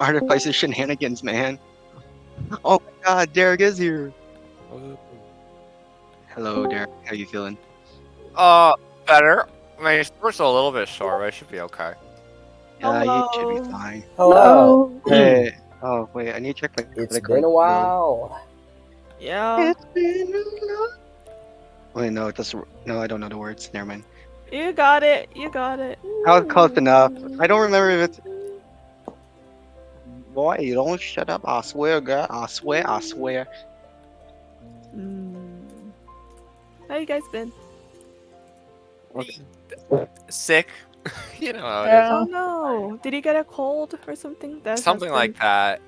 artificer shenanigans, man. Oh my god, Derek is here. Hello, Derek. How you feeling? Better. My throat's a little bit sore, but I should be okay. Yeah, you should be Hello. fine. Hello. Hey. Oh wait, I need to check my It's credit been card, a while. Yeah. It's been a long... Wait, no, that's no. I don't know the words. Never mind. You got it. You got it. I was close enough. I don't remember if it's. Boy, you don't shut up. I swear, girl. I swear. I swear. How you guys been? Sick. You know how it Yeah. Oh no. Did you get a cold or something? is. Something like that.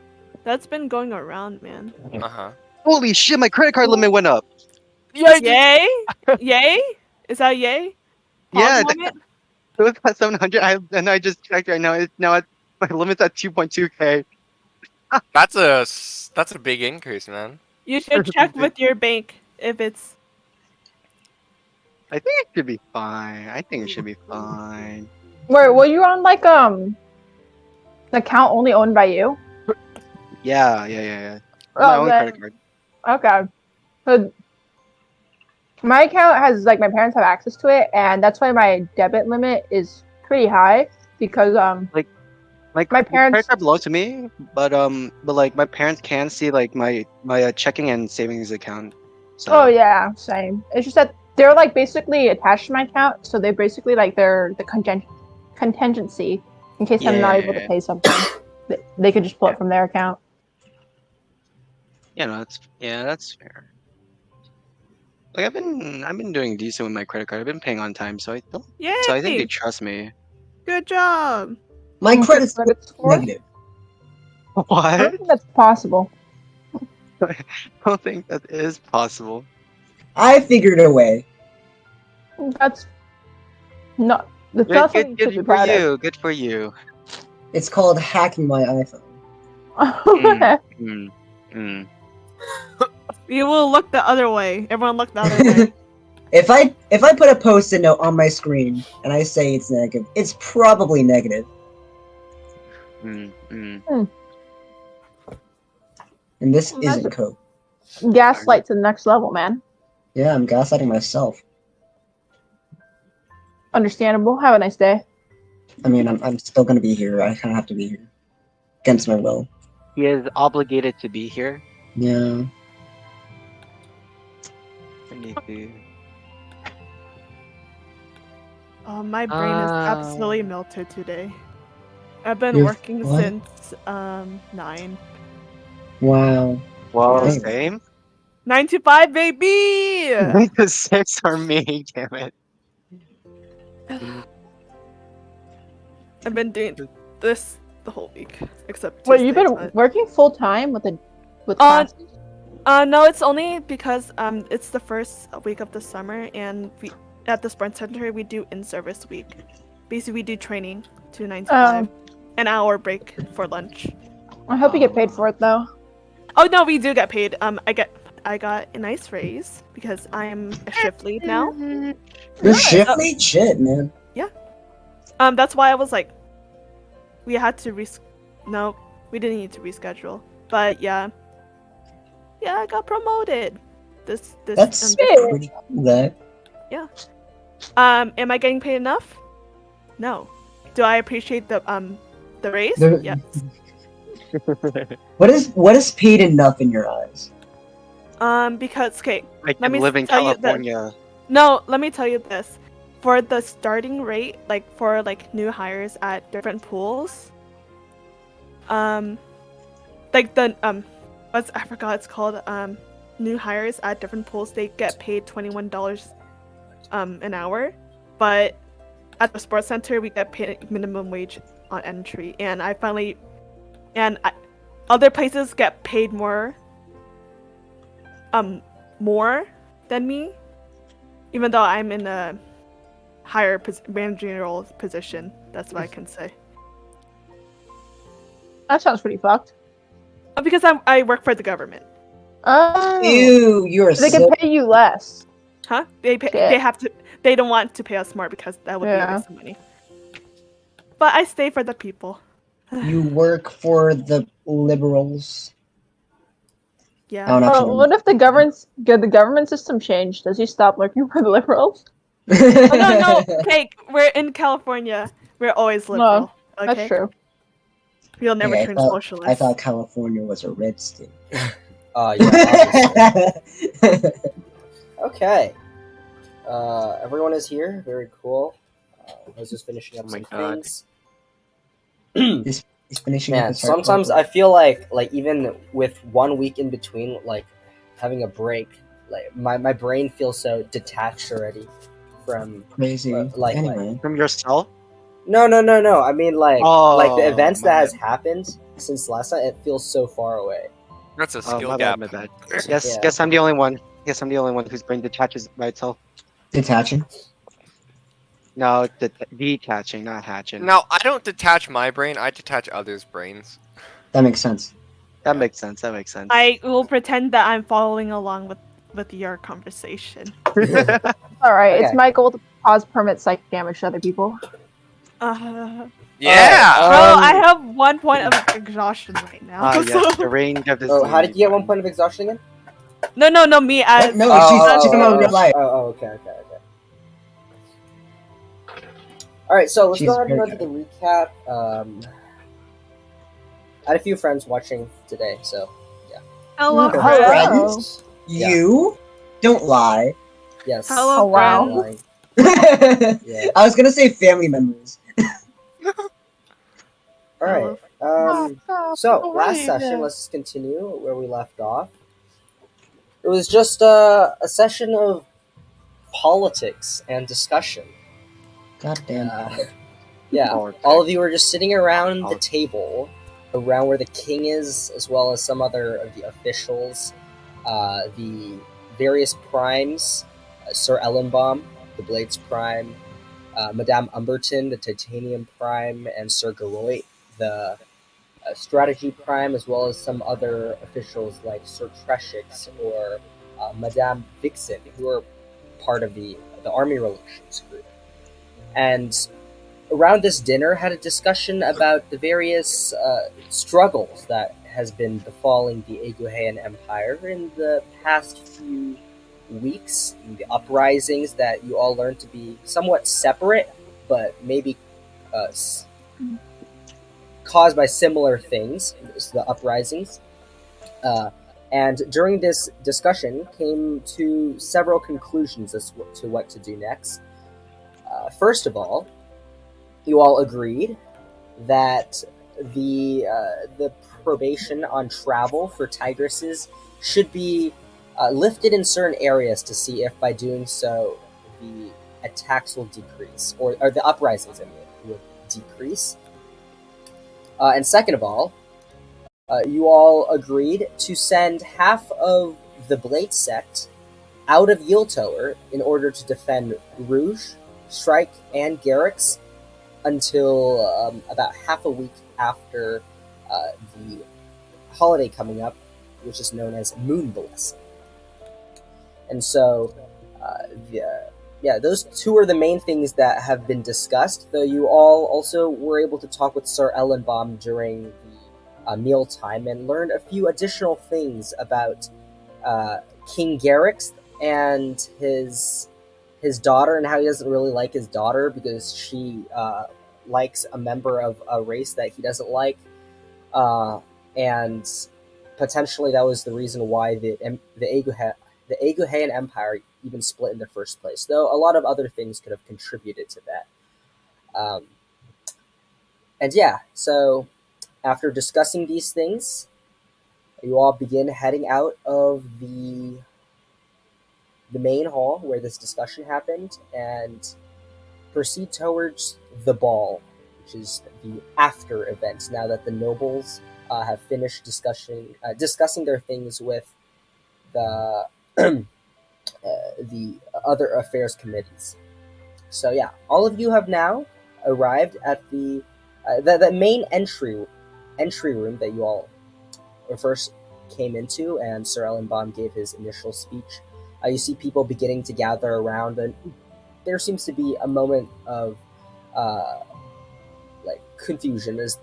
That's been going around, man. Uh-huh. Holy shit! My credit card limit went up. Yay? Yay? Is that yay? Yeah, Pog moment? it was at 700. I just checked right now. My limit's at 2.2k. That's a big increase, man. You should check with your bank if it's. I think it should be fine. I think it should be fine. Wait, were you on like an account only owned by you? Yeah. My own then- credit card. Okay. So my account has like my parents have access to it, and that's why my debit limit is pretty high because Like my credit parents. card belongs to me, but like my parents can see like my checking and savings account. So Oh yeah, same. It's just that they're like basically attached to my account, so they basically like they're the contingency in case I'm not able to Yeah. pay something. They could just pull it from their account. yeah, no, that's fair. Like I've been doing decent with my credit card. I've been paying on time, so I think they Yay! trust me. Good job. My credit credit score score? negative. I What? don't think that's possible. I don't think that is possible. I figured a way. That's not. That's Good, not good, something you should be good for proud of. you. Good for you. It's called hacking my iPhone. Mm. You will look the other way. Everyone look the other way. If I put a post-it note on my screen and I say it's negative, it's probably negative. And this Well, that's- isn't code. Gaslight to the next level, man. Yeah, I'm gaslighting myself. Understandable. Have a nice day. I mean, I'm still gonna be here. I kind of have to be here against my will. He is obligated to be here. Yeah. My brain is absolutely melted today. I've been You're- working what? since 9. Wow. Well, Yeah. same. 9 to 5, baby. The 6 are me. Damn it. I've been doing this the whole week, except. Wait, you've Tuesdays, been but- working full time with classes? No, it's only because it's the first week of the summer, and we at the Sprint Center we do in-service week. Basically, we do training to 9 to 5, an hour break for lunch. I hope you get paid for it though. Oh no, we do get paid. I got a nice raise because I'm a shift lead now. You're shift lead? Shit, man. That's why I was like, we had to no, we didn't need to reschedule. But yeah, I got promoted. This That's big. pretty cool, that. Am I getting paid enough? No. Do I appreciate the raise? The- Yes. What is paid enough in your eyes? Because okay, I Let can me live in tell you that- California. no, let me tell you this. For the starting rate, like for like new hires at different pools, like the I forgot it's called new hires at different pools, they get paid $21 an hour, but at the sports center we get paid minimum wage on entry, and other places get paid more than me, even though I'm in a higher managerial position. That's what I can say. That sounds pretty fucked. Because I work for the government. Oh, Ew, you're they so can pay you less. Huh? They Shit. have to. They don't want to pay us more because that would be a Yeah. waste of money. But I stay for the people. You work for the liberals. I Yeah. don't actually What if the government system changed? Does he stop working for the liberals? Oh no. Okay, we're in California. We're always No, liberal. that's Okay, true. we'll never Hey, turn I socialist. thought California was a red state. Yeah, obviously. Okay. Everyone is here. Very cool. I was just finishing up Oh my some God. things. He's finishing up Man, his sometimes I feel like even with 1 week in between, like having a break, like my brain feels so detached already from crazy. like Anyway, From yourself? no. I mean like the Oh, events my that has bad. happened since last night. It feels so far away. That's a Oh, skill my bad, gap. my bad. Yeah. Guess I'm the only one. Guess I'm the only one whose brain detaches by itself. detaching. No, detaching, not hatching. Now, I don't detach my brain, I detach others' brains. That makes sense. That Yeah. makes sense. That makes sense. I will pretend that I'm following along with your conversation. Alright, it's Okay. my goal to cause permanent psychic damage to other people. Yeah! Bro, I Um, have 1 point of exhaustion right now. Ah, yes, the So range of the Oh, how did you get 1 Z. point of exhaustion again? no, me as No, Oh, she's talking about real life. Okay. All right, so let's She's go ahead and very go to the recap. I had a few friends watching today, so hello Her friends. friends? Yeah. You? Don't lie. yes. Hello, Oh, wow. I'm lying. Yeah. I was gonna say family members. All right. Hello. So last session, let's just continue where we left off. It was just a session of politics and discussion. Goddamn. Yeah, Politics. all of you were just sitting around the Politics. table, around where the king is, as well as some other of the officials, the various primes, Sir Ellenbaum, the Blades Prime, Madame Umberton, the Titanium Prime, and Sir Garoit, the Strategy Prime, as well as some other officials like Sir Treshix or Madame Vixen, who are part of the Army Relations group. And around this dinner had a discussion about the various struggles that has been befalling the Eguhean Empire in the past few weeks, the uprisings that you all learned to be somewhat separate, but maybe caused by similar things, the uprisings. And during this discussion came to several conclusions as to what to do next. First of all, you all agreed that the probation on travel for tigresses should be lifted in certain areas to see if by doing so the attacks will decrease, or the uprisings would decrease. And second of all, you all agreed to send half of the Blade sect out of Yiltower in order to defend Rouge, Strike, and Garrix until about half a week after the holiday coming up, which is known as Moon Blessing. And so, those two are the main things that have been discussed, though you all also were able to talk with Sir Ellenbaum during the mealtime and learned a few additional things about King Garrix and his daughter, and how he doesn't really like his daughter because she likes a member of a race that he doesn't like, and potentially that was the reason why the Eguhean Empire even split in the first place. Though a lot of other things could have contributed to that. So after discussing these things, you all begin heading out of the main hall where this discussion happened and proceed towards the ball, which is the after event. Now that the nobles have finished discussing their things with the the other affairs committees. So yeah, all of you have now arrived at the main entry room that you all first came into, and Sir Ellenbaum gave his initial speech. You see people beginning to gather around, and there seems to be a moment of like confusion as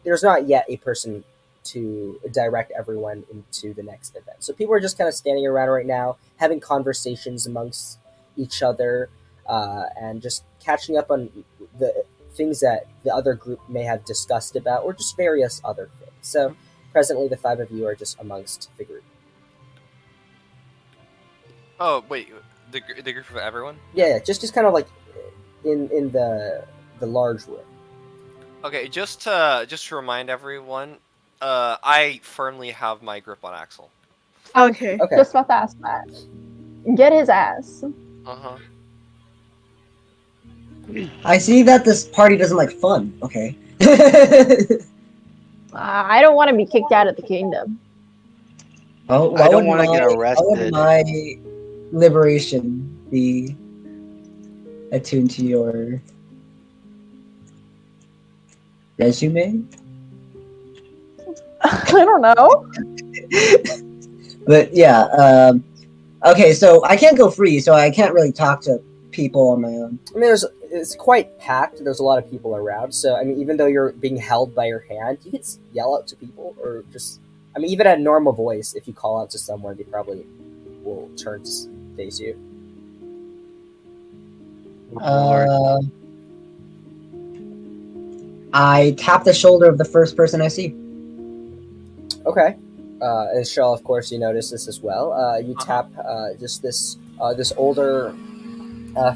there's not yet a person to direct everyone into the next event. So people are just kind of standing around right now, having conversations amongst each other, and just catching up on the things that the other group may have discussed about, or just various other things. So presently, the 5 of you are just amongst the group. Oh wait, the group of everyone. Yeah, just kind of like in the large room. Okay, just to remind everyone, I firmly have my grip on Axel. Okay. Okay. Just about to ask that. Get his ass. Uh-huh. I see that this party doesn't like fun. Okay. I don't want to be kicked out of the kingdom. Oh, I don't want to get why would arrested. my liberation be attuned to your resume? I don't know. But yeah, okay, so I can't go free, so I can't really talk to people on my own. I mean, it's quite packed. There's a lot of people around. So, I mean, even though you're being held by your hand, you can yell out to people, or just, I mean, even at normal voice, if you call out to someone, they probably will turn to face you. Lord. I tap the shoulder of the first person I see. Okay. And Shell, of course, you notice this as well. You tap just this older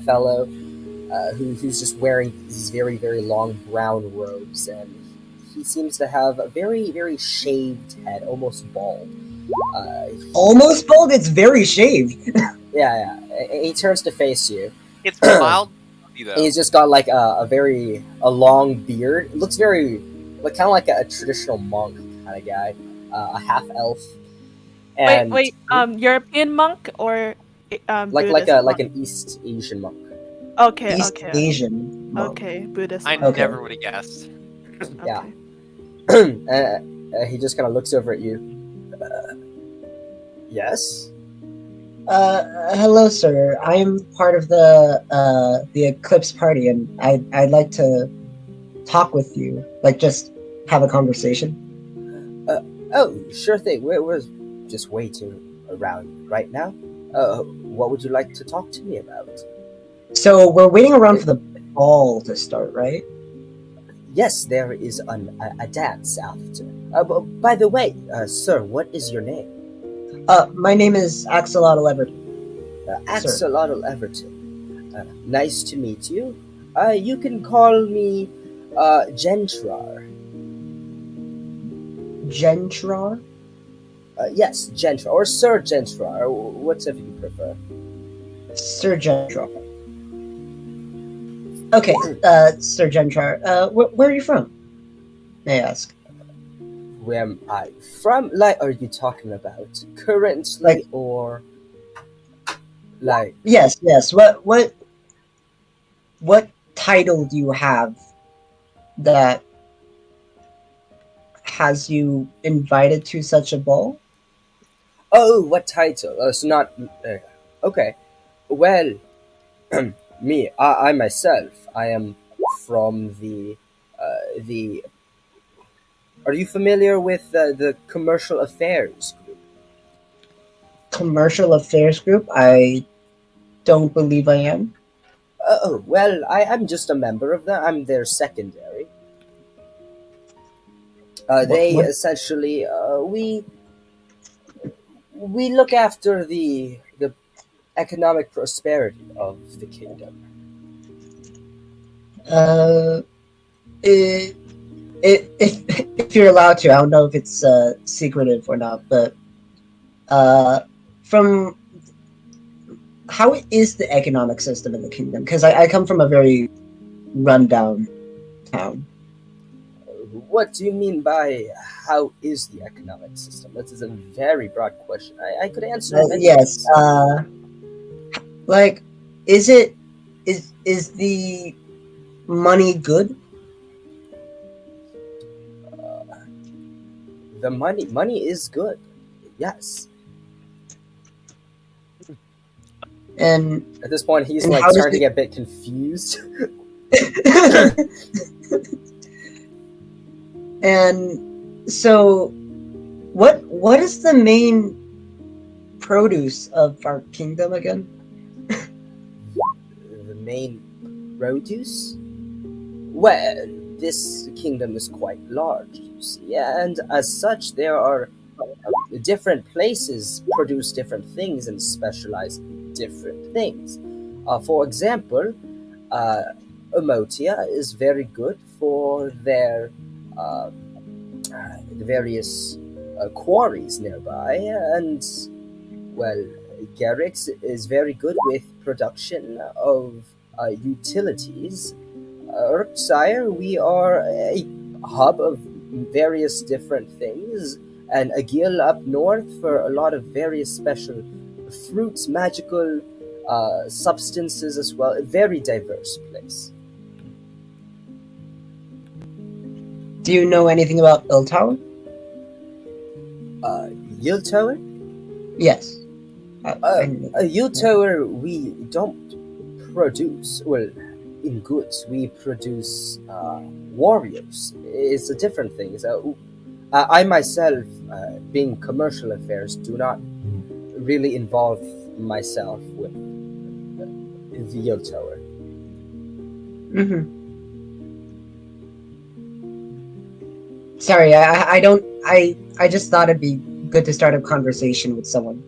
fellow who's just wearing these very, very long brown robes, and he seems to have a very, very shaved head, almost bald. Almost bald? It's very shaved. Yeah. And he turns to face you. It's mild, though. And he's just got like a long beard. It looks very, like, kind of like a traditional monk kind of guy, a half elf. And Wait. European monk or like Buddhist like monk? an East Asian monk. Okay. East Asian monk. Okay, Buddhist. I monk. never would have guessed. Yeah. Okay. He just kind of looks over at you. Yes. Hello, sir. I'm part of the Eclipse party, and I'd like to talk with you. Like, just have a conversation. Oh, sure thing. We're just waiting around right now. What would you like to talk to me about? So we're waiting around for the ball to start, right? Yes, there is a dance after. By the way, sir, what is your name? My name is Axolotl Everett. Axolotl Everton. Nice to meet you. You can call me Gentrar. Gentrar? Yes, Gentrar, or Sir Gentrar, whatever you prefer. Sir Gentrar. Okay, Sir Gentrar, where are you from? May I ask? Where am I from? Like, are you talking about currently, or like? Yes. What title do you have that has you invited to such a ball? Oh, what title? It's not. Okay. Well, me, I myself, I am from the. Are you familiar with the commercial affairs group? Commercial Affairs Group? I don't believe I am. Oh, well, I'm just a member of that. I'm their secondary. They What? essentially we look after the economic prosperity of the kingdom. If you're allowed to, I don't know if it's secretive or not, but from how is the economic system in the kingdom? Because I come from a very rundown town. What do you mean by how is the economic system? That is a very broad question. I could answer many Yes. things. Like, is the money good? The money is good. Yes. And At this point, he's And like how does starting to it- get a bit confused. And so, what is the main produce of our kingdom again? The main produce? Well, this kingdom is quite large, you see, and as such, there are different places produce different things and specialize in different things. For example, uh, Emotia is very good for their uh, the various quarries nearby, and well, Garrix is very good with production of utilities. Urksire, we are a hub of various different things, and Agil up north for a lot of various special fruits, magical substances as well. A very diverse place. Do you know anything about Yiltower? Yiltower? Yes. I know. Yiltower, we don't produce, well, in goods, we produce warriors. It's a different thing. So, I myself, being commercial affairs, do not really involve myself with the Yiltower. Mm-hmm. Sorry, I don't. I just thought it'd be good to start a conversation with someone.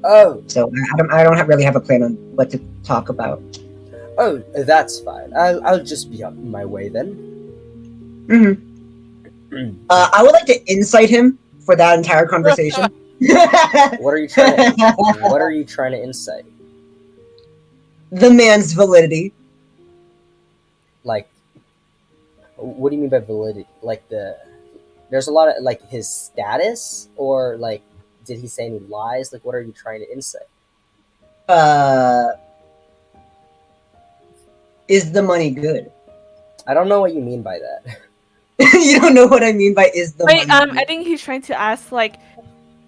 Oh, So I don't really have a plan on what to talk about. oh, that's fine. I'll just be on my way then. Mm-hmm. I would like to incite him for that entire conversation. What are you trying to? What are you trying to incite? The man's validity. Like, what do you mean by validity? Like there's a lot of like his status, or like, did he say any lies? Like, what are you trying to incite? Is the money good? I don't know what you mean by that. You don't know what I mean by is the Wait, money good? I think he's trying to ask like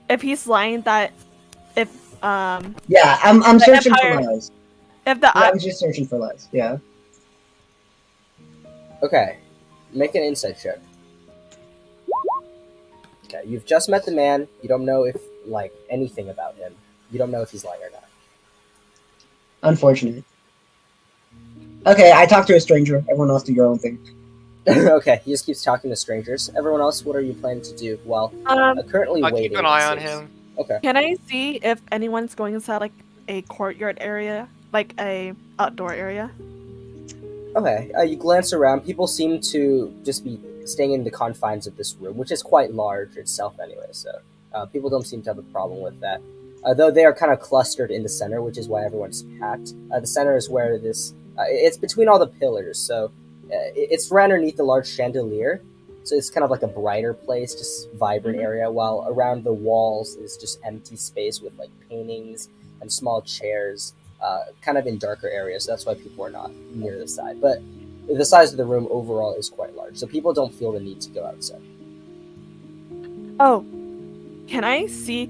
if he's lying that if Yeah, I'm the searching for Empire- lies. if the Yeah, I'm just searching for lies. Yeah. Okay, make an insight check. Okay, you've just met the man. You don't know if like anything about him. You don't know if he's lying or not. Unfortunate. Okay, I talked to a stranger. Everyone else do your own thing. Okay, he just keeps talking to strangers. Everyone else, what are you planning to do while currently I'll waiting? keep an eye on it seems? him. Okay. can I see if anyone's going inside like a courtyard area, like a outdoor area? Okay, you glance around. People seem to just be staying in the confines of this room, which is quite large itself anyway, so people don't seem to have a problem with that. Though they are kind of clustered in the center, which is why everyone's packed. The center is where this... it's between all the pillars, so it's right underneath the large chandelier, so it's kind of like a brighter place, just vibrant area, while around the walls is just empty space with like paintings and small chairs, kind of in darker areas, so that's why people are not near the side. But the size of the room overall is quite large, so people don't feel the need to go outside. Oh, can I see?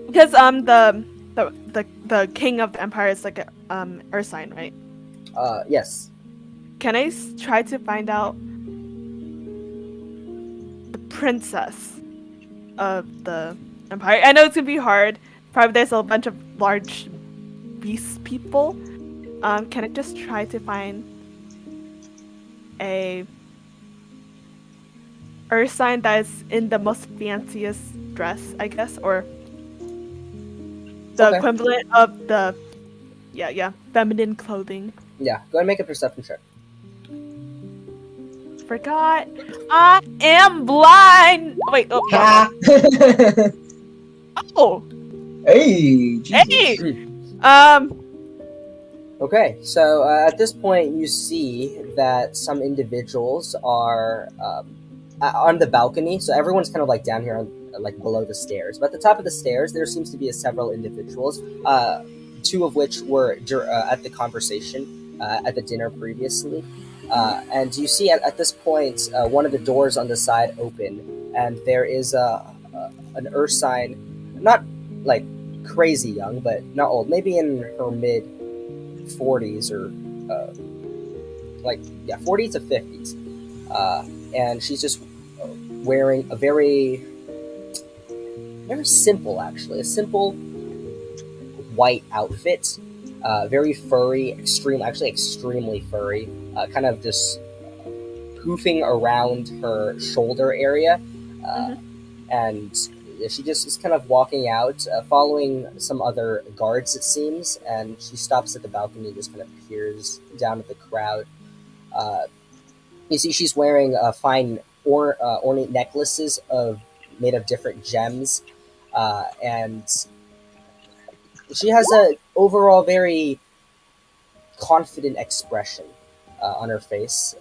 Because the king of the empire is like a earth sign, right? Yes. Can I try to find out the princess of the empire? I know it's gonna be hard. Probably there's a bunch of large beast people. Can I just try to find a earth sign that is in the most fanciest dress, I guess, or the Okay. equivalent of the feminine clothing. Yeah, go ahead and make a perception check. Forgot. I am blind. Wait. Oh. Ha! Oh. Hey, Jesus. Hey. Okay, so at this point, you see that some individuals are on the balcony. So everyone's kind of like down here on like below the stairs. But at the top of the stairs, there seems to be several individuals. Two of which were at the conversation at the dinner previously. And you see at this point one of the doors on the side open, and there is an earth sign, not like crazy young, but not old, maybe in her mid 40s or 40s to 50s. and she's just wearing a very simple, actually, a simple white outfit, very furry, extremely furry, kind of just poofing around her shoulder area, and she just is kind of walking out, following some other guards, it seems, and she stops at the balcony and just kind of peers down at the crowd. You see, she's wearing fine ornate necklaces made of different gems, and she has a overall very confident expression on her face,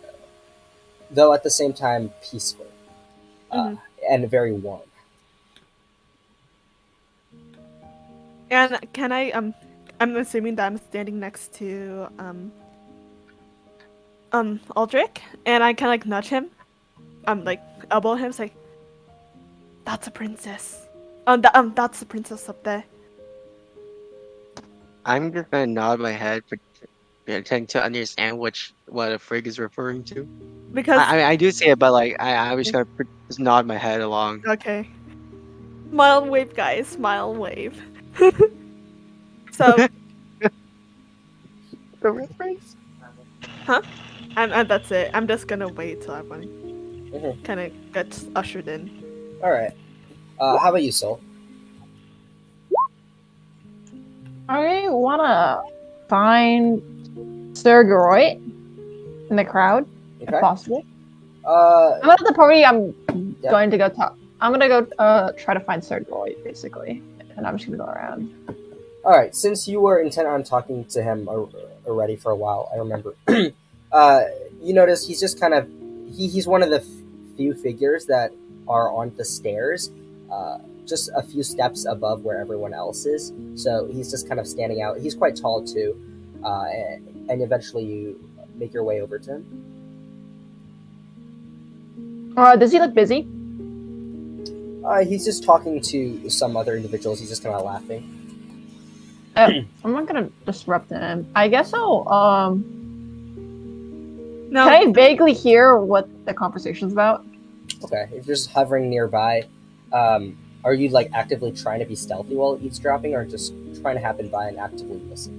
though at the same time peaceful and very warm. And can I I'm assuming that I'm standing next to Aldrich, and I can like nudge him, like elbow him, say, "That's a princess. That's the princess up there." I'm just gonna nod my head, but trying to understand what a frig is referring to. Because I do see it, but like I was gonna just nod my head along. okay, smile and wave, guys, smile and wave. So, The reference? huh? And that's it. I'm just gonna wait till everyone Mhm. kind of gets ushered in. All right. How about you, Soul? I wanna find Sir Geroy in the crowd, if Okay. possible. Uh, I'm at the party. I'm Yeah. going to go talk. I'm gonna go try to find Sir Geroy, basically, and I'm just gonna go around. all right. Since you were intent on talking to him already for a while, I remember. You notice he's just kind of he's one of the few figures that are on the stairs, just a few steps above where everyone else is. So he's just kind of standing out. He's quite tall too, and eventually you make your way over to him. Does he look busy? He's just talking to some other individuals. He's just kind of laughing. I'm not gonna disrupt him. I guess I'll No, Can I vaguely hear what the conversation's about? Okay, if you're just hovering nearby, are you like actively trying to be stealthy while eavesdropping, or just trying to happen by and actively listen?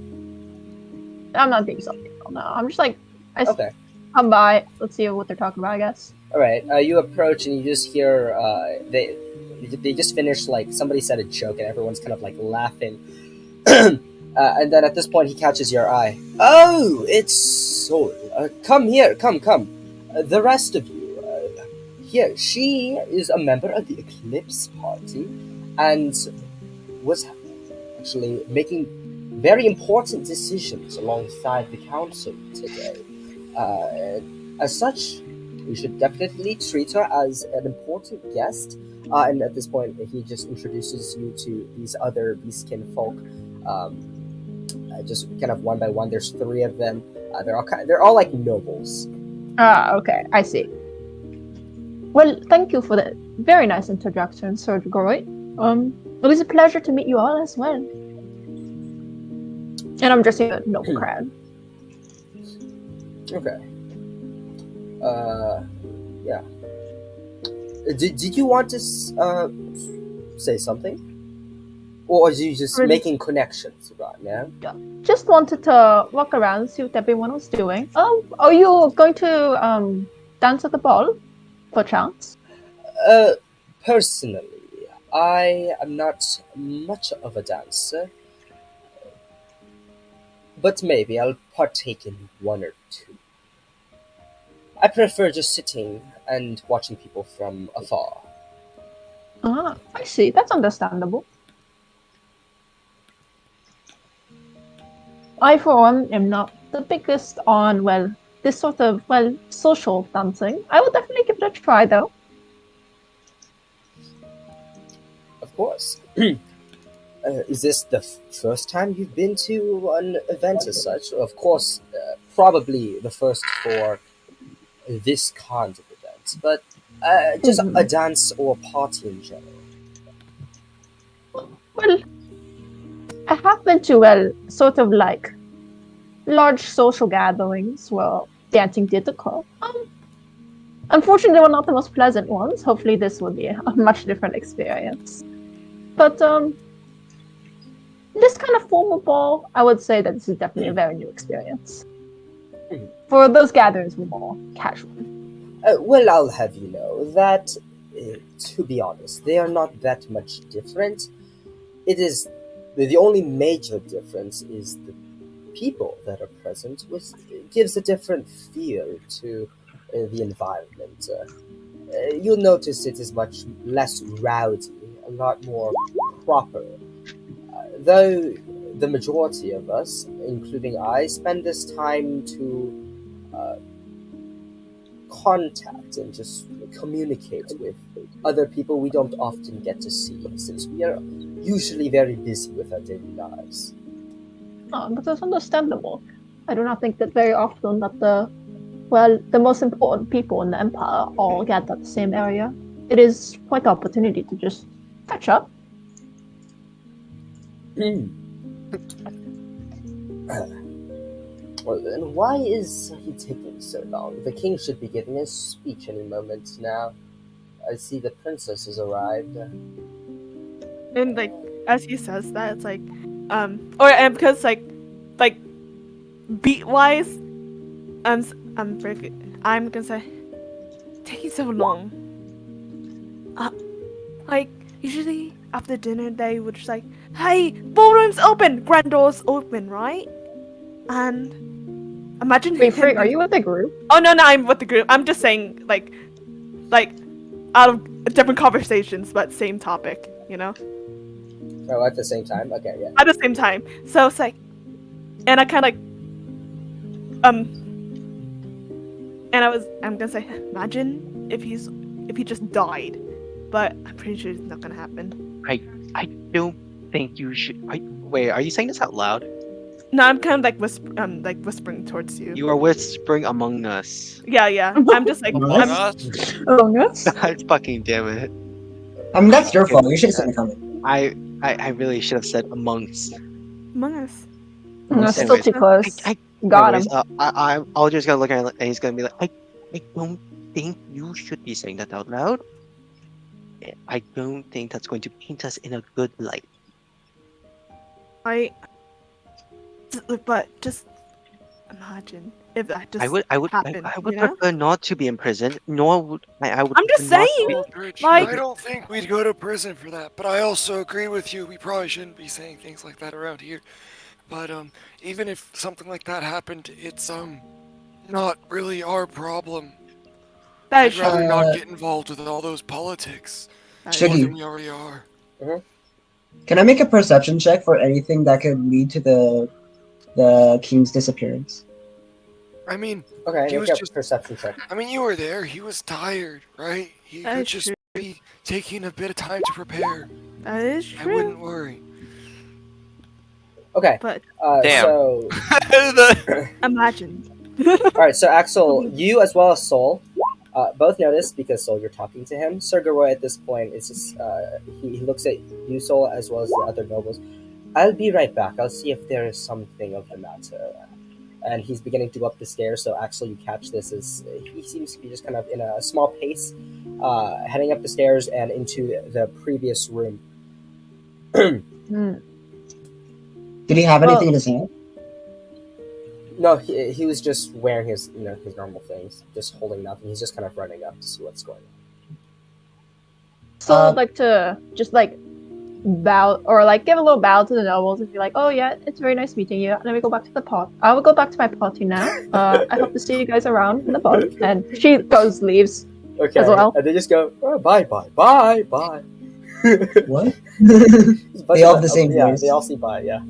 I'm not being self-control. No, I'm just like, Okay. come by. Let's see what they're talking about, I guess. All right. You approach and you just hear they just finished, like, somebody said a joke and everyone's kind of like laughing. And then at this point he catches your eye. Oh, it's Sol. Come here, come. The rest of you. Here, she is a member of the Eclipse party and was actually making very important decisions alongside the council today. As such, we should definitely treat her as an important guest. And at this point, he just introduces you to these other beastkin folk. Just kind of one by one. There's 3 of them. They're all like nobles. Okay, I see. Well, thank you for the very nice introduction, Sir Goroy. It was a pleasure to meet you all as well. And I'm just a noble crowd. Okay. Yeah. Did you want to say something? Or are you just making connections right now? Just wanted to walk around, see what everyone was doing. Oh, are you going to dance at the ball, perchance? Personally, I am not much of a dancer, but maybe I'll partake in 1 or 2. I prefer just sitting and watching people from afar. Ah, I see. That's understandable. I, for one, am not the biggest on, well, this sort of, well, social dancing. I will definitely give it a try, though. Of course. Is this the first time you've been to an event as such? Of course, probably the first for this kind of event, but just a dance or party in general. Well, I have been to, well, sort of like large social gatherings where dancing did occur. Unfortunately, they were not the most pleasant ones. Hopefully, this will be a much different experience. But this kind of formal ball, I would say that this is definitely a very new experience. For those gatherings, were more casual. Well, I'll have you know that, to be honest, they are not that much different. It is the only major difference is the people that are present, which gives a different feel to the environment. You'll notice it is much less rowdy, a lot more proper. Though the majority of us, including I, spend this time to contact and just communicate with other people we don't often get to see, since we are usually very busy with our daily lives. Oh, but that's understandable. I do not think that very often that the most important people in the Empire all gather at the same area. It is quite an opportunity to just catch up. Well, then why is he taking so long? The king should be giving a speech any moment now. I see the princess has arrived. And like as he says that, it's like, and because like beat wise, I'm gonna say, taking so long. Like usually after dinner they would just like, hey, ballroom's open, grand doors open, right? And imagine. Wait, Frank, are you with the group? Oh no, I'm with the group. I'm just saying like out of different conversations, but same topic, you know? Oh, at the same time? Okay, yeah. At the same time. So it's like, and I kind of like, and I'm gonna say, imagine if he just died, but I'm pretty sure it's not gonna happen. I don't think you should. Wait, are you saying this out loud? No, I'm kind of like whispering towards you. You are whispering among us. Yeah. I'm just like, Among I'm, Us? Oh, yes. God fucking damn it. I mean, that's your fault. You should have seen it coming. I really should have said amongst. Among Us. That's still Anyways, too close. Got him. I'll just gonna look at it and he's gonna be like, I don't think you should be saying that out loud. I don't think that's going to paint us in a good light. But just imagine if that just I would happened, you know? prefer not to be in prison, nor would I would I'm just prefer not saying, to Aldrich, like- I don't think we'd go to prison for that, but I also agree with you. We probably shouldn't be saying things like that around here. But even if something like that happened, it's not really our problem. That I'd is rather true. not get involved with all those politics That is more Shiggy. than we already are. Can I make a perception check for anything that could lead to the king's disappearance? I mean, Okay, He make was a just- perception check. I mean, you were there. He was tired, right? He That could is just true. be taking a bit of time to prepare. That is I true. wouldn't worry. Okay, But Damn. so... imagine. Alright, so Axel, you as well as Sol, both notice, because Sol, you're talking to him. Sir Garoy at this point is just, he looks at you, Sol, as well as the other nobles. I'll be right back. I'll see if there is something of the matter. And he's beginning to go up the stairs, so Axel, you catch this as he seems to be just kind of in a small pace, heading up the stairs and into the previous room. Did he have anything in his hand? No, he was just wearing his his normal things, just holding nothing. He's just kind of running up to see what's going on. So I'd like to just like bow or like give a little bow to the nobles and be like, "Oh yeah, it's very nice meeting you." And then we go back to the pot. I will go back to my party now. I hope to see you guys around in the pot. And she goes, leaves. Okay, As well. and they just go, oh, bye. What? They They all have the same Yeah, voice. they all say bye. Yeah.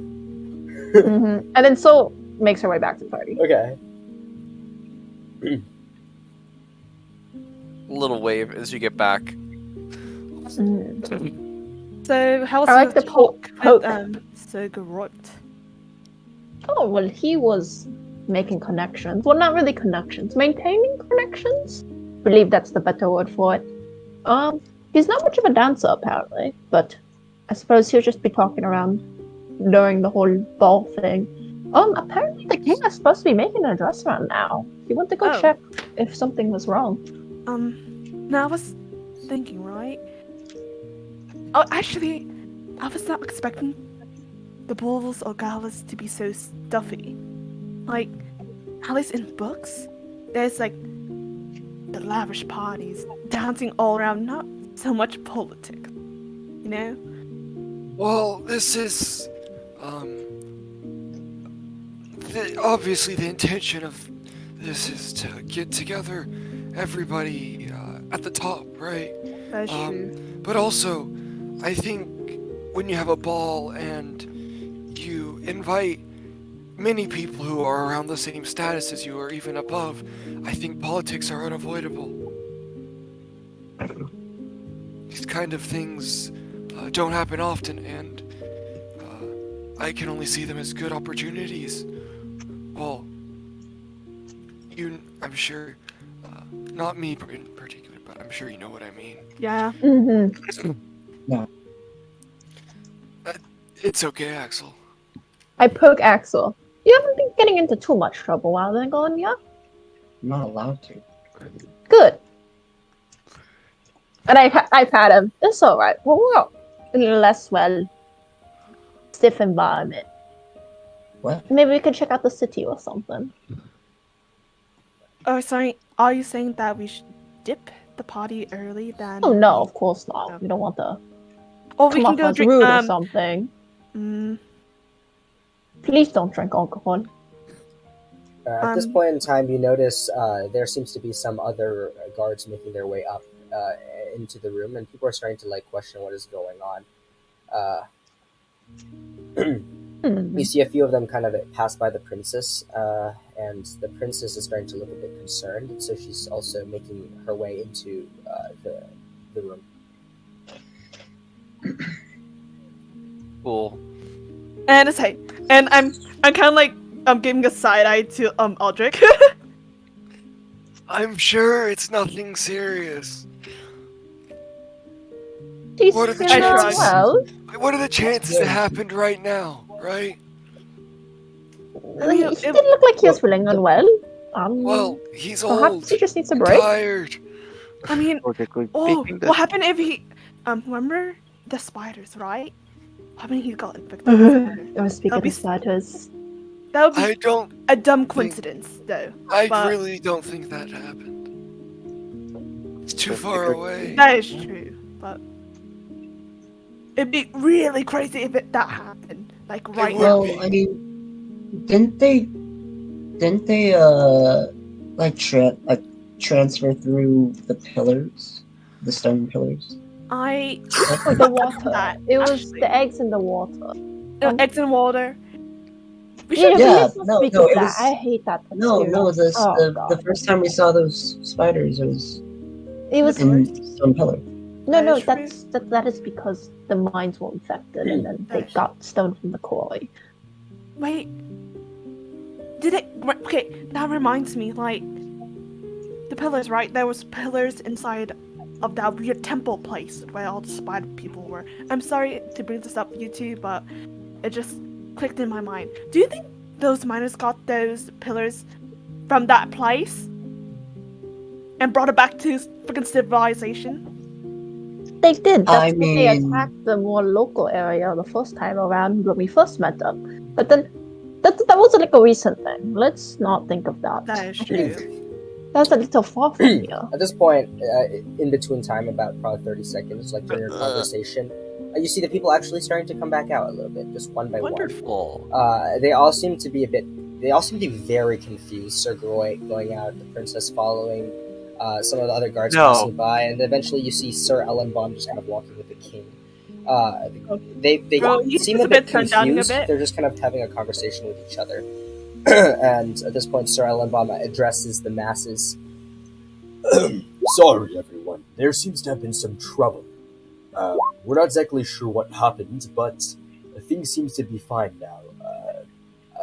And then Sol makes her way back to the party. Okay. Little wave as you get back. So how's I like the the poke. talk with Sir Garot? Oh well, he was making connections. Well, not really connections, maintaining connections. I believe that's the better word for it. He's not much of a dancer apparently, but I suppose he'll just be talking around during the whole ball thing. Apparently the king is supposed to be making an address around now. He went to go Oh. check if something was wrong. Now I was thinking, right? Oh, actually, I was not expecting the balls or galas to be so stuffy. Like, at least in books, there's like the lavish parties, dancing all around, not so much politics, you know? Well, this is, obviously the intention of this is to get together everybody at the top, right? That's true. But also, I think when you have a ball and you invite many people who are around the same status as you or even above, I think politics are unavoidable. These kind of things don't happen often, and I can only see them as good opportunities. Well, I'm sure, not me in particular, but I'm sure you know what I mean. Yeah. Mm-hmm. It's okay, Axel. I poke Axel. You haven't been getting into too much trouble while they're gone, yeah? I'm not allowed to. Good. And I pat him. It's alright. Well, we're in a less, stiff environment. What? Maybe we could check out the city or something. Oh, sorry. Are you saying that we should dip the party early than? Oh no, of course not. No. We don't want to Or we come can off go as drink. rude or something. Mm, Please don't drink alcohol. At this point in time, you notice there seems to be some other guards making their way up into the room, and people are starting to like question what is going on. You see a few of them kind of pass by the princess, and the princess is starting to look a bit concerned, so she's also making her way into the room. Cool. and it's hey, and I'm kind of like giving a side eye to Aldrich. I'm sure it's nothing serious. She's What are the feeling chances? well. What are the chances it happened right now, right? He it- didn't look like he was feeling unwell. Well, he's perhaps old, he just needs a and break. tired. I mean, Logically oh, speaking, what that happened if he remember the spiders, right? What happened if he got infected by a spider? I was speaking That'll be of spiders. That would be I don't. a dumb coincidence, though. I But- really don't think that happened. It's too That's far because- away. That is true, but it'd be really crazy if that happened, like right would now. Well, be. I mean, didn't they transfer through the pillars, the stone pillars? I Oh, the water. that, It was actually. the eggs in the water. Eggs and water. We Yeah, should Yeah, let's not no, speak no, of it that. was- I hate that No, material. the first time we saw those spiders, It was Sorry? in stone pillar. no, That is that is because the mines were infected and then they That's- got stoned from the quarry. wait. Did it? Okay, that reminds me. Like the pillars, right? There was pillars inside of that weird temple place where all the spider people were. I'm sorry to bring this up, you two, but it just clicked in my mind. Do you think those miners got those pillars from that place and brought it back to freaking civilization? They did. I That's why they mean- attacked the more local area the first time around when we first met them. But then that was like a recent thing. Let's not think of that. That is true. That's a little far from here. At this point, in between time, about probably 30 seconds, like during your conversation, you see the people actually starting to come back out a little bit, just one by Wonderful. one. They all seem to be very confused. Sir Groy going out, the princess following, some of the other guards No. passing by, and eventually you see Sir Ellenbaum just kind of walking with the king. They Bro, he's seem just a bit turned down a confused. bit. They're just kind of having a conversation with each other. And at this point, Sir Ellenbaum addresses the masses. Sorry, everyone. There seems to have been some trouble. We're not exactly sure what happened, but things seems to be fine now.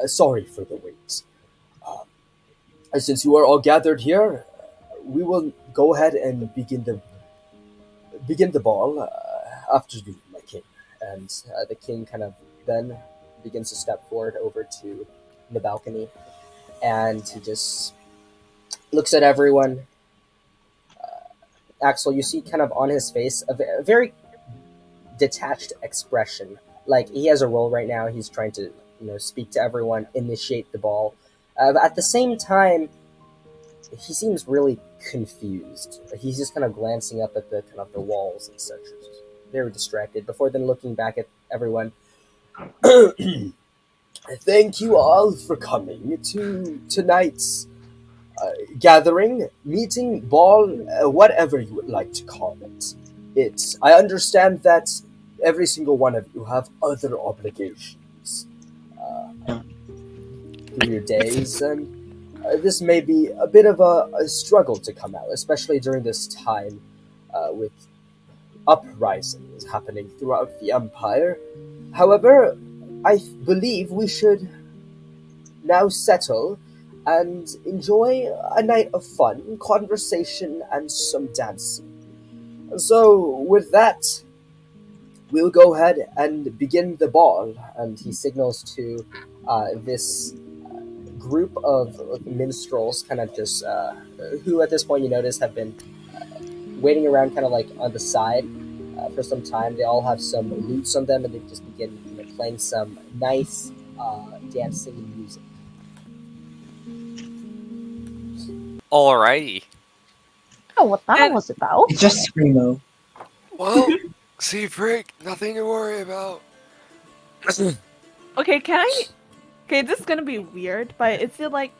Sorry for the wait. Since you are all gathered here, we will go ahead and begin the ball after you, my king. And the king kind of then begins to step forward over to the balcony, and he just looks at everyone, Axel, you see kind of on his face a very detached expression. Like he has a role right now. He's trying to speak to everyone, initiate the ball. But at the same time, he seems really confused. He's just kind of glancing up at the kind of the walls and such, very distracted. Before then, looking back at everyone. Thank you all for coming to tonight's gathering, meeting, ball, whatever you would like to call it. I understand that every single one of you have other obligations in your days, and this may be a bit of a struggle to come out, especially during this time with uprisings happening throughout the Empire. However, I believe we should now settle and enjoy a night of fun, conversation, and some dancing. So, with that, we'll go ahead and begin the ball. And he signals to this group of minstrels, kind of just who at this point you notice have been waiting around, kind of like on the side for some time. They all have some lutes on them, and they just begin playing some nice dancing music. Alrighty. Oh, what that was about? It's just screamo. Well, see, Frick, nothing to worry about. Okay, Okay, this is gonna be weird, but is it like,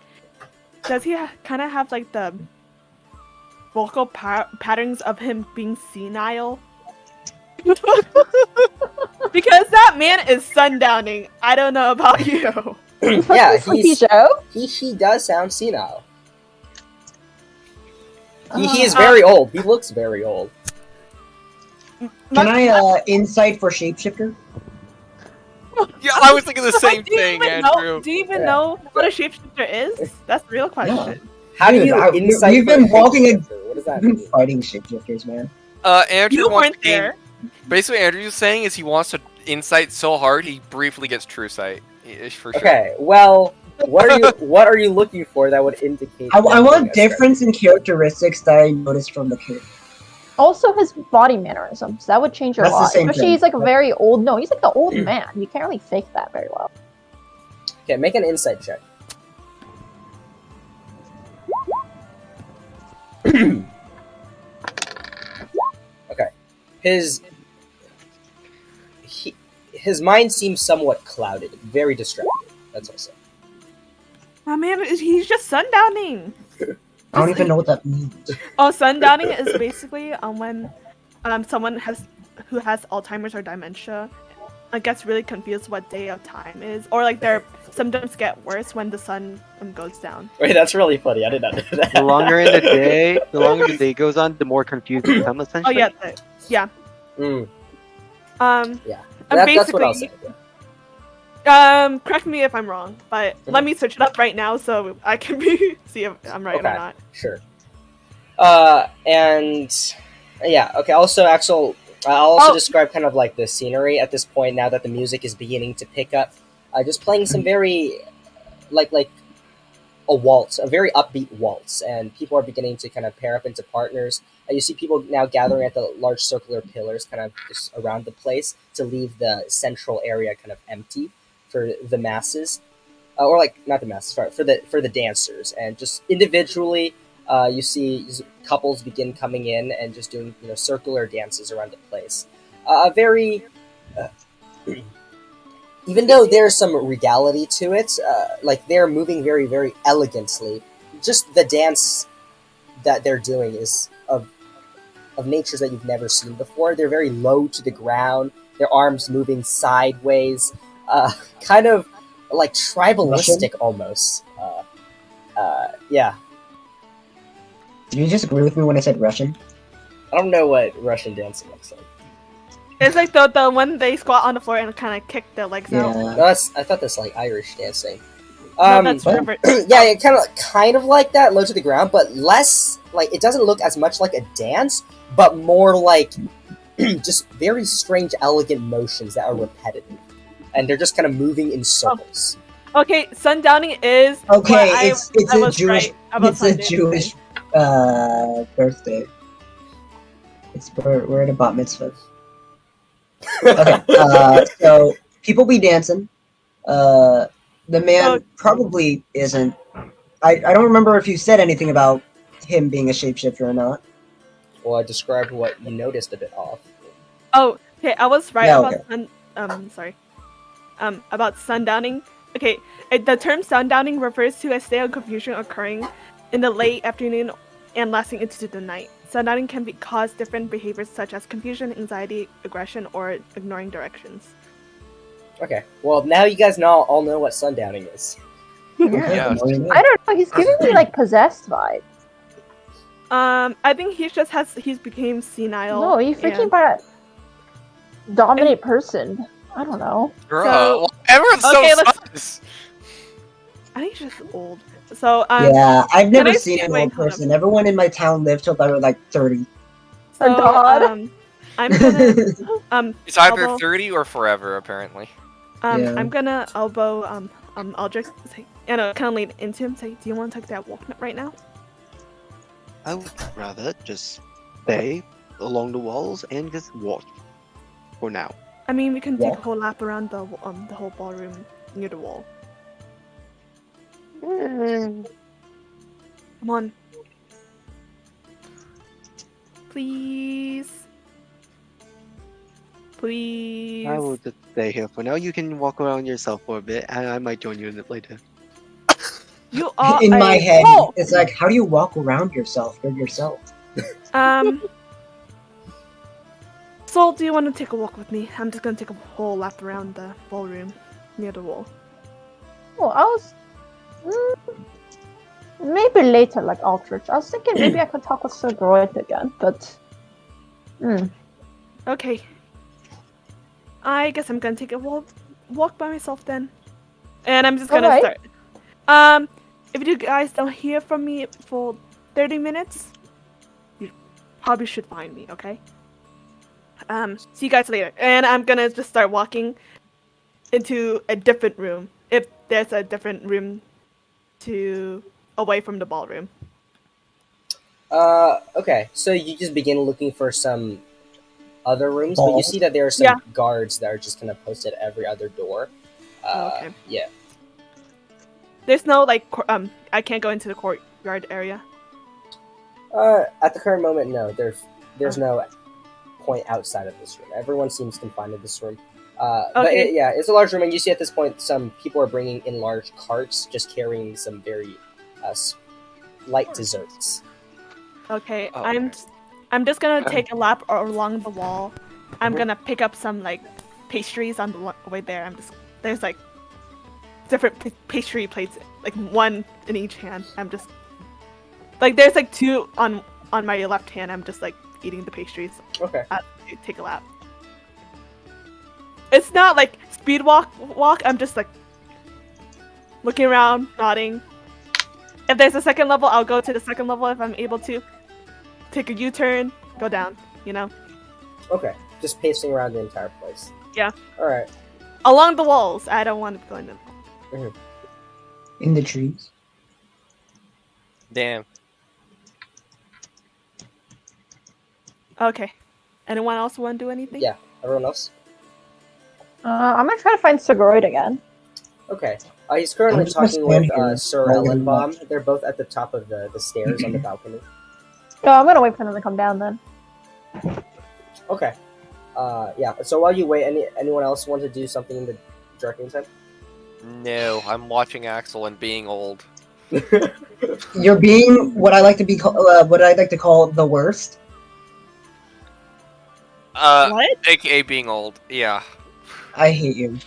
does he kind of have like the vocal patterns of him being senile? Because that man is sundowning. I don't know about you. Yeah, Show? he does sound senile. He is very old. He looks very old. Can I insight for shapeshifter? Yeah, I was thinking the same thing, Andrew. Do you even know what a shapeshifter is? That's the real question. How do Dude, you insight? we've been walking What does that mean? fighting shapeshifters, man. Andrew You wants weren't there. Basically, Andrew's saying is he wants to insight so hard he briefly gets true sight. For sure. Okay, well, what are you looking for that would indicate? I want difference in characteristics that I noticed from the kid. Also, his body mannerisms. That would change a That's the lot. same Especially thing. he's like a very old. No, he's like an old man. You can't really fake that very well. Okay, make an insight check. Okay, his mind seems somewhat clouded, very distracted. That's also. Oh man, he's just sundowning. I don't even know what that means. Oh, sundowning is basically when someone who has Alzheimer's or dementia gets really confused what day of time is, or like their symptoms get worse when the sun goes down. Wait, that's really funny. I did not know that. The longer the day goes on, the more confused you become, Oh essentially. yeah, yeah. Mm, Yeah. that's what I'll say. Correct me if I'm wrong, but let me search it up right now so I can see if I'm right or Okay. not. Sure. And yeah, okay. Also, Axel, I'll also describe kind of like the scenery at this point. Now that the music is beginning to pick up, just playing some very like a waltz, a very upbeat waltz, and people are beginning to kind of pair up into partners. You see people now gathering at the large circular pillars, kind of just around the place, to leave the central area kind of empty for the masses, or like not the masses, sorry, for the dancers, and just individually. You see couples begin coming in and just doing circular dances around the place. Very, even though there's some regality to it, like they're moving very, very elegantly. Just the dance that they're doing is of natures that you've never seen before. They're very low to the ground. Their arms moving sideways, kind of like tribalistic almost. Yeah. Did you just agree with me when I said Russian? I don't know what Russian dancing looks like. It's like the when they squat on the floor and kind of kick their legs out. No, Yeah. I thought that's like Irish dancing. No, that's what? Robert. Yeah, kind of like that, low to the ground, but less like it doesn't look as much like a dance, but more like just very strange, elegant motions that are repetitive, and they're just kind of moving in circles. Okay, sundowning is Okay, what it's I a was Jewish right about it's a Sunday. Jewish birthday. We're at a bat mitzvah. Okay. So people be dancing. The man Oh. probably isn't. I don't remember if you said anything about him being a shapeshifter or not. Well, I described what you noticed a bit off. Oh, okay. I was right Yeah, about okay. sorry. About sundowning. Okay, the term sundowning refers to a state of confusion occurring in the late afternoon and lasting into the night. Sundowning can cause different behaviors such as confusion, anxiety, aggression, or ignoring directions. Okay. Well, now you guys all know what sundowning is. Okay, Yeah. the more you know. I don't know. He's giving me like possessed vibe. I think he's became senile. No, you freaking and- about dominate person. I don't know. Bruh, So- well, everyone's okay, so let's- sus. I think he's just old. So Yeah, I've never I seen see- an wait, old hold on. person. Everyone in my town lived till they were like 30. so God. I'm gonna It's either elbow- 30 or forever, apparently. Yeah. I'm gonna elbow Aldrich say, and kind of lean into him. Say, do you want to take that walk right now? I would rather just stay along the walls and just watch for now. I mean, we can take a Walk? whole lap around the whole ballroom near the wall. Mm, Come on, please, please. I will just stay here for now. You can walk around yourself for a bit, and I might join you later. You are In my head, Oh! it's like, how do you walk around yourself? You're yourself. Sol, do you want to take a walk with me? I'm just gonna take a whole lap around the ballroom near the wall. Well, I was maybe later, like Aldrich. I was thinking maybe I could talk with Sir Groit again, but Okay. I guess I'm gonna take a walk by myself then. And I'm just gonna Alright. start. If you guys don't hear from me for 30 minutes, you probably should find me, okay? See you guys later. And I'm gonna just start walking into a different room. If there's a different room away from the ballroom. Okay. So you just begin looking for some other rooms, but you Balls? see that there are some Yeah. guards that are just kind of posted at every other door. Okay. Yeah. There's no I can't go into the courtyard area. At the current moment, no. There's no point outside of this room. Everyone seems confined to this room. But Okay. it's a large room, and you see at this point some people are bringing in large carts, just carrying some very light desserts. Okay, Oh, I'm just gonna take a lap along the wall. I'm gonna pick up some pastries on the way there. There's different pastry plates, one in each hand. I'm just there's two on my left hand. I'm just eating the pastries. Okay. Take a lap. It's not speed walk. I'm just looking around, nodding. If there's a second level, I'll go to the second level if I'm able to. Take a U-turn, go down, Okay. Just pacing around the entire place. Yeah. Alright. Along the walls. I don't want to go in them. In the trees. Damn. Okay. Anyone else want to do anything? Yeah. Everyone else? I'm gonna try to find Sir Groit again. Okay. He's currently I'm just gonna talking stand with here Sir while they Ellenbaum. They're both at the top of the stairs on the balcony. So I'm gonna wait for them to come down then. Okay. Yeah. So while you wait, anyone else want to do something in the dark meantime? No, I'm watching Axel and being old. You're being what I like to call the worst. What? AKA being old. Yeah. I hate you.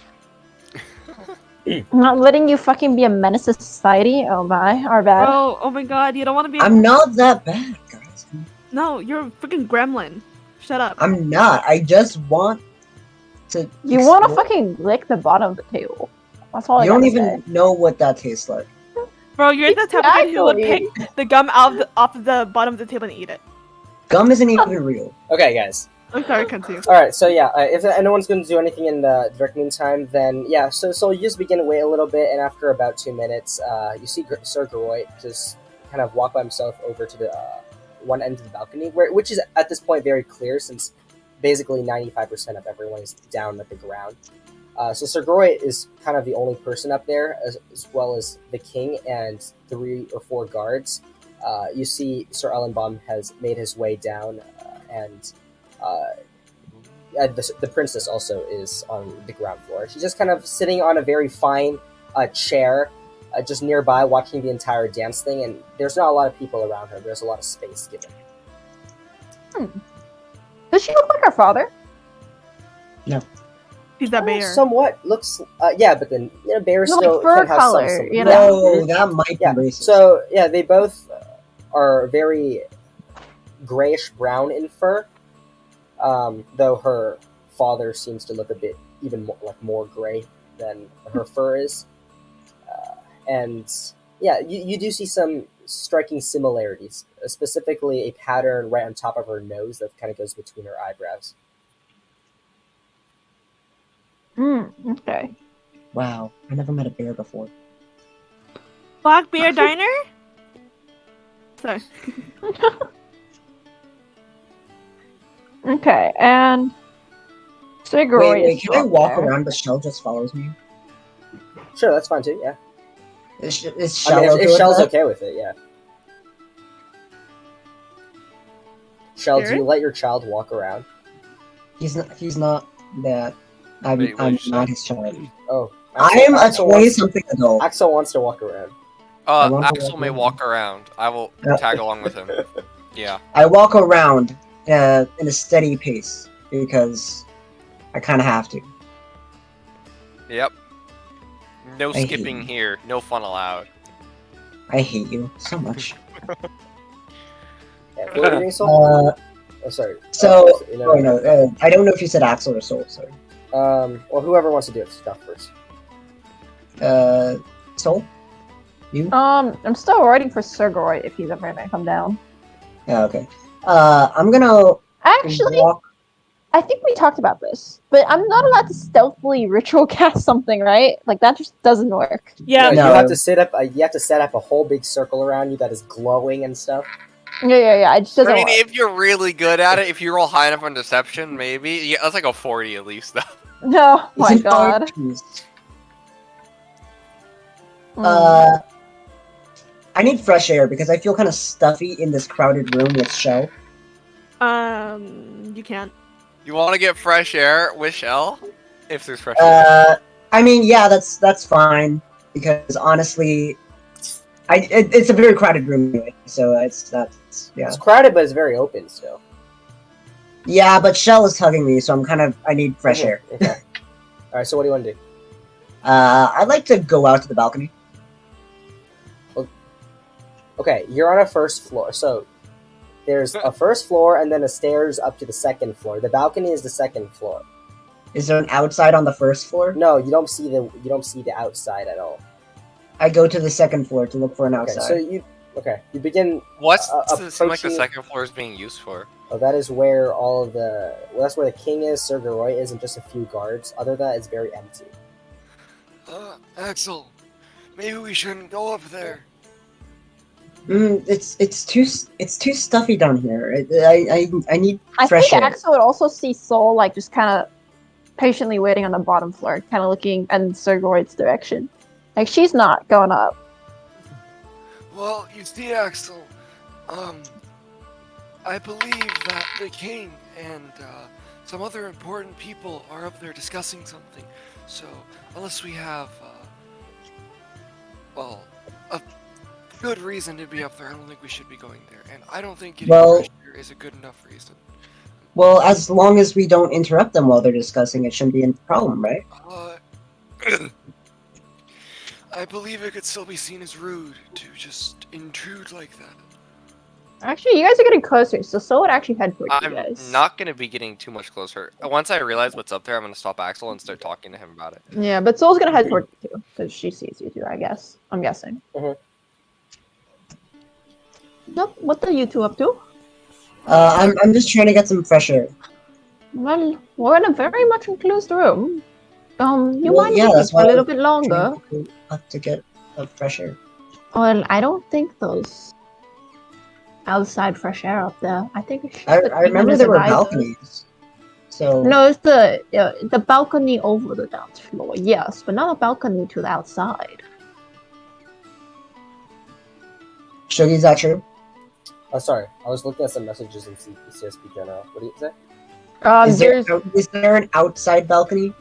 I'm not letting you fucking be a menace to society. Oh my, our bad. Bro, oh my god, you don't want to be. I'm not that bad, guys. No, you're a freaking gremlin. Shut up. I'm not. I just want to. You want to explore. fucking lick the bottom of the table. That's all I You don't gotta even know what that tastes like. Bro, you're the type of kid who would Exactly. pick the gum off of the bottom of the table and eat it. Gum isn't even real. Okay, guys. I'm sorry, continue. All right. So yeah, if anyone's going to do anything in the direct meantime, then yeah. So you just begin to wait a little bit, and after about 2 minutes, you see Sir Groit just kind of walk by himself over to the one end of the balcony, which is at this point very clear since basically 95% of everyone is down at the ground. So Sir Groy is kind of the only person up there, as well as the king and 3 or 4 guards. You see Sir Ellenbaum has made his way down, and the princess also is on the ground floor. She's just kind of sitting on a very fine chair just nearby watching the entire dance thing, and there's not a lot of people around her. There's a lot of space given. Does she look like her father? He's a bear. Somewhat looks, yeah, but then bears Like still fur can have color, some you yeah. know? No, that might be Yeah. racist. So yeah, they both are very grayish brown in fur, though her father seems to look a bit even more gray than her fur is. And yeah, you do see some striking similarities, specifically a pattern right on top of her nose that kind of goes between her eyebrows. Okay. Wow, I never met a bear before. Black Bear Diner? Sorry. Okay, and Sigurd Wait, is can I up walk there. around but Shell just follows me? Sure, that's fine too. Yeah, Is I Shell mean, okay if with Shell's that? okay with it, yeah. Shell, do you Garrett? let your child walk around? He's not that. I'm Wait, what did you not say? his child. Oh, I am a Axel 20-something adult. Axel wants to walk around. I want to Axel walk may around. walk around. I will Yeah. tag along with him. Yeah. I walk around in a steady pace because I kind of have to. Yep. No I hate skipping you. here. No fun allowed. I hate you so much. Yeah, what are you doing, Soul? Oh, sorry. So, You know, no, I don't know if you said Axel or Soul. Sorry. well, whoever wants to do it, stuff first. Soul. You? I'm still waiting for Sigurd if he's ever gonna come down. Yeah. Okay. I'm gonna Actually, walk. I think we talked about this, but I'm not allowed to stealthily ritual cast something, right? Like that just doesn't work. Yeah. No, No. you have to set up a whole big circle around you that is glowing and stuff. Yeah. It just I doesn't mean, work. if you're really good at it, if you roll high enough on deception, maybe. Yeah, that's like a 40 at least, though. No, my Isn't god. ours- Mm. I need fresh air because I feel kind of stuffy in this crowded room with Shell. You can't. You want to get fresh air with Shell? If there's fresh air. I mean, yeah, that's fine because honestly, it's a very crowded room anyway, so yeah. It's crowded, but it's very open still. Yeah, but Shell is hugging me, so I need fresh air. Okay. All right. So what do you want to do? I'd like to go out to the balcony. Okay, you're on a first floor, so there's a first floor and then a stairs up to the second floor. The balcony is the second floor. Is there an outside on the first floor? No, you don't see the outside at all. I go to the second floor to look for an Okay, outside. so you begin. What's does it seem like the approaching- second floor is being used for? Oh, that is where that's where the king is, Sir Geroy is, and just a few guards. Other than that, it's very empty. Axel, maybe we shouldn't go up there. It's too stuffy down here. I need I fresh think air. Axel would also see Soul like just kind of patiently waiting on the bottom floor, kind of looking in Sigurd's direction. Like she's not going up. Well, you see, Axel, I believe that the king and some other important people are up there discussing something. So, unless we have, a good reason to be up there, I don't think we should be going there. And I don't think getting fresh air is a good enough reason. Well, as long as we don't interrupt them while they're discussing, it shouldn't be a problem, right? I believe it could still be seen as rude to just intrude like that. Actually, you guys are getting closer, so Soul would actually head towards you I'm guys. not going to be getting too much closer. Once I realize what's up there, I'm going to stop Axel and start talking to him about it. Yeah, but Soul's gonna head towards you too, because she sees you too. I guess. I'm guessing. Mhm. Nope. What are you two up to? I'm just trying to get some fresh air. Well, we're in a very much enclosed room. You Well, mind yeah, waiting that's for a why little bit longer? Trying to get fresh air. Well, I don't think those outside fresh air up there. I think it's just I the remember cleanliness there of were the ice. balconies. So No, it's the balcony over the dance floor. Yes, but not a balcony to the outside. Shuggy, is that true? Sorry, I was looking at some messages in CSP General. What do you say? Is there an outside balcony?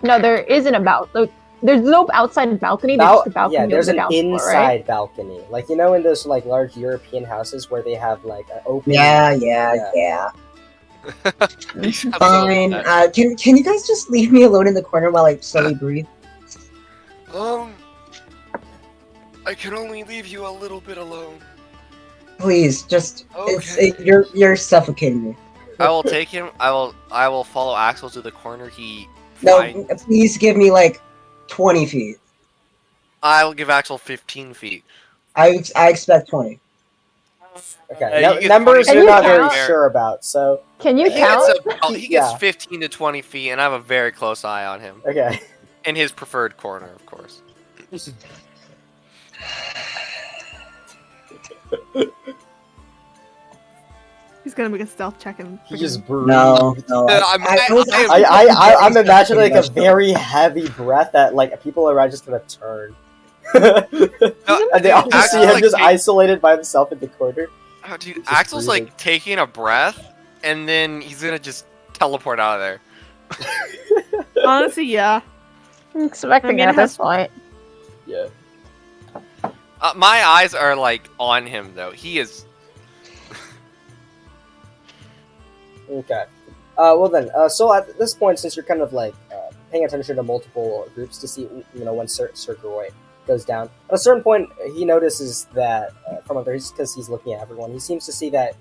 No, there isn't there's no outside balcony. There's just a balcony Yeah, there's over the an dance floor, right? inside balcony. Like, you know, in those like large European houses where they have like an open. Yeah. He sounds so Fine. upset. Can you guys just leave me alone in the corner while I slowly breathe? I can only leave you a little bit alone. Please, just Okay. you're suffocating me. I will take him. I will follow Axel to the corner. He No, finds. please give me like 20 feet. I will give Axel 15 feet. I expect 20. Okay, You get numbers 20 you're feet not very count? sure about, so. Can you He gets count? he gets Yeah. 15 to 20 feet, and I have a very close eye on him Okay. in his preferred corner, of course. He's gonna make a stealth check and. He just freaking- breathed. No. I'm imagining like a very heavy breath that like people around just kind of turn. And they all just see Axel's, him like, just isolated by himself in the corner. Oh, dude, Just Axel's breathing. like taking a breath, and then he's gonna just teleport out of there. Honestly, yeah. I'm expecting I mean, it it at this has- point. Yeah. My eyes are like on him though. He is. Okay. Well then, so at this point, since you're kind of like paying attention to multiple groups to see, you know, when Sir Groy goes down, at a certain point, he notices that from up there, because he's looking at everyone, he seems to see that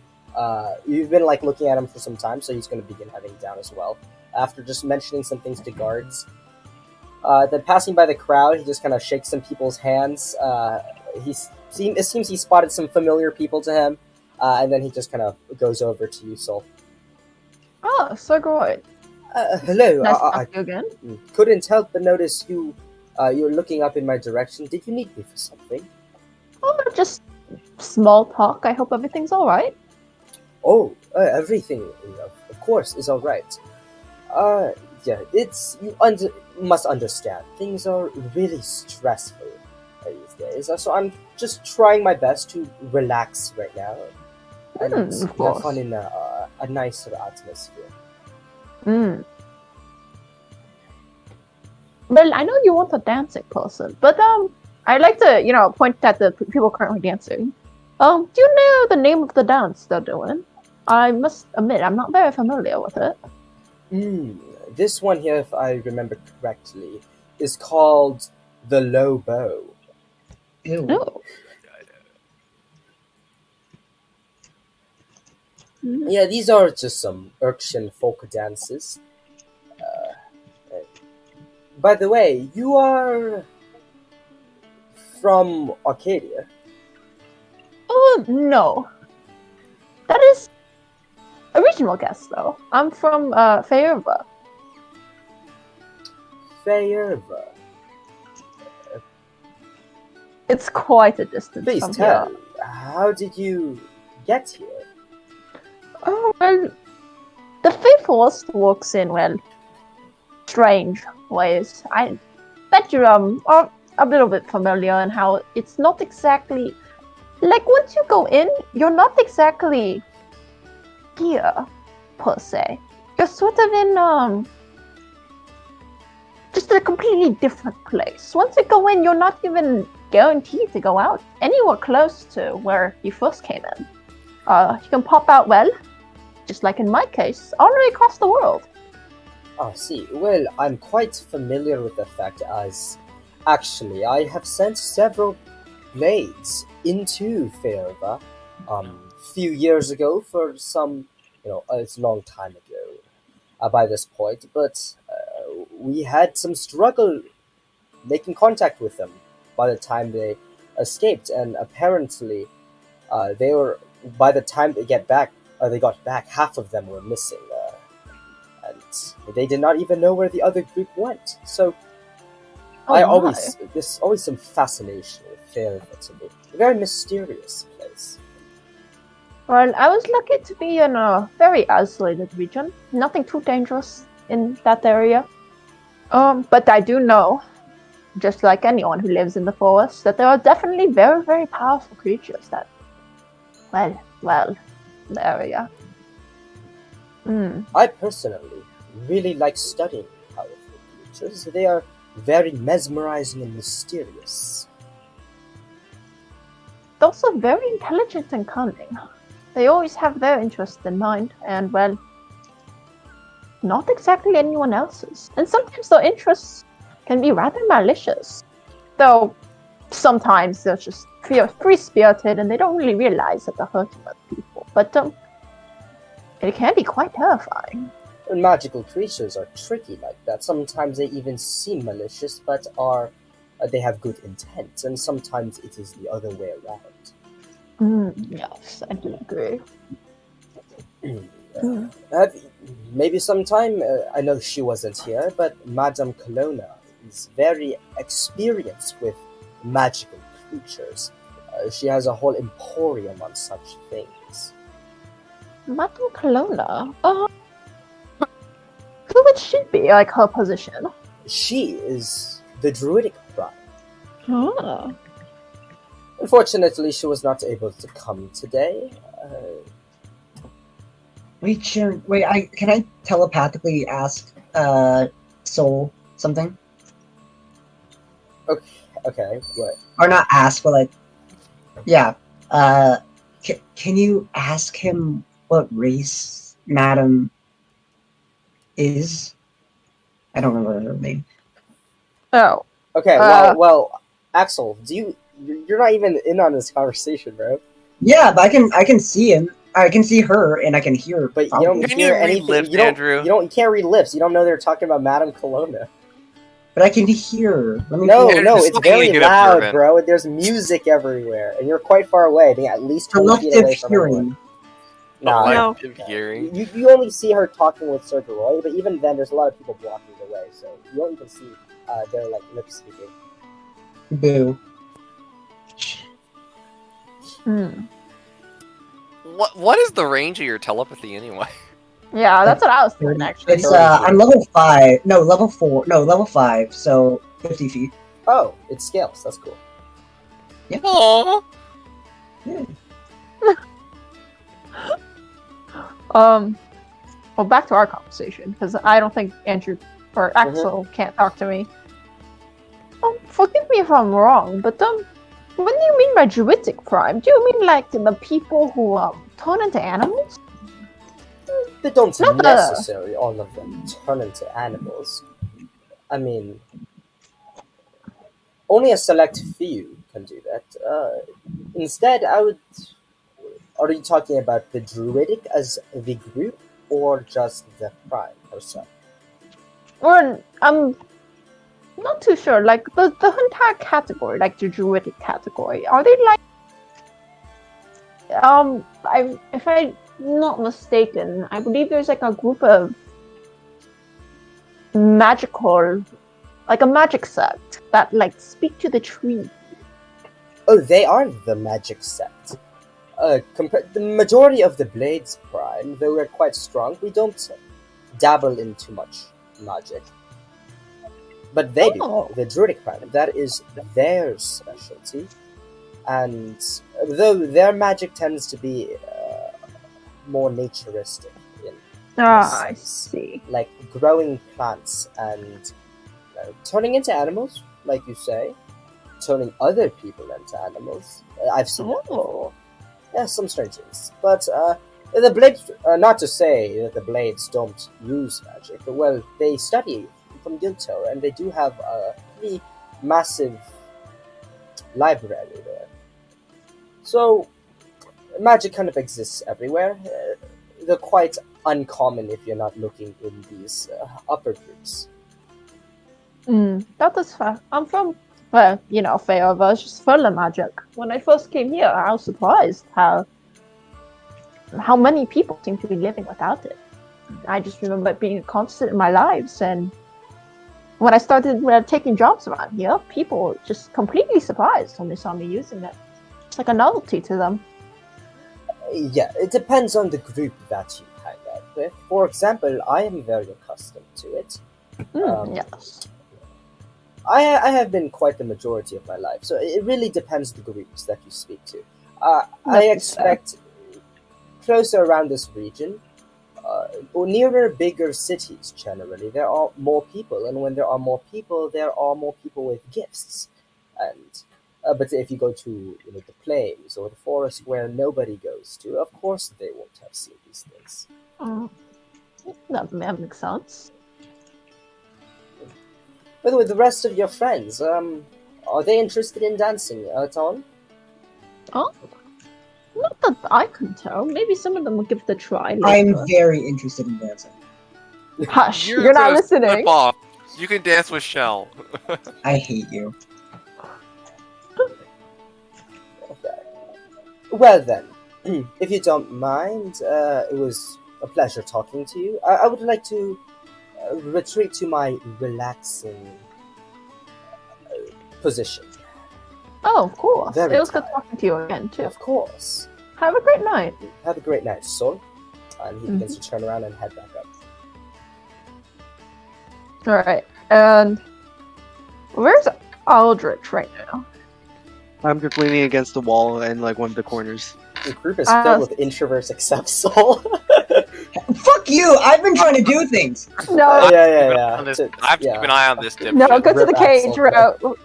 you've been like looking at him for some time, so he's going to begin heading down as well. After just mentioning some things to guards, then passing by the crowd, he just kind of shakes some people's hands. It seems he spotted some familiar people to him, and then he just kind of goes over to you, Sol. Oh, so good. Hello. Nice to I talk to you again. couldn't help but notice you were looking up in my direction. Did you need me for something? Oh, just small talk. I hope everything's all right. Oh, everything, of course, is all right. Yeah, must understand. Things are really stressful these days, so I'm just trying my best to relax right now and of have course. fun in a nicer atmosphere. Mm. Well, I know you want a dancing person, but I'd like to, point at the people currently dancing. Do you know the name of the dance they're doing? I must admit, I'm not very familiar with it. This one here, if I remember correctly, is called the Low Bow. Ew. No. Yeah, these are just some Urksian folk dances. By the way, you are from Arcadia. Oh, no. That is a regional guess, though. I'm from Faerva. Faerva. It's quite a distance Please from tell, here. how did you get here? Oh, well, the faithfulest walks in, strange ways. I bet you are a little bit familiar in how it's not exactly like once you go in, you're not exactly here per se. You're sort of in just a completely different place. Once you go in, you're not even guaranteed to go out anywhere close to where you first came in. You can pop out, just like in my case, all the way across the world. Oh, see, well, I'm quite familiar with the fact as actually I have sent several blades into Faerva few years ago for some, it's a long time ago by this point, but we had some struggle making contact with them by the time they escaped, and apparently they were, by the time they got back, half of them were missing. And they did not even know where the other group went. So there's always some fascination with Faerva to me. A very mysterious place. Well, I was lucky to be in a very isolated region. Nothing too dangerous in that area. But I do know, just like anyone who lives in the forest, that there are definitely very, very powerful creatures that, well, the area. I personally really like studying powerful creatures. They are very mesmerizing and mysterious. They're also very intelligent and cunning. They always have their interests in mind, and, well, not exactly anyone else's. And sometimes their interests can be rather malicious. Though, sometimes they're just free-spirited and they don't really realize that they're hurting other people. But, it can be quite terrifying. And magical creatures are tricky like that. Sometimes they even seem malicious, but they have good intent, and sometimes it is the other way around. Yes, I do agree. Maybe sometime, I know she wasn't here, but Madame Colonna is very experienced with magical creatures. She has a whole emporium on such things. Madame Colonna? Who would she be, like her position? She is the druidic prime. Ah. Unfortunately, she was not able to come today. Wait, Sharon. Wait, can I telepathically ask Soul something? Okay, what? Or not ask, but like, yeah. Can you ask him what race Madam is? I don't remember her name. Oh. Okay, well, Axel, you're not even in on this conversation, bro. Yeah, but I can see him. I can see her, and I can hear her. But you probably. don't Can hear you read anything. lips, You don't. Andrew? You can't read lips. You don't know they're talking about Madame Colonna. But I can hear her. Let me No, Andrew's no, just it's looking very a good loud, observant. bro. There's music everywhere, and you're quite far away. I think at least 20 feet Collective away from everyone. hearing. Nah, No. Selective hearing. You only see her talking with Sir Roy, but even then, there's a lot of people blocking the way, so you don't even see their like lip speaking. Boo. What is the range of your telepathy anyway? Yeah, that's what I was thinking, actually. It's I'm level 5. No, level 4. No, level 5. So 50 feet. Oh, it scales. That's cool. Aww. Well, back to our conversation, because I don't think Andrew or Axel can't talk to me. Forgive me if I'm wrong, but what do you mean by druidic prime? Do you mean like the people who turn into animals? They don't Not the- necessarily all of them turn into animals. I mean, only a select few can do that. Instead, I would. Are you talking about the druidic as the group, or just the prime herself? Or I'm not too sure. Like the entire category, like the druidic category, are they like? If I'm not mistaken, I believe there's like a group of magical, like a magic sect that like speak to the tree. Oh, they are the magic sect. The majority of the Blades Prime, though we're quite strong, we don't dabble in too much magic. But they do. The Druidic Prime, that is their specialty. And though their magic tends to be more naturistic in I sense, see. like growing plants and turning into animals, like you say, turning other people into animals. I've seen that before. Yeah, some strange things. But the Blades, not to say that the Blades don't use magic, but well, they study from Yiltower, and they do have a pretty massive library there. So, magic kind of exists everywhere. They're quite uncommon if you're not looking in these upper groups. That is fair. I'm from, well, Feyre is just full of magic. When I first came here, I was surprised how many people seem to be living without it. I just remember it being a constant in my lives, and when I started taking jobs around here, people were just completely surprised when they saw me using it. It's like a novelty to them. Yeah, it depends on the group that you hang out with. For example, I am very accustomed to it. Yes. I have been quite the majority of my life, so it really depends the groups that you speak to. I That's expect closer around this region, or nearer bigger cities generally, there are more people, and when there are more people, there are more people with gifts. And but if you go to the plains or the forest where nobody goes to, of course they won't have seen these things. That makes sense. By the way, the rest of your friends, are they interested in dancing at all? Oh, not that I can tell. Maybe some of them will give it a try I'm later. very interested in dancing. Hush, You're you're not gonna listening. slip off. You can dance with Shell. I hate you. Okay. Well then, if you don't mind, it was a pleasure talking to you. I would like to retreat to my relaxing position. Oh, of course. Very It was good tired. talking to you again, too. Of course. Have a great night. Have a great night, son. And he begins to turn around and head back up. Alright, and where's Aldrich right now? I'm just leaning against the wall in like one of the corners. The group is filled with introverts except Soul. Fuck you! I've been trying to do things! No, yeah. I have to keep an eye on this dipshit. no, go to the Rip cage, Axel. Ro.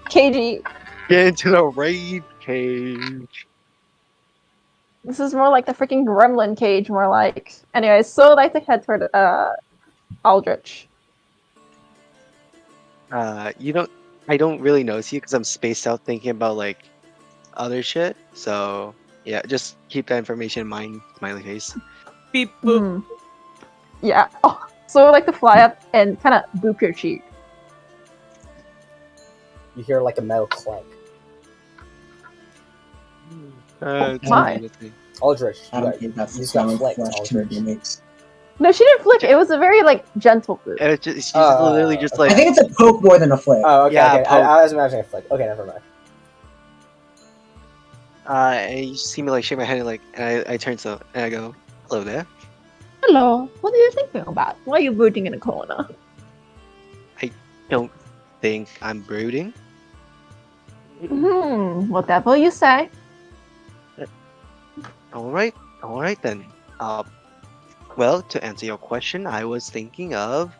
Cagey. Get into the raid cage. This is more like the freaking gremlin cage, more like. Anyways, so I'd like to head toward Aldrich. I don't really notice you because I'm spaced out thinking about like other shit. So yeah, just keep that information in mind. Smiley face. Beep boop. Yeah. Oh, so I'd like to fly up and kind of boop your cheek. You hear like a metal clank. It's my. fine with me. Aldrich, I don't think that's the he's got sound flicked, Flash to Aldrich. makes. No, she didn't flick. It was a very like gentle boop. She's literally just like I think it's a poke more than a flick. Oh, okay, Yeah, okay. poke. I was imagining a flick. Okay, never mind. and you see me like shake my head and like and I turn so and I go, hello there. Hello. What are you thinking about? Why are you brooding in a corner? Don't think I'm brooding. Whatever you say. All right then. Well, to answer your question, I was thinking of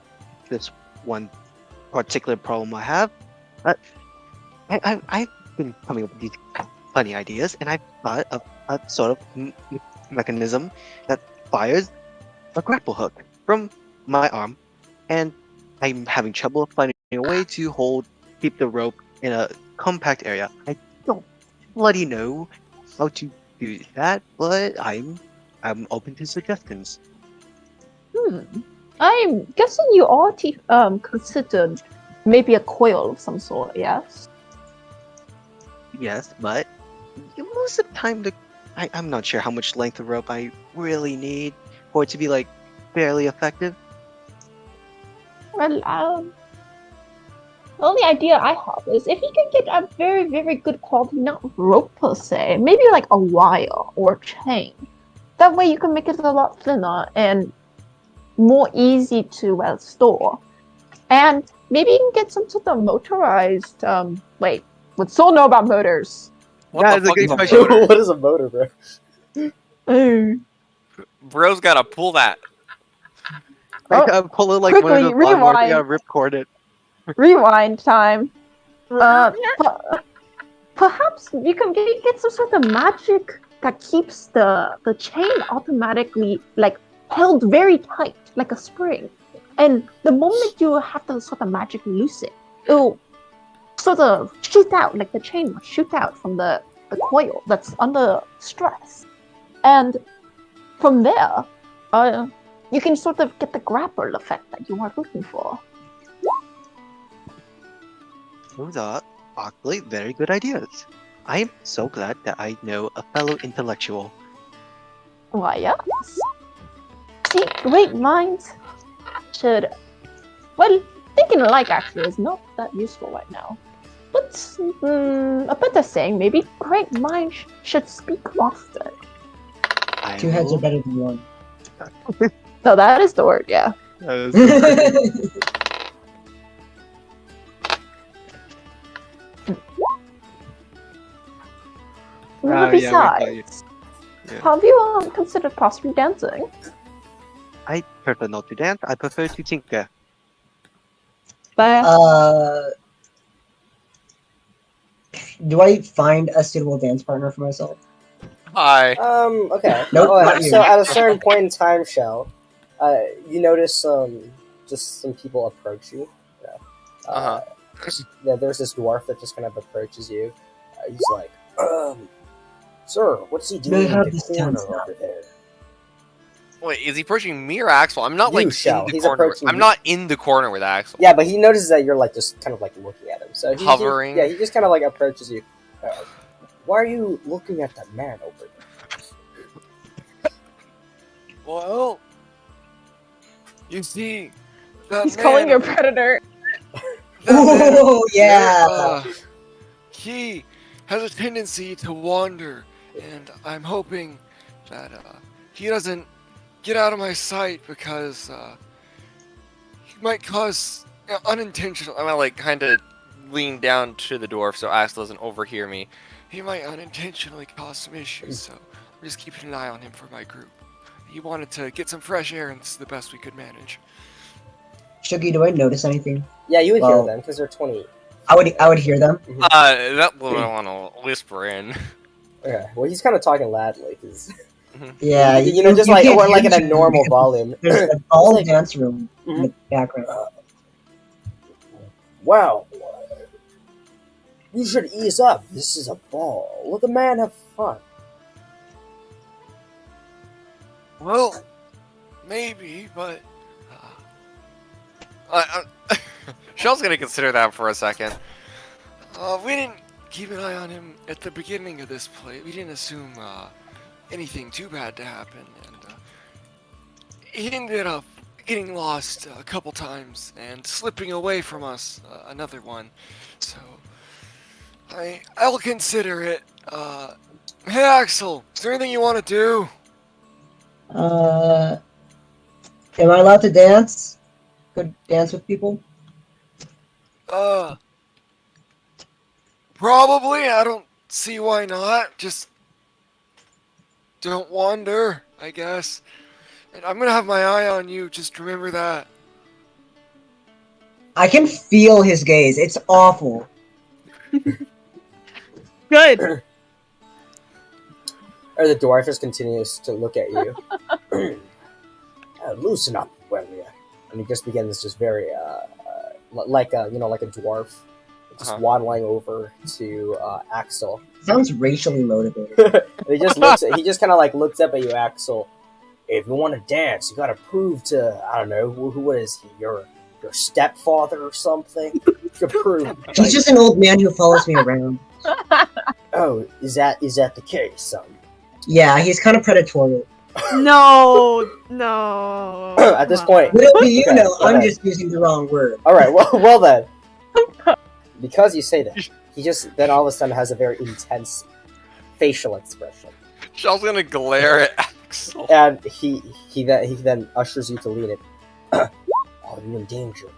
this one particular problem I have. I've been coming up with these funny ideas, and I thought of a sort of mechanism that fires a grapple hook from my arm, and I'm having trouble finding a way to keep the rope in a compact area. I don't bloody know how to do that, but I'm open to suggestions. I'm guessing you already considered maybe a coil of some sort, yes? Yes, but most of the time, I'm not sure how much length of rope I really need for it to be like fairly effective. Well, the only idea I have is if you can get a very, very good quality, not rope per se, maybe like a wire or chain. That way you can make it a lot thinner and more easy to store. And maybe you can get some sort of motorized, wait, would Soul know about motors? What That the is a fuck good is a question. motor? What is a motor, bro? Oh. Bro's gotta pull that. Like, I'm pulling like one quickly, of those lawnmowers, I rewind. gotta ripcord it. Rewind time. Perhaps you can get some sort of magic that keeps the chain automatically like held very tight, like a spring. And the moment you have to sort of magic loose it, it'll sort of shoot out, like the chain will shoot out from the coil that's under stress. And from there, you can sort of get the grapple effect that you are looking for. Those are actually very good ideas. I am so glad that I know a fellow intellectual. Why, yes. See, great minds should... Well, thinking alike actually is not that useful right now. But a better saying, maybe great minds should speak often. I 2 heads are will- better than 1. No, that is the word. Yeah. yeah, Besides, Yeah. have you considered possibly dancing? I prefer not to dance. I prefer to tinker. But Do I find a suitable dance partner for myself? Hi. Okay. Nope, not you. So at a certain point in time, Shell, you notice just some people approach you. Uh-huh. Yeah, there's this dwarf that just kind of approaches you. He's like, sir, what's he doing have in the this corner dance now. over there? Wait, is he approaching me or Axel? I'm not You, like Shell. in the He's corner. approaching I'm you. not in the corner with Axel. Yeah, but he notices that you're like just kind of like looking at him. So Hovering. Yeah, he just kind of like approaches you. Why are you looking at that man over there? Well, you see, that he's calling man you a over- predator. that man Oh, over yeah. there, he has a tendency to wander, and I'm hoping that he doesn't get out of my sight because he might cause unintentional. I'm gonna like kind of lean down to the dwarf so Axel doesn't overhear me. He might unintentionally cause some issues, so I'm just keeping an eye on him for my group. He wanted to get some fresh air, and this is the best we could manage. Shuggy, do I notice anything? Yeah, you would hear Well- them because they're 20. I would hear them. That one I want to whisper in. Okay, well, he's kind of talking loudly because Yeah, you know, just you like can't or like hear in a them normal because volume. There's a ball like- dance room in the background. Wow, you should ease up. This is a ball. Let the man have fun. Well, maybe, but Shell's gonna consider that for a second. we didn't keep an eye on him at the beginning of this play. We didn't assume anything too bad to happen, and he ended up getting lost a couple times and slipping away from us another one. So I'll consider it. Hey Axel, is there anything you want to do? Am I allowed to dance? Could dance with people? Probably. I don't see why not. Just don't wander, I guess. And I'm gonna have my eye on you. Just remember that. I can feel his gaze. It's awful. Good. Or the dwarf just continues to look at you. Loosen up, well, yeah. And he just begins just very, like a dwarf, just waddling over to Axel. Sounds racially motivated. And he just looks. He just kind of like looks up at you, Axel. If you want to dance, you gotta prove to what is he? Your stepfather or something? To prove. He's just an old man who follows me around. Oh, is that the case? Yeah, he's kind of predatory. No. At this point, Little do you Okay, know, go I'm ahead. just using the wrong word. all right. Well then, because you say that, he just then all of a sudden has a very intense facial expression, Shell's gonna glare at Axel. and he then ushers you to lean it. Are you in danger?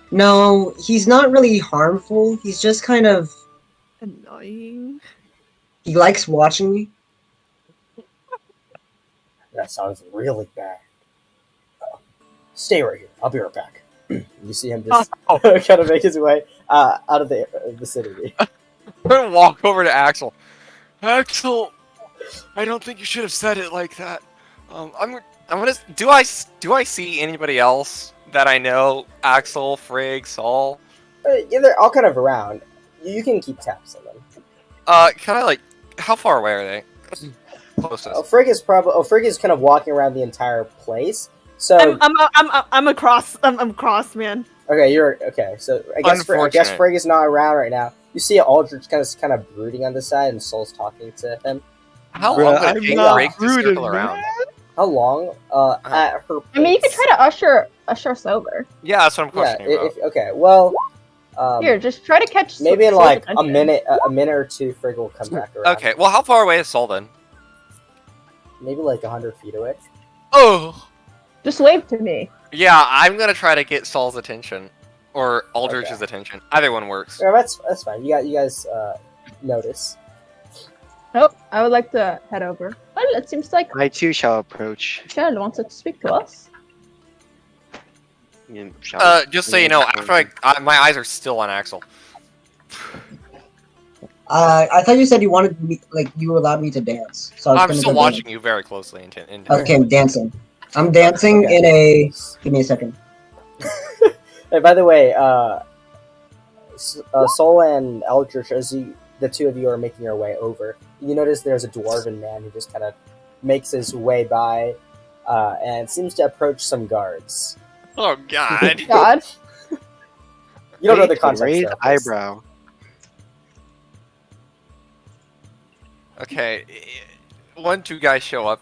No, he's not really harmful. He's just kind of... Annoying. He likes watching me. That sounds really bad. Stay right here. I'll be right back. You see him just kind of make his way out of the vicinity. I'm gonna walk over to Axel. Axel, I don't think you should have said it like that. I'm gonna. Do I see anybody else that I know? Axel, Frigg, Saul. Yeah, they're all kind of around. You can keep tabs on them. Can I how far away are they? Closest. Frigg is kind of walking around the entire place. So I'm across. I'm across, man. okay, you're okay. So I guess Unfortunate. Frigg is not around right now. You see Aldrich kind of brooding on the side, and Soul's talking to him. How Bruh, long would I'm it take not Frigg to brooding, circle around? How long? At her. I mean, you could pace. try to usher us over. Yeah, that's what I'm Yeah. questioning about. Okay. Well. Here, just try to catch. Maybe in Soul's like a attention. minute or two, Frigg will come back around. Okay, well, how far away is Saul then? maybe like 100 feet away. Oh! Just wave to me. Yeah, I'm gonna try to get Saul's attention. Or Aldrich's Okay. attention. Either one works. Yeah, that's fine. You guys notice. Oh, I would like to head over. Well, it seems like I too shall approach. Shell wants to speak to us. Just so you know, after my eyes are still on Axel. I thought you said you wanted me, like you allowed me to dance. So I was I'm gonna still go watching you very closely. Okay, I'm dancing. I'm dancing Okay. in a. Give me a second. Hey, by the way, Sol and Eldritch, as the two of you are making your way over, you notice there's a dwarven man who just kind of makes his way by and seems to approach some guards. Oh god. God. You don't know the With context. raised though, please. eyebrow. Okay. Two guys show up.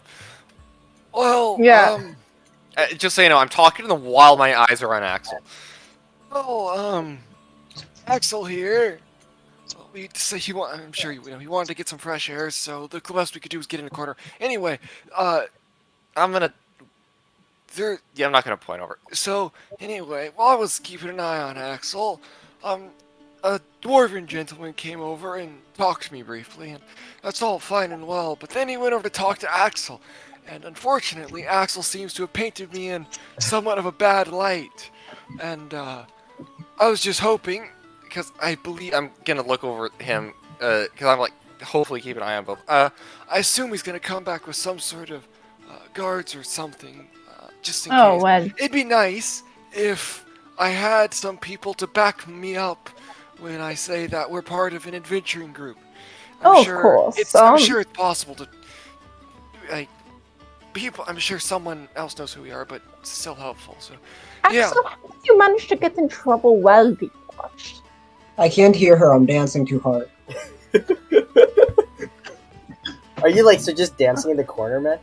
Well, Yeah. Just so you know, I'm talking to them while my eyes are on Axel. Axel here. We say I'm sure he wanted to get some fresh air, so the best we could do was get in a corner. Anyway, I'm gonna. Yeah, I'm not gonna point over. so anyway, while I was keeping an eye on Axel, a dwarven gentleman came over and talked to me briefly, and that's all fine and well. But then he went over to talk to Axel, and unfortunately, Axel seems to have painted me in somewhat of a bad light. And I was just hoping, because I believe I'm gonna look over at him, because I'm like, hopefully keep an eye on both. I assume he's gonna come back with some sort of guards or something, just in Oh, case. well. It'd be nice if I had some people to back me up when I say that we're part of an adventuring group. Oh, of course, I'm sure it's possible to, like, people. I'm sure someone else knows who we are, but it's still helpful. So, yeah. Axel, how did you manage to get in trouble while being watched? I can't hear her. I'm dancing too hard. Are you like just dancing in the corner, man?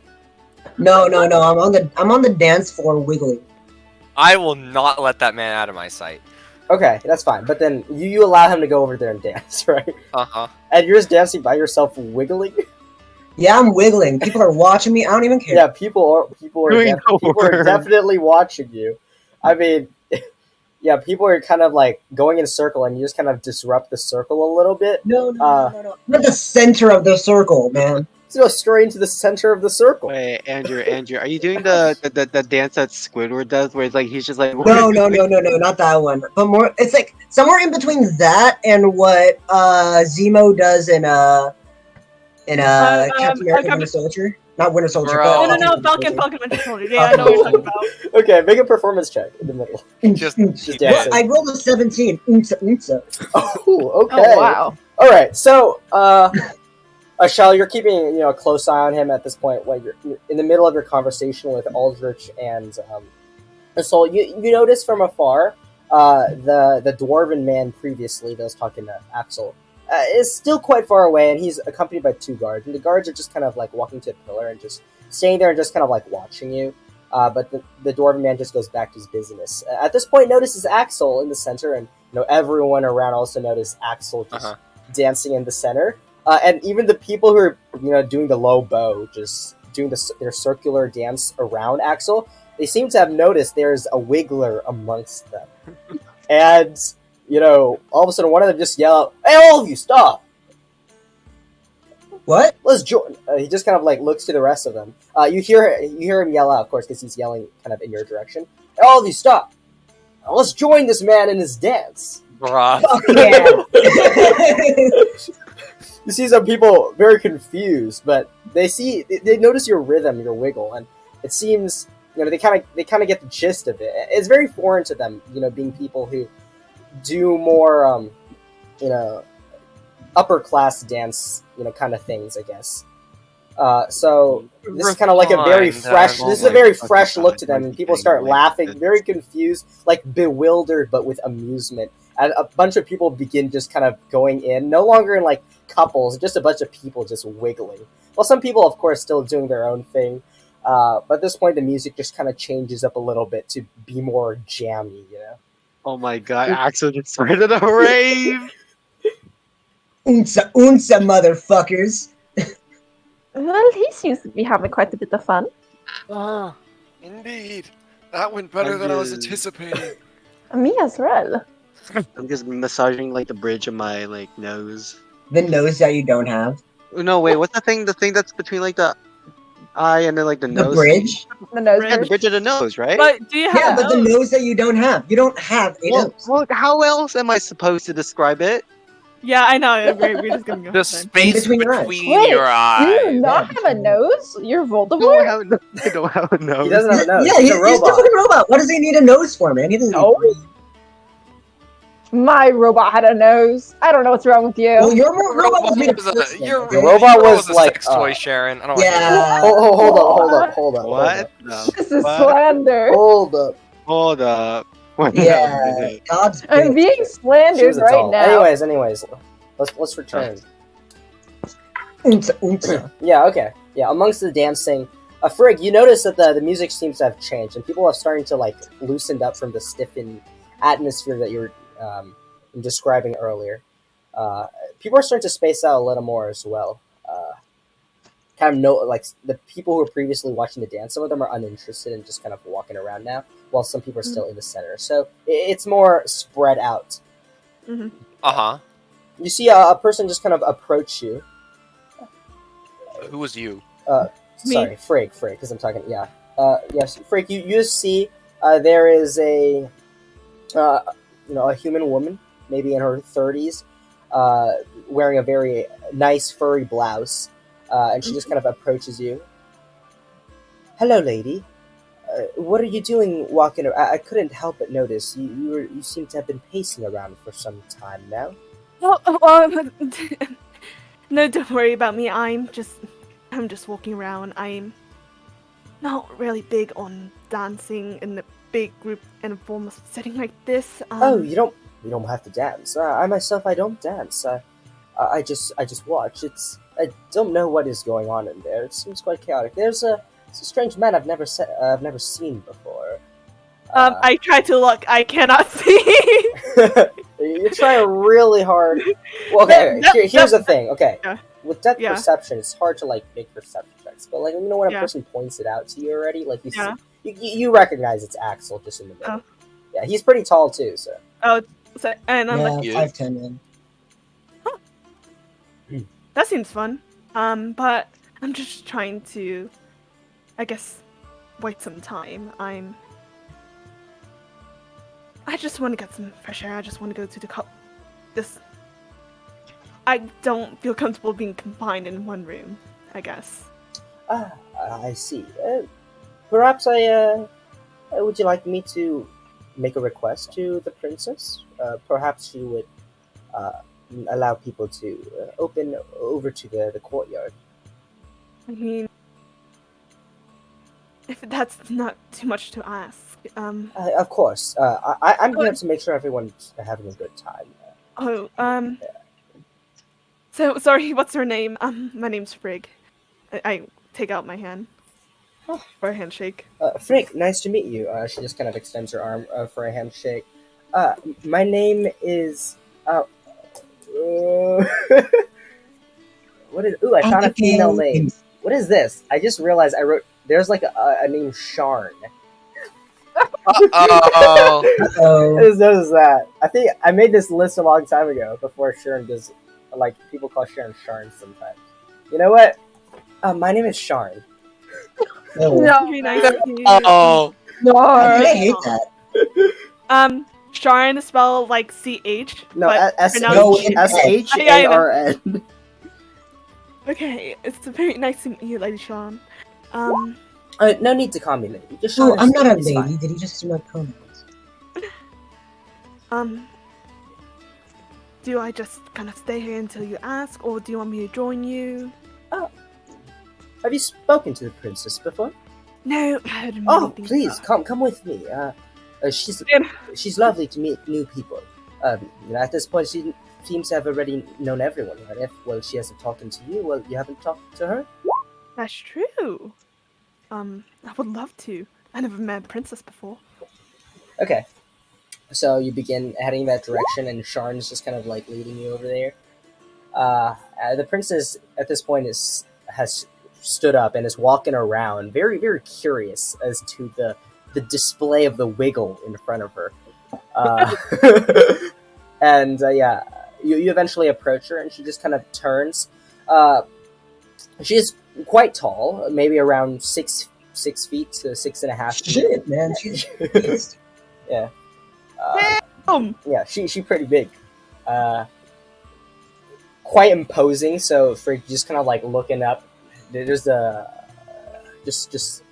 No. I'm on the dance floor wiggling. I will not let that man out of my sight. Okay, that's fine. But then you allow him to go over there and dance, right? And you're just dancing by yourself, wiggling. Yeah, I'm wiggling. People are watching me. I don't even care. Yeah, people are definitely watching you. I mean, yeah, people are kind of like going in a circle, and you just kind of disrupt the circle a little bit. No. I'm at the center of the circle, man. So go straight into the center of the circle. Wait, Andrew, are you doing the dance that Squidward does, where it's like he's just like No, not that one. But more, it's like somewhere in between that and what Zemo does in Captain America Winter Soldier. Not Winter Soldier, Bro. but No, Falcon Winter Soldier. Yeah, I know what you're talking about. Okay, make a performance check in the middle. Just Just yeah. dancing. I rolled a 17. Oomsa. Oh, okay. Oh, wow. All right, so Shell, you're keeping a close eye on him at this point when you're in the middle of your conversation with Aldrich and so you notice from afar the dwarven man previously that was talking to Axel is still quite far away, and he's accompanied by two guards, and the guards are just kind of like walking to a pillar and just staying there and just kind of like watching you. But the dwarven man just goes back to his business. At this point, notices Axel in the center, and everyone around also notices Axel just dancing in the center. And even the people who are, doing the low bow, just doing their circular dance around Axel, they seem to have noticed there's a wiggler amongst them. And, all of a sudden one of them just yell out, "Hey, all of you, stop! What? Let's join." He just kind of like looks to the rest of them. You hear him yell out, of course, because he's yelling kind of in your direction. "Hey, all of you, stop! Now let's join this man in his dance." Bruh. You see some people very confused, but they notice your rhythm, your wiggle, and it seems they kind of get the gist of it. It's very foreign to them, being people who do more upper class dance, kind of things, I guess. So this is kind of like a very fresh. This is a very fresh look to them, and people start laughing, very confused, like bewildered, but with amusement. And a bunch of people begin just kind of going in, no longer in like couples, just a bunch of people just wiggling. Well, some people, of course, still doing their own thing, but at this point, the music just kind of changes up a little bit to be more jammy, Oh my god, Axel just started a rave! Unsa, motherfuckers. Well, he seems to be having quite a bit of fun. Ah, indeed. That went better than I was anticipating. Me as well. I'm just massaging like the bridge of my like nose. The nose that you don't have. No, wait, what's the thing? The thing that's between like the eye and then like the The nose. bridge. The nose Yeah, the bridge. bridge of the nose, right? But do you have Yeah, a but the nose? nose that you don't have. You don't have a Well, nose. well, how else am I supposed to describe it? Yeah, I know. We're just gonna go. The with that. space between your eyes. between Wait, your you do eyes. not Yeah, have a nose? You're I Voldemort? don't have, I don't have a nose. He doesn't have a nose. Yeah, he's a he's robot. the fucking robot. What does he need a nose for, man? He doesn't No. need. My robot had a nose. I don't know what's wrong with you. Well, your robot was made of Your porcelain. Your okay? robot was a like, sex toy, Sharon. I don't Yeah. Hold up. What? No. This is What? slander. Hold up. Hold up. Wait a Yeah, minute. God's I'm bitch. being She slandered was a right doll. now. Anyways, let's return. Oomsa, oomsa. Yeah, okay. Yeah, amongst the dancing, Frigg, you notice that the music seems to have changed, and people are starting to like loosened up from the stiffened atmosphere that you were describing earlier. People are starting to space out a little more as well. Kind of like the people who were previously watching the dance, some of them are uninterested and just kind of walking around now, while some people are still in the center. So it's more spread out. Mhm. Uh-huh. You see a person just kind of approach you. Who was you? Me. Sorry, Frigg, because I'm talking. Yeah, yes, Frigg. You just see there is a a human woman, maybe in her 30s, wearing a very nice furry blouse, and she just kind of approaches you. Hello, lady. What are you doing walking around? I couldn't help but notice you seem to have been pacing around for some time now. No, don't worry about me. I'm just walking around. I'm not really big on dancing in a big group in a formal setting like this. Oh, you don't have to dance. I myself, I don't dance. I just watch. I don't know what is going on in there. It seems quite chaotic. It's a strange man I've never seen before. I try to look. I cannot see. You're trying really hard. Well, okay, here's the thing. Okay, Yeah. with depth Yeah. perception, it's hard to like make perception checks. But like when a Yeah. person points it out to you already, like you Yeah. see, you recognize it's Axel just in the middle. Oh. Yeah, he's pretty tall too. So Oh, so, and I'm like, Yeah. 5'10", man. that seems fun. But I'm just trying to, I guess, wait some time. I just want to get some fresh air. I just want to go to the I don't feel comfortable being confined in one room, I guess. I see. Perhaps would you like me to make a request to the princess? Perhaps she would allow people to open over to the courtyard. I mean, if that's not too much to ask. Of course. I'm here to make sure everyone's having a good time. So, sorry, what's her name? My name's Frigg. I take out my hand for a handshake. Frigg, nice to meet you. She just kind of extends her arm for a handshake. My name is... what is... Ooh, I found a female name. What is this? I just realized I wrote... There's like a name Sharn. Uh-oh. Uh-oh. I just noticed that. I think I made this list a long time ago before Sharon does... Like, people call Sharon Sharn sometimes. You know what? My name is Sharn. Oh. Very nice to meet you. Oh. I hate that. Sharon is spelled like CH. No, but No, pronounced- S-H-A-R-N. Okay, it's very nice to meet you, Lady Sean. No need to call me lady. Just No, Sharn I'm is- not a is lady. fine. Did he just assume my pronouns? Do I just kind of stay here until you ask, or do you want me to join you? Have you spoken to the princess before? No, I hadn't Oh, anything please about- come with me. She's Yeah. she's lovely to meet new people. At this point, she seems to have already known everyone. Right? If she hasn't talked to you, well, you haven't talked to her. That's true. I would love to. I never met a princess before. Okay. So you begin heading that direction, and Sharn's just kind of like leading you over there. The princess at this point stood up and is walking around, very very curious as to the display of the wiggle in front of her. And yeah, you eventually approach her, and she just kind of turns. She is quite tall, maybe around 6 feet to 6.5 feet. Shit, man. She's Yeah. Yeah, she pretty big. Quite imposing. So for just kind of like looking up, there's a just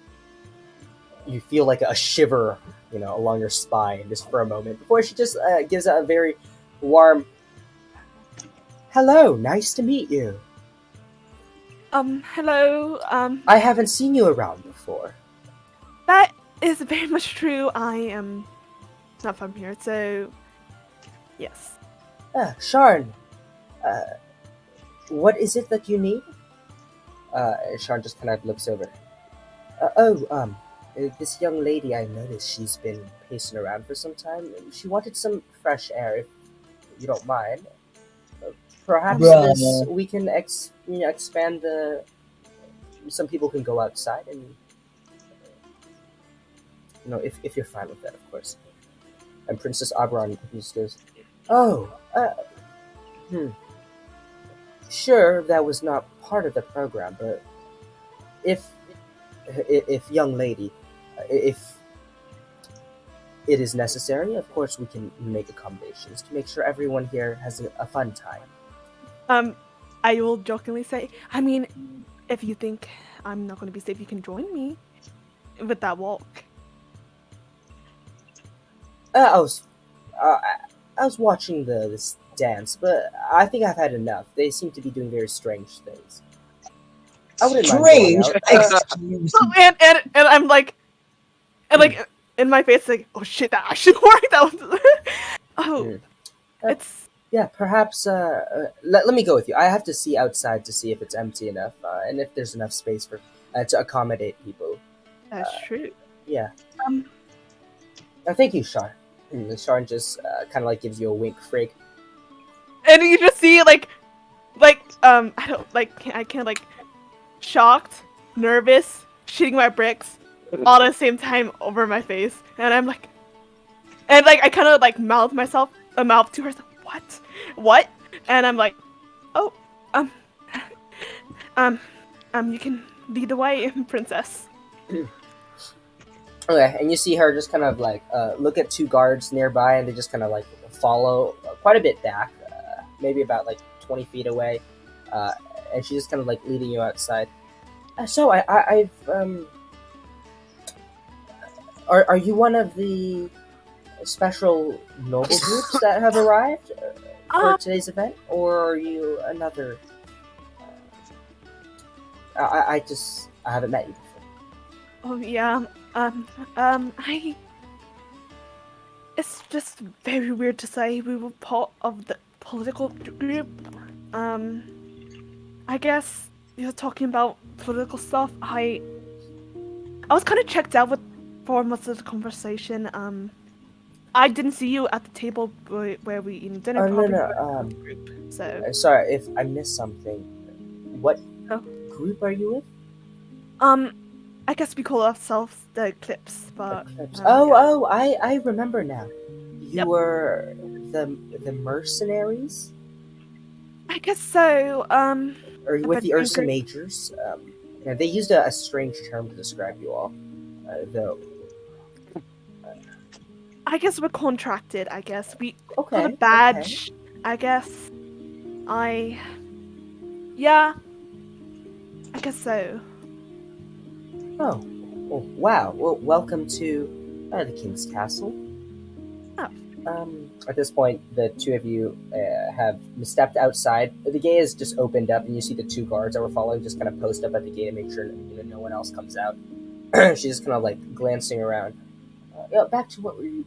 you feel like a shiver, along your spine just for a moment before she just gives a very warm hello, nice to meet you. Hello. I haven't seen you around before. That is very much true. I am not from here, so yes. Sharn, what is it that you need? Sharn just kind of looks over. This young lady, I noticed she's been pacing around for some time. She wanted some fresh air, if you don't mind. Perhaps we can expand the. Some people can go outside, and if you're fine with that, of course. And Princess Oberon just goes, "Oh, sure, that was not part of the program, but if young lady, if it is necessary, of course we can make accommodations to make sure everyone here has a fun time." I will jokingly say, I mean, if you think I'm not going to be safe, you can join me with that walk. I was watching this dance, but I think I've had enough. They seem to be doing very strange things. I wouldn't mind going strange. out. Excuse Oh, and I'm like, in my face, like, oh shit, that actually worked. That was, oh, it's. Yeah, perhaps. Let me go with you. I have to see outside to see if it's empty enough, and if there's enough space for to accommodate people. That's true. Yeah. Thank you, Sharn. And Sharn just kind of like gives you a wink, Frig. And you just see I can't shocked, nervous, shitting my bricks, all at the same time over my face, and I'm like, I kind of like mouth to her. What? And I'm like, oh, you can lead the way, princess. Okay, and you see her just kind of like look at two guards nearby, and they just kind of like follow quite a bit back, maybe about like 20 feet away, and she's just kind of like leading you outside. So I've are you one of the special noble groups that have arrived for today's event, or are you another? I haven't met you before. Oh yeah. It's just very weird to say we were part of the political group. I guess you're talking about political stuff. I was kind of checked out for most of the conversation. I didn't see you at the table where we eating dinner. No. Group, so sorry if I missed something. What group are you with? I guess we call ourselves the Eclipse, but Eclipse. yeah. I remember now. You were the mercenaries? I guess so. Or you with the Ursa Majors? Yeah, they used a strange term to describe you all, though. I guess we're contracted. I guess we Okay. got a badge. Okay. I guess. Yeah. I guess so. Oh, wow. Well, welcome to the King's Castle. Oh. At this point, the two of you have stepped outside. The gate is just opened up, and you see the two guards that were following just kind of post up at the gate and make sure no one else comes out. She's just kind of like glancing around. Back to what were you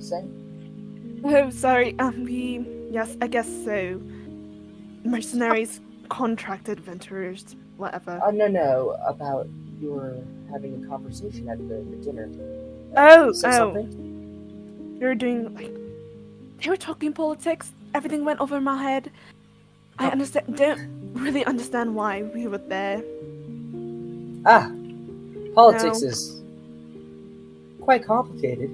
saying? Oh, sorry. Yes, I guess so. Mercenaries, contracted adventurers, whatever. No, about you were having a conversation at the dinner. Something? They were doing they were talking politics. Everything went over my head. I don't really understand why we were there. Politics No. is quite complicated.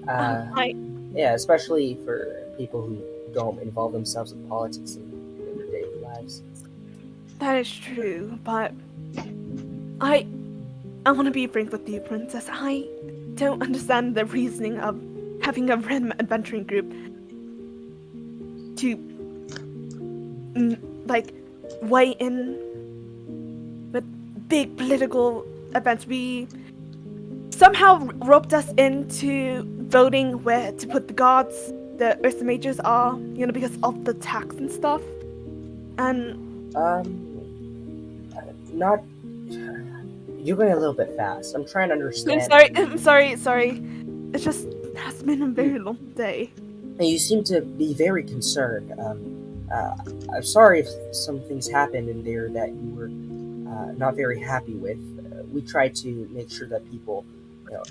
I Yeah, especially for people who don't involve themselves in politics in their daily lives. That is true, but I want to be frank with you, Princess. I don't understand the reasoning of having a random adventuring group to like weigh in with big political events. We somehow roped us into voting where to put the gods, the Earth Mages are, because of the tax and stuff. And Not. You're going a little bit fast. I'm trying to understand. I'm sorry. It just has been a very long day. You seem to be very concerned. I'm sorry if some things happened in there that you were not very happy with. We try to make sure that people,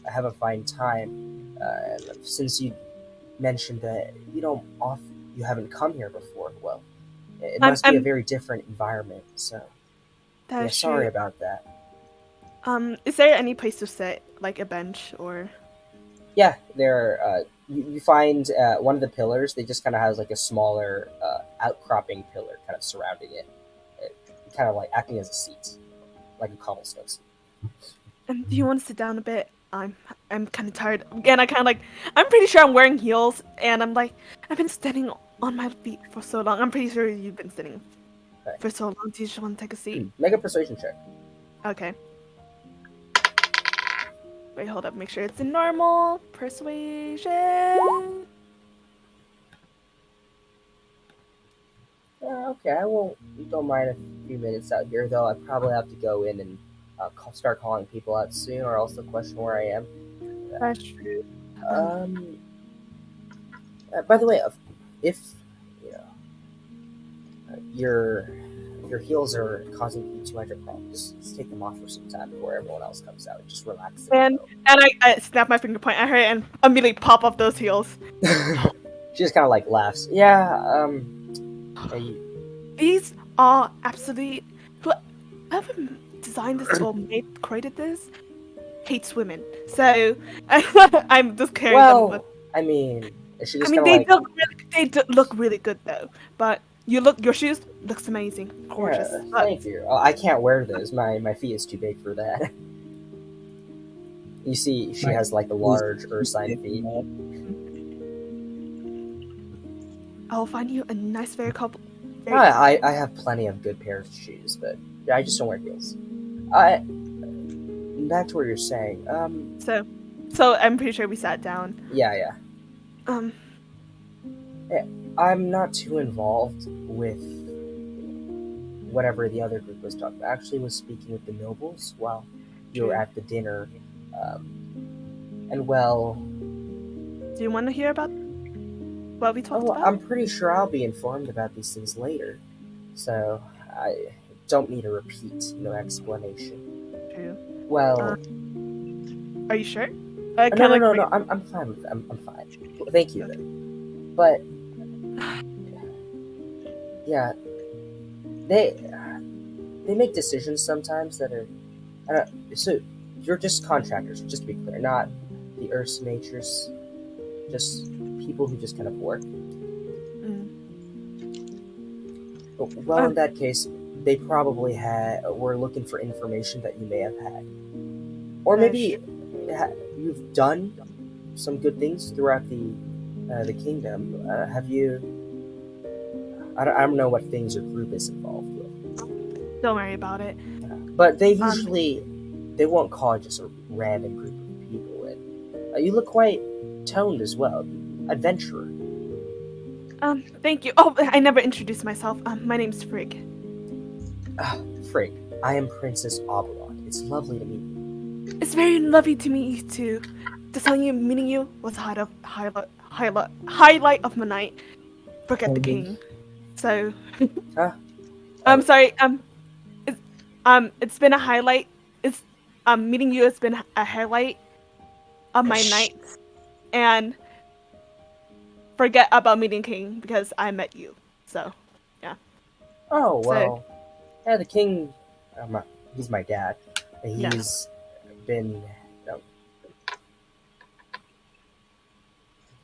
have a fine time. Since you mentioned that you haven't come here before, well, it must be a very different environment. So, yeah, sorry true. about that. Is there any place to sit, like a bench or? Yeah, there. You find one of the pillars. They just kind of has like a smaller outcropping pillar, kind of surrounding it, kind of like acting as a seat, like a cobblestone seat. And do you want to sit down a bit? I'm kind of tired. Again, I'm pretty sure I'm wearing heels, and I've been standing on my feet for so long. I'm pretty sure you've been sitting for so long. Do you just want to take a seat? Make a persuasion check. Okay. Wait, hold up. Make sure it's in normal. Persuasion. Okay, I won't. Don't mind a few minutes out here, though. I probably have to go in and start calling people out soon, or else they'll question where I am. That's true. By the way, if your heels are causing you too much of a problem, just take them off for some time before everyone else comes out. Just relax. And I snap my finger, point at her, and immediately pop off those heels. She just kind of like laughs. Yeah. These are absolutely whoever designed this or created this hates women. So I'm just carrying them. With... I mean, she just they look really good though. But your shoes looks amazing, gorgeous. Yeah, thank you. Oh, I can't wear those. My feet is too big for that. You see, she has like the large Urksian feet. I'll find you a nice, very couple. I have plenty of good pairs of shoes, but I just don't wear heels. Back to what you're saying. So I'm pretty sure we sat down. Yeah. I'm not too involved with whatever the other group was talking about. I actually was speaking with the nobles while you were at the dinner. And well... Do you want to hear about what we talked about? I'm pretty sure I'll be informed about these things later. So, I don't need a repeat, no explanation. True. Well... are you sure? No, I'm fine with that. I'm fine. Thank you. Okay. But... yeah, they make decisions sometimes that are... so, you're just contractors, just to be clear, not the Earth's natures, just people who just kind of work. Well, in that case, they probably were looking for information that you may have had. Or maybe you've done some good things throughout the kingdom. Have you... I don't know what things your group is involved with. Don't worry about it. But they usually... they won't call it just a random group of people. And you look quite toned as well. Adventurer. Thank you. Oh, I never introduced myself. My name's Frigg. Frigg, I am Princess Oberon. It's lovely to meet you. It's very lovely to meet you too. To tell you, meeting you was the highlight of my night. Forget the king. So, I'm sorry. It's been a highlight. Meeting you has been a highlight of my night, and forget about meeting King because I met you. So, yeah. Oh well, yeah. The king, he's my dad. He's been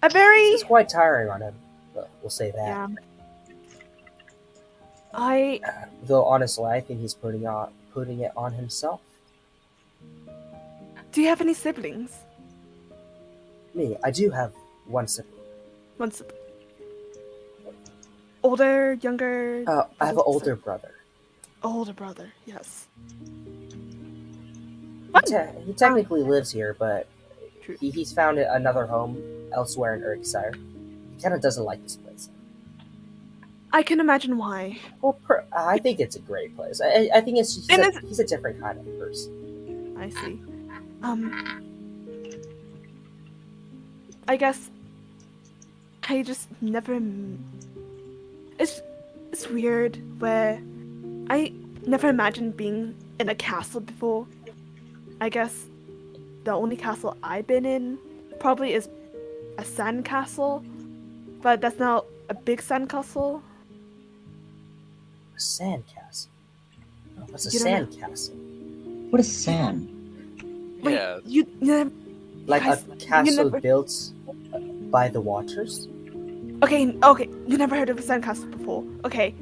A very it's quite tiring on him. But we'll say that. yeah. Though honestly, I think he's putting it on himself. Do you have any siblings? Me, I do have one sibling. One sibling. Older, younger? I have an older brother. Older brother, yes. He technically lives here, but True. he's found another home elsewhere in Urksian. He kind of doesn't like this place. I can imagine why. Well, I think it's a great place. I think he's a different kind of person. I see. I guess I just never. It's weird where I never imagined being in a castle before. I guess the only castle I've been in probably is a sand castle, but that's not a big sand castle. A sand castle. What's a You don't know. sand castle? What is sand? Wait, Yeah. you Like guys, a castle never- built by the waters? okay, you never heard of a sand castle before. Okay,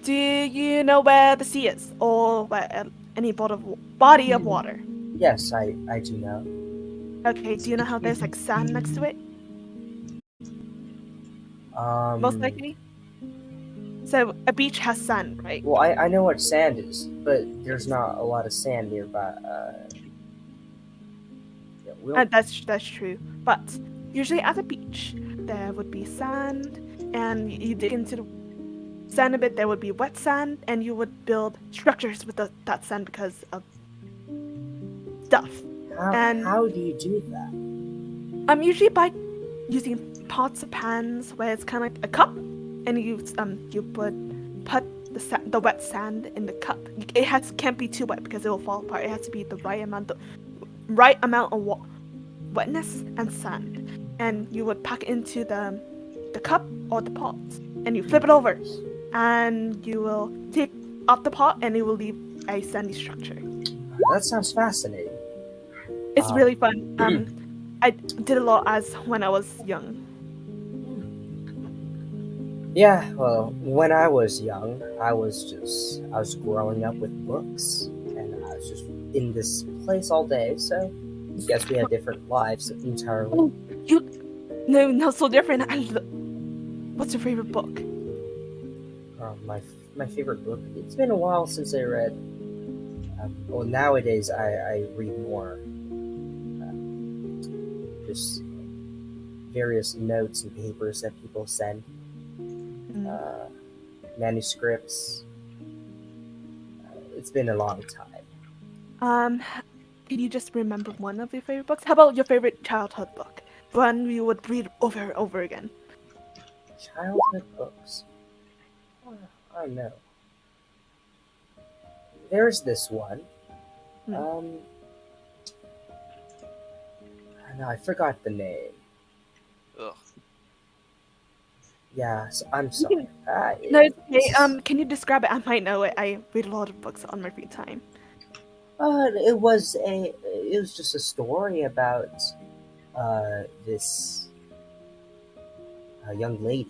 do you know where the sea is, or where any body of water? Yes, I do know. Okay, do you know how there's like sand next to it? Most likely. So a beach has sand, right? Well, I know what sand is, but there's not a lot of sand nearby. Yeah, That's true. But usually at the beach, there would be sand, and you dig into the sand a bit. There would be wet sand, and you would build structures with that sand because of stuff. how do you do that? Usually by using pots or pans where it's kind of like a cup, and you would put the wet sand in the cup. It can't be too wet because it will fall apart. It has to be the right amount of wetness and sand, and you would pack it into the cup or the pot, and you flip it over, and you will take off the pot, and it will leave a sandy structure. That sounds fascinating. It's really fun. I did a lot as when I was young. Yeah, well, when I was young, I was growing up with books, and I was just in this place all day. So, I guess we had different lives entirely. No, so different. What's your favorite book? My favorite book. It's been a while since I read. Well, nowadays I read more. Just various notes and papers that people send. Manuscripts. It's been a long time. Can you just remember one of your favorite books? How about your favorite childhood book? One you would read over and over again. Childhood books. I don't know. There's this one. I forgot the name. Ugh. Yeah, so I'm sorry. No, it's okay. Can you describe it? I might know it. I read a lot of books on my free time. It was just a story about this young lady.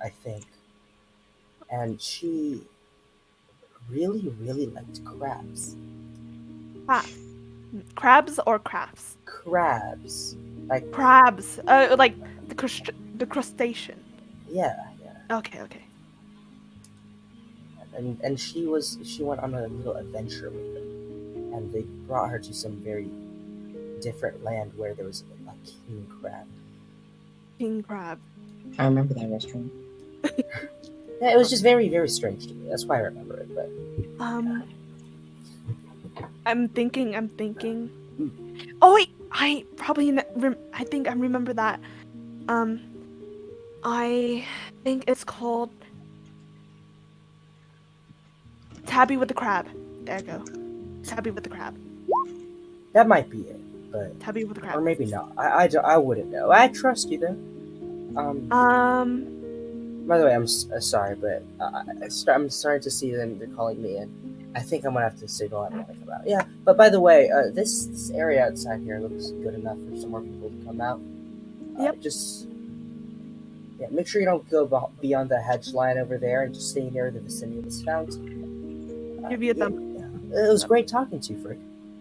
I think, and she really, really liked crabs. Crabs or crafts? Crabs, like crabs. Like the crustacean. Yeah. Okay. And she went on a little adventure with them, and they brought her to some very different land where there was a king crab. King crab. I remember that restaurant. Yeah, it was just very, very strange to me. That's why I remember it. But I'm thinking. Oh wait, I think I remember that. I think it's called Tabby with the Crab. There you go. Tabby with the Crab. That might be it, but Tabby with the Crab. or maybe not. I wouldn't know. I trust you though. By the way, sorry, but I'm starting to see them. They're calling me in. I think I'm gonna have to signal out when I come out. Yeah, but by the way, this area outside here looks good enough for some more people to come out. Yep. Just make sure you don't go beyond the hedge line over there, and just stay near the vicinity of this fountain. Give you a thumb. It was great talking to you, Frick.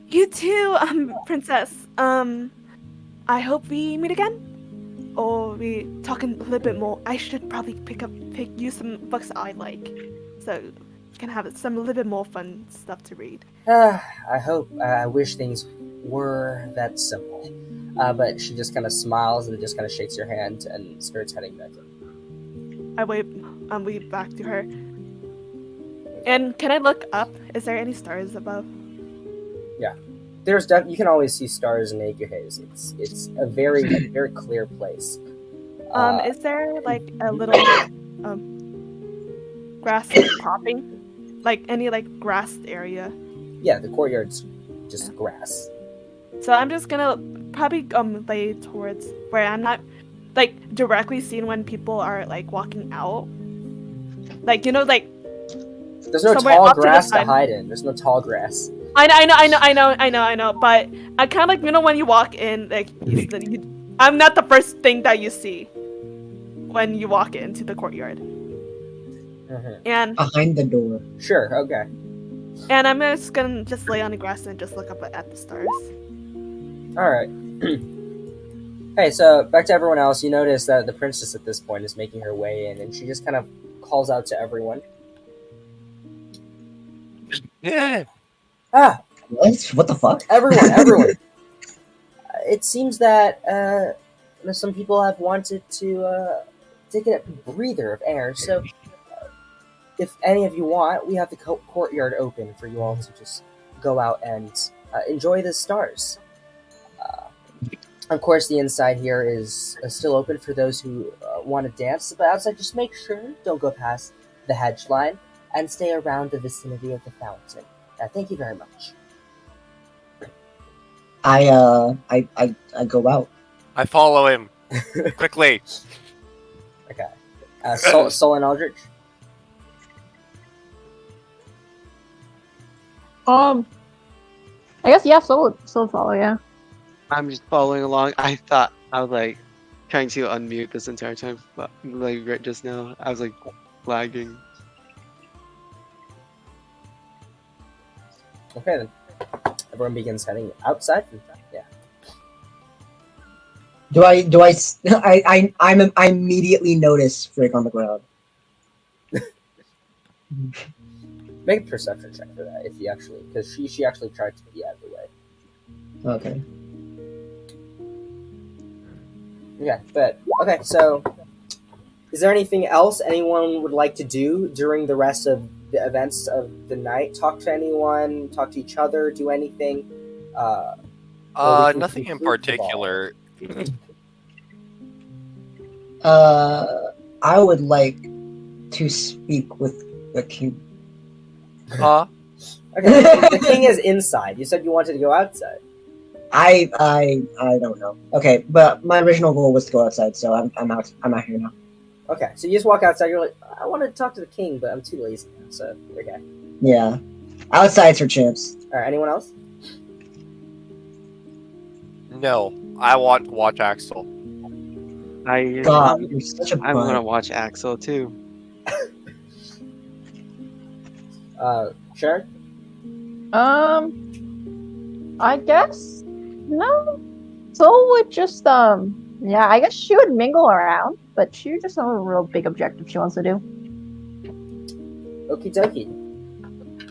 You too, princess. I hope we meet again. Or we talk a little bit more. I should probably use some books I like, so we can have some a little bit more fun stuff to read. I wish things were that simple. But she just kind of smiles and just kind of shakes your hand and starts heading back in. I wave back to her. And can I look up? Is there any stars above? Yeah. You can always see stars in Acre Haze. It's a very very clear place. Is there like a little grass cropping, like any like grassed area? Yeah, the courtyard's just grass. So I'm just gonna probably lay towards where I'm not like directly seeing when people are like walking out. Like like. There's no tall grass to hide in. There's no tall grass. I know. But I kind of like when you walk in, like I'm not the first thing that you see when you walk into the courtyard. Mm-hmm. And behind the door. Sure. Okay. And I'm just gonna lay on the grass and just look up at the stars. All right. Hey, so back to everyone else. You notice that the princess at this point is making her way in, and she just kind of calls out to everyone. Yeah. What the fuck? Everyone. It seems that some people have wanted to take a breather of air. So, if any of you want, we have the courtyard open for you all to just go out and enjoy the stars. Of course, the inside here is still open for those who want to dance. But outside, just make sure don't go past the hedge line and stay around the vicinity of the fountain. Thank you very much. I go out. I follow him quickly. Okay. Sol and Aldrich. I guess so follow, yeah. I'm just following along. I thought I was like trying to unmute this entire time, but like right just now, I was like lagging. Okay then. Everyone begins heading outside. Yeah. I immediately notice Frick on the ground. Make a perception check for that because she actually tried to be out of the way. Okay. Yeah, but okay, so is there anything else anyone would like to do during the rest of the events of the night? Talk to anyone, talk to each other, do anything? Nothing in particular. I would like to speak with the king. Okay, the king is inside. You said you wanted to go outside. I don't know. Okay, but my original goal was to go outside, so I'm out here now. Okay, so you just walk outside. You're like, I want to talk to the king, but I'm too lazy now. So okay. Yeah, outside's for champs. All right. Anyone else? No, I want to watch Axel. God, you're such a I want to butt. watch Axel too. Sharon? I guess no. Soul would just yeah, I guess she would mingle around, but she just has a real big objective she wants to do. Okie dokie.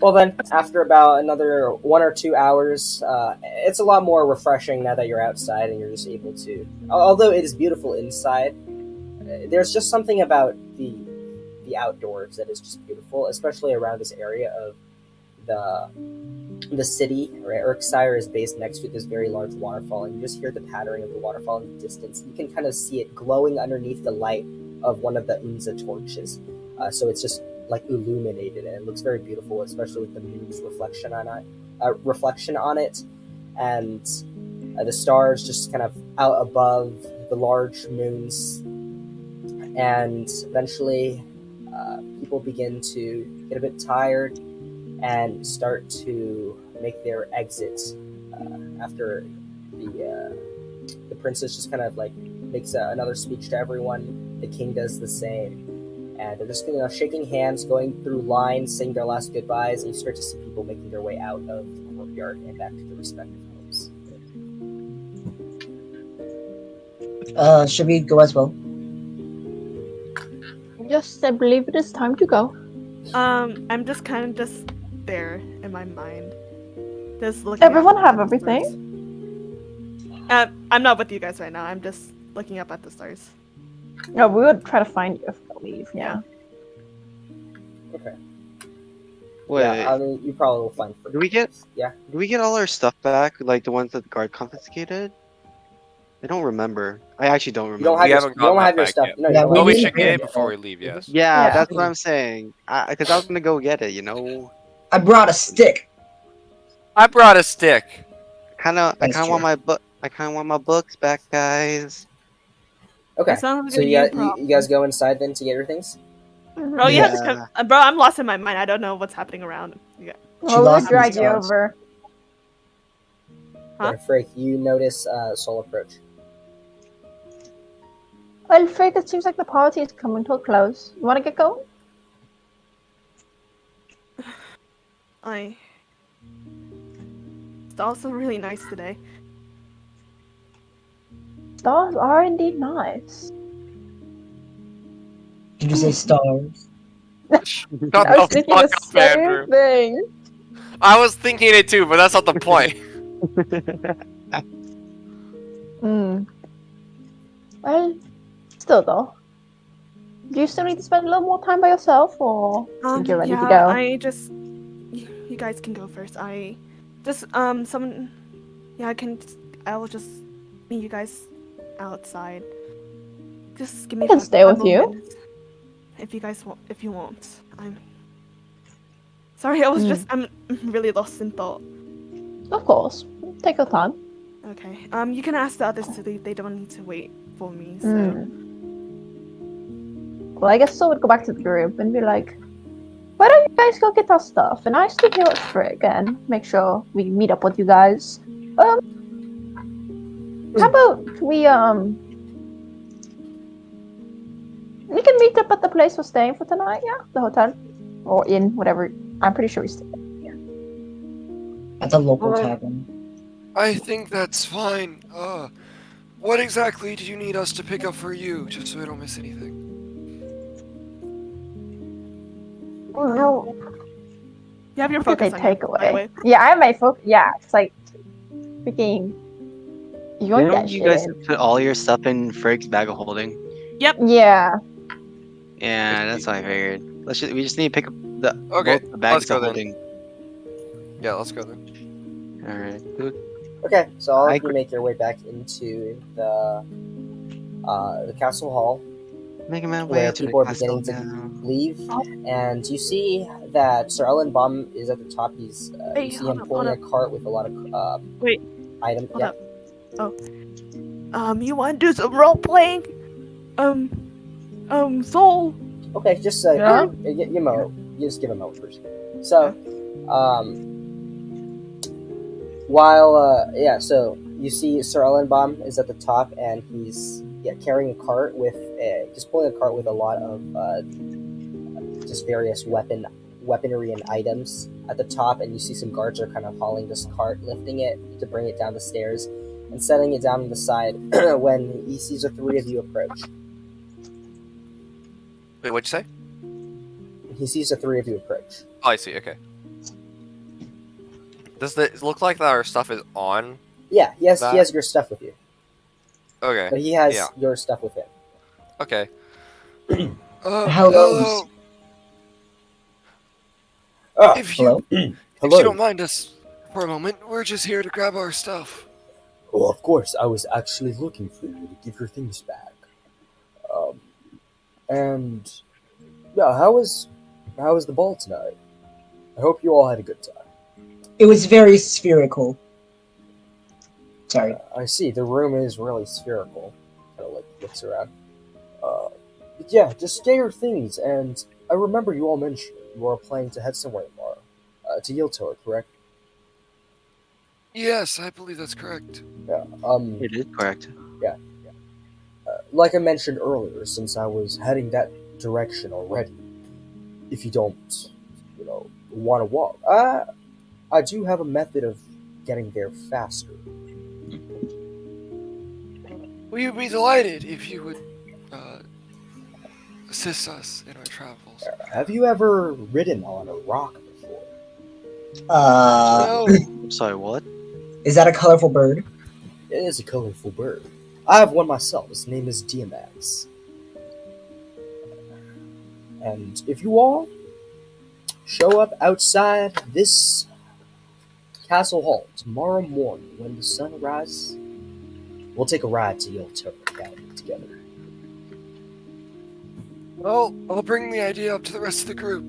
Well then, after about another 1 or 2 hours, it's a lot more refreshing now that you're outside and you're just able to. Although it is beautiful inside, there's just something about the outdoors that is just beautiful, especially around this area of the city. Right? Urksian is based next to this very large waterfall, and you just hear the pattering of the waterfall in the distance. You can kind of see it glowing underneath the light of one of the Unza torches. So it's just like illuminated, and it looks very beautiful, especially with the moon's reflection on it, and the stars just kind of out above the large moon's and eventually people begin to get a bit tired and start to make their exits after the princess just kind of like makes another speech to everyone. The king does the same, and they're just shaking hands, going through lines, saying their last goodbyes, and you start to see people making their way out of the courtyard and back to their respective homes. Should we go as well? Yes, I believe it is time to go. I'm just kind of just there in my mind, just looking. Everyone at have the everything? stars. I'm not with you guys right now. I'm just looking up at the stars. No, we would try to find you if we leave. Yeah. Okay. Wait, Yeah, I mean, you probably will find. do we get Yeah. do we get all our stuff back? Like the ones that the guard confiscated? I don't remember. I actually don't You don't remember. have We your, haven't you don't gotten have that your back stuff. yet. No, you Yeah, don't we But have we your didn't should stuff get get it yet. before we leave, yes. Yeah, Yeah. that's what I'm saying. Because I was gonna go get it, you know. I brought a stick. I brought a stick. I That's kind of want true. my book. I kind of want my books back, guys. Okay. It sounds So like you guys go inside then to get your things. Bro, you have to Yeah. come. Bro, I'm lost in my mind. I don't know what's happening around. Yeah. She Well, we'll lost in the drag you stars. over. Huh? Frank, you notice Soul approach. Well, Frick, it seems like the party is coming to a close. You want to get going? It's also really nice today. Stars are indeed nice. Did you say stars? Shut I was the thinking fuck the up, same Andrew. thing. I was thinking it too, but that's not the point. Hmm. Well, still though. Do you still need to spend a little more time by yourself, or think you're ready to Yeah, go? I just. You guys can go first. I just someone. Yeah, I will just meet you guys outside. Just give me I can stay a with you. moment. If you guys want, if you won't, I'm. Sorry, I was just. I'm really lost in thought. Of course. Take your time. Okay. You can ask the others to leave. They don't need to wait for me. So. Well, I guess I would go back to the group and be like, why don't you guys go get our stuff? And I stay here with Frick and make sure we meet up with you guys. How about we can meet up at the place we're staying for tonight, yeah? The hotel. Or inn, whatever. I'm pretty sure we stay. At the local Alright. tavern. I think that's fine. What exactly do you need us to pick up for you, just so I don't miss anything? No. You have your What did focus they on take you, by the away? way. Yeah, I have my focus. Yeah, it's like freaking yoink that Didn't you shit guys in. put all your stuff in Frig's bag of holding? Yeah. Yeah, that's what I figured. We just need to pick up Okay, both the bags let's go of then. holding. Yeah, let's go then. All right, dude. Okay, so all I of you make your way back into the castle hall, Making my way where to the people are castle beginning to now. leave, and you see that Sir Ellenbaum is at the top. He's Hey, you see hold him up, pulling a hold cart with a lot of Wait, items. hold Yeah. up. You want to do some role playing? Soul. Okay, just Yeah? you know, you just give him a moment first. So, so you see Sir Ellenbaum is at the top, and he's carrying a cart with just pulling a cart with a lot of just various weaponry and items at the top, and you see some guards are kind of hauling this cart, lifting it to bring it down the stairs, and setting it down on the side when he sees the three of you approach. Wait, what'd you say? He sees the three of you approach. Oh, I see. Okay. Does it look like that our stuff is on? Yeah, he has That- your stuff with you, Okay. but he has Yeah. your stuff with him. Okay. Hello. Hello. Oh, If you, Hello? if hello. you don't mind us for a moment, we're just here to grab our stuff. Oh, of course, I was actually looking for you to give your things back. And yeah, how was the ball tonight? I hope you all had a good time. It was very spherical. Sorry. I see. The room is really spherical. Kind of like looks around. Yeah, just get your things. And I remember you all mentioned you are planning to head somewhere tomorrow. To Yiltower, correct? Yes, I believe that's correct. Yeah. It is correct. Like I mentioned earlier, since I was heading that direction already, if you don't, want to walk, I do have a method of getting there faster. We would be delighted if you would assist us in our travels. Have you ever ridden on a rock before? No. I'm sorry, what? Is that a colorful bird? It is a colorful bird. I have one myself. His name is Diamax. And if you all show up outside this castle hall tomorrow morning when the sun rises, we'll take a ride to Yiltower Academy together. Well, I'll bring the idea up to the rest of the group.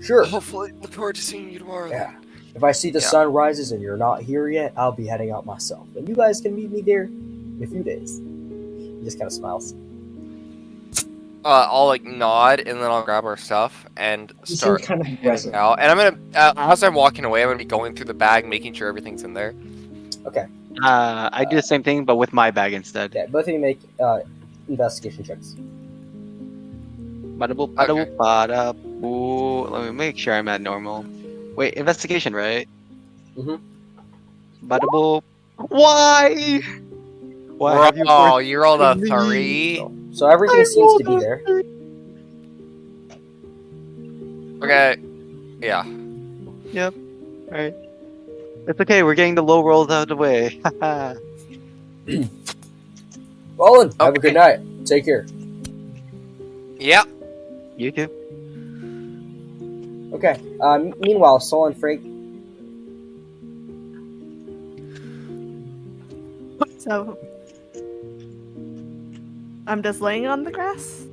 Sure. Hopefully, look forward to seeing you tomorrow. Yeah. Then. If I see the Yeah. sun rises and you're not here yet, I'll be heading out myself. And you guys can meet me there in a few days. He just kind of smiles. I'll like nod and then I'll grab our stuff and You seem start kind of heading aggressive. out. And I'm gonna, as I'm walking away, I'm gonna be going through the bag, making sure everything's in there. Okay. I do the same thing, but with my bag instead. Okay, both of you make investigation checks. Bada boop, bada boop, bada boo. Let me make sure I'm at normal. Wait, investigation, right? Mhm. Bada boop. Why? Why have you Bro, forced you rolled a me? 3. So everything I seems to be rolled a there. Okay. Yeah. Yep. Alright. It's okay, we're getting the low rolls out of the way. Haha. Roland, have a Okay. good night. Take care. Yep. You too. Okay. Meanwhile, Sol and Frake. So I'm just laying on the grass.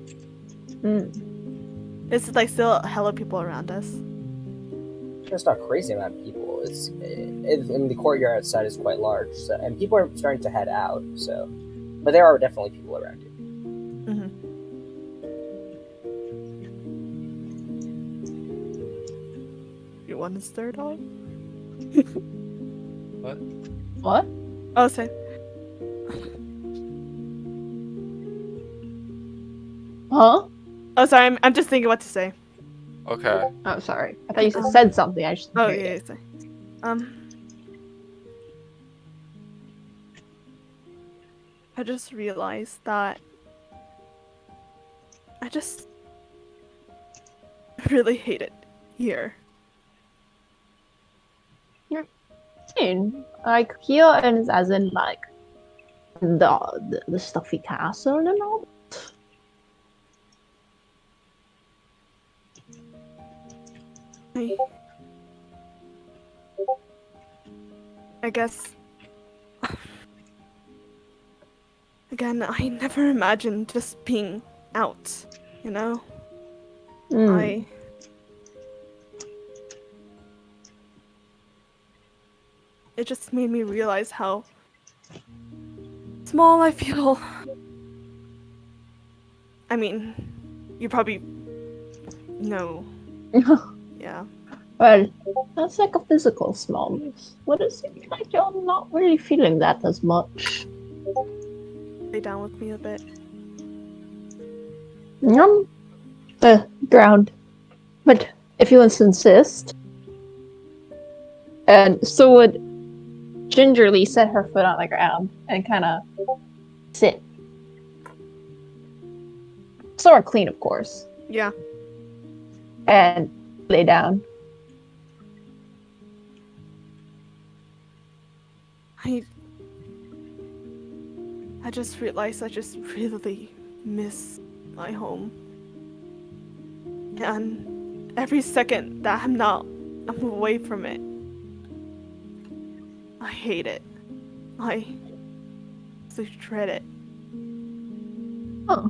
It's like still hella people around us. There's not a crazy amount of people. And the courtyard outside is quite large, so, and people are starting to head out. So, but there are definitely people around you. You want to stir dog? What? Oh, sorry. Huh? Oh, sorry. I'm just thinking what to say. Okay. Oh, sorry. I thought you said something. I just Oh didn't hear yeah, you. sorry. I just realized that I just really hate it here. Like here, and as in like the stuffy castle and all. I guess. Again, I never imagined just being out, you know? It just made me realize how small I feel. I mean, you probably know. Yeah. Well, that's like a physical smallness. What it seems like you're not really feeling that as much. Lay down with me a bit. The ground. But if you insist. And so would gingerly set her foot on the ground and kind of sit. Somewhere clean, of course. Yeah. And lay down. I just realized I just really miss my home. And every second that I'm away from it, I hate it. I dread it. Huh.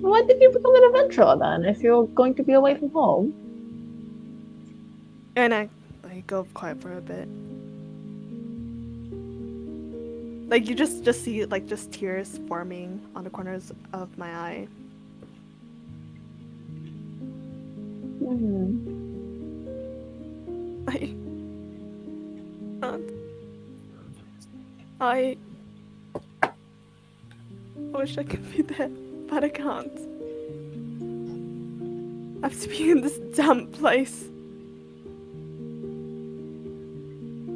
Why did you become an adventurer then, if you're going to be away from home? And I go quiet for a bit. Like you just see like just tears forming on the corners of my eye. Hmm. I can't. I wish I could be there, but I can't. I have to be in this damn place.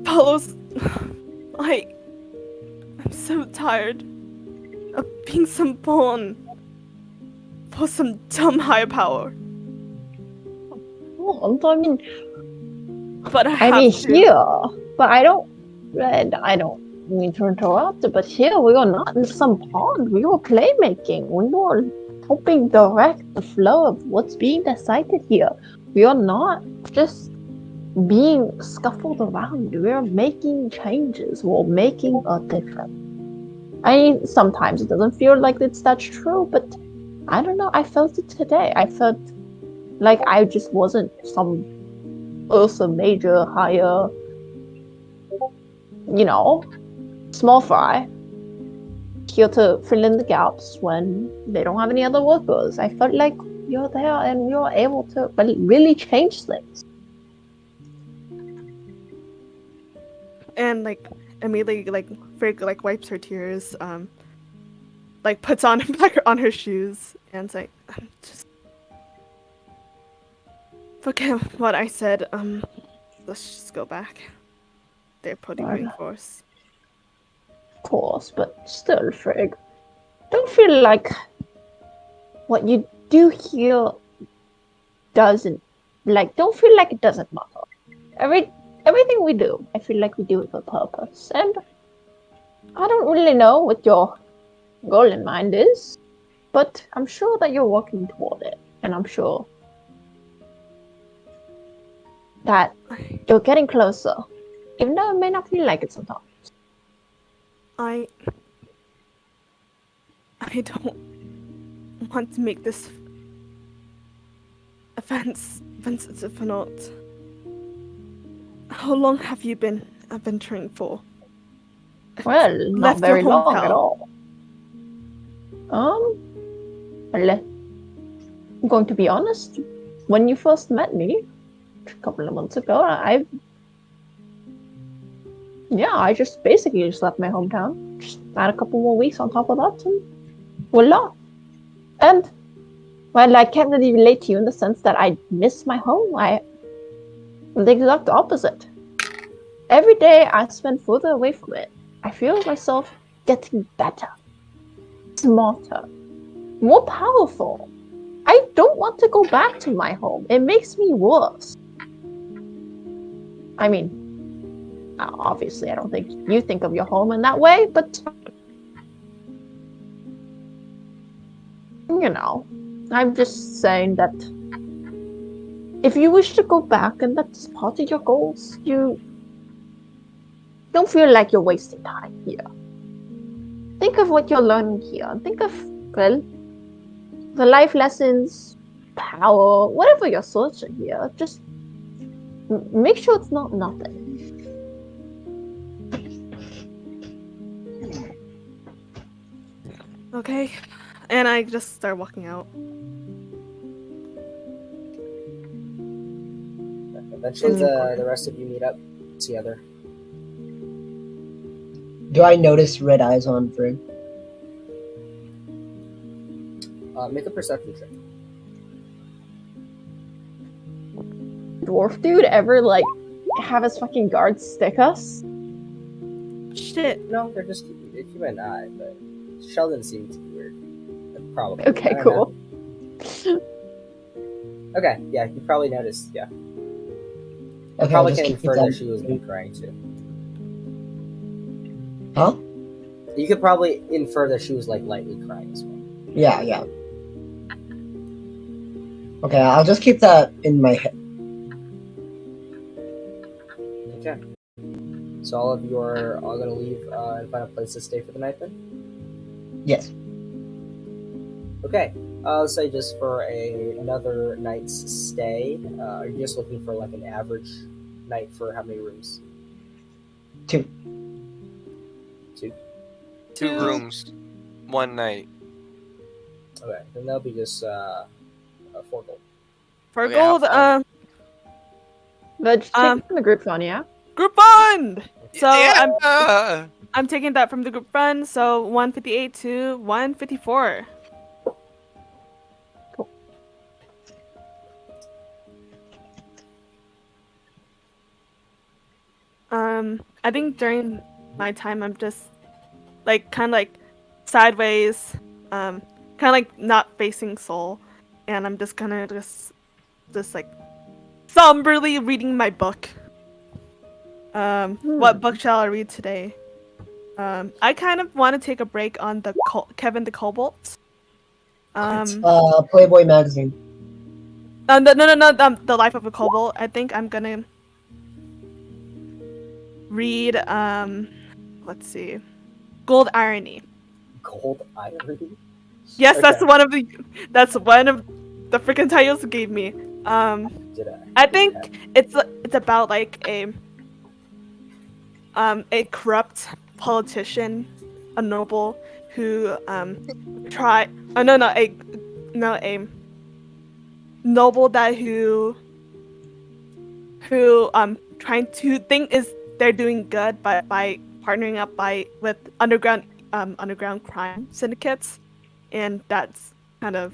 Palos, I'm so tired of being some pawn for some dumb higher power. Well, I mean, But I I have mean to. here, but I don't mean to interrupt, but here we are not in some pond. We were playmaking. We were helping direct the flow of what's being decided here. We are not just being scuffled around. We are making changes. We're making a difference. I mean, sometimes it doesn't feel like that's true, but I don't know. I felt it today. I felt like I just wasn't some Ursa Major higher, you know, small fry here to fill in the gaps when they don't have any other workers. I felt like you're there and you're able to really change things. And like immediately like Frigg like wipes her tears, like puts on back on her shoes and's like, just forget what I said. Let's just go back. They're putting Right. reinforce. Of course, but still, Frigg, don't feel like what you do here doesn't don't feel like it doesn't matter. Everything we do, I feel like we do it with purpose. And I don't really know what your goal in mind is, but I'm sure that you're working toward it. And I'm sure that you're getting closer. Even though it may not feel like it sometimes. I don't want to make this offensive or not. How long have you been adventuring for? Well, not Left your very long at hometown. all. Well, I'm going to be honest. When you first met me, a couple of months ago, I just basically just left my hometown. Just add a couple more weeks on top of that, and voila. And well, I can't really relate to you in the sense that I miss my home. I'm the exact opposite. Every day I spend further away from it, I feel myself getting better, smarter, more powerful. I don't want to go back to my home. It makes me worse. I mean, obviously, I don't think you think of your home in that way, but you know, I'm just saying that if you wish to go back and that's part of your goals, you don't feel like you're wasting time here. Think of what you're learning here. Think of, well, the life lessons, power, whatever you're searching here. Just make sure it's not nothing. Okay. And I just start walking out. Eventually, the rest of you meet up together. Do I notice red eyes on Frigg? Make a perception check. Dwarf dude ever have his fucking guards stick us? Shit. No, they're just keep an eye, but Sheldon seemed to be weird. Probably. Okay, I don't cool. know. Okay, yeah, you probably noticed. Yeah, Okay, probably I'll just can keep infer that. that she was crying too. Huh? You could probably infer that she was lightly crying as well. Yeah. Okay, I'll just keep that in my head. Okay. So all of you are all gonna leave and find a place to stay for the night then? Yes. Okay. Let's say just for another night's stay. Are you just looking for an average night for how many rooms? 2. 2. 2 rooms, 1 night. Okay, then that'll be just 4 gold. For Okay, have gold, fun. But just take it from the group fund, yeah? group fund. So Yeah! I'm taking that from the group fund. So 158 to 154. I think during my time, I'm just like kind of like sideways, kind of like not facing Soul, and I'm just kind of just like somberly reading my book. What book shall I read today? I kind of want to take a break on the Kevin the Cobalt. Playboy magazine. No, the Life of a Kobold. I think I'm gonna read let's see, Gold Irony. Gold irony? Yes, Okay. that's one of the freaking titles it gave me. Did I think it's about like a corrupt politician, a noble who a noble that who trying to think is they're doing good by partnering up with underground crime syndicates, and that's kind of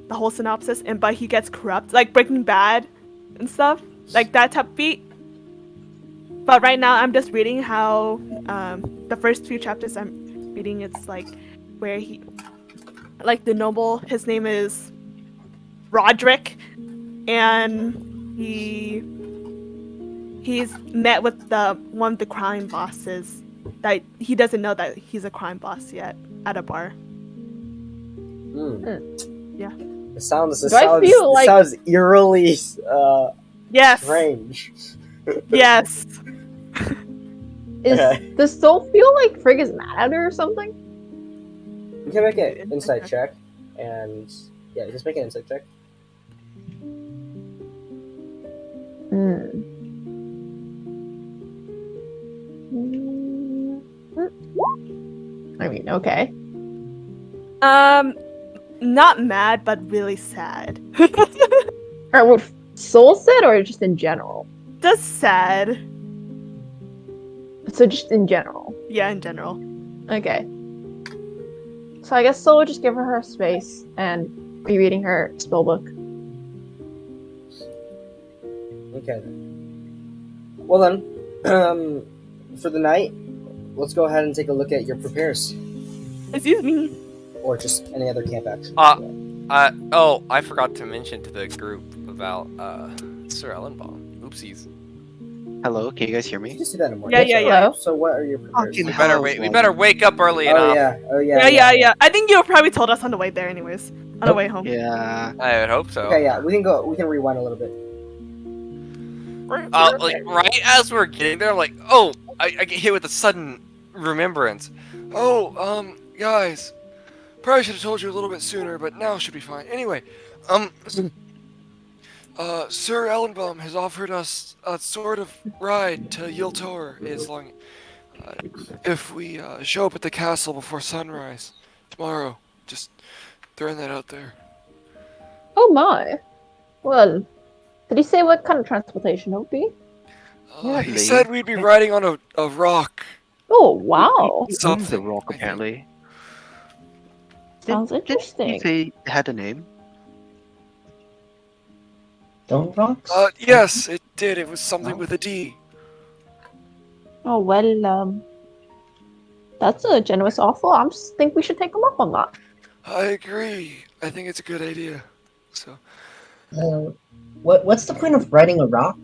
the whole synopsis. And but he gets corrupt, like Breaking Bad and stuff, like that type beat. But right now I'm just reading how the first few chapters I'm reading, it's like where he, like the noble, his name is Roderick, and he's met with one of the crime bosses that he doesn't know that he's a crime boss yet at a bar. Yeah. It sounds eerily Yes. strange. Yes. Does Soul feel like Frigg is mad at her or something? You can make an insight check, and yeah, just make an insight check. I mean, okay. Not mad, but really sad. Or what Soul said, or just in general? Just sad. So just in general. Yeah, in general. Okay. So I guess Soul would just give her space and be reading her spellbook. Okay. Well then, for the night, let's go ahead and take a look at your prepares, Excuse me. or just any other camp action. Oh, I forgot to mention to the group about Sir Ellenbaum. Oopsies. Hello, can you guys hear You me? just do that in the morning. Yeah. So what are your prepares? Fucking We better hell, wait. We Logan. better wake up early enough. Yeah. I think you probably told us on the way there, anyways. On the way home. Yeah. I would hope so. Okay, yeah, we can rewind a little bit. Like right as we're getting there, like, oh, I get hit with a sudden remembrance. Oh, guys. Probably should have told you a little bit sooner, but now should be fine. Anyway, Sir Ellenbaum has offered us a sort of ride to Yiltower as long if we show up at the castle before sunrise tomorrow. Just throwing that out there. Oh my. Well, did he say what kind of transportation it would be? He said we'd be riding on a rock. Oh, wow. He owns the Something, rock, I think. apparently. Sounds Did interesting. he say it had a name? Don't rocks? Yes, it did. It was something with a D. Oh, well, that's a generous offer. I just think we should take him up on that. I agree. I think it's a good idea. So, What's the point of riding a rock?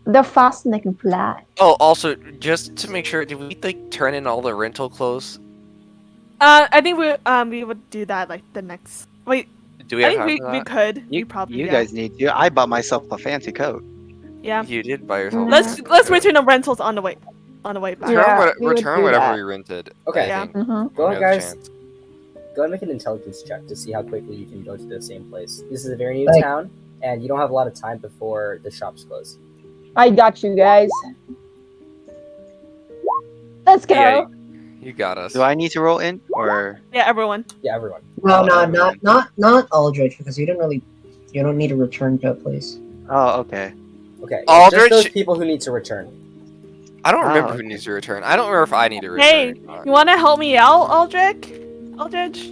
They're fast and they can fly. Oh, also, just to make sure, did we like turn in all the rental clothes? I think we would do that like the next. Wait, Do we I have think time for we that? could. We probably. You Yeah. guys need to. I bought myself a fancy coat. Yeah. You did by yourself. Let's return the rentals on the way back. Yeah, we would return do whatever that. we rented. Okay. I Yeah. think. Mm-hmm. Go We on, have a guys. chance. Go and make an intelligence check to see how quickly you can go to the same place. This is a very new Like- town, and you don't have a lot of time before the shops close. I got you guys. Let's go. Yeah, You got us. Do I need to roll in or? Yeah, everyone. Yeah, everyone. No, Oh, no, everyone. not Aldrich, because you don't need to return to a place. Oh, okay. Okay, yeah, just Aldrich. those people who need to return. I don't remember Oh, who needs to return. I don't remember if I need to Hey, return. you want to help me out, Aldrich? Aldrich?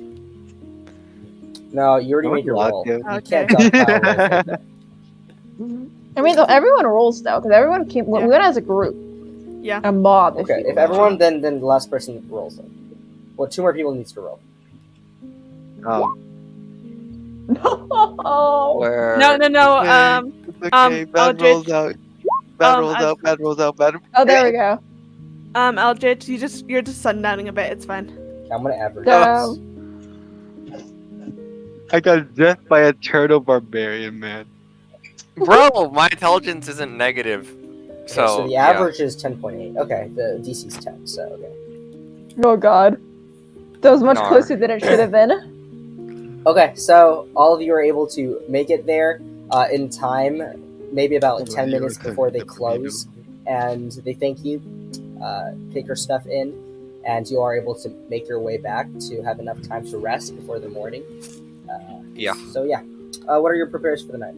No, you already I would made your love roll. to. You Okay. can't dogpile rolls like that. I mean, though, everyone rolls though, because everyone came. We Yeah. went as a group, Yeah. a mob. Okay, you if will. everyone, then the last person rolls them. Well, 2 more people needs to roll. Oh, No. Where? No. okay. It's okay. Bad rolls Aldrich. out. Bad rolls I- out. Bad rolls out. Bad. Oh, there we go. Aldrich, you're just sundowning a bit. It's fine. Okay, I'm gonna average. So, I got death by a turtle barbarian, man. Bro, my intelligence isn't negative. Okay, So, so the yeah. average is 10.8. Okay, the DC's 10, so okay. oh god, that was much Nar. closer than it should have been. Okay, so all of you are able to make it there in time, maybe about 10 minutes before they close, and they thank you, take your stuff in, and you are able to make your way back to have enough time to rest before the morning. Yeah. So yeah, what are your prepares for the night?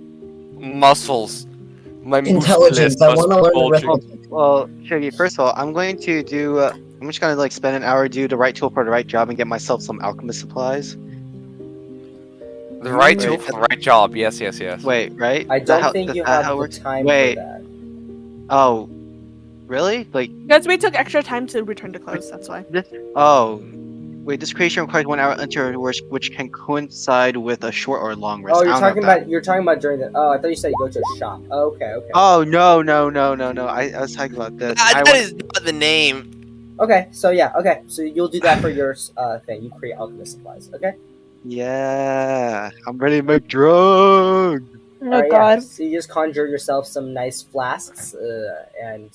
Muscles. My Intelligence. musculus I must want to be learn bulging. arithmetic. Well, Shaggy, first of all, I'm going to do. I'm just gonna like spend an hour, do the right tool for the right job, and get myself some alchemist supplies. The right Wait, tool for the right job. Yes. Wait, right? I Is that don't think is you that have how it the works? time Wait. for that. Oh, really? Like Because we took extra time to return to close. That's why. this? Oh, wait. This creation requires 1 hour intercourse, which can coincide with a short or long rest. Oh, I you're don't know talking that. about during the. Oh, I thought you said you go to a shop. Oh, okay. Oh no. I was talking about this. I That want. is not the name. Okay, so yeah, okay, so you'll do that for your thing. You create alchemist supplies. Okay. Yeah, I'm ready to make drug. Oh Alright, god. yeah. So you just conjure yourself some nice flasks and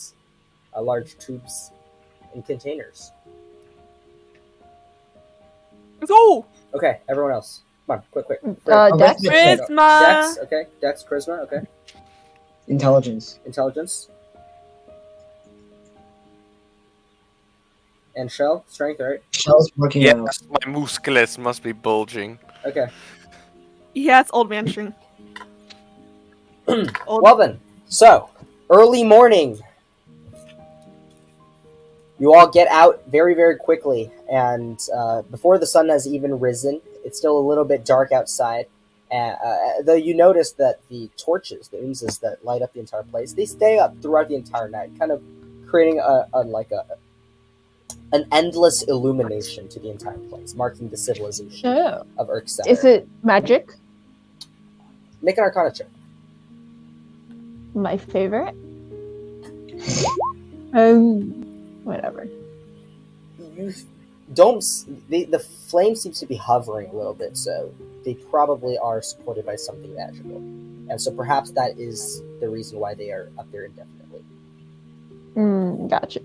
large tubes and containers. Let's go. Okay, everyone else, come on, quick. Dex. Dex, Charisma. okay. Dex, charisma, okay. Intelligence. Intelligence. And shell, strength, right? Shell's working out. Yes, my musculus must be bulging. Okay. Yeah, it's old man string. Well then, so early morning. You all get out very, very quickly, and before the sun has even risen, it's still a little bit dark outside. Though you notice that the torches, the oozes that light up the entire place, they stay up throughout the entire night, kind of creating an endless illumination to the entire place, marking the civilization Oh. of Urksian. Is it magic? Make an Arcana check. My favorite. Whatever. You don't. The flame seems to be hovering a little bit, so they probably are supported by something magical, and so perhaps that is the reason why they are up there indefinitely. Gotcha.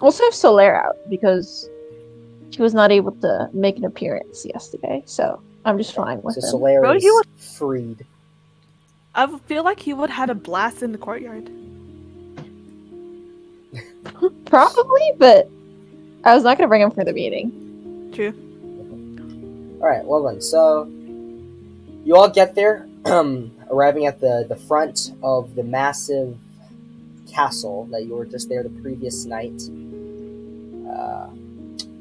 Also have Solaire out because she was not able to make an appearance yesterday, so I'm just fine with So him. Solaire Bro, is he was- freed. I feel like he would had a blast in the courtyard. Probably, but I was not going to bring him for the meeting. True. All right, well then, so you all get there, arriving at the front of the massive castle that you were just there the previous night.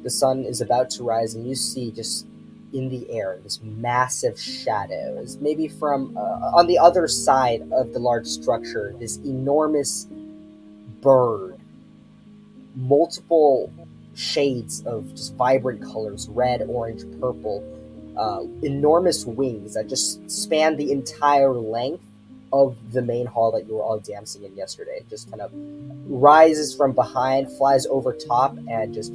The sun is about to rise, and you see just in the air this massive shadow. Is maybe from on the other side of the large structure, this enormous bird, multiple shades of just vibrant colors, red, orange, purple, enormous wings that just span the entire length of the main hall that you were all dancing in yesterday. It just kind of rises from behind, flies over top, and just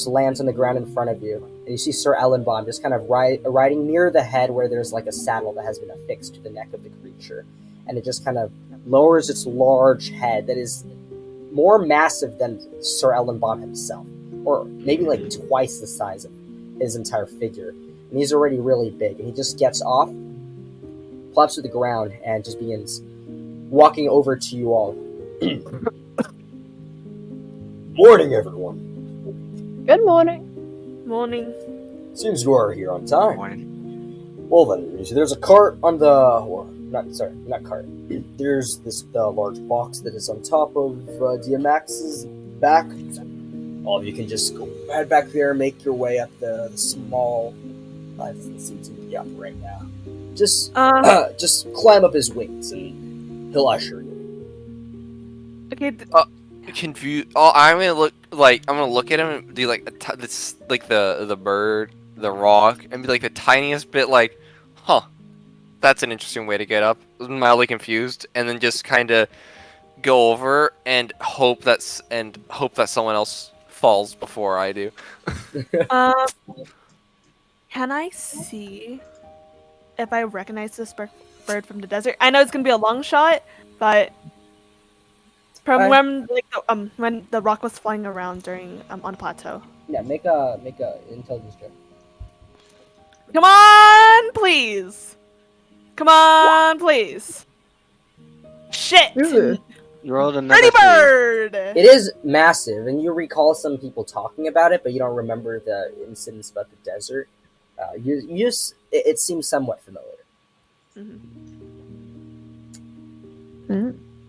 lands on the ground in front of you. And you see Sir Ellenbaum just kind of riding near the head where there's like a saddle that has been affixed to the neck of the creature. And it just kind of lowers its large head that is more massive than Sir Ellenbaum himself, or maybe like twice the size of his entire figure. And he's already really big, and he just gets off, plops to the ground, and just begins walking over to you all. Morning, everyone. Good morning. Morning. Seems you are here on time. Morning. Well then, there's a cart on the, or not cart. There's the large box that is on top of Diamax's back. All of you can just go head back there, make your way up the small. It doesn't seem to be up right now. Just climb up his wings, and he'll usher you. Okay. Confused. Oh, I'm gonna look at him and do like this, like the bird, the rock, and be like the tiniest bit like, huh, that's an interesting way to get up. Mildly confused, and then just kind of go over and hope that someone else falls before I do. Can I see if I recognize this bird from the desert? I know it's gonna be a long shot, but from when the rock was flying around during on the plateau. Yeah, make a intelligence check. Come on, please. Come on, please. Shit. Ooh. You rolled another Pretty 3. bird. It is massive, and you recall some people talking about it, but you don't remember the incidents about the desert. It seems somewhat familiar.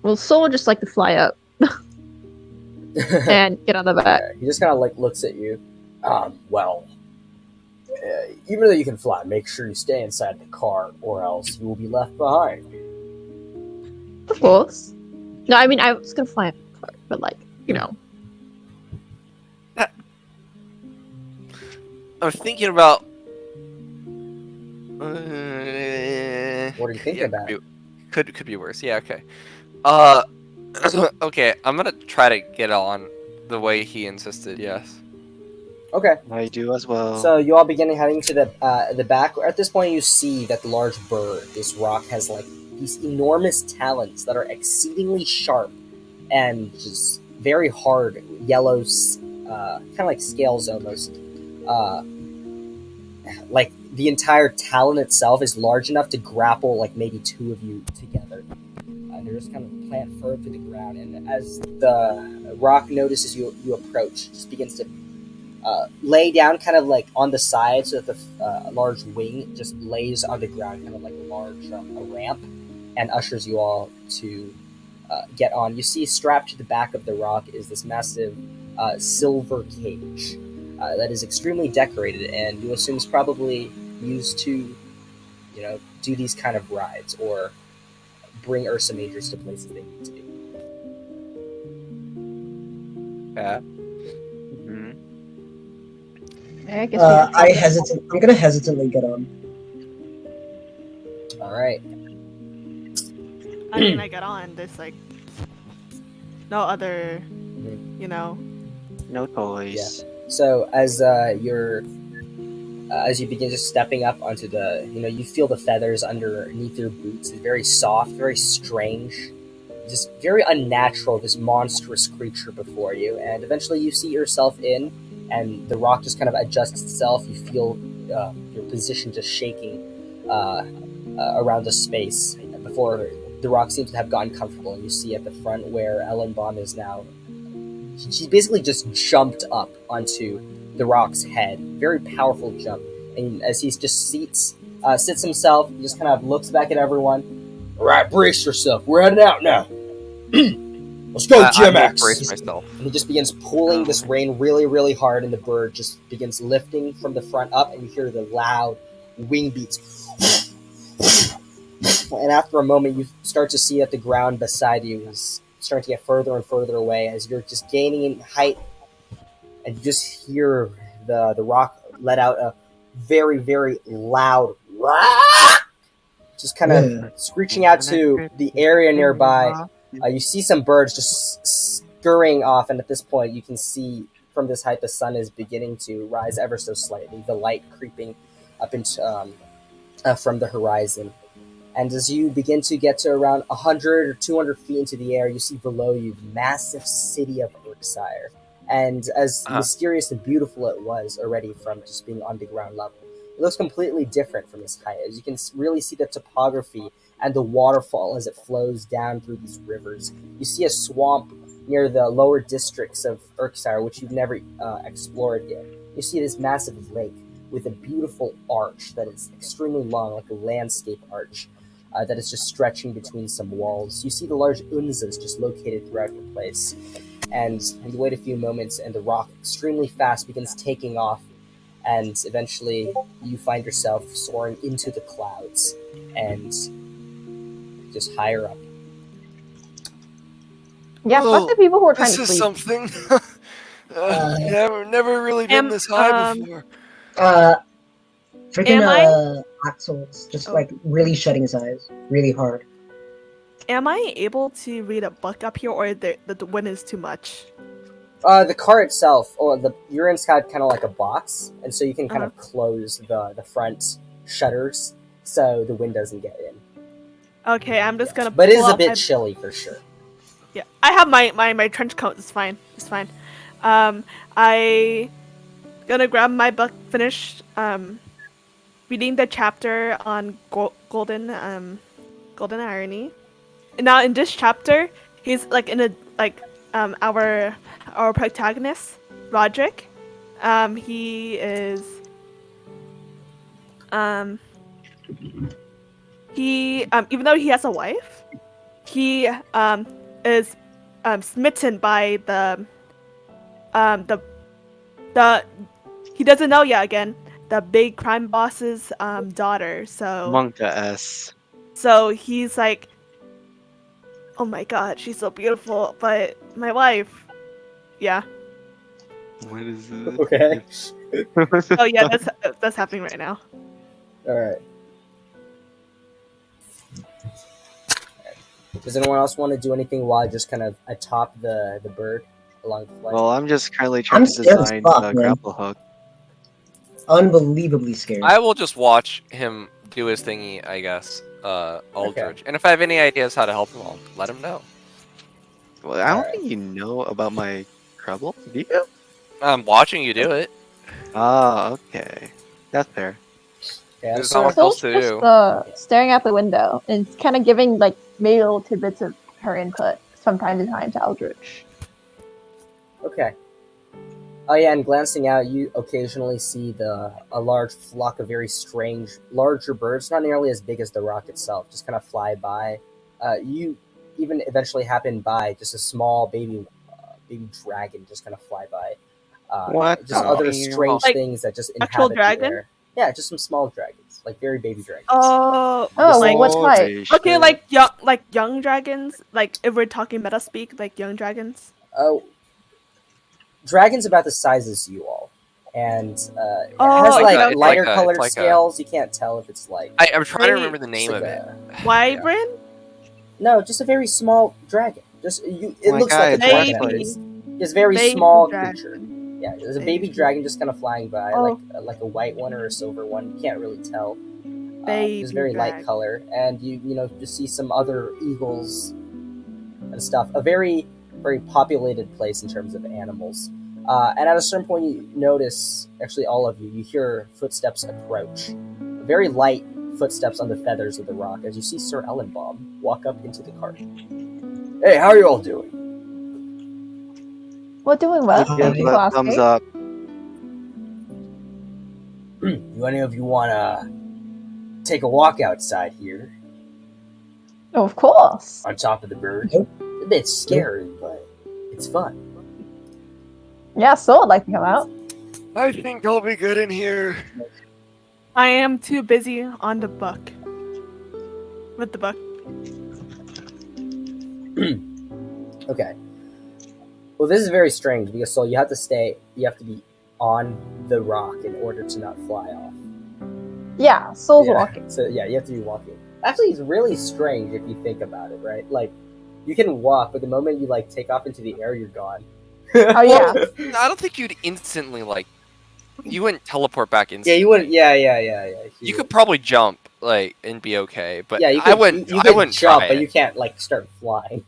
Well, Soul would just like to fly up and get on the back. He just kind of like looks at you. Well, even though you can fly, make sure you stay inside the car, or else you will be left behind. Of course. No, I mean I was gonna fly up in the car, but like, you know. I'm thinking about. What are you thinking about? Could be worse. Yeah. Okay. Okay. I'm gonna try to get on the way he insisted. Yes. Okay. I do as well. So you all begin heading to the back. At this point, you see that the large bird, this rock, has like these enormous talons that are exceedingly sharp and just very hard, yellow, kind of like scales almost. Like the entire talon itself is large enough to grapple like maybe two of you together. They're just kind of plant firm to the ground, and as the rock notices you approach, it just begins to lay down kind of like on the side so that the large wing just lays on the ground, kind of like a large a ramp, and ushers you all to get on. You see strapped to the back of the rock is this massive silver cage that is extremely decorated, and you assume is probably used to, do these kind of rides or bring Ursa Majors to places they need to be. Yeah. I guess we I'm gonna hesitantly get on. All right. I mean, I get on. There's like no other, No toys. So as as you begin just stepping up onto the, you feel the feathers underneath your boots. It's very soft, very strange, just very unnatural. This monstrous creature before you, and eventually you see yourself in, and the rock just kind of adjusts itself. You feel your position just shaking around the space before the rock seems to have gotten comfortable, and you see at the front where Ellenbaum is now. She basically just jumped up onto the rock's head. Very powerful jump. And as he just sits himself, he just kind of looks back at everyone. All right, brace yourself. We're heading out now. Let's go, I GMX. brace myself. And he just begins pulling this rein really, really hard, and the bird just begins lifting from the front up, and you hear the loud wing beats. And after a moment, you start to see that the ground beside you is starting to get further and further away as you're just gaining in height, and you just hear the rock let out a very, very loud just kind of screeching out to the area nearby. You see some birds just scurrying off, and at this point you can see from this height the sun is beginning to rise ever so slightly, the light creeping up into from the horizon. And as you begin to get to around 100 or 200 feet into the air, you see below you the massive city of Urksire. And as mysterious and beautiful it was already from just being on the ground level, it looks completely different from this height. As you can really see the topography and the waterfall as it flows down through these rivers. You see a swamp near the lower districts of Urksian, which you've never explored yet. You see this massive lake with a beautiful arch that is extremely long, like a landscape arch, that is just stretching between some walls. You see the large unzas just located throughout the place. And you wait a few moments, and the rock extremely fast begins taking off, and eventually you find yourself soaring into the clouds and just higher up. Yeah, fuck the people who are trying This to is sleep. something. Never really been this high before. Freaking Am I- Axel's just Oh. like really shutting his eyes really hard. Am I able to read a book up here, or the wind is too much? The car itself, you're inside kind of like a box, and so you can kind of close the front shutters so the wind doesn't get in. Okay, I'm just gonna. But it is pull a out bit my- chilly for sure. Yeah, I have my trench coat. It's fine. It's fine. I gonna grab my book. Finish reading the chapter on golden irony. And now in this chapter, he's like in a our protagonist, Roderick. He is he even though he has a wife, he is smitten by the he doesn't know yet again the big crime boss's daughter. So he's like, oh my god, she's so beautiful, but my wife, yeah. What is this? Okay. Oh yeah, that's happening right now. All right. Does anyone else want to do anything while I just kind of atop the bird along the flight? Well, I'm just currently trying I'm to scared as design fuck, the man. grapple hook. Unbelievably scared. I will just watch him do his thingy, I guess. Aldridge. And if I have any ideas how to help him, I'll let him know. Well, I don't Alright. think you know about my treble. Do you? I'm watching you do it. Ah, okay. That's fair. Yeah, There's so- not much Soul's else to just do. staring out the window and kind of giving like maybe little tidbits of her input from time to time to Aldrich. Okay. Oh yeah, and glancing out, you occasionally see a large flock of very strange, larger birds, not nearly as big as the rock itself, just kind of fly by. You even eventually happen by just a small baby dragon just kind of fly by. What Just the other hell? strange Like, things that just actual inhabit dragon? the air. Yeah, just some small dragons, like very baby dragons. Oh, Oh, like what type? Holy okay, shit. like young dragons. Like if we're talking meta speak, like young dragons. Oh, dragons about the size as you all, and it Oh, has okay, like okay. lighter It's like a- colored it's like a- scales. You can't tell if it's like I'm trying to Wait, remember the name just of like it. Wyvern. no, just a very small dragon. Just you. It My looks guy, like a it's dragon. Flashlight. But it's very Baby small dragon. creature. Yeah, there's a Baby baby dragon just kind of flying by, Oh. like a white one or a silver one. You can't really tell. Baby Just very light dragon. color, and you just see some other eagles and stuff. A very populated place in terms of animals. And at a certain point, you notice, actually, all of you hear footsteps approach. Very light footsteps on the feathers of the rock as you see Sir Ellenbaum walk up into the cart. Hey, how are you all doing? We're doing well. Give Thank you Give for a thumbs asking. up. Do any of you want to take a walk outside here Oh, of course. on top of the bird? Nope. A bit scary, but it's fun. Yeah, Soul would like to come out. I think I'll be good in here. I am too busy on the book. With the book. Okay. Well, this is very strange because you have to be on the rock in order to not fly off. Yeah, Soul's Yeah. walking. So yeah, you have to be walking. Actually, it's really strange if you think about it, right? Like, you can walk, but the moment you like take off into the air, you're gone. Oh yeah. I don't think you'd instantly you wouldn't teleport back Yeah, instantly. you wouldn't. Yeah. You could probably jump and be okay, but Yeah, you I could. wouldn't. You I could wouldn't jump, try but it. you can't like start flying.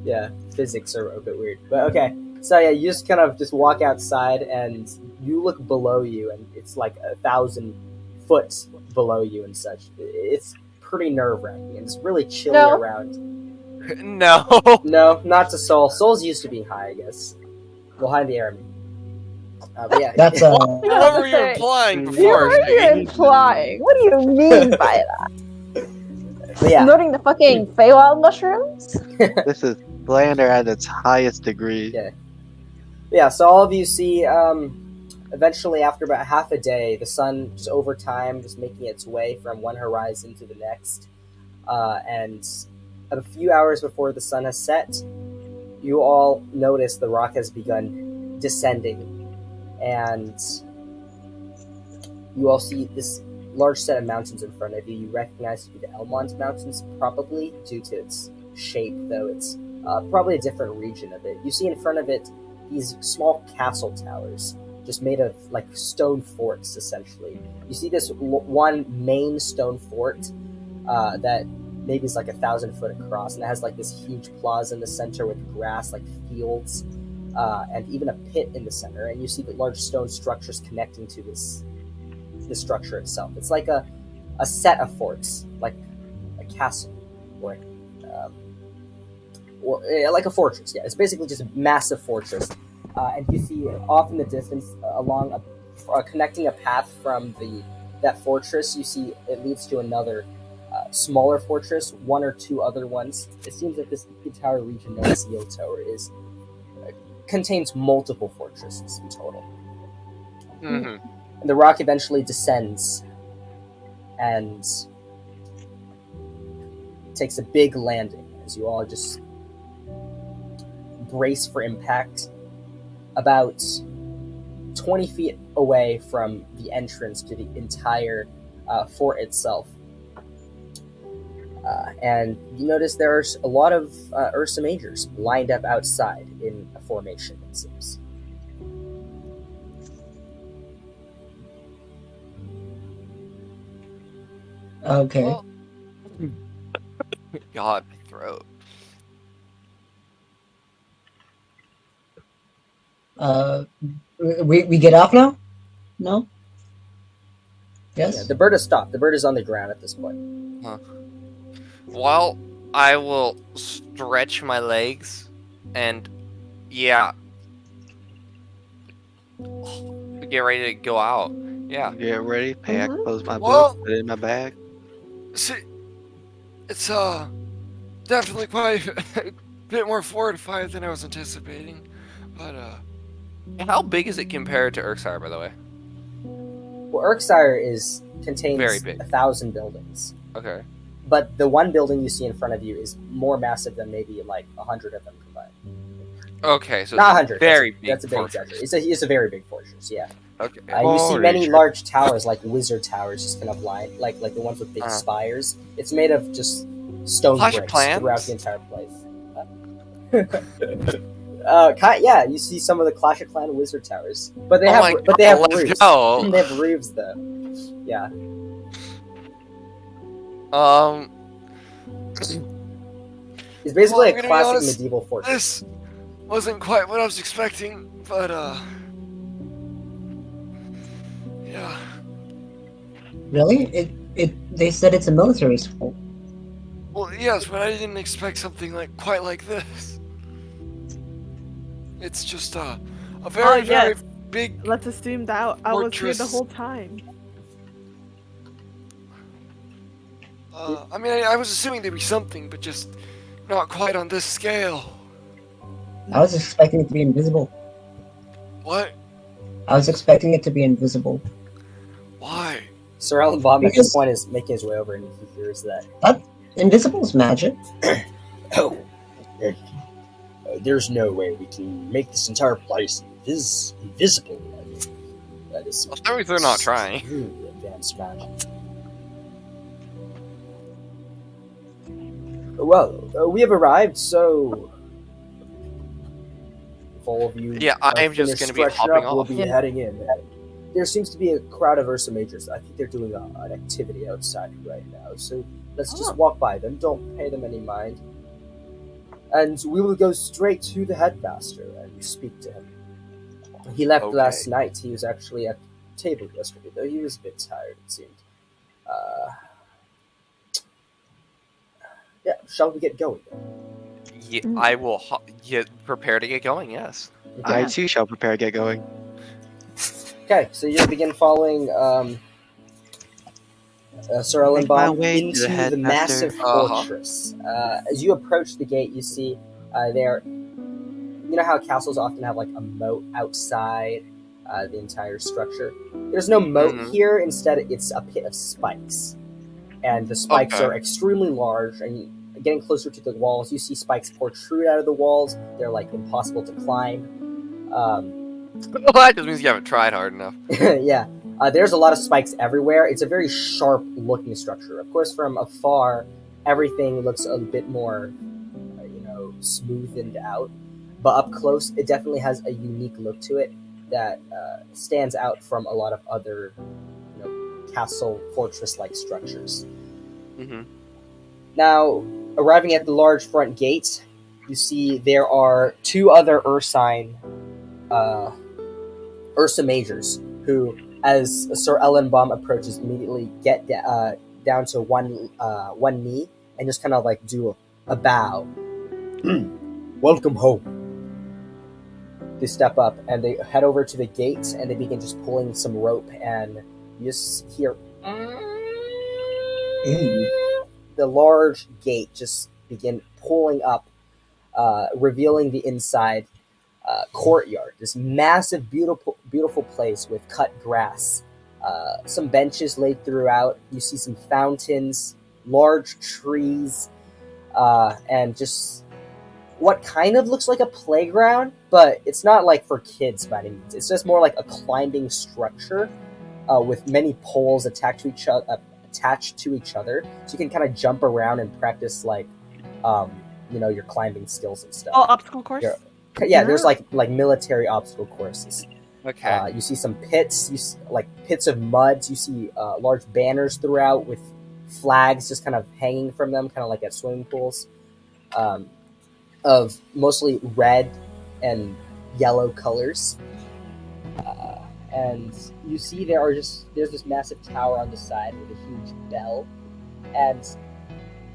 Yeah. Physics are a bit weird. But okay. So yeah, you just kind of just walk outside and you look below you and it's like 1,000 foot below you and such. It's pretty nerve-wracking, and it's really chilly No. around. No. No, not to Soul. Soul's used to being high, I guess. Well, high in the air, I mean. But yeah. That's Yeah, What were you that's implying You before? are you implying? What do you mean by that? But yeah. Snorting the fucking Feywild mushrooms? This is slander at its highest degree. Yeah. Yeah, so all of you see, eventually after about half a day, the sun just over time just making its way from one horizon to the next. And a few hours before the sun has set, you all notice the rock has begun descending. And you all see this large set of mountains in front of you. You recognize to be the Elmont Mountains, probably, due to its shape, though it's probably a different region of it. You see in front of it these small castle towers, just made of like stone forts, essentially. You see this one main stone fort that maybe is like 1,000 foot across, and it has like this huge plaza in the center with grass, like fields, and even a pit in the center. And you see the large stone structures connecting to this structure itself. It's like a set of forts, like a castle, or like a fortress. Yeah, it's basically just a massive fortress. And you see off in the distance, along connecting a path from that fortress, you see it leads to another smaller fortress, one or two other ones. It seems that this entire region known as Yiltower contains multiple fortresses in total. Mm-hmm. And the rock eventually descends and takes a big landing as you all just brace for impact. About 20 feet away from the entrance to the entire fort itself. And you notice there's a lot of Ursa Majors lined up outside in a formation, it seems. Okay. Well, God, my throat. We get off now? No? Yes? Yeah, the bird has stopped. The bird is on the ground at this point. Well, I will stretch my legs and, yeah, get ready to go out. Yeah. Get ready, pack, close my Well- book, put it in my bag. See, it's definitely quite a bit more fortified than I was anticipating. But How big is it compared to Urksire, by the way? Well, Urksire contains Very big. 1,000 buildings. Okay. But the one building you see in front of you is more massive than maybe like 100 of them combined. Okay, so Not it's 100. very big. That's a big fortress. exaggeration. It's a very big fortress, yeah. Okay. You see many Fortress. large towers, like wizard towers, just kind of lined, like the ones with big spires. It's made of just stone Clash of bricks Clans? throughout the entire place. Yeah, you see some of the Clash of Clan wizard towers, but they Oh have my but they God, have let's roofs. go. They have roofs though. Yeah. It's basically Well, I'm a gonna be classic honest, medieval fortress. this wasn't quite what I was expecting. But yeah. Really? They said it's a military school. Well, yes, but I didn't expect something quite like this. It's just a very, Oh, yeah. very big. Let's assume that I was here the Fortress. whole time. I mean, I was assuming there'd be something, but just not quite on this scale. I was expecting it to be invisible. What? I was expecting it to be invisible. Why? Sir Alan Bob at Because- this point is making his way over and he hears that. Invisible is magic. Oh, there's no way we can make this entire place invisible. I mean, that is Well, sorry they're not trying. extremely advanced magic. Well, we have arrived, so if all of you Yeah, I'm just finish gonna be stretching hopping up, we'll off. be heading in. There seems to be a crowd of Ursa Majors. I think they're doing an activity outside right now, so let's just walk by them. Don't pay them any mind. And we will go straight to the headmaster and speak to him. He left Okay. last night. He was actually at the table yesterday, though he was a bit tired, it seemed. shall we get going? Yeah, I will prepare to get going. Yes. I Yeah. too shall prepare to get going. Okay, so you begin following Sir Make my Ellenbaum way to into the the headmaster. massive fortress. As you approach the gate, you see there. You know how castles often have like a moat outside the entire structure. There's no moat Mhm. here. Instead, it's a pit of spikes, and the spikes Okay. are extremely large. And getting closer to the walls, you see spikes protrude out of the walls. They're like impossible to climb. Well, that just means you haven't tried hard enough. Yeah, there's a lot of spikes everywhere. It's a very sharp-looking structure. Of course, from afar, everything looks a bit more, smoothened out. But up close, it definitely has a unique look to it that stands out from a lot of other, castle fortress-like structures. Mm-hmm. Now, arriving at the large front gate, you see there are two other Ursa Majors who, as Sir Ellenbaum approaches, immediately get down to one knee and just kind of like do a bow. Welcome home. They step up and they head over to the gate and they begin just pulling some rope, and you just hear the large gate just begin pulling up, revealing the inside courtyard. This massive, beautiful place with cut grass, some benches laid throughout. You see some fountains, large trees, and just what kind of looks like a playground, but it's not like for kids by any means. It's just more like a climbing structure with many poles attached to each other, so you can kind of jump around and practice like your climbing skills and stuff. Oh, obstacle course. Yeah, there's like military obstacle courses. Okay. You see some pits, pits of muds. You see large banners throughout with flags just kind of hanging from them, kind of like at swimming pools, of mostly red and yellow colors. And you see there's this massive tower on the side with a huge bell, and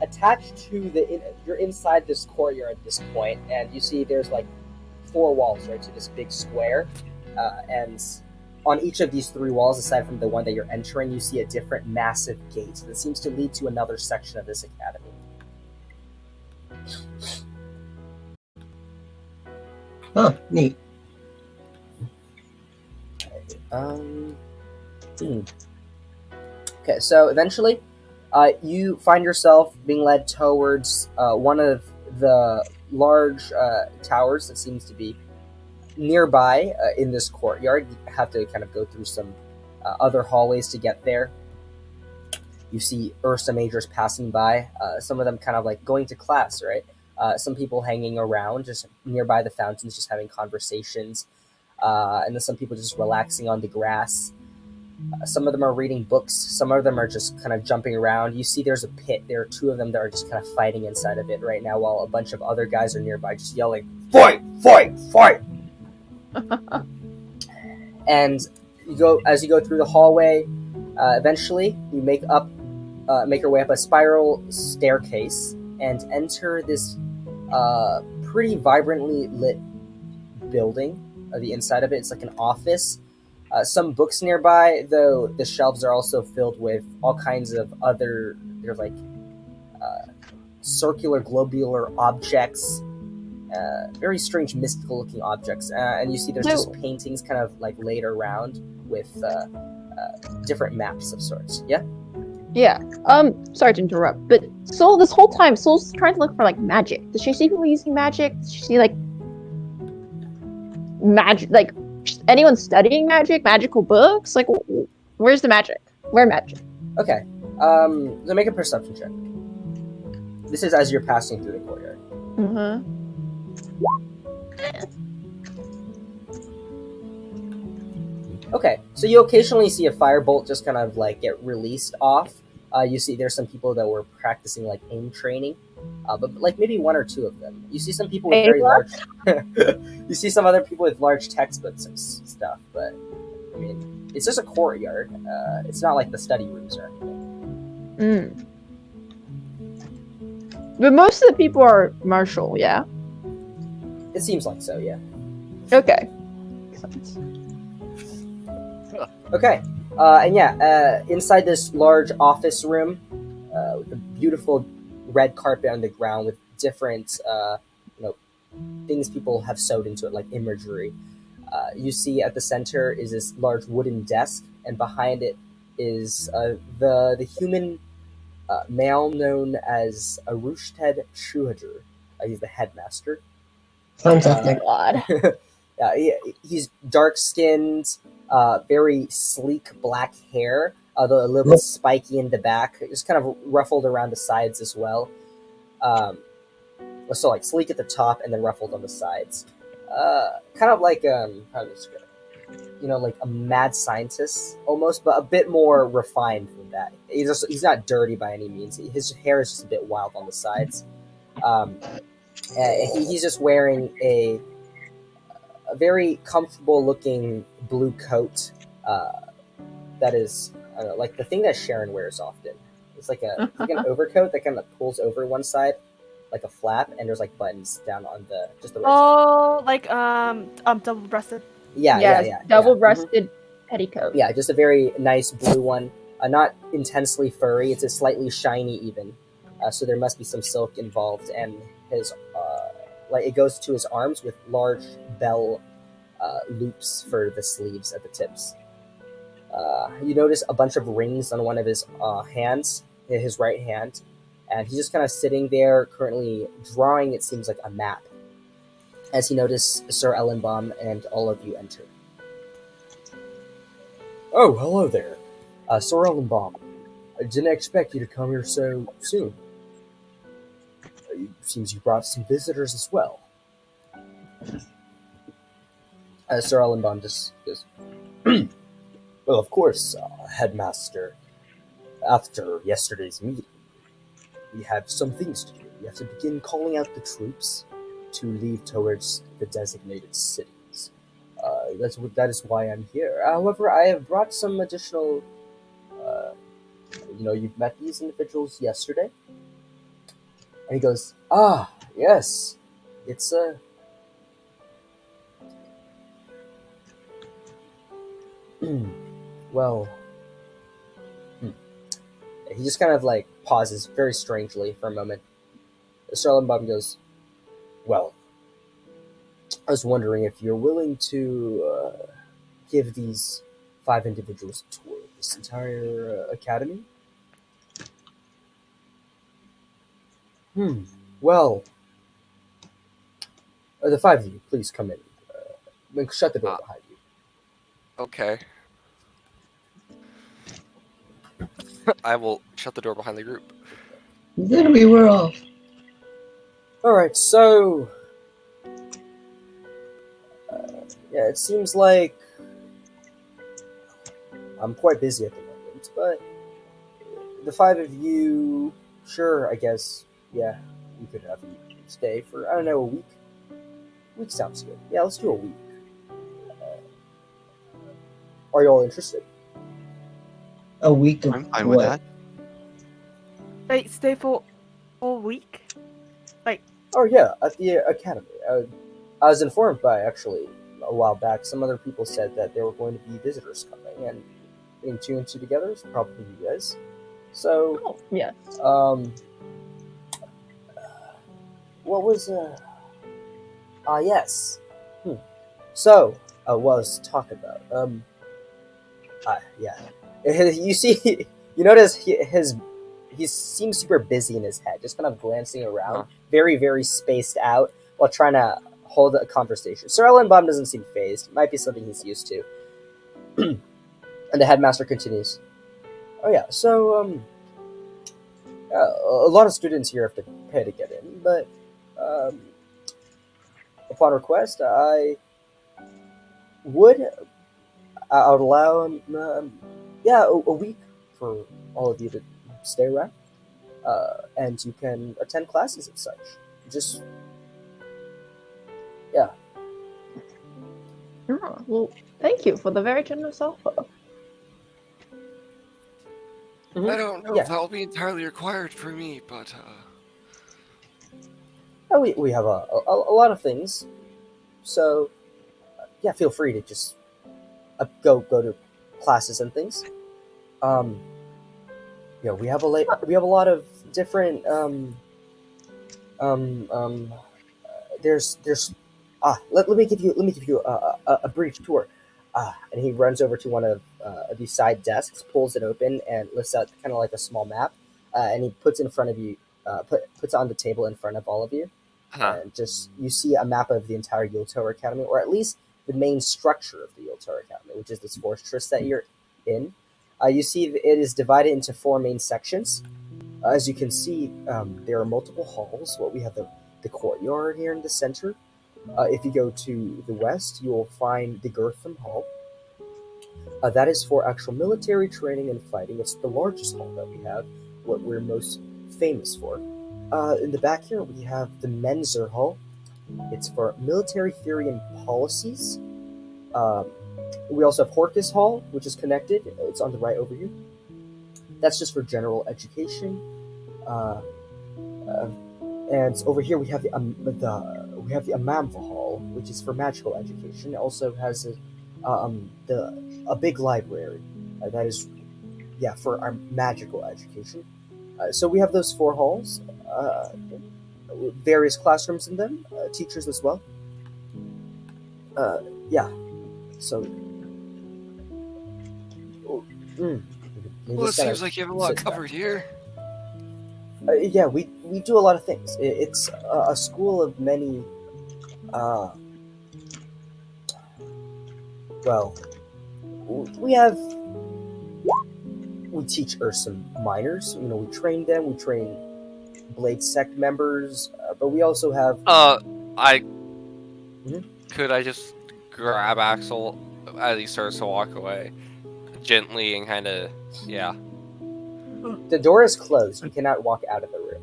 attached to you're inside this courtyard at this point, and you see there's like 4 walls right to this big square, and on each of these 3 walls, aside from the one that you're entering, you see a different massive gate that seems to lead to another section of this academy. Huh, neat. Okay, so eventually, you find yourself being led towards one of the large towers that seems to be nearby in this courtyard. You have to kind of go through some other hallways to get there. You see Ursa Majors passing by, some of them kind of like going to class, right? Some people hanging around just nearby the fountains, just having conversations. And then some people just relaxing on the grass. Some of them are reading books. Some of them are just kind of jumping around. You see there's a pit. There are 2 of them that are just kind of fighting inside of it right now, while a bunch of other guys are nearby just yelling, "Fight! Fight! Fight!" And as you go through the hallway, eventually you make your way up a spiral staircase and enter this pretty vibrantly lit building. The inside of it's like an office. Some books nearby, though the shelves are also filled with all kinds of other, they're like circular globular objects, very strange mystical looking objects. And you see there's just paintings kind of like laid around with different maps of sorts. Yeah? Yeah. Sorry to interrupt, but Soul, this whole time, Soul's trying to look for like magic. Does she see people using magic? Does she see like magic, like anyone studying magic, magical books? Like, where's the magic? Where magic? Okay. So make a perception check. This is as you're passing through the courtyard. Mm-hmm. Okay, so you occasionally see a firebolt just kind of like get released off. You see there's some people that were practicing like aim training, but like maybe 1 or 2 of them. You see some people with very large. You see some other people with large textbooks and stuff, but I mean it's just a courtyard. It's not like the study rooms or anything. But most of the people are martial, yeah? It seems like so, yeah. Okay. Makes sense. Okay. And yeah, inside this large office room, with a beautiful red carpet on the ground with different, things people have sewed into it, like imagery. You see at the center is this large wooden desk, and behind it is the human male known as Arushted Shuhadur. He's the headmaster. Fantastic. God. Yeah, he's dark skinned, very sleek black hair, although a little bit spiky in the back. It's kind of ruffled around the sides as well. So like sleek at the top and then ruffled on the sides. Kind of like how to describe it? Like a mad scientist almost, but a bit more refined than that. He's not dirty by any means. His hair is just a bit wild on the sides. He's just wearing a very comfortable looking blue coat. That is, I don't know, like the thing that Sharon wears often. It's like an overcoat that kind of pulls over one side, like a flap, and there's like buttons down on the right side. Oh, like double-breasted. Yeah. Double-breasted petticoat. Yeah, just a very nice blue one. Not intensely furry. It's a slightly shiny even. So there must be some silk involved, and his it goes to his arms with large bell loops for the sleeves at the tips. You notice a bunch of rings on one of his hands, his right hand, and he's just kind of sitting there, currently drawing, it seems like, a map. As you notice Sir Ellenbaum and all of you enter. Oh, hello there. Sir Ellenbaum. I didn't expect you to come here so soon. It seems you brought some visitors as well. Sir Ellenbaum just goes, Well, of course, Headmaster. After yesterday's meeting, we have some things to do. We have to begin calling out the troops to leave towards the designated cities. That is why I'm here. However, I have brought some additional. You've met these individuals yesterday, and he goes, "Ah, yes, it's well." He just kind of like pauses very strangely for a moment. Sir Ellenbaum goes, Well, I was wondering if you're willing to give these 5 individuals a tour of this entire academy. Well, The 5 of you, please come in. Shut the door behind you. Okay. I will shut the door behind the group. Then we were off. Alright, so... yeah, it seems like... I'm quite busy at the moment, but... the 5 of you... Sure, I guess, yeah, we could have you stay for, I don't know, a week? A week sounds good. Yeah, let's do a week. Are you all interested? A week of I'm fine with that. Like, stay for a week? Oh yeah, at the academy. I was informed by, actually, a while back, some other people said that there were going to be visitors coming, and putting 2 and 2 together is probably you guys. So, Oh, yes. what was, yes. So, what was talk about? Yeah. You see, you notice he seems super busy in his head, just kind of glancing around, very, very spaced out, while trying to hold a conversation. Sir Ellenbaum doesn't seem phased. Might be something he's used to. And the headmaster continues. Oh yeah, so, a lot of students here have to pay to get in, but, upon request, I would allow, a week for all of you to stay around, and you can attend classes and such. Just, yeah. Oh, well, thank you for the very generous offer. I don't know Yeah. if that will be entirely required for me, but We have a lot of things. So yeah, feel free to just go to classes and things. Um, we have we have a lot of different um, um, there's let me give you a brief tour. And he runs over to one of these side desks, pulls it open, and lifts out kind of like a small map, and he puts in front of you, puts on the table in front of all of you, Huh. and just you see a map of the entire Yiltower Academy, or at least the main structure of the Yiltower Academy, which is this fortress that you're in. You see it is divided into four main sections. As you can see, there are multiple halls. Well, we have the courtyard here in the center. If you go to the west, you will find the Girtham Hall. That is for actual military training and fighting. It's the largest hall that we have, what we're most famous for. In the back here, we have the Menzer Hall. It's for military theory and policies. Um, we also have Horkus Hall, which is connected. It's on the right over here. That's just for general education. Uh, uh, and over here we have the Amamva Hall, which is for magical education. It also has a big library that is for our magical education. So we have those four halls, various classrooms in them, teachers as well. Yeah. So. Mm, Well, it seems like you have a lot covered here. Yeah, we do a lot of things. It's a school of many. Well, we teach Ursum minors. We train them. We train Blade Sect members, but we also have. I Mhm. could I just grab Axel as he starts to walk away, gently and kind of The door is closed. You cannot walk out of the room.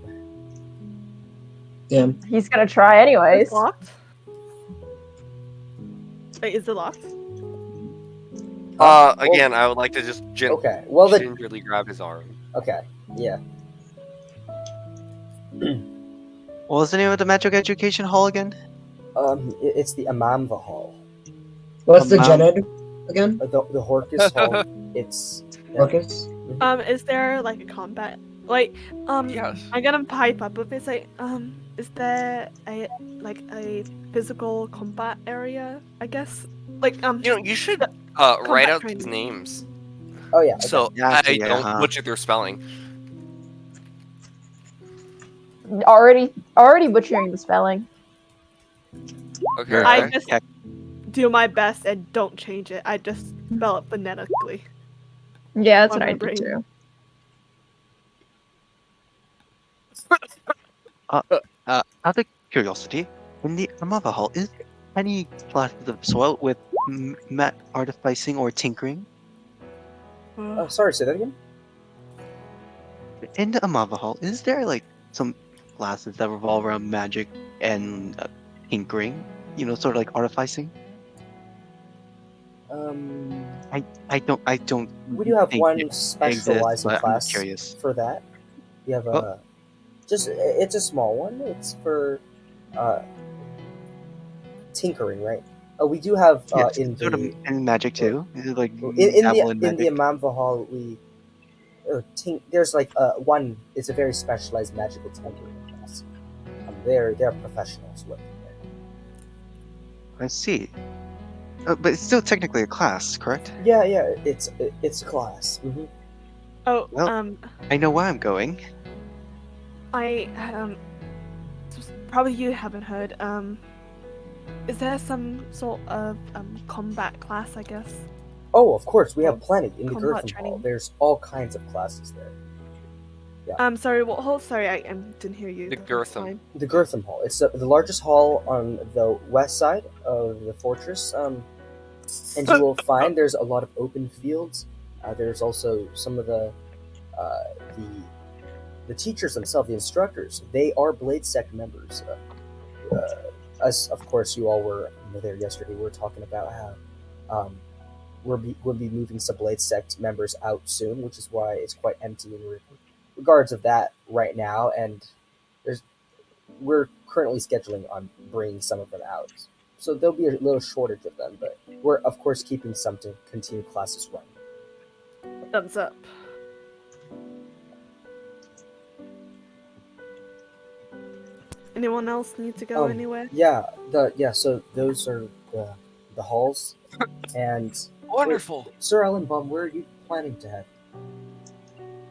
Damn. He's gonna try anyways. It's locked. Wait, is it locked? Again, I would like to just Okay. Well, gingerly grab his arm. Okay. Yeah. What was the name of the magic education hall again? It's the Amamva Hall. What's the Gened again? The Horkus Hall. It's. Orcus? Is there like a combat? Like, Yes. I'm gonna pipe up with this. Like, is there a physical combat area? I guess. Like, You should the write combat out these training. names Oh yeah. Okay. so Yeah, I actually, yeah, don't huh. butcher their spelling. Already butchering the spelling. Okay. I just do my best and don't change it. I just spell it phonetically. Yeah, that's On what my I do brain. too. Out of curiosity, in the Amava Hall, is there any classes of soil with artificing or tinkering? Sorry, say that again. In the Amava Hall, is there like some classes that revolve around magic and tinkering? Sort of like artificing. I don't. We do have think one it exists, specializing but I'm class curious. for that. We have Oh. it's a small one. It's for tinkering, right? We do have Yes, in sort of the in magic too. Is it like in dabble in the magic? Amamva Hall we there's like one. It's a very specialized magical tinkering class. They're professionals working there. I see. But it's still technically a class, correct? Yeah, it's a class. Mm-hmm. Oh, Well, I know where I'm going. I probably you haven't heard. Is there some sort of combat class? I guess. Oh, of course, we have plenty in the Combat Girtham Hall. training. There's all kinds of classes there. Yeah. Sorry. What hall? Sorry, I didn't hear you. The first Girtham. time. The Girtham Hall. It's the largest hall on the west side of the fortress. And you will find there's a lot of open fields. There's also some of the teachers themselves, the instructors. They are Blade Sect members. As of course you all were there yesterday. We were talking about how we'll be moving some Blade Sect members out soon, which is why it's quite empty in regards of that right now. And there's we're currently scheduling on bringing some of them out. So there'll be a little shortage of them, but we're of course keeping some to continue classes running. Thumbs up. Anyone else need to go anywhere? Yeah, so those are the halls, and Wonderful. Sir Ellenbaum, where are you planning to head?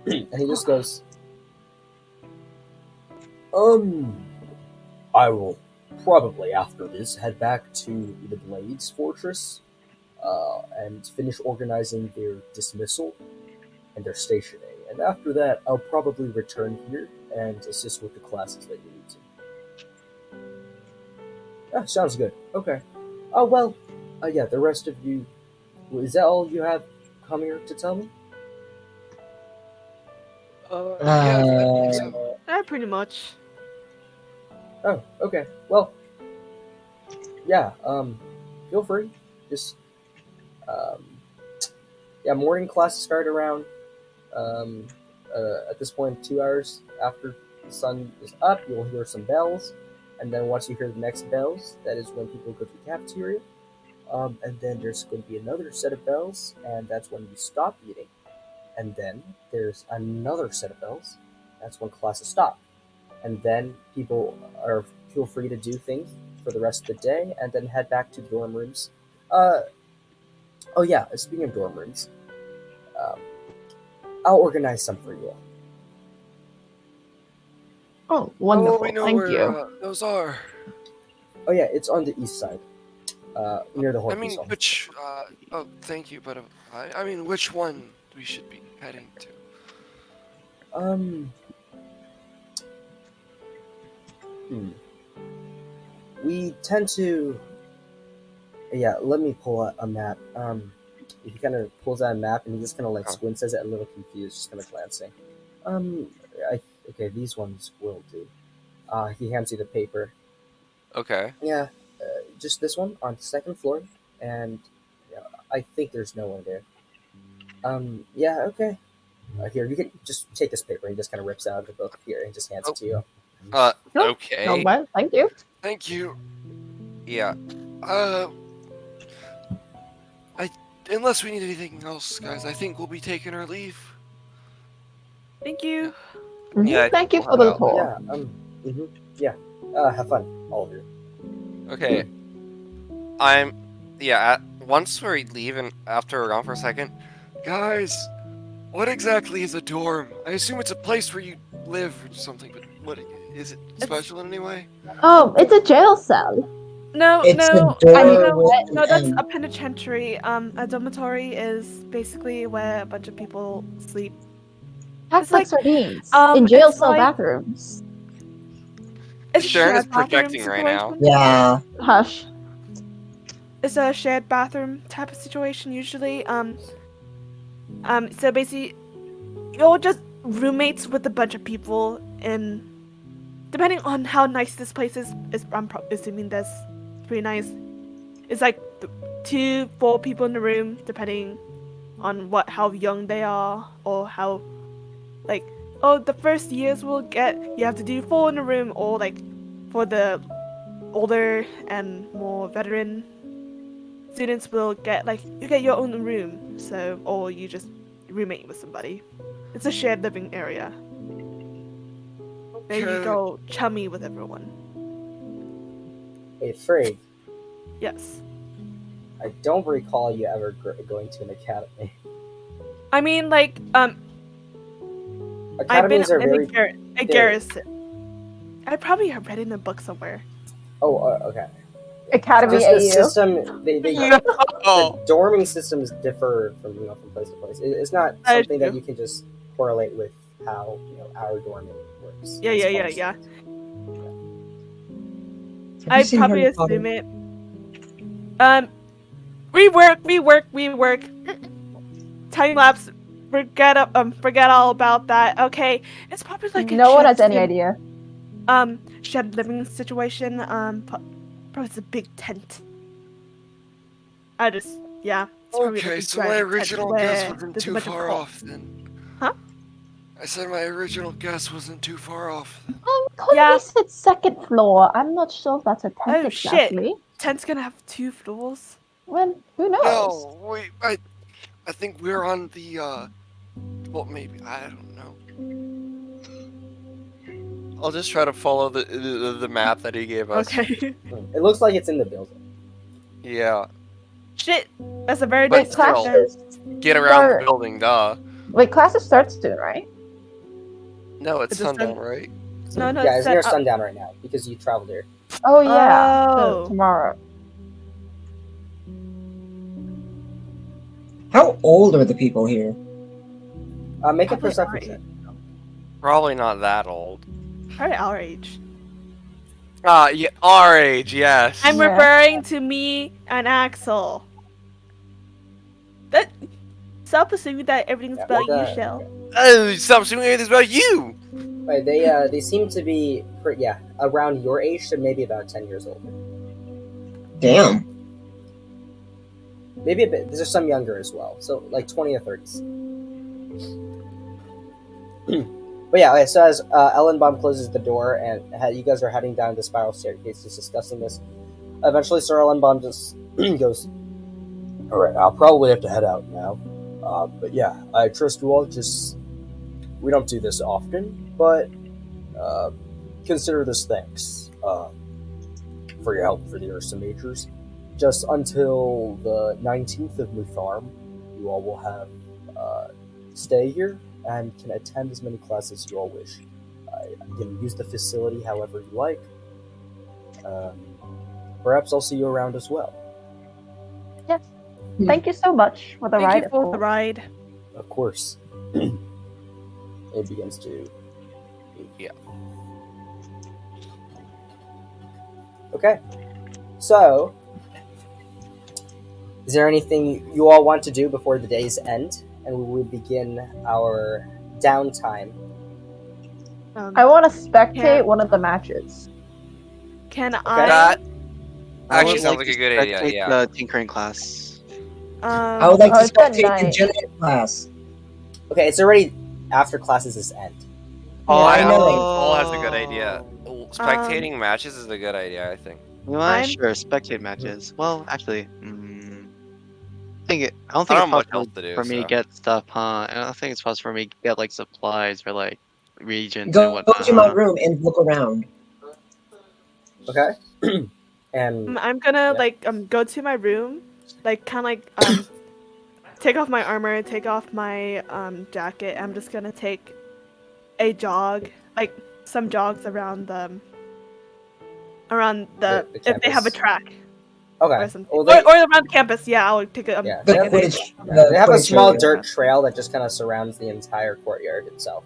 And he just goes, I will probably after this head back to the Blades Fortress, and finish organizing their dismissal and their stationing. And after that, I'll probably return here and assist with the classes that you need to. Ah, sounds good. Okay. Oh, well, yeah, the rest of you, is that all you have come here to tell me? Yeah, I think so. Pretty much. Oh, okay. Well, yeah, feel free. Just, yeah, morning classes start around, at this point, 2 hours after the sun is up. You'll hear some bells, and then once you hear the next bells, that is when people go to the cafeteria. And then there's going to be another set of bells, and that's when you stop eating. And then there's another set of bells. That's when classes stop. And then people feel free to do things for the rest of the day, and then head back to dorm rooms. Oh yeah, speaking of dorm rooms, I'll organize some for you all. Oh, wonderful. We know Thank where you. those are. Oh yeah, it's on the east side, near the I horse. mean, which? Oh, thank you, but I mean, which one we should be heading to? We tend to. Yeah, let me pull out a map. He kind of pulls out a map and he just kind of like squints at it, a little confused, just kind of glancing. Okay, these ones will do. He hands you the paper. Okay. Yeah, just this one on the second floor, and yeah, I think there's no one there. Yeah, okay. Here, you can just take this paper. He just kind of rips out the book here and just hands it to you. Okay. Oh, well, thank you. Thank you. Yeah. Unless we need anything else, guys, I think we'll be taking our leave. Thank you. Mhm. Yeah, I Thank you think for we'll the head tour. Yeah, have fun, all of you. Okay. Once we leave and after we're gone for a second. Guys, what exactly is a dorm? I assume it's a place where you live or something, but what is it special in any way? Oh, it's a jail cell. No, It's no, a door I mean, no, with no, an that's end. a penitentiary. A dormitory is basically where a bunch of people sleep. Packed It's like like, sardines in jail it's cell like bathrooms. it's a Sharon is shared bathroom projecting right now. situation. Yeah. Hush. It's a shared bathroom type of situation usually. So basically, you're just roommates with a bunch of people, and depending on how nice this place is I'm assuming that's pretty nice. It's like 4 people in the room, depending on how young they are or how, like, the first years you have to do 4 in the room, or like for the older and more veteran students will get you get your own room, so, or you just roommate with somebody. It's a shared living area. There you Okay. go, chummy with everyone. Hey, Frey, Yes. I don't recall you ever going to an academy. I mean, I've been Academies are in very. a garrison. I probably have read it in a book somewhere. Oh, okay. Academy Just the AU. system, the Oh. dorming systems differ from from place to place. It's not That is something that true. you can just correlate with how our dorming works. Yeah. Have you I'd seen probably Harry Potter? assume it. Rework. Time lapse. Forget all about that. Okay, it's probably like a No one has shared any idea. shared living situation. Probably it's a big tent. It's probably like Okay, a so my giant original tent guess where wasn't there's a too bunch of far cots. off then. Huh? I said my original guess wasn't too far off then. Oh, Colony Yeah. said second floor. I'm not sure if that's a tent Oh, shit. exactly. Tent's gonna have 2 floors. Well, who knows? No, wait. I think we're on the. Well, maybe I don't know. I'll just try to follow the map that he gave us. Okay. It looks like it's in the building. Yeah. Shit. That's a very But nice still, classes. get around the Start- building, duh. Wait, classes start soon, right? No, it's It's a sundown, sun- right? No, no, Yeah, it's it's near set up. sundown right now because you traveled here. Oh yeah. Oh. So tomorrow. How old are the people here? Make a Probably perception our check. Probably not that old. Probably our age. Yeah, our age, yes. I'm Yeah. referring to me and Axel. That self-assuming that everything's Yeah, about make you, a- Shell. Oh, stop assuming everything's about you. Right, they seem to be around your age, so maybe about 10 years older. Damn. Maybe a bit. There's some younger as well, so like 20 or 30s. But yeah, okay, so as Ellenbaum closes the door and you guys are heading down the spiral staircase, just discussing this. Eventually, Sir Ellenbaum just goes, "All right, I'll probably have to head out now. But yeah, I trust you all. Just we don't do this often, but consider this thanks for your help for the Ursa Majors. Just until the 19th of Mutharm, you all will have stay here and can attend as many classes as you all wish. You can use the facility however you like. Perhaps I'll see you around as well. Yes. Thank you so much for the Thank ride. you for the ride. Of course." It begins to... Yeah. Okay. So, is there anything you all want to do before the day's end? And we will begin our downtime. I want to spectate Yeah. one of the matches. Can That I actually would sounds like like a to good idea. spectate Yeah. the tinkering class. I would like Oh, to it's at spectate the night. genetic class. Okay, it's already after classes end. Oh, I I know. think Paul has a good idea. Spectating matches is a good idea, I think. You know what? I'm- Sure, spectate matches. Well, actually, I don't think I it's don't have much possible else to do, for me to so. get stuff, huh? I don't think it's possible for me to get like supplies for like regions and Go whatnot. to my Huh? room and look around. Okay? And I'm gonna Yeah. go to my room, like kind of take off my armor, take off my jacket. I'm just gonna take a jog, like some jogs around the The if they have a campus. track okay. or something, Well, or around campus. Yeah, I'll take a Yeah, The take a nice- Quidditch. they have a Quidditch small area. dirt trail that just kind of surrounds the entire courtyard itself.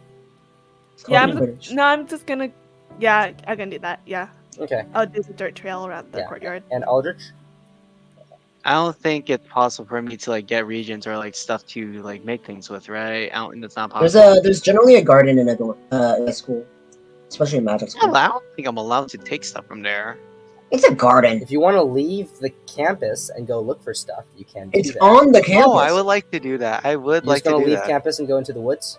It's Yeah, called Quidditch. I'm just gonna. Yeah, I can do that. Yeah, Okay. I'll do the dirt trail around the Yeah. courtyard. And Aldrich? I don't think it's possible for me to like get regions or like stuff to like make things with, right? I don't, it's not possible. There's generally a garden in a school, especially in magic school. I don't think I'm allowed to take stuff from there. It's a garden. If you want to leave the campus and go look for stuff, you can do It's that. on the campus. Oh, I would like to do that. I would You're like just gonna to do leave that. campus and go into the woods?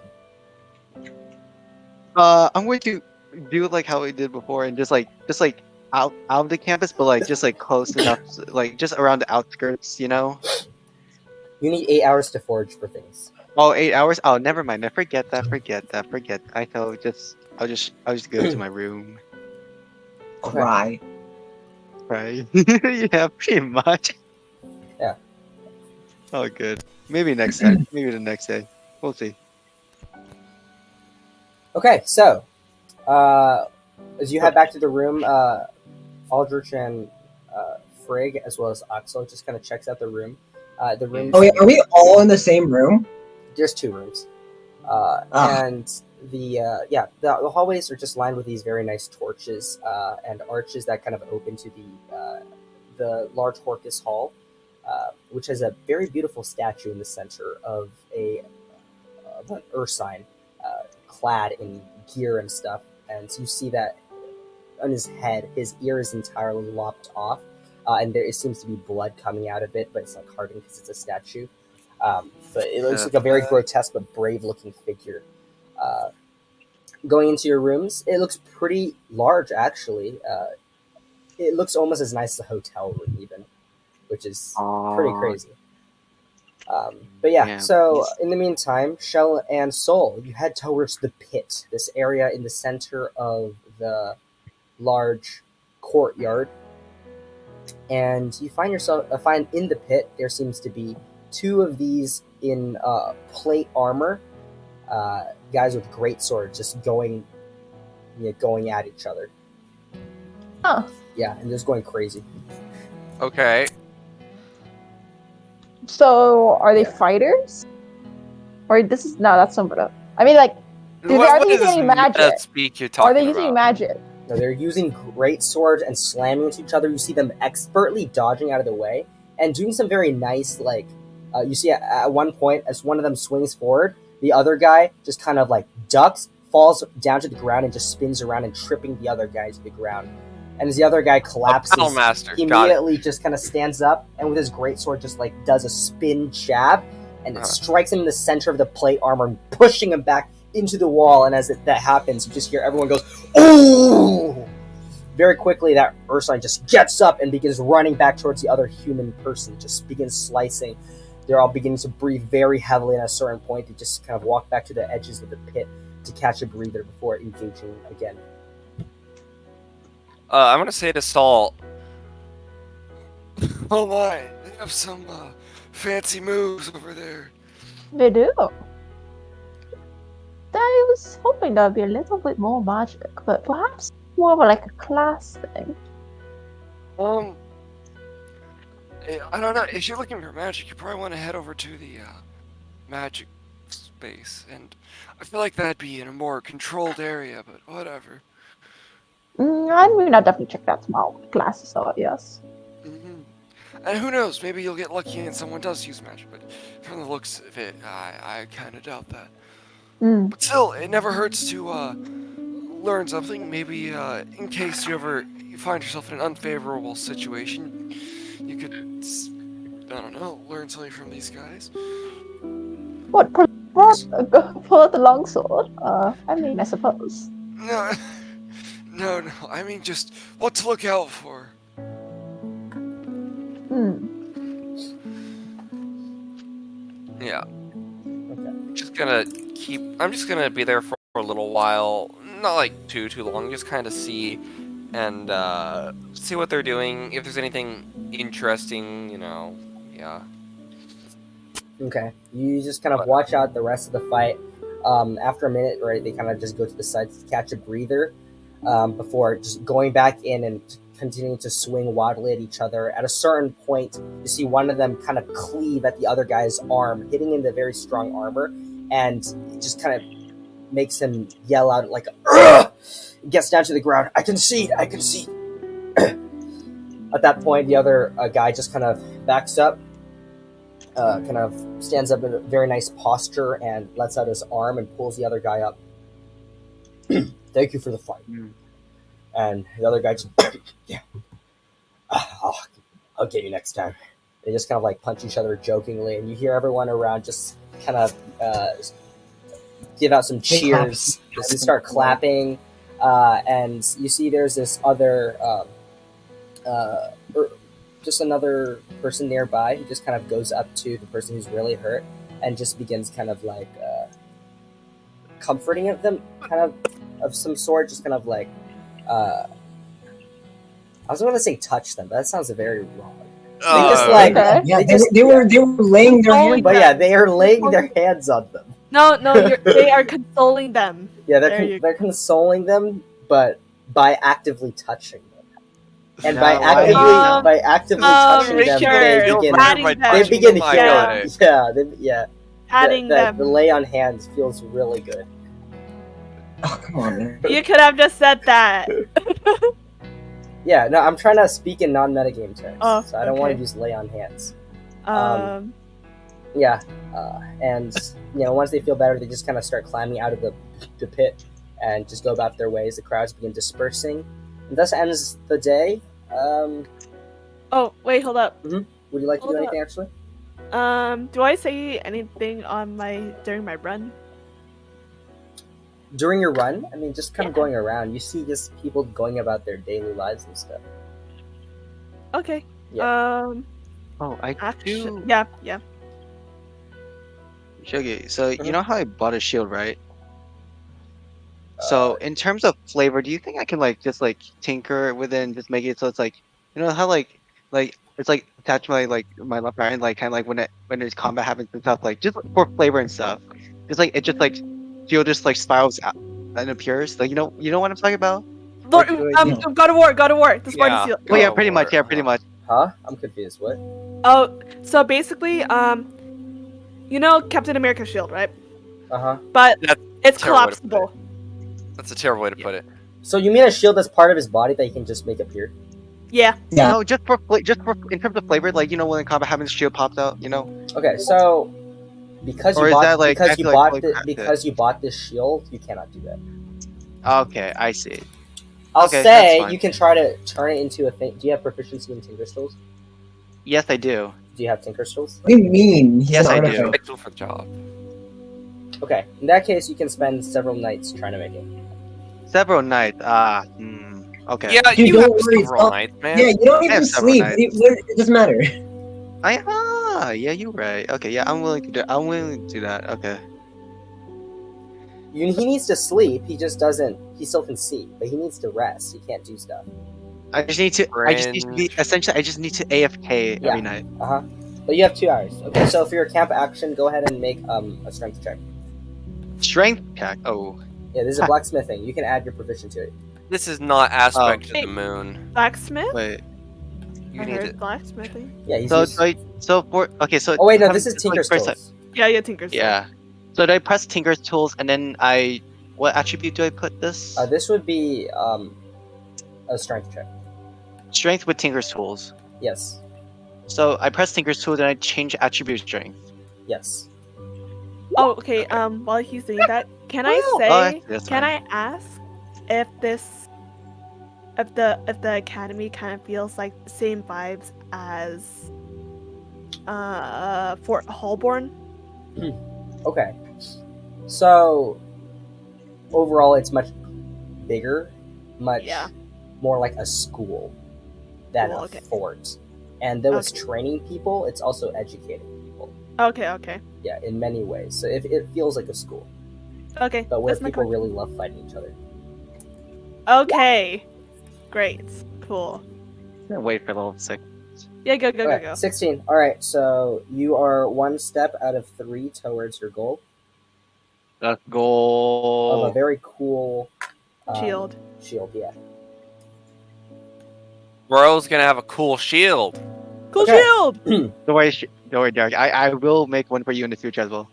I'm going to do it like how we did before and just like out of the campus, but like just like close enough, like just around the outskirts, you know. You need 8 hours to forage for things. Oh, 8 hours. Oh, never mind. I forget that. I know. I'll just go to my room. Cry. Right? Yeah, pretty much. Yeah. Oh, good. Maybe next time. Maybe the next day. We'll see. Okay, so as you head back to the room, Aldrich and Frigg, as well as Axel, just kind of checks out the room. The room. Oh yeah, are we all in the same room? There's 2 rooms, Ah. and the hallways are just lined with these very nice torches and arches that kind of open to the large Horcus Hall, which has a very beautiful statue in the center of an Ursine, clad in gear and stuff. And so you see that on his head, his ear is entirely lopped off, and there seems to be blood coming out of it, but it's not hardened because it's a statue. But it looks like a very grotesque but brave-looking figure. Going into your rooms, it looks pretty large actually. It looks almost as nice as a hotel room even, which is pretty Aw, crazy. But yeah, yeah. so in the meantime, Shell and Soul, you head towards the pit, this area in the center of the large courtyard, and you find in the pit there seems to be two of these in plate armor, guys with great swords, just going at each other. Huh. Yeah, and just going crazy. Okay. So are they Yeah. fighters? Or this is no, that's somebody. I mean, like, are What they is using any this magic? speak you're Are talking they using about? magic? No, they're using great swords and slamming into each other. You see them expertly dodging out of the way and doing some very nice, like, you see at one point, as one of them swings forward, the other guy just kind of like ducks, falls down to the ground, and just spins around and tripping the other guy to the ground. And as the other guy collapses, Battle Master. he Got it. immediately just kind of stands up and with his great sword just like does a spin jab and it strikes him in the center of the plate armor, pushing him back into the wall. And as that happens, you just hear everyone goes, "Oh!" Very quickly, that Urksian just gets up and begins running back towards the other human person, just begins slicing. They're all beginning to breathe very heavily, and at a certain point, they just kind of walk back to the edges of the pit to catch a breather before engaging again. I'm gonna say to Saul. Oh my, they have some fancy moves over there. They do. I was hoping there'd be a little bit more magic, but perhaps more of like a class thing. I don't know. If you're looking for magic, you probably want to head over to the magic space, and I feel like that'd be in a more controlled area. But whatever. I mean, I'll definitely check that small classes out, yes. Hmm. And who knows? Maybe you'll get lucky and someone does use magic. But from the looks of it, I kind of doubt that. Mm. But still, it never hurts to learn something. Maybe in case you ever find yourself in an unfavorable situation, you could, I don't know, learn something from these guys. What, pull out the longsword? I mean, I suppose. No, no. I mean, just what to look out for. Hmm. Yeah. Okay. I'm just gonna be there for a little while. Not like too long. Just kind of see and see what they're doing. If there's anything interesting, yeah. Okay. You just kind of watch out the rest of the fight. After a minute, right, they kind of just go to the side to catch a breather before just going back in and continuing to swing wildly at each other. At a certain point, you see one of them kind of cleave at the other guy's arm, hitting into very strong armor, and it just kind of makes him yell out like, "Ugh!" Gets down to the ground. I can see. At that point, the other guy just kind of backs up, kind of stands up in a very nice posture and lets out his arm and pulls the other guy up. Thank you for the fight. And the other guy just, yeah, I'll get you next time. They just kind of like punch each other jokingly, and you hear everyone around just kind of give out some cheers. They start clapping, and you see there's this other, just another person nearby who just kind of goes up to the person who's really hurt and just begins kind of like comforting them, kind of some sort, just kind of like. I was going to say touch them, but that sounds very wrong. They just like okay. Yeah, they they were laying their Consoling hand. but yeah, they are laying their hands on them. No, they are consoling them. Yeah, There you they're consoling them, but by actively touching them, and by Now I- actively Oh, touching Make them, you sure. feel begin. better by Patting them. They touching begin them, I healing. got it. Yeah. Patting them. The lay on hands feels really good. Oh, come on, man. You could have just said that. Yeah, no, I'm trying to speak in non-metagame terms, Oh, so I don't want to okay. use lay on hands. Um, Yeah, and once they feel better, they just kind of start climbing out of the pit and just go about their ways. The crowds begin dispersing, and thus ends the day. oh, wait, hold up. Would you like to do Hold anything actually? Do I say anything on during my run? during your run, I mean, just kind of Yeah. going around, you see just people going about their daily lives and stuff. Okay. Yeah. Oh, I Action. do. Yeah, yeah. Okay, so you Mhm. know how I bought a shield, right? Uh, So in terms of flavor, do you think I can like just like tinker with it and just make it so it's like you know how like it's like attached to my like my left hand like kind of like when there's combat happens and stuff like just for flavor and stuff. Just like it just like shield just like spirals out and appears. Like you know what I'm talking about? Or Lord, do I Yeah. need? God of War, God of War, the Spartan Yeah. Seal. Oh yeah, God of pretty much. War, Yeah, pretty much. huh? I'm confused. What? Oh, so basically, you know Captain America's shield, right? Uh-huh. But That's it's terrible way to put it. collapsible. That's a terrible way to put it. So you mean a shield that's part of his body that he can just make appear? Yeah. Yeah. No, just for in terms of flavor, like you know when combat happens, shield pops out. You know, Okay, so because or you is bought that like I have to like fully craft it? because you bought this shield, you cannot do that. Okay, I see. I'll Okay, that's say fine. you can try to turn it into a thing. Do you have proficiency in Tinker Tools? Yes, I do. Do you have Tinker Tools? What do you mean? He's Yes, an I do. artifact. Right tool for the job. Okay, in that case, you can spend several nights trying to make it. Several nights. Okay. Yeah, Dude, you don't have worry, several stop. nights, man. Yeah, you don't I even have several sleep. nights. It doesn't matter. Yeah, you're right. Okay, yeah, I'm willing to do. I'm willing to do that. Okay. He needs to sleep. He just doesn't. He still can see, but he needs to rest. He can't do stuff. I just need to. I just need to be. Fringe. Essentially, I just need to AFK Yeah. every night. Uh huh. But you have 2 hours. Okay, so for your camp action, go ahead and make a strength check. Strength check. Oh, Yeah, this is a blacksmithing. You can add your proficiency to it. This is not aspect of Hey. the moon. Blacksmith? wait. You I need heard to. blacksmithing. Yeah, he's. So used- so for okay. So Oh wait, no, um, this is it's like Tinker's first Tools. Yeah, Tinker's Tools. yeah. So do I press Tinker's tools and then I? What attribute do I put this? This would be a strength check. Strength with Tinker's tools. Yes. So I press Tinker's tools and I change attribute strength. Yes. Oh, okay. Okay. While he's doing that, can I Oh, say? that's Can fine. I ask if the academy kind of feels like the same vibes as Fort Holborn? Okay. So overall, it's much bigger, much Yeah. more like a school than Cool, a okay. fort. And though it's Okay. training people, it's also educating people. Okay, okay, Yeah, in many ways. So it feels like a school, okay. but where That's my people question. really love fighting each other. Okay, great, cool. Wait for level 6. Yeah, go, go, Okay, go, go. 16. All right, so you are 1 step out of 3 towards your goal Let's of a go. very cool Shield. Shield, yeah. Bro's gonna have a cool shield. Cool Okay. shield. Don't worry, Derek. I will make one for you in the future as well.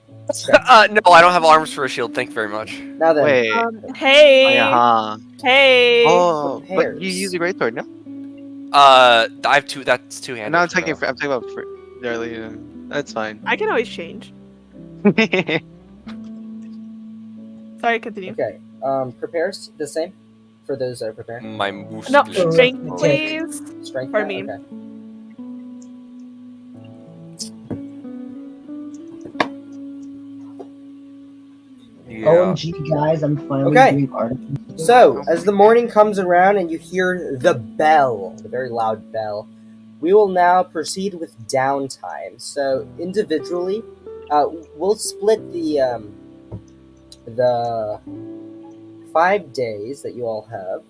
No, I don't have arms for a shield. Thank you very much. Now then, Wait. Oh, Hey, yeah, huh? hey. Oh, but Repairs. you use a great sword, no? I have two. That's two handed. No, I'm talking. I'm talking about early. That's fine. I can always change. Sorry, continue. okay. Prepares the same for those that are preparing. My moose. No, Sure. strength, Okay. please. Strength. For now? me. Okay. Yeah. OMG, guys, I'm finally Okay. doing articles. So, as the morning comes around and you hear the bell, the very loud bell, we will now proceed with downtime. So, individually, we'll split the 5 days that you all have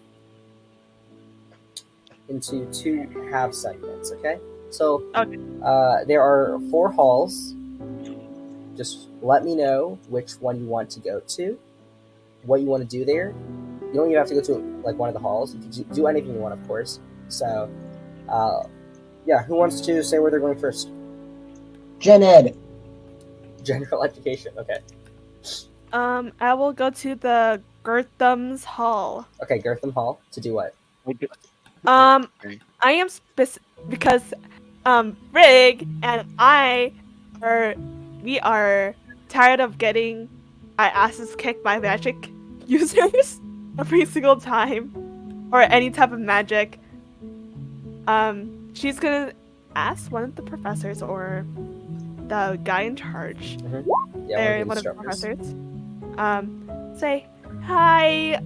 into 2 half segments. Okay. So, Okay. there are 4 halls. Just let me know which one you want to go to, what you want to do there. You don't even have to go to like one of the halls. You can do anything you want, of course. So, yeah, who wants to say where they're going first? Gen Ed. General education. Okay. I will go to the Gertham's Hall. Okay, Girtham Hall to do what? Okay. I am because Rig and we are tired of getting our asses kicked by magic users every single time, or any type of magic. She's gonna ask one of the professors or the guy in charge. Yeah, one They're of one the of the instructors. professors. say, "Hi,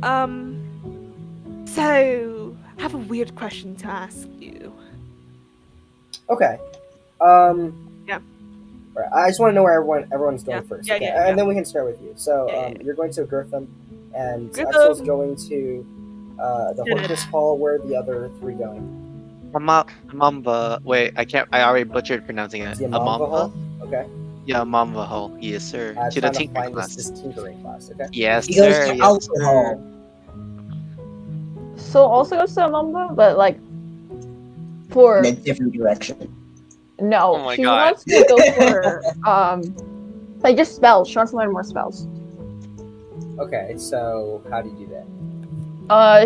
so I have a weird question to ask you." Okay. Yeah. Right, I just want to know where everyone's going Yeah, first. yeah, Okay, yeah, and then we can start with you. So Yeah. you're going to Girtham, and Girtham. Axel's going to the Yeah. Horcrux Hall. Where are the other three going? Amamba. Wait, I can't. I already butchered pronouncing it. The Amamba Hall. Amamba? Okay. Yeah, Amamba Hall. Yes, sir. To the Trying to tinker find class. this tinkering class. Okay. Yes, He goes sir. to Yes, alcohol. sir. So also goes to Amamba, but like In for a different direction. no, Oh my she God. wants to go for like just spells. She wants to learn more spells. Okay. So how do you do that?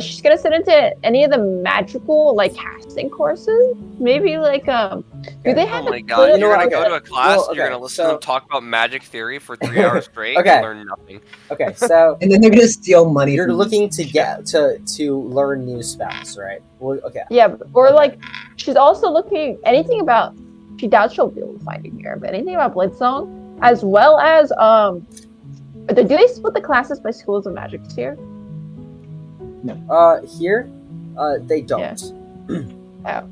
She's gonna sit into any of the magical like casting courses. Maybe like do they Okay. have Oh my a god, good, you're gonna what? go Okay. to a class, Well, you're okay, gonna listen to so- them talk about magic theory for 3 hours straight Okay. and learn nothing. Okay. So And then they're gonna steal money you're from looking this. to get to learn new spells, right? Well, okay. yeah, or Okay. like she's also looking anything about. She doubts she'll be able to find it here, but anything about Blitzsong, as well as do they split the classes by schools of magic here? Here, they don't. Oh.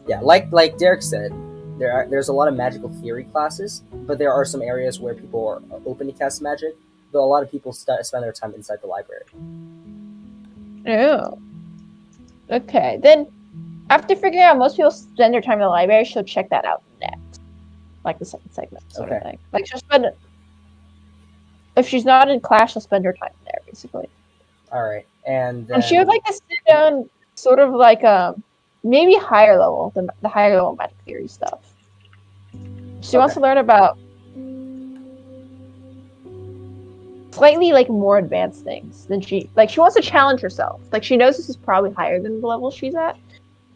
Yeah, like Derek said, there's a lot of magical theory classes, but there are some areas where people are open to cast magic. Though a lot of people spend their time inside the library. Oh. Okay, then after figuring out most people spend their time in the library, she'll check that out next, like the second segment sort of Okay. thing. Like she'll spend. If she's not in class, she'll spend her time there basically. All right, and then, And she would like to sit down, sort of like maybe higher level, the higher level magic theory stuff. She wants to learn about slightly like more advanced things than she wants to challenge herself. Like she knows this is probably higher than the level she's at,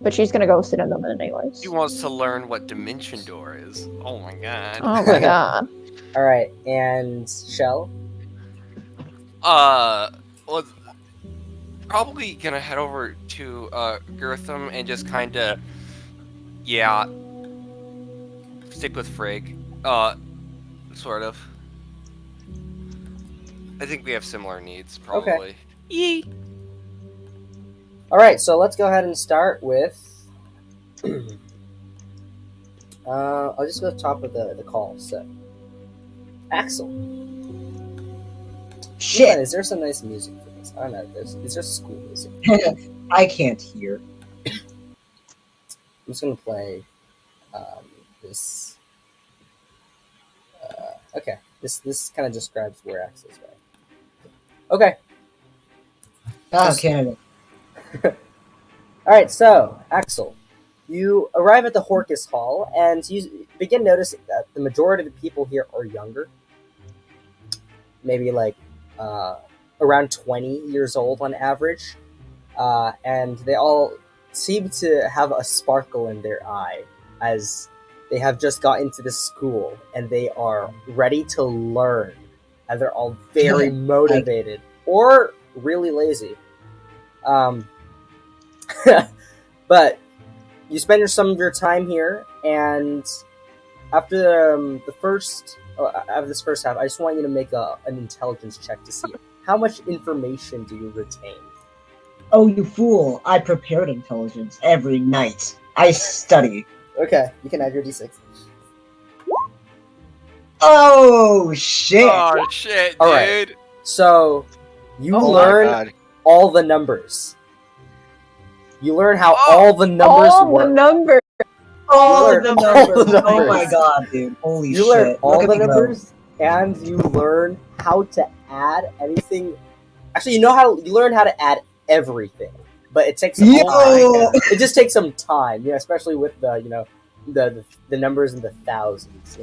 but she's gonna go sit in them anyways. She wants to learn what Dimension Door is. Oh my god. Oh my god. all right, and Shell. Well, probably gonna head over to Girtham and just kind of, yeah, stick with Frigg. Sort of. I think we have similar needs, probably. Yee. All right, so let's go ahead and start with. I'll just go to the top of the call. So, Axel. Shit. Yeah, is there some nice music for this? I don't know. Is there school music? I can't hear. I'm just gonna play this. Okay, this kind of describes where Axel's going. Okay. Oh, Just- Canada. All right, so Axel, you arrive at the Horcrux Hall, and you begin noticing that the majority of the people here are younger, maybe like around 20 years old on average, and they all seem to have a sparkle in their eye as they have just got into the school and they are ready to learn, and they're all very motivated or really lazy. But you spend some of your time here, and after the first of this first half, I just want you to make an intelligence check to see how much information do you retain. Oh, you fool. I prepared intelligence every night. I study. Okay, you can add your d6. Oh, shit. Oh shit, dude! All right. So you Oh my learn god. all the numbers. You learn how all the numbers All work. the numbers. All learn the all numbers. the Oh my numbers. god, dude. Holy You shit. learn all Look at the me go. numbers, and you learn how to add anything. Actually, you learn how to add everything, but it takes some Yo! time. It just takes some time, especially with the numbers in the thousands,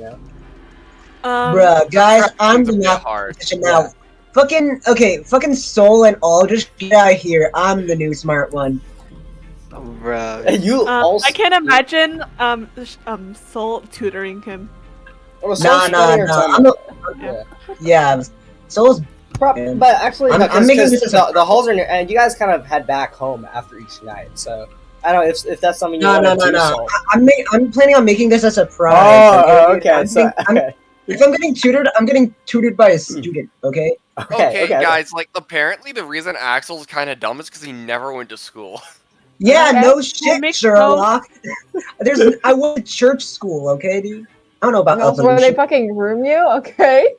Bruh, guys, I'm It's a the bit math hard. proficient now. Fucking Soul and all, just get out of here. I'm the new smart one. Bro. And you also I can't imagine Soul tutoring him. Well, Soul's Nah. spending her time I'm with- Yeah. Yeah, Soul's. Man. But actually, I'm- no, I'm making 'cause this as a- the halls are near, and you guys kind of head back home after each night. So I don't know if that's something you No, want no, to do. no. Soul. I'm planning on making this a surprise. Oh, dude. okay. I'm So think- I'm- okay. If I'm getting tutored by a student. Okay. Okay, guys, like apparently the reason Axel's kind of dumb is because he never went to school. Yeah, Okay. no shit, makes Sherlock. I went to church school. Okay, dude. I don't know about That's where they evolution. fucking groom you? Okay.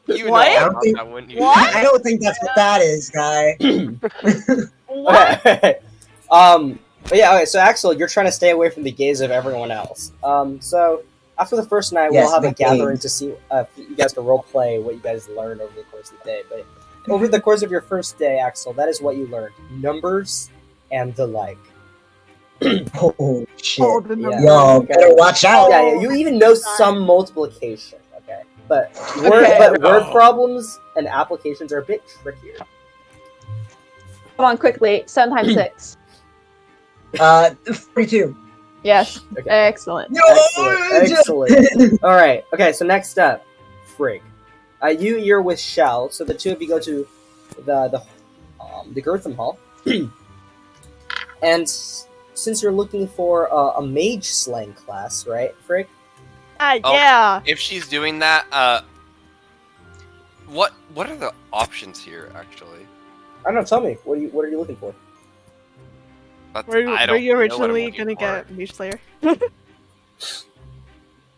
You What? know I don't about think- that, wouldn't you? What? I don't think that's what that is, guy. What? Okay. But yeah, okay, so Axel, you're trying to stay away from the gaze of everyone else. So after the first night, Yes, we'll have the a gathering gaze. to see if you guys can role play what you guys learned over the course of the day. But over the course of your first day, Axel, that is what you learned: numbers and the like. Oh shit. Oh, the Yeah. numbers. Yo, better watch out. Yeah, you even know some multiplication. Okay, but Okay. word problems and applications are a bit trickier. Come on, quickly. 7 times 6. 42. Yes. Okay. Excellent. No, Excellent. All right. Okay. So next up, Frig. You're with Shell. So the two of you go to the Girtham Hall, and since you're looking for a mage slaying class, right, Frig? Oh. Yeah. If she's doing that, what are the options here actually? I don't know. Tell me. What are you looking for? I don't Were you know what I'm originally looking gonna for. get Mage Slayer?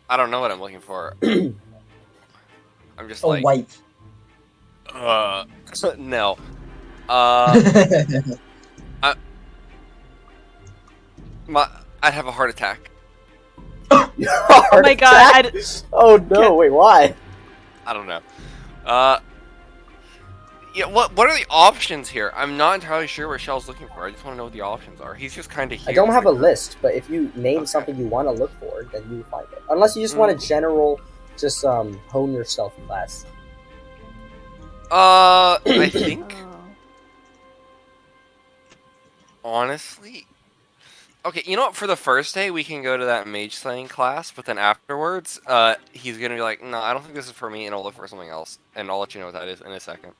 I don't know what I'm looking for. I'm just A like, wife. no. I'd have a heart attack. Oh my god! Oh no! Wait, why? I don't know. Yeah. What are the options here? I'm not entirely sure what Shell's looking for. I just want to know what the options are. He's just kind of here. I don't have a list, but if you name something you want to look for, then you find it. Unless you just want a general, just hone yourself class. I think Oh. honestly. Okay, you know what? For the first day, we can go to that mage slaying class, but then afterwards, he's gonna be like, "No, I don't think this is for me," and I'll look for something else, and I'll let you know what that is in a second.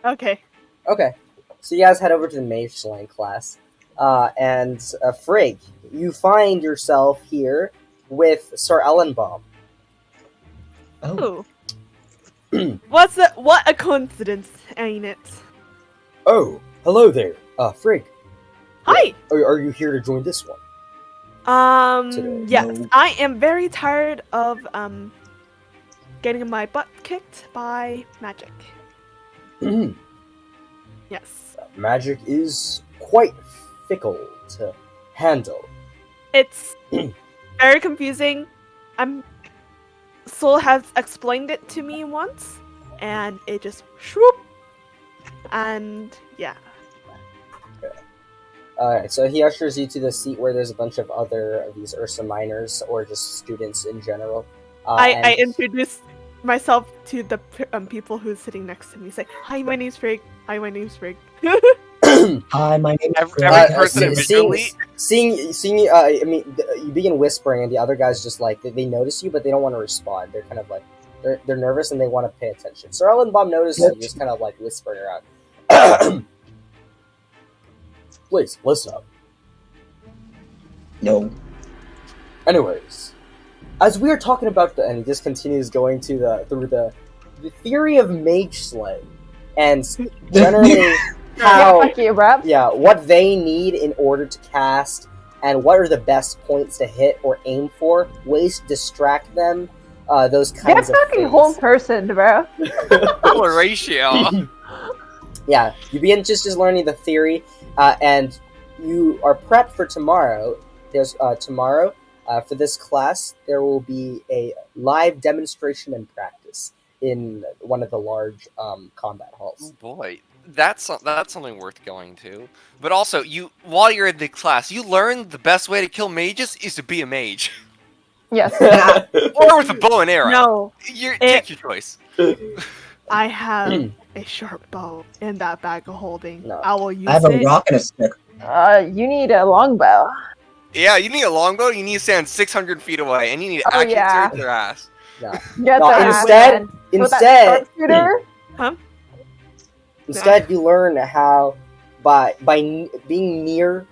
Okay. Okay, so you guys head over to the mage slaying class, and Frig, you find yourself here with Sir Ellenbaum. Oh. Ooh. What a coincidence, ain't it? Oh, hello there, Frig. Hi. Are you here to join this one? Today. Yes, No. I am very tired of getting my butt kicked by magic. Yes. Magic is quite fickle to handle. It's very confusing. Soul has explained it to me once, and it just swoop. And yeah. Alright, so he ushers you to the seat where there's a bunch of other of these Ursa miners, or just students in general. I and- introduce myself to the people who's sitting next to me. Say, "Hi, my name's Frig. Hi, my name's Frig." Hi, my name is Every Fred. person individually. seeing you, I mean, you begin whispering, and the other guys just like they notice you, but they don't want to respond. They're kind of like they're nervous and they want to pay attention. Sir Ellenbaum notices you, just kind of like whispering around. Please listen up. No. Anyways, as we are talking about and he just continues going to through the theory of mage slaying, and generally how Fuck you, Brap. yeah, what they need in order to cast, and what are the best points to hit or aim for, ways to distract them, those Get kinds of fucking things. whole person, bro. Color ratio. Yeah, you begin just learning the theory, and you are prepped for tomorrow. There's tomorrow for this class. There will be a live demonstration and practice in one of the large combat halls. Oh boy, that's something worth going to. But also, while you're in the class, you learn the best way to kill mages is to be a mage, Yes. or with a bow and arrow. No, Take your choice. I have a sharp bow in that bag of holding. No. I will use I have a it. rock and a stick. You need a longbow. Yeah, you need a longbow. You need to stand 600 feet away, and you need to Oh, actually yeah. turn their ass. Get No, the ass, instead- man. With that Instead, sharpshooter? Instead, you learn how by being near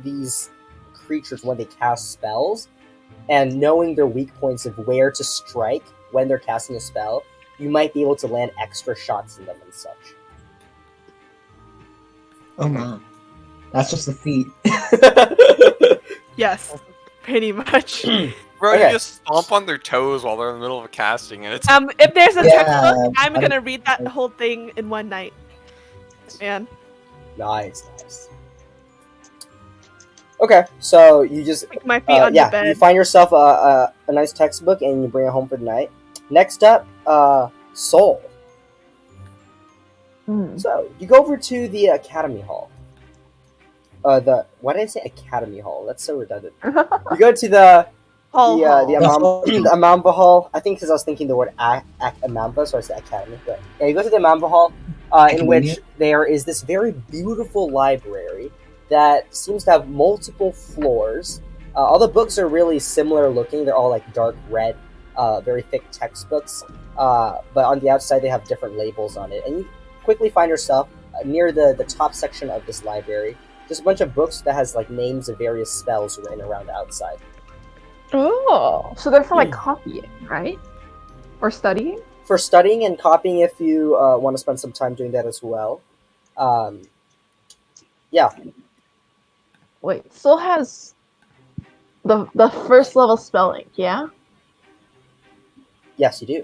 these creatures when they cast spells, and knowing their weak points of where to strike when they're casting a spell, you might be able to land extra shots in them and such. Oh my. That's just the feat. Yes, pretty much. Bro, Okay. you just stomp on their toes while they're in the middle of a casting, and it's If there's a Yeah, textbook, I'm I gonna read that whole thing in one night. Man, Nice. Okay, so you just stick my feet on the you bed. find yourself a nice textbook and you bring it home for the night. Next up, Soul. Hmm. So you go over to the Academy Hall. Why did I say Academy Hall? That's so redundant. You go to the Hall. the Amamba Hall. I think because I was thinking the word Amamba, so I said Academy. But yeah, you go to the Amamba Hall, in which there is this very beautiful library that seems to have multiple floors. All the books are really similar looking. They're all like dark red, very thick textbooks. But on the outside, they have different labels on it. And you quickly find yourself near the top section of this library. Just a bunch of books that has like names of various spells written around the outside. Oh, so they're for like copying, right? Or studying? For studying and copying, if you want to spend some time doing that as well. Yeah. Wait, Soul has the first level spelling, yeah? Yes, you do.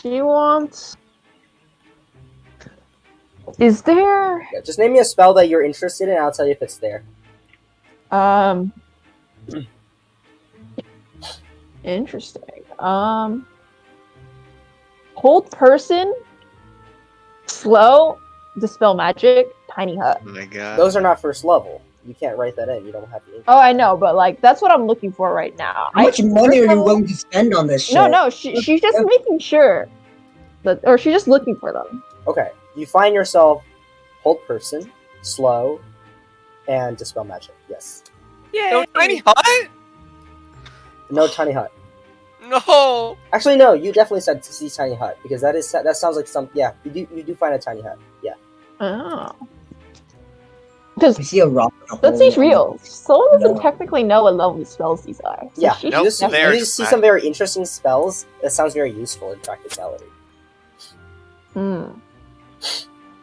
She wants. Is there? Yeah, just name me a spell that you're interested in, and I'll tell you if it's there. Interesting. Hold person, slow, dispel magic, tiny hut. Oh my god. Those are not first level. You can't write that in. You don't have the ink. Oh, I know, but like that's what I'm looking for right now. How much money are you level- willing to spend on this shit? No, she's just making sure that, or she's just looking for them. Okay. You find yourself hold person, slow, and dispel magic. Yes. Yay! no tiny hut. No tiny hut. No. Actually, no. You definitely said to see tiny hut because that sounds like some. Yeah, you do find a tiny hut. Yeah. Oh, because We see a rock. let's be real. Soul doesn't No. technically know what level the spells these are. So Yeah. she Nope, You just see, there, you just see some very interesting spells that sounds very useful in practicality.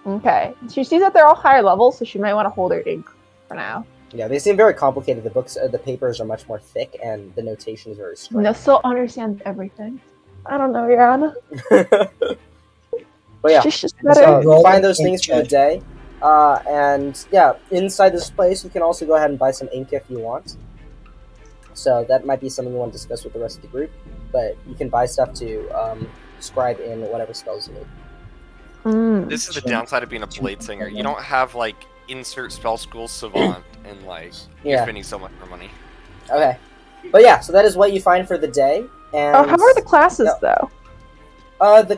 Okay. She sees that they're all higher levels, so she might want to hold her ink for now. Yeah, they seem very complicated. The books, the papers are much more thick, and the notation is very strange. No, Soul understands everything. I don't know, Yana. But yeah, She's just so better. you find those things for the day, and yeah, inside this place, you can also go ahead and buy some ink if you want. So that might be something you want to discuss with the rest of the group. But you can buy stuff to scribe in whatever spells you need. This is the downside of being a blade singer. You don't have like insert spell school savant and like you're Yeah. spending so much more money. Okay, but yeah, so that is what you find for the day. And Oh, how are the classes though? the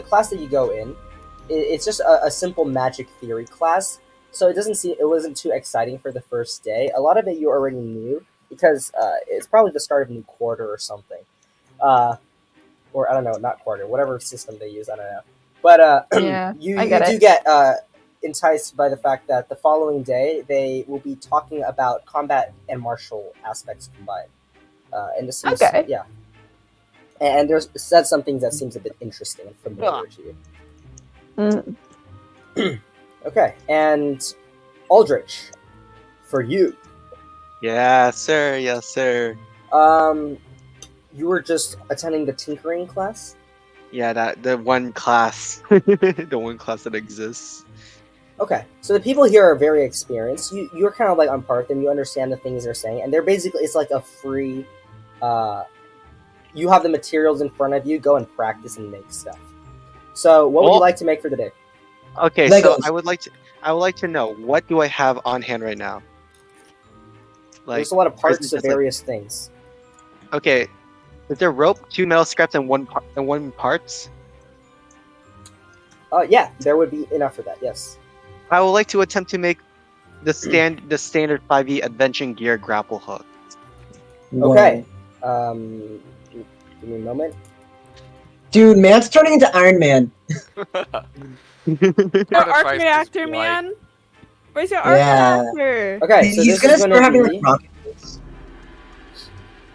class that you go in, it's just a simple magic theory class. So it wasn't too exciting for the first day. A lot of it you already knew because it's probably the start of a new quarter or something, or I don't know, not quarter, whatever system they use, I don't know. But Yeah, you I get do it. get enticed by the fact that the following day they will be talking about combat and martial aspects combined. And this seems, Okay. yeah. And there's said some things that seems a bit interesting and familiar to you. Okay, and Aldrich, for you, Yes, sir. Yes, sir. you were just attending the tinkering class. Yeah, the one class, the one class that exists. Okay, so the people here are very experienced. You're kind of like on par with them. You understand the things they're saying, and they're basically it's like a free. You have the materials in front of you. Go and practice and make stuff. So, what would you Well- like to make for the day? Okay, so Legos. I would like to know what do I have on hand right now? Like, There's a lot of parts just of like- various things. okay, is there rope, 2 metal scraps, and one parts? Yeah, there would be enough for that. Yes. I would like to attempt to make the standard 5e adventure gear grapple hook. Okay. Give me a moment. Dude, man's turning into Iron Man. Your arc Artifice reactor, is man. Where's your arc Yeah. reactor? Okay, so He's this gonna is start going having to like be. rocket boots.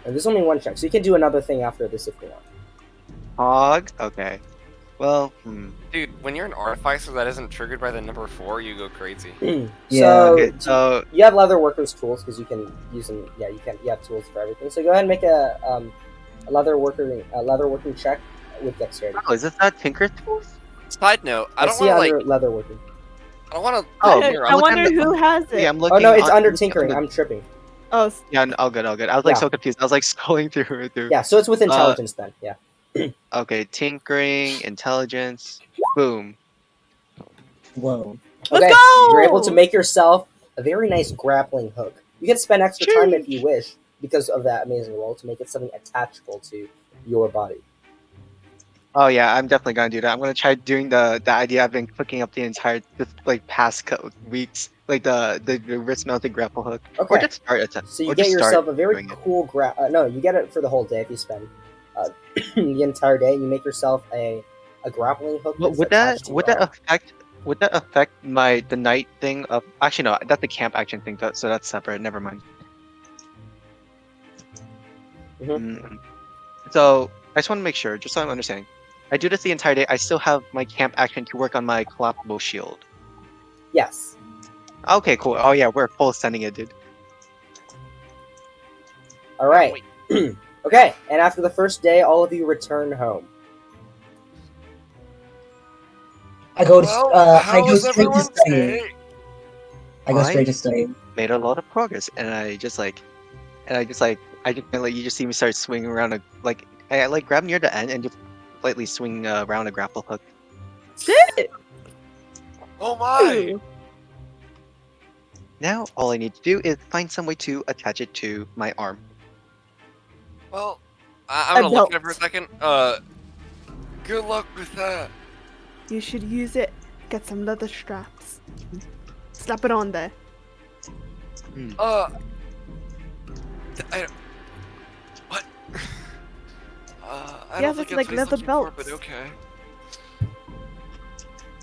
And there's only one check, so you can do another thing after this if you want. Hog. Okay. Well, Dude, when you're an artificer that isn't triggered by the number 4, you go crazy. Yeah. Okay, so you have leather workers tools because you can use them. Yeah, you can. You have tools for everything. So go ahead and make a leather working check with dexterity. oh, is this not Tinker Tools? Side note, I don't see want to under leather working. I don't want to. Oh, here, I I'm wonder who has it. Yeah, I'm Oh looking. no, it's under I'm looking tinkering. the- I'm tripping. Oh, Yeah, all good, all good. I was like Yeah. so confused. I was like scrolling through. Yeah, so it's with intelligence then. Yeah. Okay, tinkering, intelligence. Boom. Whoa. Let's Okay, go! you're able to make yourself a very nice grappling hook. You can spend extra time if you wish because of that amazing roll to make it something attachable to your body. Oh yeah, I'm definitely gonna do that. I'm gonna try doing the idea I've been cooking up the entire just like past weeks, like the wrist mounted grapple hook, or Okay. just start at So you or get just yourself start a very doing it. cool no, you get it for the whole day if you spend the entire day. You make yourself a grappling hook. But that's would attached that to would your that arm. affect the night thing of actually no, that's the camp action thing, so that's separate. Never mind. Mhm. So I just want to make sure, just so I'm understanding. I do this the entire day. I still have my camp action to work on my collapsible shield. Yes. Okay, cool. Oh yeah, we're full sending it, dude. All right. Okay, and after the first day, all of you return home. I go. Well, I how go was straight to everyone's studying. day? I go straight to studying. Made a lot of progress, and I just like you just see me start swinging around I like grab near the end and just slightly swing around a grapple hook. Shit! Oh my! Ooh. Now all I need to do is find some way to attach it to my arm. Well, I'm gonna look at it for a belt. second. good luck with that. You should use it. Get some leather straps. Slap it on there. I, what? I Yes, don't think it's that's like what he's leather looking for, but belts.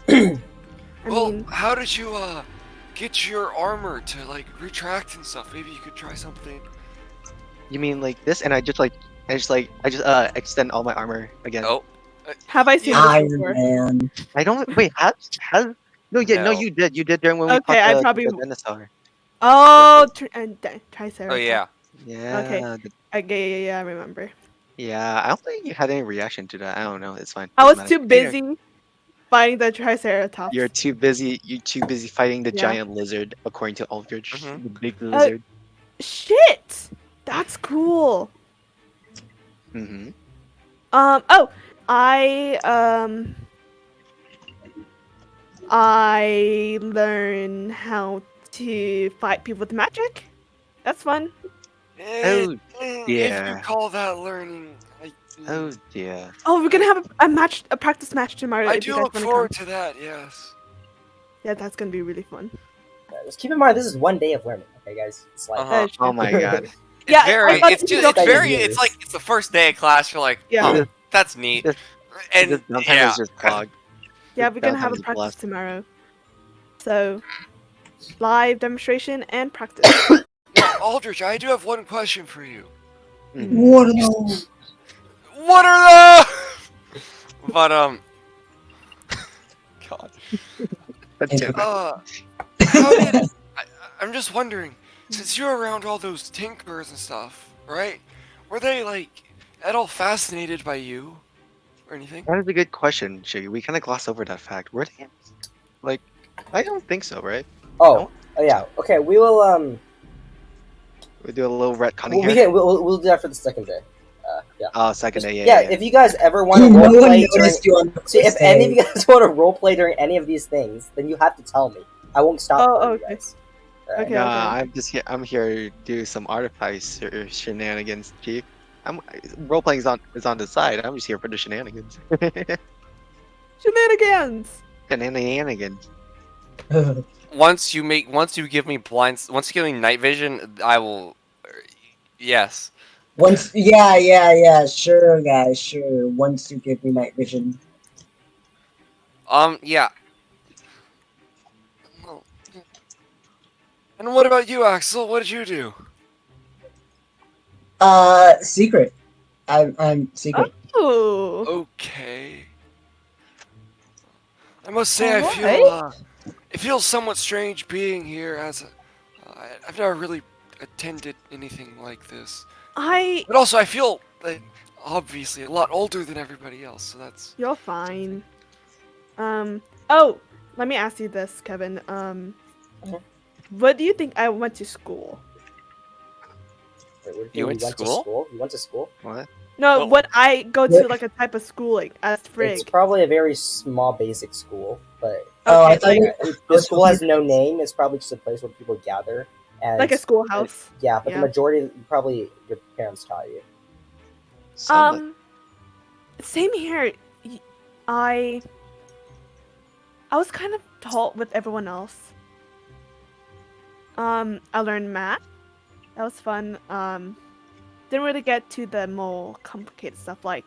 okay. I Well, mean, how did you get your armor to like retract and stuff? Maybe you could try something. You mean like this? And I just extend all my armor again. Oh, have I seen Yeah. this Iron before? Man. I don't wait. Has no? Yeah, no. No. You did during when we Okay, fought I the probably. dinosaur. Oh, Triceratops. oh yeah. Yeah. Okay. Yeah, I remember. Yeah. I don't think you had any reaction to that. I don't know. It's fine. I Doesn't was matter. too busy fighting the Triceratops. You're too busy. You're too busy fighting the Yeah. giant lizard, according to Aldrich, Mhm. the big lizard. Shit! That's cool. Mm-hmm. Oh, I learn how to fight people with magic. That's fun. Oh If dear. you call that learning, Oh dear. Oh, we're gonna have a practice match tomorrow. I if you do guys look wanna forward come. to that. Yes. Yeah, that's gonna be really fun. Just keep in mind, this is one day of learning. Okay, guys. It's like Uh-huh. Oh my god. It's Yeah, very. I thought It's it just. was It's okay. very. It's like it's the first day of class. You're like, Yeah. oh, that's neat. This- And this downtime yeah. is just clogged. Yeah, This we're gonna downtime have a is practice blessed. tomorrow. So, live demonstration and practice. Aldrich, I do have one question for you. Mhm. What are those? What are the? But God. God damn it. How did? I'm just wondering, since you're around all those tinkers and stuff, right? Were they like at all fascinated by you, or anything? That is a good question, Shiggy. We kind of glossed over that fact. Were they? Like, I don't think so, right? Oh, yeah. Okay, we will We do a little retconning we here. can we'll do that for the second day. Yeah. Oh, second day, Yeah, yeah. if you guys ever want to No one roleplay during, noticed you on the see, if first any of day. you guys want to roleplay during any of these things, then you have to tell me. I won't stop Oh, for you okay. guys. Alright? Okay. Nah, I'm just here. I'm here to do some artifice or shenanigans, Chief. Role playing is on the side. I'm just here for the shenanigans. Shenanigans. Shenanigans. once you give me night vision, I will. Yes. Yeah, sure, guys, sure. Once you give me night vision. Yeah. And what about you, Axel? What did you do? Secret. I'm secret. Oh, Okay. I must say, I feel Alright. it feels somewhat strange being here as I've never really attended anything like this. I. But also, I feel like obviously a lot older than everybody else, so that's You're fine. Oh, let me ask you this, Kevin. Mhm. What do you think I went to school? Wait, what if You went to school? You went to school? What? No, Well- what I go to What? like a type of schooling as It's Frig. probably a very small, basic school, but Oh, I Okay, thought like, you. the school has no name. It's probably just a place where people gather. And like a schoolhouse. yeah, but Yeah. the majority, probably your parents taught you. Sound like Same here. Y- I I was kind of taught with everyone else. I learned math. That was fun. Didn't really get to the more complicated stuff like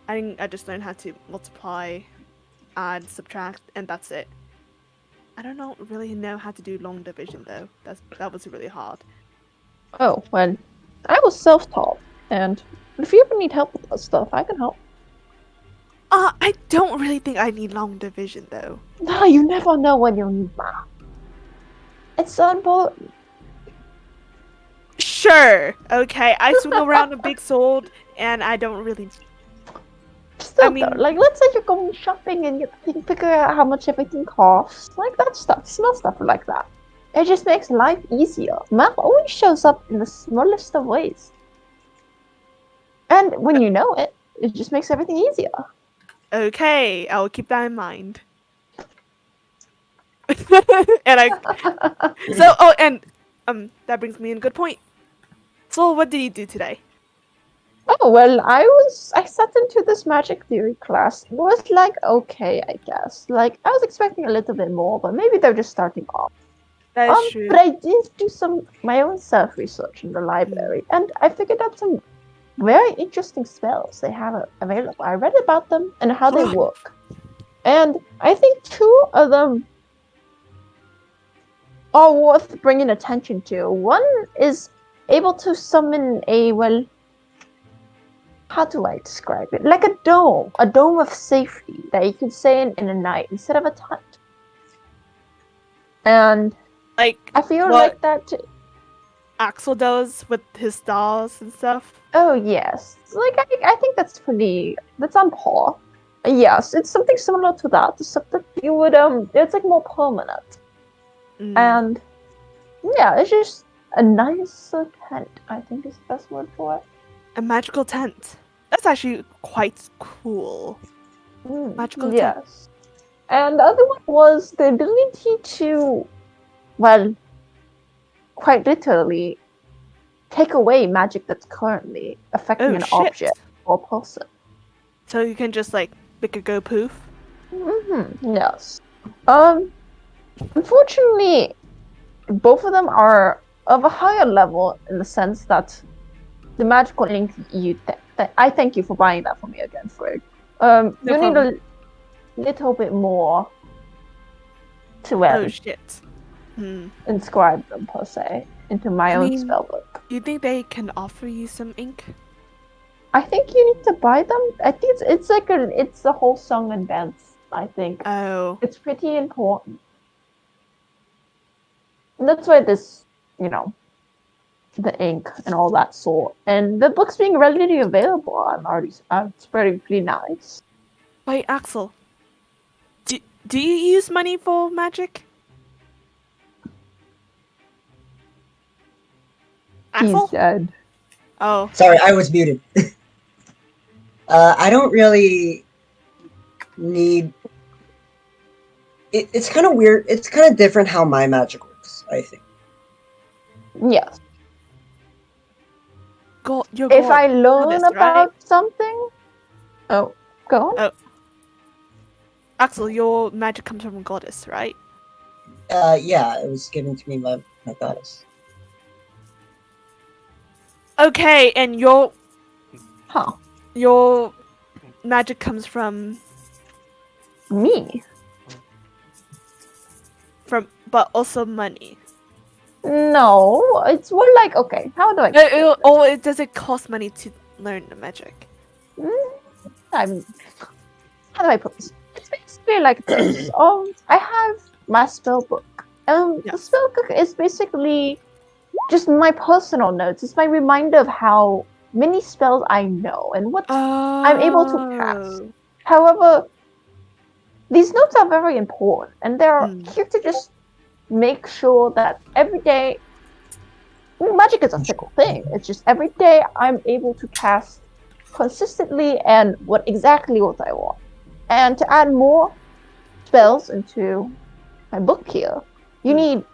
I just learned how to multiply, add, subtract, and that's it. I don't really know how to do long division though. That was really hard. Oh, well, I was self-taught, and if you ever need help with that stuff, I can help. I don't really think I need long division though. No, you never know when you'll need math. It's so important. Sure. Okay. I swing around a big sword, and I don't really. Still, mean- though, like, let's say you're going shopping and you figure out how much everything costs. Like, that stuff, small stuff like that. It just makes life easier. Math always shows up in the smallest of ways. And when you know it, it just makes everything easier. Okay, I'll keep that in mind. and that brings me in a good point. So what did you do today? Oh, well, I sat into this magic theory class. It was like, okay, I guess. Like, I was expecting a little bit more, but maybe they're just starting off. That is true. But I did do my own self-research in the library, and I figured out some very interesting spells they have available. I read about them and how they work. And I think two of them are worth bringing attention to. One is able to summon well, how do I describe it? Like a dome of safety that you can stay in a night instead of a tent. And Like I feel what like that. Axel does with his dolls and stuff. Oh yes, like I think that's on par. Yes, it's something similar to that, except that you would it's like more permanent. Mm. And yeah, it's just a nicer tent, I think is the best word for it. A magical tent. That's actually quite cool. Magical tent. Yes. And the other one was the ability to, well, quite literally, take away magic that's currently affecting Oh an shit. object or person. So you can just like make it go poof. Yes. Unfortunately, both of them are of a higher level in the sense that the magical ink I thank you for buying that for me again, Frig. No you need problem. a little bit more to Oh shit. inscribe them per se into my I own mean- spellbook. Do you think they can offer you some ink? I think you need to buy them. I think it's a whole song and dance. I think Oh. it's pretty important. And that's why this, the ink and all that sort. And the book's being readily available. It's pretty nice. Wait, Axel. Do you use money for magic? Axel? He's dead. Oh. Sorry, I was muted. I don't really need. It's kind of weird. It's kind of different how my magic works, I think. Yes. You're If I learn this, right? about something, oh, go on. Oh. Axel, your magic comes from a goddess, right? Yeah, it was given to me by my goddess. Okay, and Huh? your magic comes from Me? but also money. No, it's more like, okay, how do I Does it cost money to learn the magic? I mean, how do I put this? It's basically like this. I have my spell book. The Yes. spell book is basically just my personal notes. It's my reminder of how many spells I know and what I'm able to cast. Oh. However, these notes are very important, and they're Hmm. here to just make sure that every day. Magic is a fickle thing. It's just every day I'm able to cast consistently and what I want. And to add more spells into my book here, you need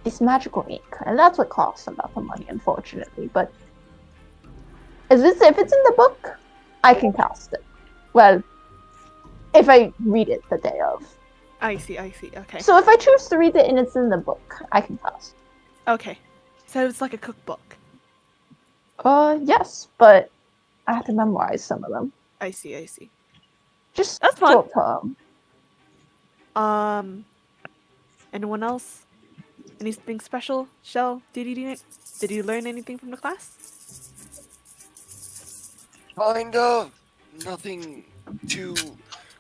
this magical ink, and that's what costs a lot of money, unfortunately. But if it's in the book, I can cast it. Well, if I read it the day of. I see. Okay. So if I choose to read it and it's in the book, I can cast. Okay. So it's like a cookbook. Yes, but I have to memorize some of them. I see. Just That's fun. short term. Anyone else? Anything special? Shell, did you learn anything from the class? Kind of. Nothing too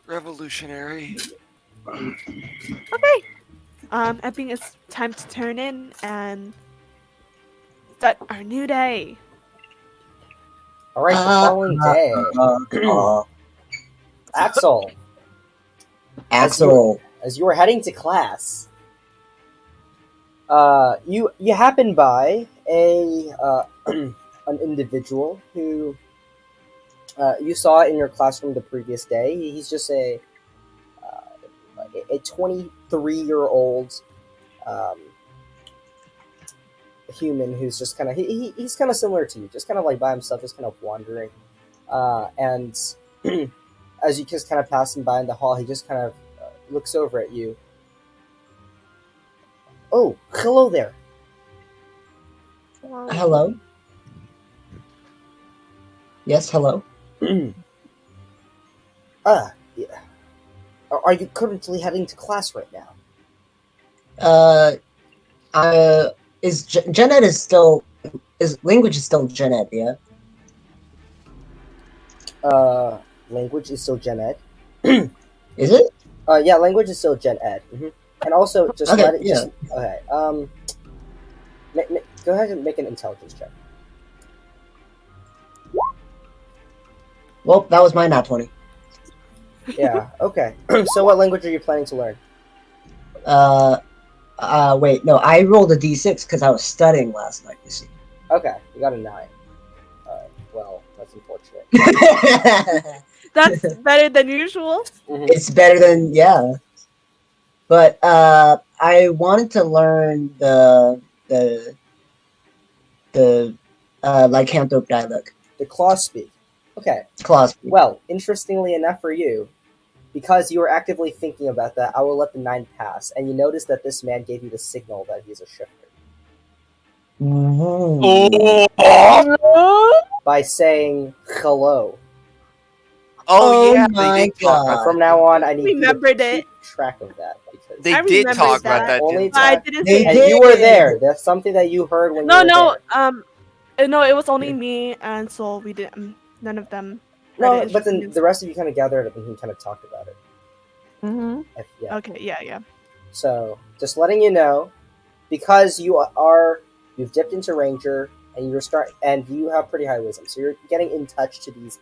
revolutionary. Okay. I think it's time to turn in and start our new day. All right, the following day, Axel, Axel. as you were heading to class, you happen by a an individual who you saw in your classroom the previous day. He's just a 23-year-old human who's just kind of he's kind of similar to you, just kind of like by himself, just kind of wandering. And as you just kind of pass him by in the hall, he just kind of looks over at you. Oh, hello there. Hello? Yes, hello? Yeah. Are you currently heading to class right now? Gen Ed language is still Gen Ed, yeah? Language is still Gen Ed. Is it? Yeah, language is still Gen Ed. And also, just Okay, let it. yeah. Just, okay. Go ahead and make an intelligence check. Well, that was my nat 20. Yeah. Okay. So, what language are you planning to learn? Wait, no, I rolled a d6 because I was studying last night, you see. Okay, you got a 9. Well, that's unfortunate. That's better than usual. It's better than, yeah. But, I wanted to learn the lycanthrope dialect. The claw speak. Okay. Claws. Well, interestingly enough for you, because you were actively thinking about that, I will let the 9 pass, and you notice that this man gave you the signal that he's a shifter. By saying hello. Oh, yeah, my they did talk God. about From now on, I need you to Remembered keep it. track of that. Because They I did remembered talk about that. that. only Didn't But I time, didn't They say and it. you were did. there. That's something that you heard when you were No, there. no, it was only me and Soul. We didn't. None of them. heard No, it. It's but just then me and the rest of you kind of gathered up and he kind of talked about it. Mm-hmm. Yeah. Okay, yeah. So, just letting you know, because you've dipped into Ranger and and you have pretty high wisdom, so you're getting in touch to these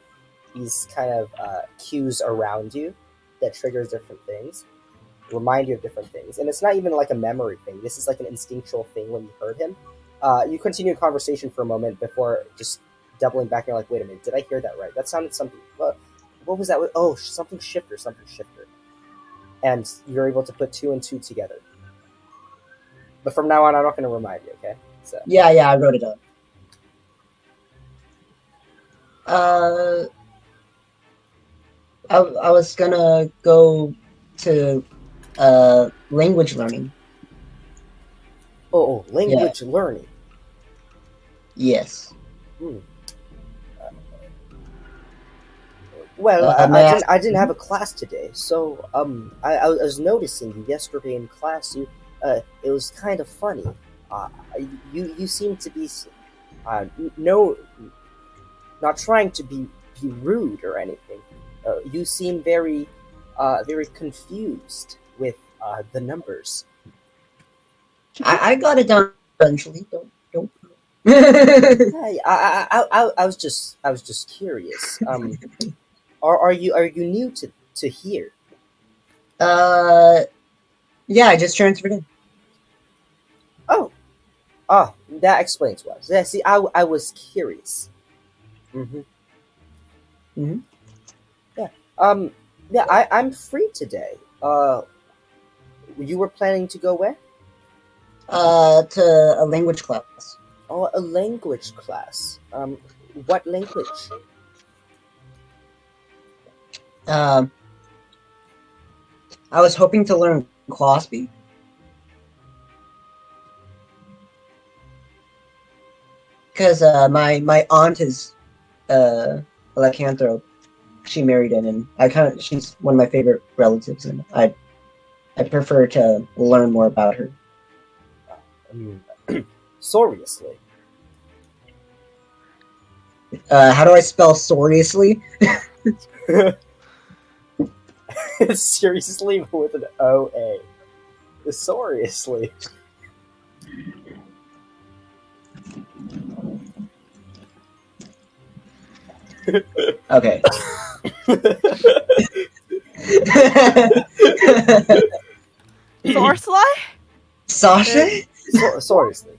kind of cues around you that triggers different things, remind you of different things, and it's not even like a memory thing. This is like an instinctual thing when you heard him. You continue a conversation for a moment before just doubling back and you're like, wait a minute, did I hear that right? That sounded something. What was that? Oh, something shifter. And you're able to put 2 and 2 together. But from now on, I'm not going to remind you, okay? So Yeah, I wrote it up. I was gonna go to language learning. language learning. Yes. Well, I I didn't have a class today, so I was noticing you yesterday in class. It was kind of funny. Uh, you seem to be no, not trying to be rude or anything. You seem very confused with the numbers. I got it done eventually. Don't. Hey, I was just curious. Are you new to here? Yeah, I just transferred in. Oh, that explains why. Yeah, see, I was curious. Mm-hmm. Mhm. Yeah. Yeah, I'm free today. You were planning to go where? To a language class. Oh, a language class. What language? Um, I was hoping to learn Closby. Because my aunt is a lycanthrope. She married in, and she's one of my favorite relatives, and I prefer to learn more about her. Um, Seriously. How do I spell seriously? Seriously, with an OA. Seriously. Okay. Sorcerer? Sasha? Seriously.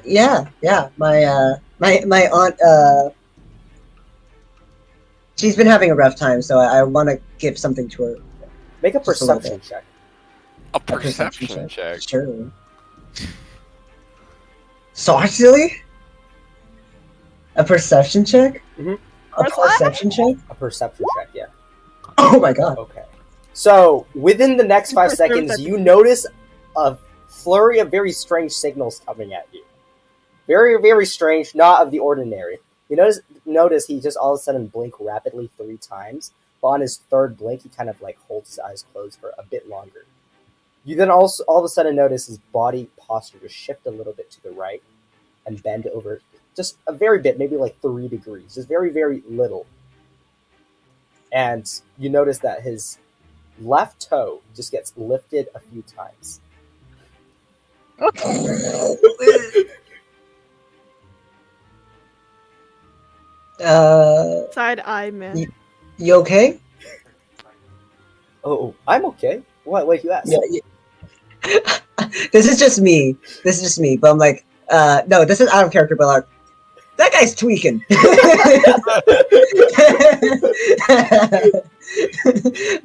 Yeah. My aunt, she's been having a rough time, so I want to give something to her. Make a Just a little perception bit. check. A perception check. Sure. Seriously? A perception check? Mhm. A perception check? A perception check, yeah. Oh my god. Okay. So, within the next 5 Perception seconds, check. you notice a flurry of very strange signals coming at you. Very, very strange, not of the ordinary. You notice he just all of a sudden blink rapidly 3 times, but on his third blink, he kind of like holds his eyes closed for a bit longer. You then also all of a sudden notice his body posture just shift a little bit to the right and bend over just a very bit, maybe like 3 degrees, just very, very little. And you notice that his left toe just gets lifted a few times. Side eye, man. You okay? Oh, I'm okay. What you ask? Yeah. This is just me. But I'm like, no, this is out of character, but like, that guy's tweaking.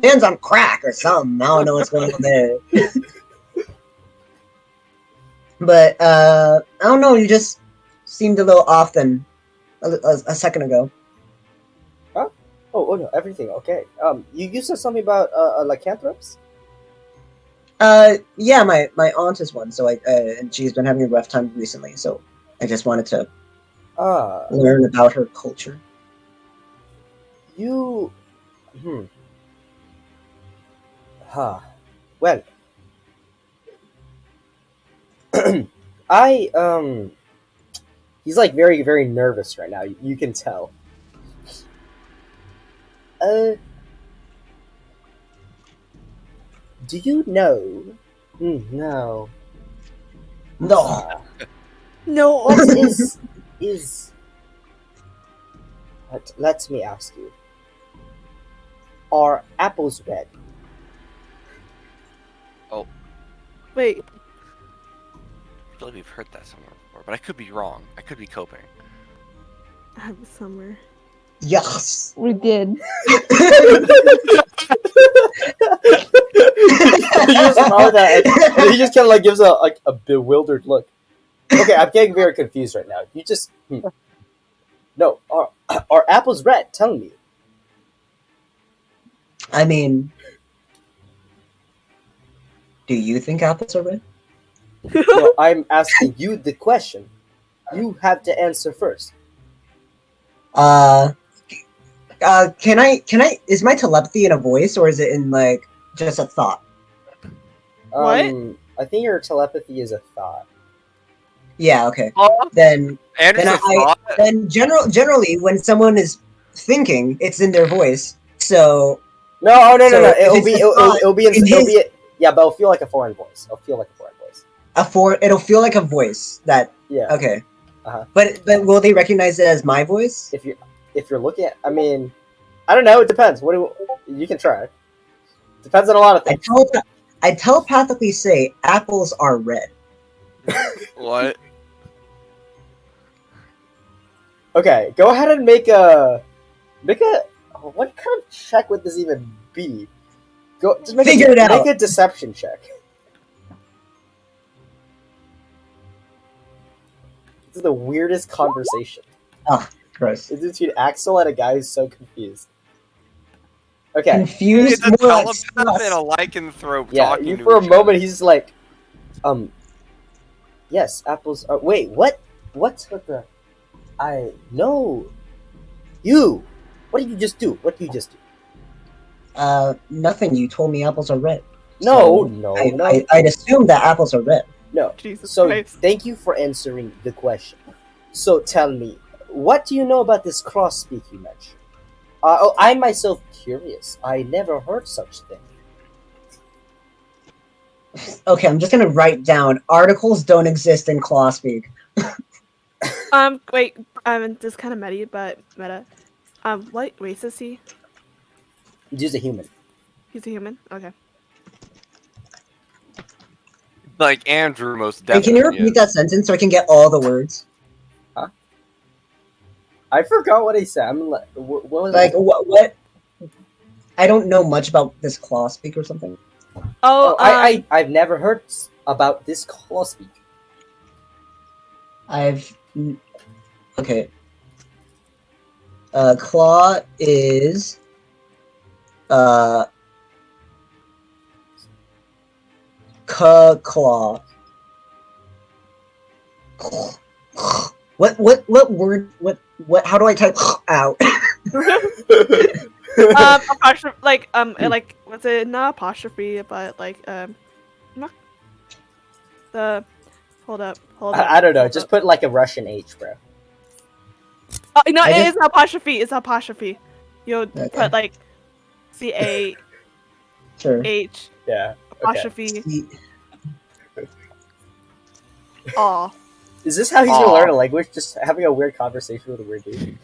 Man's on crack or something. I don't know what's going on there. But I don't know. You just seemed a little off than a second ago. Oh no, everything okay. You said something about lycanthropes? Yeah, my aunt is one, so and she's been having a rough time recently, so I just wanted to learn about her culture. You Well, I he's like very, very nervous right now. You can tell. Do you know? No. No. No. What is? Let me ask you. Are apples red? Wait. I feel like we've heard that somewhere before, but I could be wrong. I could be coping. I have it somewhere. Yes. We did. You just smell that, and he just kind of like gives a bewildered look. Okay, I'm getting very confused right now. You just no. Are apples red? Tell me. I mean, do you think apples are red? No, I'm asking you the question. You have to answer first. Can I? Is my telepathy in a voice or is it in like just a thought? What? I think your telepathy is a thought. Yeah. Okay. Oh, Then Andrew's then a thought. generally when someone is thinking, it's in their voice. So No, oh no, no, no. if it's a thought in his Yeah, but it'll feel like a foreign voice. it'll feel like a voice that. Yeah. Okay. Uh-huh. But will they recognize it as my voice? If you're looking at, I mean, I don't know. It depends. You can try. Depends on a lot of things. I telepathically say apples are red. What? Okay, go ahead and make a. What kind of check would this even be? Just make Figure it out. Make a deception check. This is the weirdest conversation. Oh, gross. It's between Axel and a guy who's so confused. Okay. Confused. It's a More like telepath and a sus. lycanthrope Yeah, talking you to for a each moment other. he's just like, yes, apples are. Wait, what? What the? I know. You. What did you just do? Nothing. You told me apples are red. No, So no. I'd assume that apples are red. No. Jesus So Christ. thank you for answering the question. So tell me, what do you know about this cross speak you mentioned? I'm myself curious. I never heard such thing. Okay, I'm just gonna write down articles don't exist in Clawspeak. Wait, this is kind of meta. What race is he? He's a human. He's a human? Okay. Like Andrew, most Hey, definitely. can you repeat that sentence so I can get all the words? I forgot what he said. I'm like, what was Like it? what? I don't know much about this Clawspeak or something. Oh, I've never heard about this claw speak. Okay. Claw is claw. What word what how do I type out? apostrophe, like what's it? Not apostrophe, but not the. Hold up. I don't know. hold Just up. put like a Russian H, bro. No, I it just- is apostrophe. It's apostrophe. You'll Okay. put like CAH Sure. Yeah. Okay. apostrophe. Aw. Is this how he's Aw. gonna learn a language? Just having a weird conversation with a weird dude.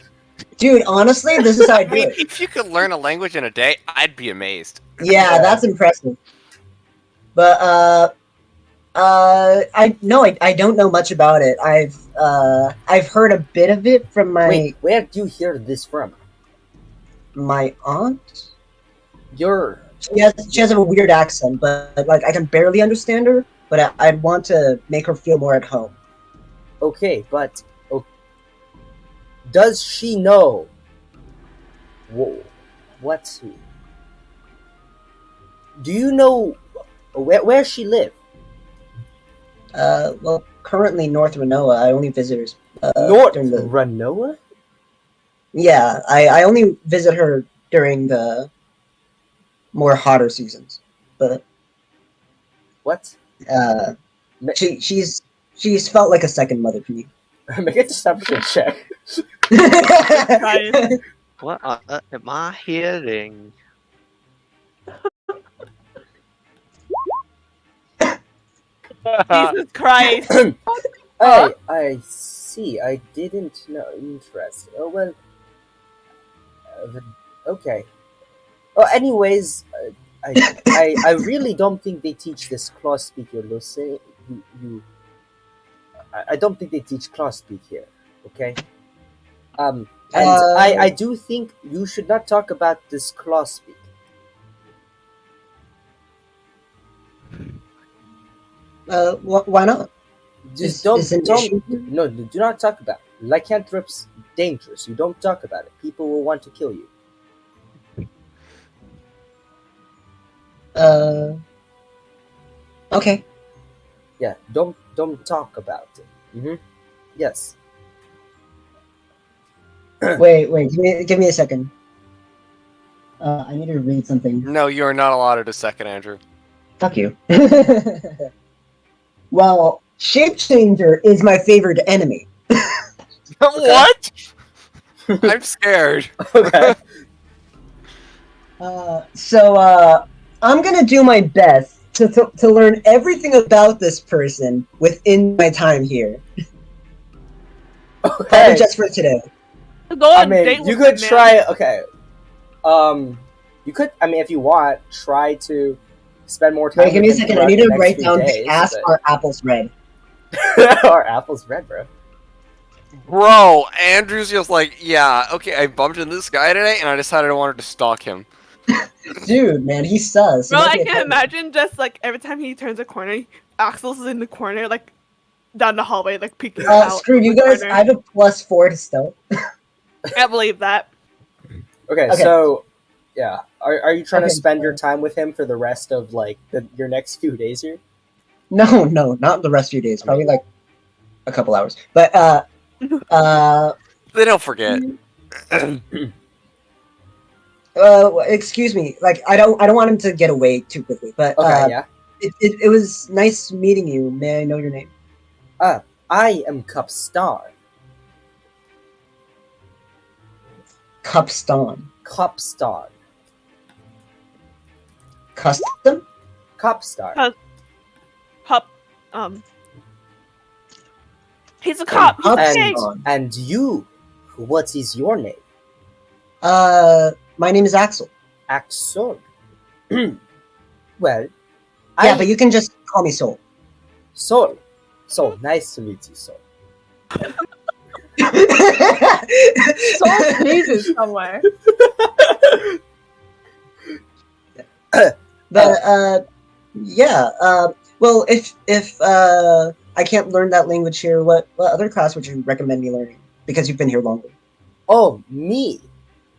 Dude, honestly, this is how I I do mean, it. if you could learn a language in a day, I'd be amazed. Yeah, Yeah. that's impressive. But I don't know much about it. I've heard a bit of it from Wait, where do you hear this from? my aunt. Your She has a weird accent, but like I can barely understand her. But I'd want to make her feel more at home. okay, but does she know? What? Do you know where she live? Well, currently North Renoa. I only visit her. North during the Renoa? yeah. I only visit her during the more hotter seasons. But What? she's felt like a second mother to me. Make a deception check. What am I hearing? Jesus Christ. I see. I didn't know. Interesting. Oh well. Okay. Oh, anyways, I really don't think they teach this class speak you're saying. I don't think they teach class speak here. Okay. And I do think you should not talk about this class speak. Why not? Just Is it an issue? do not talk about it. Lycanthrope's dangerous. You don't talk about it. People will want to kill you. Okay. Yeah, don't talk about it. Yes. Wait. Give me a second. I need to read something. No, you are not allotted a second, Andrew. Fuck you. Well, Shapechanger is my favorite enemy. What? I'm scared. Okay. I'm gonna do my best to learn everything about this person within my time here. Probably Okay. just for today. Go I on a mean, date you with could him, man. try. Okay. You could. I mean, if you want, try to spend more time Wait, give with me a him second. I throughout need the to next write few down days. ass or apples red. Or apples red, bro. Bro, Andrew's just like, yeah, okay, I bumped into this guy today, and I decided I wanted to stalk him. Dude, man, he sus. He Bro, might I be a can target. imagine just like every time he turns a corner, Axel's in the corner, like down the hallway, like peeking out. Screw of you the guys. corner. I have a +4 to stealth. I believe that. Okay, Okay. so yeah, are you trying to Okay, spend so- your time with him for the rest of like your next few days here? No, not the rest of your days. Probably like a couple hours. But They don't forget. excuse me. Like I don't want him to get away too quickly. But Okay, yeah. it was nice meeting you. May I know your name? I am Cupstar. Cupston. Cupstar. Custom? Cupstar. Pup. He's a cop. He's a Cupston. pig. And you, what is your name? My name is Axel. Axel. Well, Yeah, but you can just call me Soul. Sol. Sol, nice to meet you, Sol. Soul sneezes somewhere. But yeah. Well, if I can't learn that language here, what other class would you recommend me learning? Because you've been here longer. Oh, me?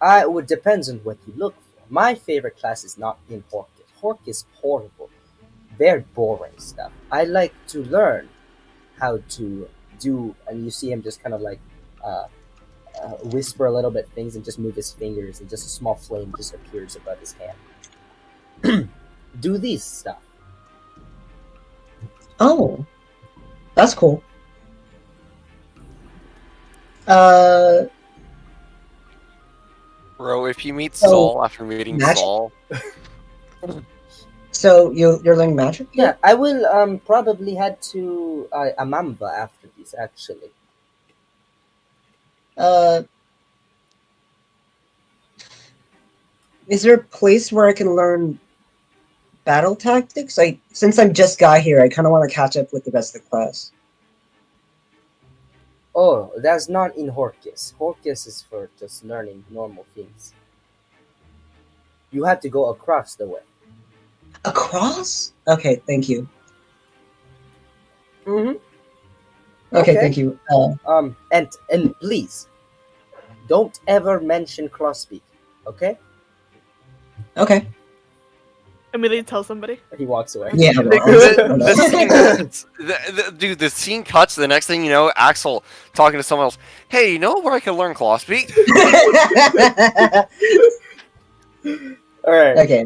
It would depends on what you look for. My favorite class is not in Hork. Hork is horrible. Very boring stuff. I like to learn how to do, and you see him just kind of like whisper a little bit things and just move his fingers, and just a small flame just appears above his hand. Do these stuff. Oh, that's cool. Bro, if you meet So, Saul after meeting magic? Saul, So you're learning magic? Yeah, I will probably head to Amamba after this, actually. Is there a place where I can learn battle tactics? Since I'm just got here, I kind of want to catch up with the rest of the class. Oh, that's not in Horkis. Horkis is for just learning normal things. You have to go across the way. Across? Okay, thank you. Mm-hmm. Okay, Okay. thank you. And please, don't ever mention crosspeak, okay? Okay. Immediately tell somebody. He walks away. Yeah. the scene cuts. Dude, the scene cuts. The next thing you know, Axel talking to someone else. Hey, you know where I can learn claw speak? All right. Okay.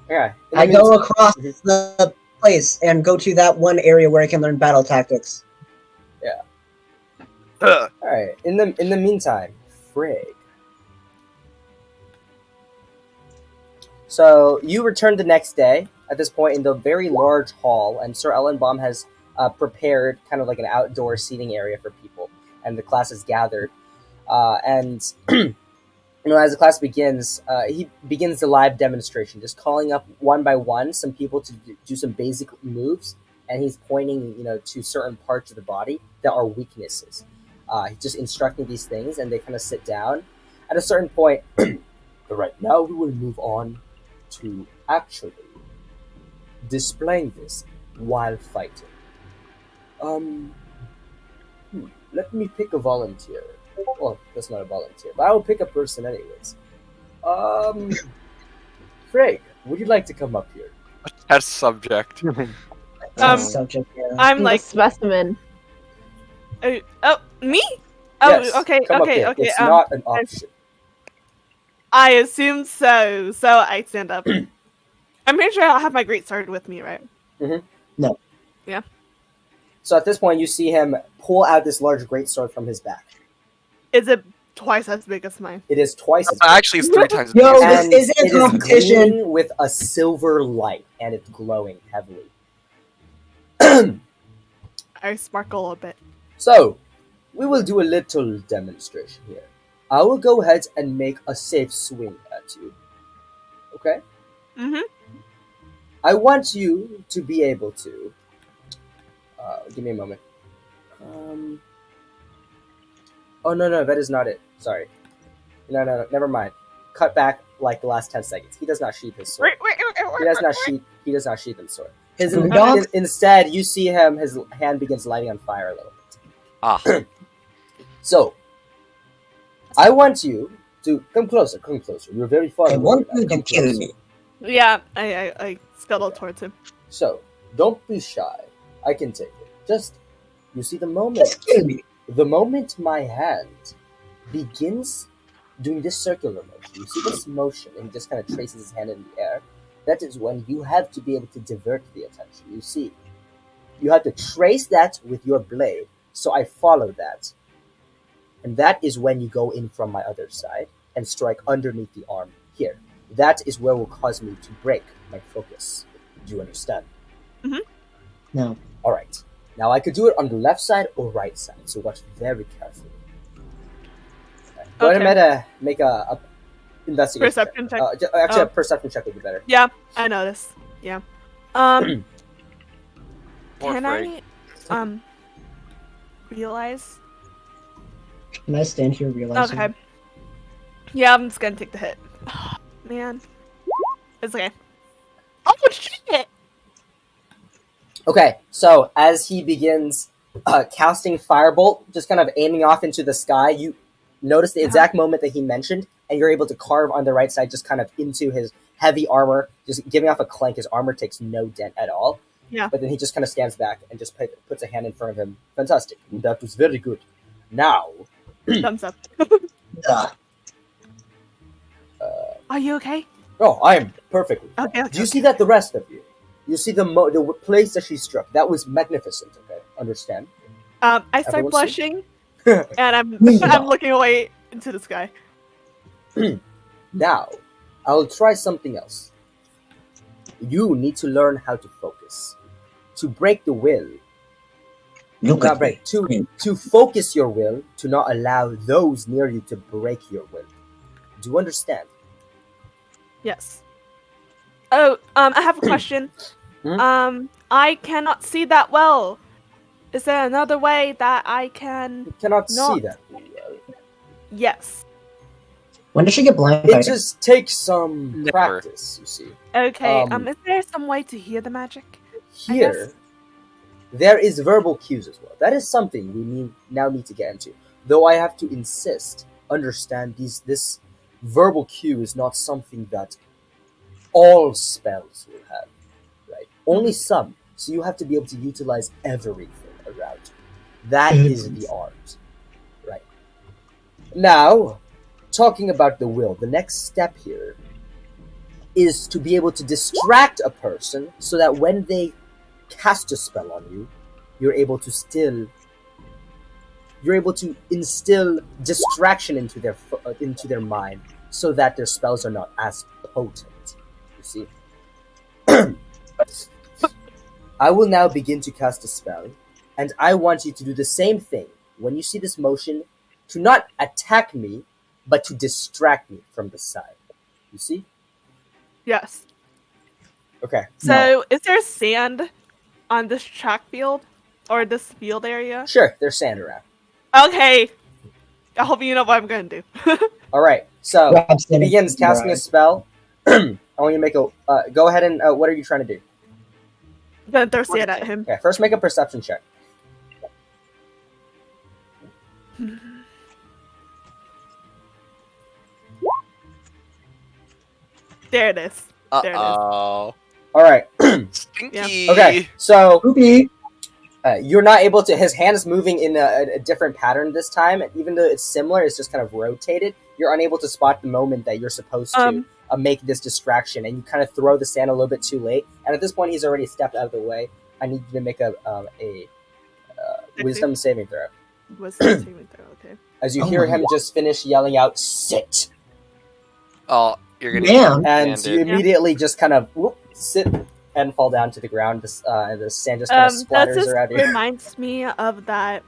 Yeah. I go across the place and go to that one area where I can learn battle tactics. All right. In the meantime, Frig. So you return the next day. At this point, in the very large hall, and Sir Ellenbaum has prepared kind of like an outdoor seating area for people, and the class is gathered. And as the class begins, he begins the live demonstration, just calling up one by one some people to do some basic moves, and he's pointing, to certain parts of the body that are weaknesses. He's just instructing these things, and they kind of sit down. At a certain point, all right, now we will move on to actually displaying this while fighting. Let me pick a volunteer. Well, that's not a volunteer, but I will pick a person anyways. Frank, would you like to come up here? That's subject. Subject, yeah. I'm The like, specimen. oh, me? Oh, Yes, okay, come up okay, here. okay. It's not an option. I assume so. So I stand up. I'm pretty sure I'll have my great sword with me, right? Mhm. No. Yeah. So at this point, you see him pull out this large greatsword from his back. Is it twice as big as mine? It is twice as big. Actually, it's 3 times as Yo, big. this And isn't a it is competition. gleaming with a silver light, and it's glowing heavily. I sparkle a bit. So, we will do a little demonstration here. I will go ahead and make a safe swing at you. Okay? Mm-hmm. I want you to be able to. Give me a moment. Oh, no, that is not it. Sorry. No, never mind. Cut back like the last 10 seconds. He does not sheath his sword. He does not sheath his sword. Instead, you see him, his hand begins lighting on fire a little bit. Ah. So, I want you to come closer. You're very far I away. want now. you to Come kill closer. me. Yeah, I scuttle towards him. So, don't be shy. I can take it. Just, you see the moment. Just kill me. The moment my hand begins doing this circular motion, you see this motion, and he just kind of traces his hand in the air. That is when you have to be able to divert the attention. You see, you have to trace that with your blade. So I follow that. And that is when you go in from my other side and strike underneath the arm here. That is where will cause me to break my focus. Do you understand? No. All right. Now I could do it on the left side or right side, so watch very carefully. Okay. Go ahead and make a investigation Perception check. Actually, Oh. a perception check would be better. Yeah, I noticed. Yeah. Or Can free. I realize? Can I stand here realizing? Okay. Yeah, I'm just gonna take the hit. Man. It's okay. Oh shit! Okay, so as he begins casting Firebolt, just kind of aiming off into the sky, you notice the exact moment that he mentioned, and you're able to carve on the right side just kind of into his heavy armor, just giving off a clank. His armor takes no dent at all. Yeah. But then he just kind of stands back and just puts a hand in front of him. Fantastic. That was very good. Now, Thumbs up. Ugh. Are you okay? oh, I am perfectly. Okay. Do you see that, the rest of you? You see the place that she struck. That was magnificent, okay? Understand? I start Everyone blushing, and I'm Yeah. looking away into the sky. Now, I'll try something else. You need to learn how to focus. To break the will. Look Not at break. me. To focus your will, to not allow those near you to break your will. Do you understand? Yes. Oh, I have a question. Hmm? I cannot see that well. Is there another way that I can? You cannot No. see that well. Yes. When did she get blind? It just takes some Never. practice, you see. Okay. Um, Is there some way to hear the magic? Here, there is verbal cues as well. That is something we now need to get into. Though I have to insist, understand this verbal cue is not something that all spells will have, right? Only some. So you have to be able to utilize everything around you. That is the art, right? Now, talking about the will, the next step here is to be able to distract a person so that when they cast a spell on you, you're able to instill distraction into their mind so that their spells are not as potent. You see? I will now begin to cast a spell, and I want you to do the same thing when you see this motion, to not attack me, but to distract me from the side. You see? Yes. Okay. So, is there sand on this track field or this field area? Sure, there's sand around. Okay. I hope you know what I'm gonna do. Alright, so Grab he sand begins and casting a drive. spell. I want you to make a. Go ahead and. What are you trying to do? I'm gonna throw sand at him. Okay, first make a perception check. There it is. There it is. Uh-oh. Alright, Stinky. okay, so Poopy. you're not able to. His hand is moving in a different pattern this time, and even though it's similar, it's just kind of rotated. You're unable to spot the moment that you're supposed to make this distraction, and you kind of throw the sand a little bit too late. And at this point, he's already stepped out of the way. I need you to make a wisdom saving throw. Wisdom saving throw. Okay. As you Oh hear my him just finish yelling out, "Sit!" Oh, you're gonna Man. get and handed. you immediately just kind of sit and fall down to the ground. The sand just kind of That splatters just around you. reminds me of that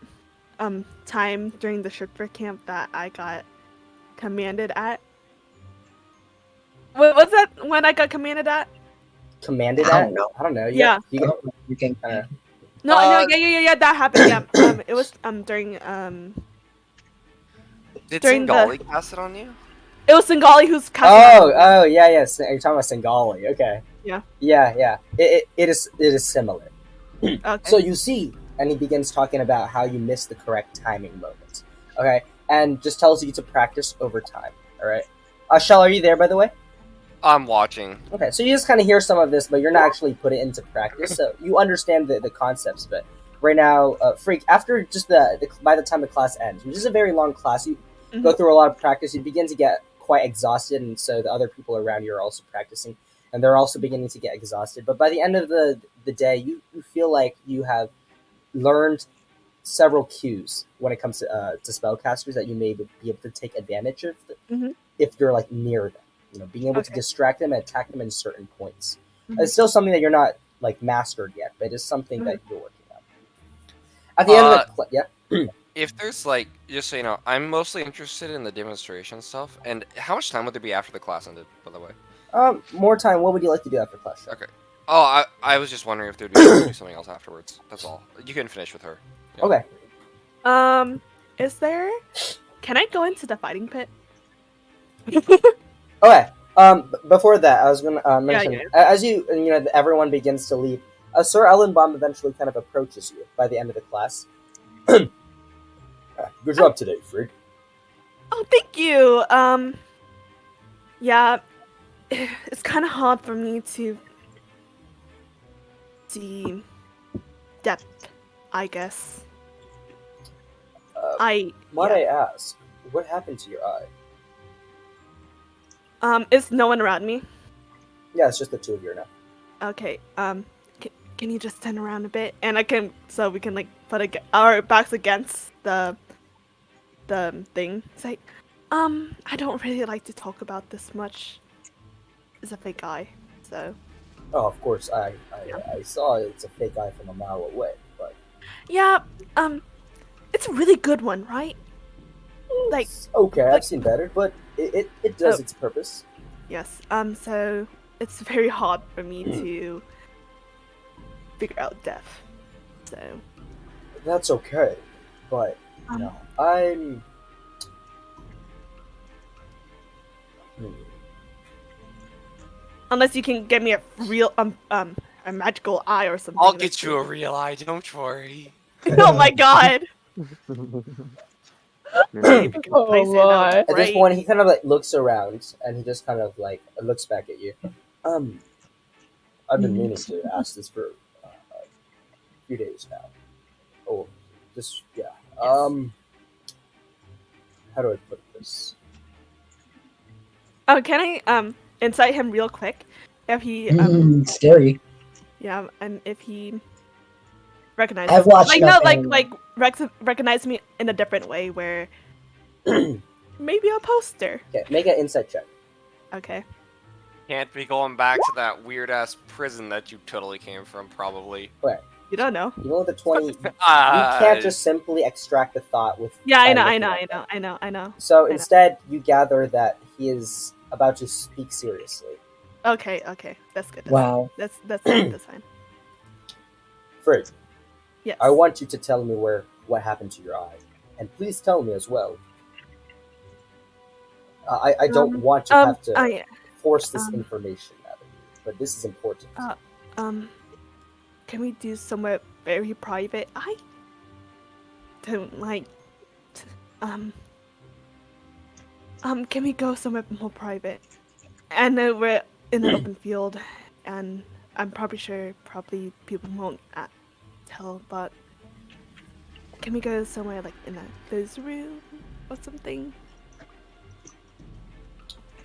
time during the shipwreck camp that I got commanded at. What was that when I got commanded at? Commanded I at? don't know. I don't know. Yeah. You can. No, Uh, yeah, that happened. Yeah, it was during Did during the- Singali cast it on you? it was Singali who's casting. Yeah. You're talking about Singali. Okay. Yeah. Yeah. It is similar. Okay. So you see, and he begins talking about how you missed the correct timing moment. Okay, and just tells you to practice over time. All right. Shell, are you there, by the way? I'm watching. Okay, so you just kind of hear some of this, but you're not actually putting it into practice. So you understand the concepts, but right now, Freak, after just by the time the class ends, which is a very long class, you go through a lot of practice, you begin to get quite exhausted, and so the other people around you are also practicing, and they're also beginning to get exhausted. But by the end of the day, you feel like you have learned several cues when it comes to spellcasters that you may be able to take advantage of if you're like near them. You know, being able to distract them and attack them in certain points. It's still something that you're not like mastered yet, but it's something that you're working on. At the end of the If there's like, just so you know, I'm mostly interested in the demonstration stuff. And how much time would there be after the class ended, by the way? More time. What would you like to do after class? Okay. Oh, I was just wondering if there'd be able to do something else afterwards. That's all. You can finish with her. Yeah. Okay. Is there? Can I go into the fighting pit? Okay. Before that, I was going to mention, Yeah. as everyone begins to leave, Sir Ellenbaum eventually kind of approaches you by the end of the class. Good job today, Frig. Oh, thank you. Yeah, it's kind of hard for me to see depth, I guess. Might I ask, what happened to your eye? Is no one around me? Yeah, it's just the two of you now. Okay. Can you just turn around a bit, and so we can like put our backs against the thing. It's like, I don't really like to talk about this much. It's a fake eye, so. Oh, of course, I saw it's a fake eye from a mile away, but Yeah, it's a really good one, right? Like, it's okay, I've seen better, but it does its purpose. yes. So it's very hard for me to figure out depth. So. That's okay, but I'm. Unless you can get me a real a magical eye or something. I'll get you a real eye, don't worry. Oh my god! Oh my. At this point, he kind of like looks around and he just kind of like looks back at you. I've been meaning to ask this for a few days now. Oh, just yeah. How do I put this? Oh, can I incite him real quick? If he Scary. yeah, and if he recognizes I've watched like nothing. recognize me in a different way where maybe a poster. Okay, make an insight check. Okay. Can't be going back to that weird ass prison that you totally came from, probably. Okay, You don't know. you roll the 20. You can't just simply extract a thought with. Yeah, I by know. looking at them. I So know. instead, you gather that he is about to speak seriously. Okay, that's good. Wow. That's fine. That's fine. Frig, Yes. I want you to tell me what happened to your eye, and please tell me as well. I don't want to have to force this information out of you, but this is important. Can we do somewhere very private? I don't like. Can we go somewhere more private? I know we're in an open field, and I'm probably people won't tell, but can we go somewhere like in a closed room or something?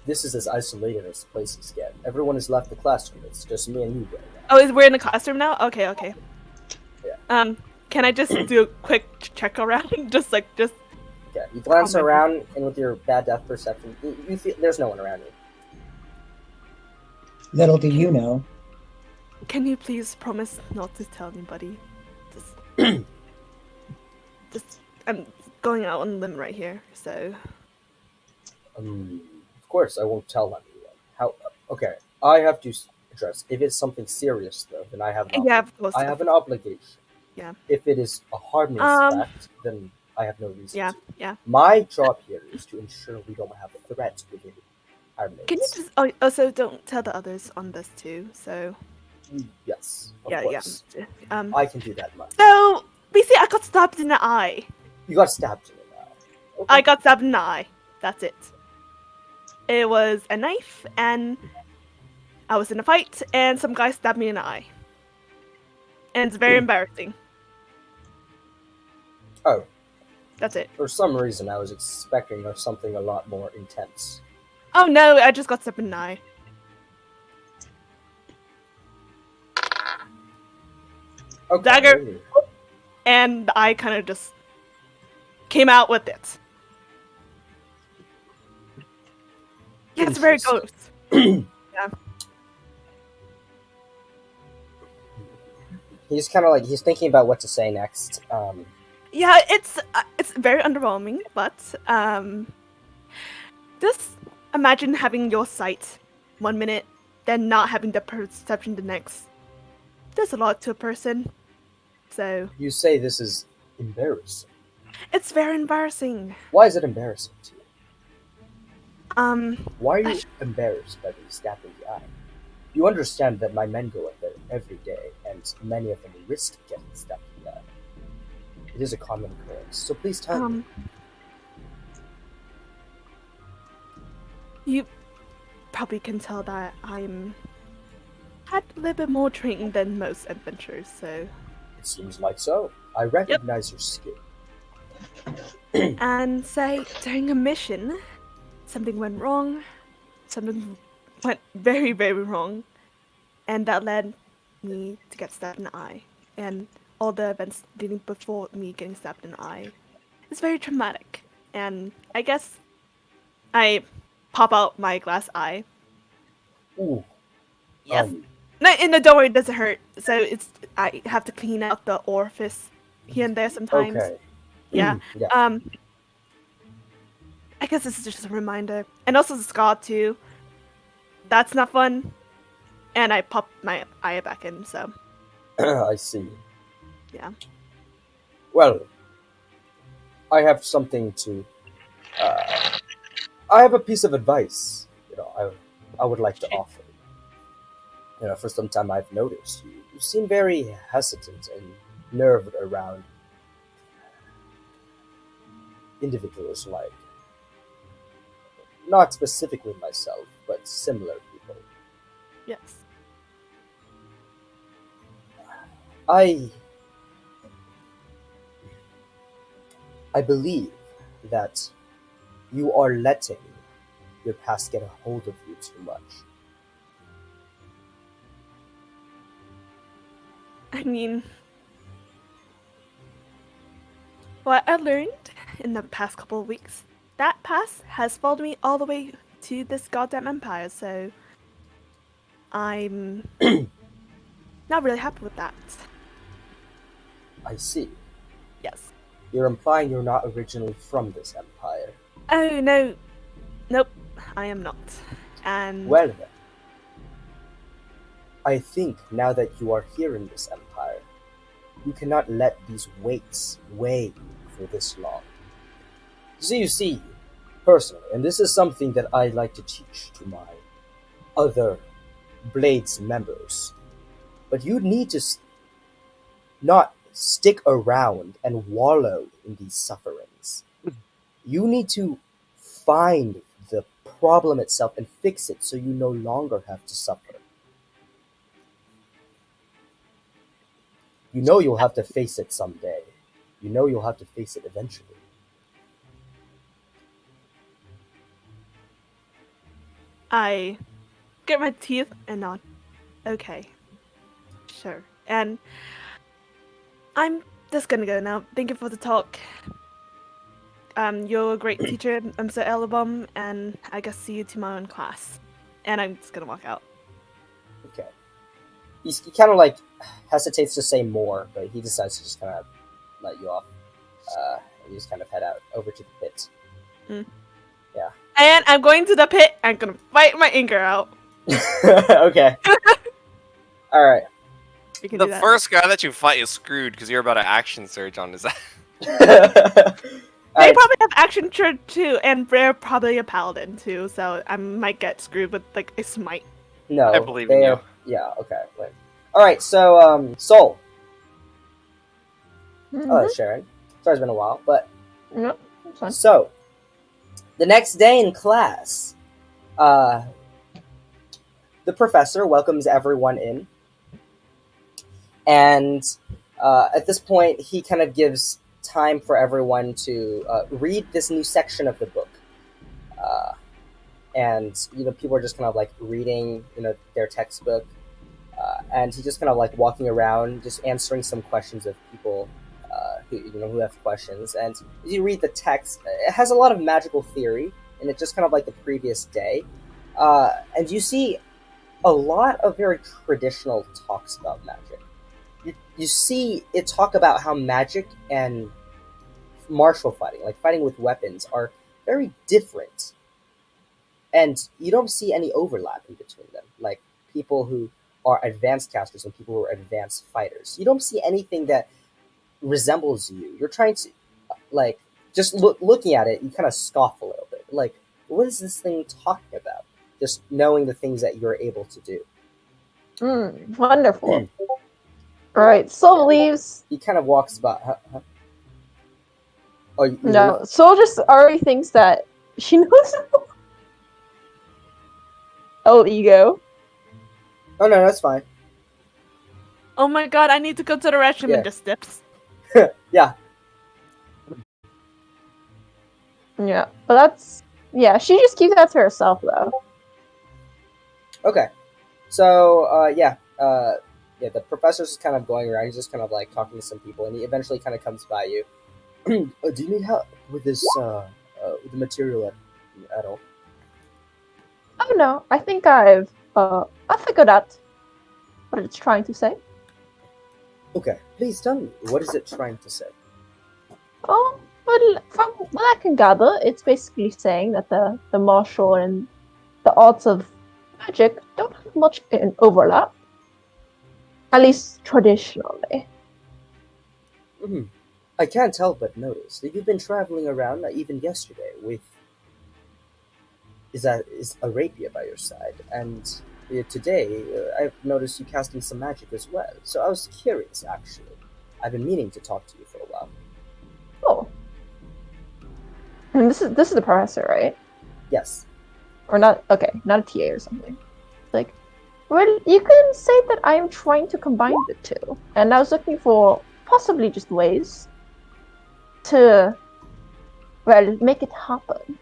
This is as isolated as places get. Everyone has left the classroom. It's just me and you right now. Oh, we're in the classroom now? Okay. Yeah. Can I just do a quick check around? just Okay, you glance Comment. around, and with your bad depth perception, you feel there's no one around you. Little do you know. Can you please promise not to tell anybody? Just I'm going out on a limb right here, so Of course, I won't tell anyone. How? Okay, I have to address. If it's something serious, though, then I have an yeah, of course. I have an obligation. Yeah. If it is a harmless fact, then I have no reason Yeah, to. yeah. My job here is to ensure we don't have a threat within our midst. Can you just also don't tell the others on this too? So Yes, of yeah, course. yeah. I can do that much. So basically, I got stabbed in the eye. You got stabbed in the eye. Okay. I got stabbed in the eye. That's it. It was a knife, and I was in a fight, and some guy stabbed me in the eye. And it's very embarrassing. Oh, That's it. for some reason, I was expecting something a lot more intense. Oh no, I just got stabbed in the eye. Okay. Dagger. And the eye kind of just came out with it. Yeah, it's very Interesting. close. Yeah. He's kind of like he's thinking about what to say next. Yeah, it's very underwhelming, but just imagine having your sight 1 minute, then not having the perception the next. There's a lot to a person, so You say this is embarrassing. it's very embarrassing. Why is it embarrassing to you? Why are I you embarrassed by being stabbed in the eye? You understand that my men go out there every day, and many of them risk getting stabbed in the eye. It is a common occurrence, so please tell me. You probably can tell that I'm had a little bit more training than most adventurers, so It seems like so. I recognize your skill. and say during a mission, something went wrong, something went very, very wrong, and that led me to get stabbed in the eye, and all the events leading before me getting stabbed in the eye. It's very traumatic, and I guess I pop out my glass eye. Ooh. Yes. No, don't worry, it doesn't hurt. So I have to clean out the orifice here and there sometimes. Okay. Yeah. Yeah. I guess this is just a reminder. And also the scar too. That's not fun. And I pop my eye back in, so I see. yeah. Well, I have something to. I have a piece of advice. I would like to offer. For some time I've noticed you seem very hesitant and nerved around individuals like, not specifically myself, but similar people. Yes. I believe that you are letting your past get a hold of you too much. I mean, what I learned in the past couple of weeks, that past has followed me all the way to this goddamn empire, so I'm not really happy with that. I see. Yes. You're implying you're not originally from this empire. Oh, no. Nope, I am not. And Well then, I think now that you are here in this empire, you cannot let these weights weigh you for this long. So you see, personally, and this is something that I like to teach to my other Blades members, but you need to not stick around and wallow in these sufferings. You need to find the problem itself and fix it so you no longer have to suffer. You know you'll have to face it someday. You know you'll have to face it eventually. I get my teeth and nod. Okay. Sure. And I'm Just gonna go now. Thank you for the talk. You're a great teacher, Mr. Elabum, and I guess see you tomorrow in class. And I'm just gonna walk out. Okay. He kind of like hesitates to say more, but he decides to just kind of let you off. And you just kind of head out over to the pit. And I'm going to the pit. I'm gonna fight my anger out. Okay. All right. You can The do that. first guy that you fight is screwed because you're about to action surge on his ass. They probably have action church too, and they're probably a paladin too, so I might get screwed with like a smite. No, I believe in you. Yeah. Okay. Wait. All right. So, Soul. Oh, Sharon. Sorry, it's been a while, but No, that's fine. so the next day in class, the professor welcomes everyone in, and at this point, he kind of gives time for everyone to read this new section of the book. And people are just kind of like reading their textbook, and he's just kind of like walking around just answering some questions of people who have questions. And as you read the text, it has a lot of magical theory and it's just kind of like the previous day, and you see a lot of very traditional talks about magic. You see it talk about how magic and martial fighting, like fighting with weapons, are very different. And you don't see any overlap in between them. Like people who are advanced casters and people who are advanced fighters. You don't see anything that resembles you. You're trying to, like, just looking at it, you kind of scoff a little bit. Like, what is this thing talking about? Just knowing the things that you're able to do. Wonderful. Alright, Soul leaves. He kind of walks about. Huh? Oh, you No, leave? Soul just already thinks that she knows. Oh, ego. Oh no, that's fine. Oh my god, I need to go to the restroom Yeah. and just dips. Yeah. Yeah, but that's... Yeah, she just keeps that to herself, though. Okay. So, the professor's just kind of going around. He's just kind of like talking to some people, and he eventually kind of comes by you. Do you need help with this, with the material at all? Oh no, I think I figured out what it's trying to say. Okay, please tell me. What is it trying to say? Oh, well, from what I can gather, it's basically saying that the martial and the arts of magic don't have much in overlap. At least traditionally. I can't help but notice that you've been traveling around, even yesterday, with... Is a rapier by your side, and today I've noticed you casting some magic as well. So I was curious, actually. I've been meaning to talk to you for a while. Oh. And this is the professor, right? Yes. Or not? Okay, not a TA or something. Like, well, you can say that I am trying to combine the two, and I was looking for possibly just ways to, well, make it happen.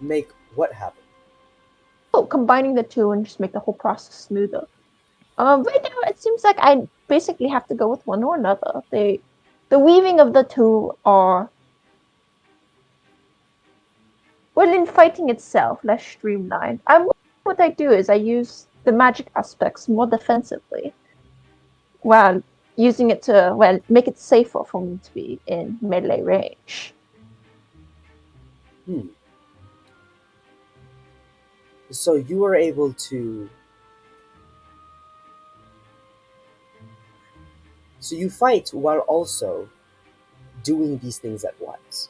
Make what happen? Oh, combining the two and just make the whole process smoother. Right now it seems like I basically have to go with one or another. The weaving of the two are, well, in fighting itself, less streamlined. What I do is I use the magic aspects more defensively, while using it to, well, make it safer for me to be in melee range. So you were able to... So you fight while also doing these things at once.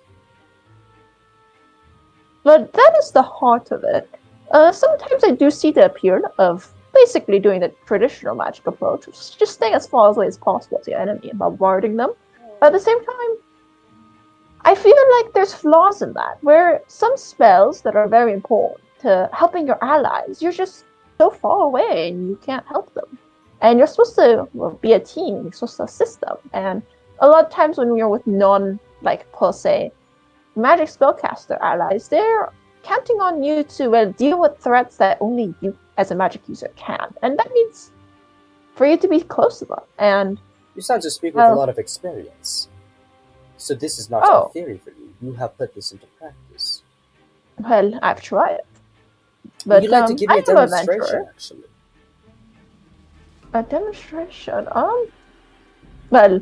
But that is the heart of it. Sometimes I do see the appeal of basically doing the traditional magic approach, which is just staying as far away as possible to your enemy and bombarding them. But at the same time, I feel like there's flaws in that, where some spells that are very important to helping your allies, you're just so far away and you can't help them. And you're supposed to be a team, you're supposed to assist them. And a lot of times when you're with per se, magic spellcaster allies, they're counting on you to deal with threats that only you as a magic user can. And that means for you to be close to them. And You sound to speak with a lot of experience. So this is not a theory for you. You have put this into practice. well, I've tried. But would you like to give me a demonstration, adventurer. actually? A demonstration? Well,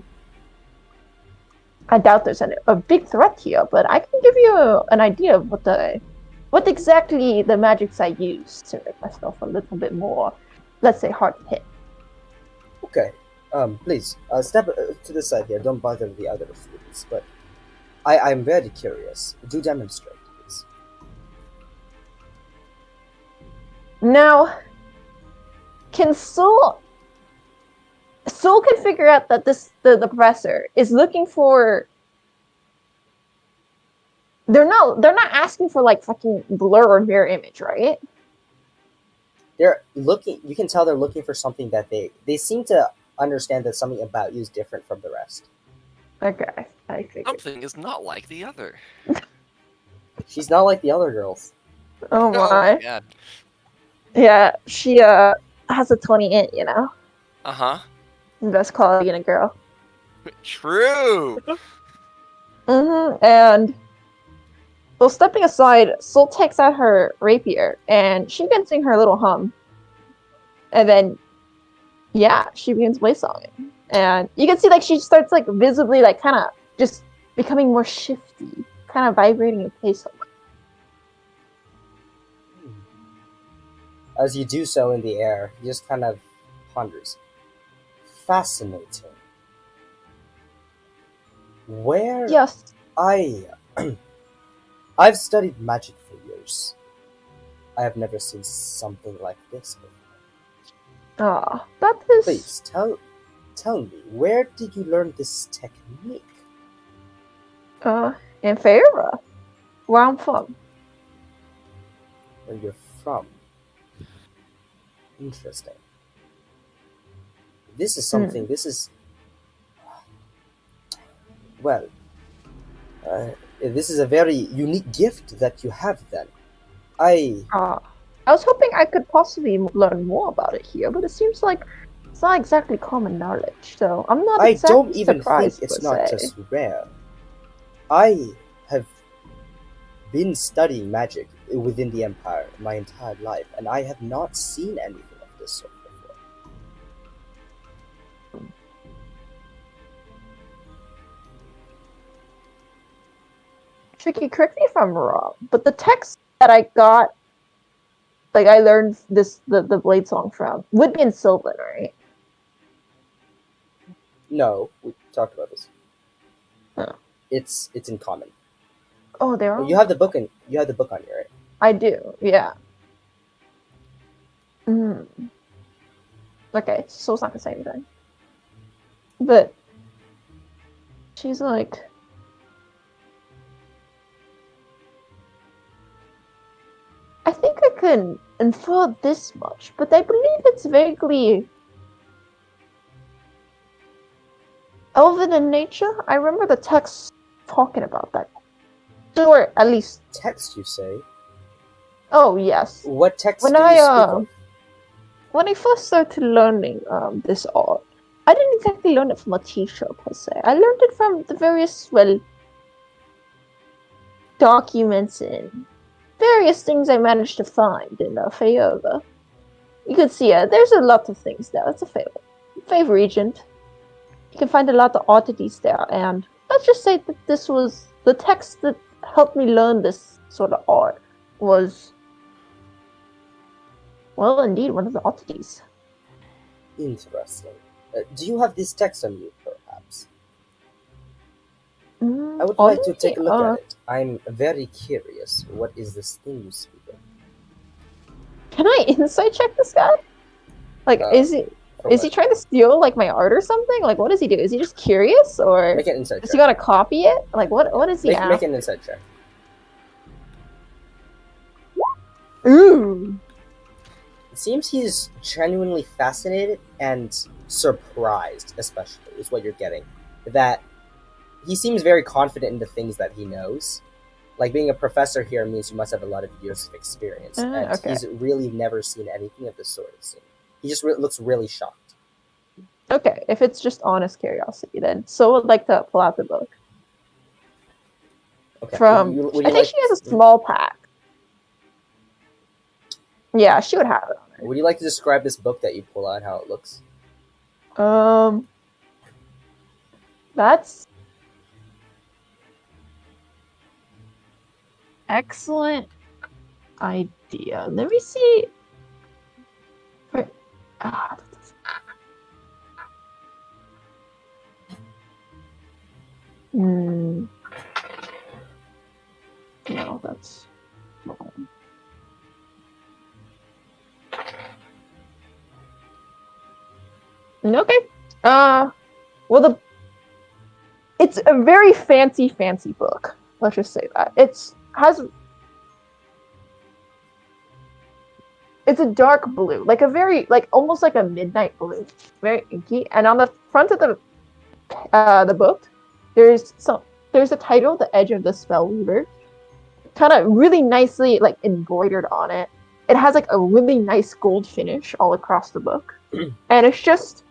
I doubt there's a big threat here, but I can give you an idea of what exactly the magics I use to make myself a little bit more, let's say, hard to hit. Okay. Please, step to the side here. Don't bother the other students. But I'm very curious. Do demonstrate, please. Now, can Soul can figure out that the professor is looking for. They're not asking for like fucking blur or mirror image, right? They're looking. You can tell they're looking for something that they seem to understand that something about you is different from the rest. Okay, I figured. Something is not like the other. She's not like the other girls. Oh my. God. Yeah, she has a 20 int, you know. Uh-huh. Best quality in a girl. True. And well, stepping aside, Soul takes out her rapier and she begins sing her little hum. And then, yeah, she begins play songing. And you can see like she starts like visibly like kind of just becoming more shifty, kind of vibrating in place. As you do so in the air, he just kind of ponders. Fascinating. Where Yes. I've studied magic for years. I have never seen something like this before. Ah, that is. Please tell me, where did you learn this technique? In Feyre, where I'm from. Where you're from? Interesting. This is something. This is well. This is a very unique gift that you have. Then, I was hoping I could possibly learn more about it here, but it seems like it's not exactly common knowledge. So I'm not. I exactly don't even think it's not just rare. I have been studying magic within the Empire my entire life, and I have not seen anything of this sort before. Tricky, correct me if I'm wrong, but the text that I got, like I learned the Blade song from, would be in Sylvan, right? No, we talked about this. Oh. It's in common. Oh, there are. You have the book on you, right? I do, yeah. Okay, so it's not the same thing. But she's like, I think I can infer this much, but I believe it's vaguely elven in nature. I remember the text talking about that. Or at least Text, you say? Oh yes. What text When do you speak of? When I first started learning this art, I didn't exactly learn it from a teacher per se. I learned it from the various documents and various things I managed to find in Feyre. You can see there's a lot of things there. It's a Feyre region. You can find a lot of oddities there, and let's just say that this was the text that helped me learn this sort of art was, well, indeed, one of the oddities. Interesting. Do you have this text on you, perhaps? I would like to take a look at it. I'm very curious. What is this thing you speak of? Can I insight check this guy? Like, is he trying to steal like my art or something? Like, what does he do? Is he just curious, or Make an insight does check. he gotta copy it? Like, what is he after? Make an insight check. Ooh. It seems he's genuinely fascinated and surprised, especially, is what you're getting. That he seems very confident in the things that he knows. Like, being a professor here means you must have a lot of years of experience. And okay. he's really never seen anything of this sort. He just looks really shocked. Okay, if it's just honest curiosity, then so would like to pull out the book Okay. from. Would I you think like? she has a small pack. Yeah, she would have it on Would you like to describe this book that you pull out, how it looks? her. That's excellent idea. Let me see. Wait, ah, no, that's wrong. Okay. Well, it's a very fancy book. Let's just say that it's a dark blue, like a very almost like a midnight blue, very inky. And on the front of the book, there's a title, "The Edge of the Spellweaver," kind of really nicely embroidered on it. It has a really nice gold finish all across the book, and it's just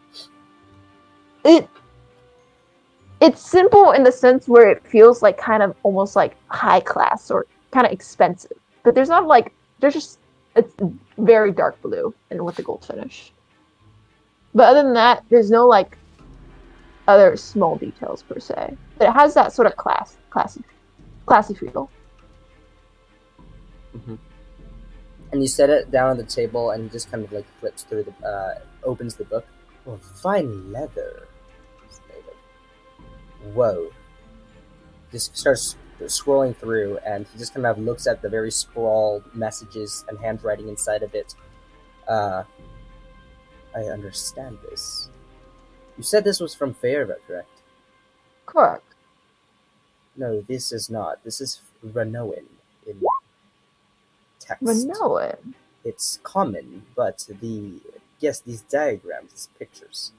it's simple in the sense where it feels like kind of almost like high class or kind of expensive, but there's just it's very dark blue and with the gold finish. But other than that, there's no other small details per se. But it has that sort of classy feel. And you set it down on the table, and he just kind of flips through opens the book. Oh, fine leather. It's made of. Whoa. Just starts scrolling through, and he just kind of looks at the very sprawled messages and handwriting inside of it. I understand this. You said this was from Fairva, correct? Correct. No, this is not. This is Renoan in text. Renoan. It's common, but these diagrams, these pictures.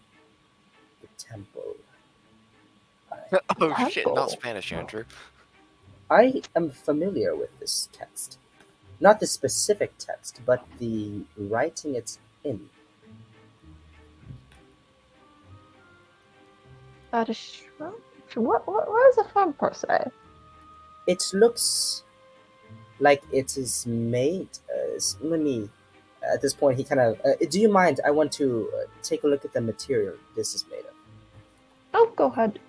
The temple. Oh shit, not Temple. Spanish, Andrew. I am familiar with this text. Not the specific text, but the writing it's in. That is strange. What is it from per se? It looks like it is made. Let me. At this point, he kind of. Do you mind? I want to take a look at the material this is made of. Oh, go ahead.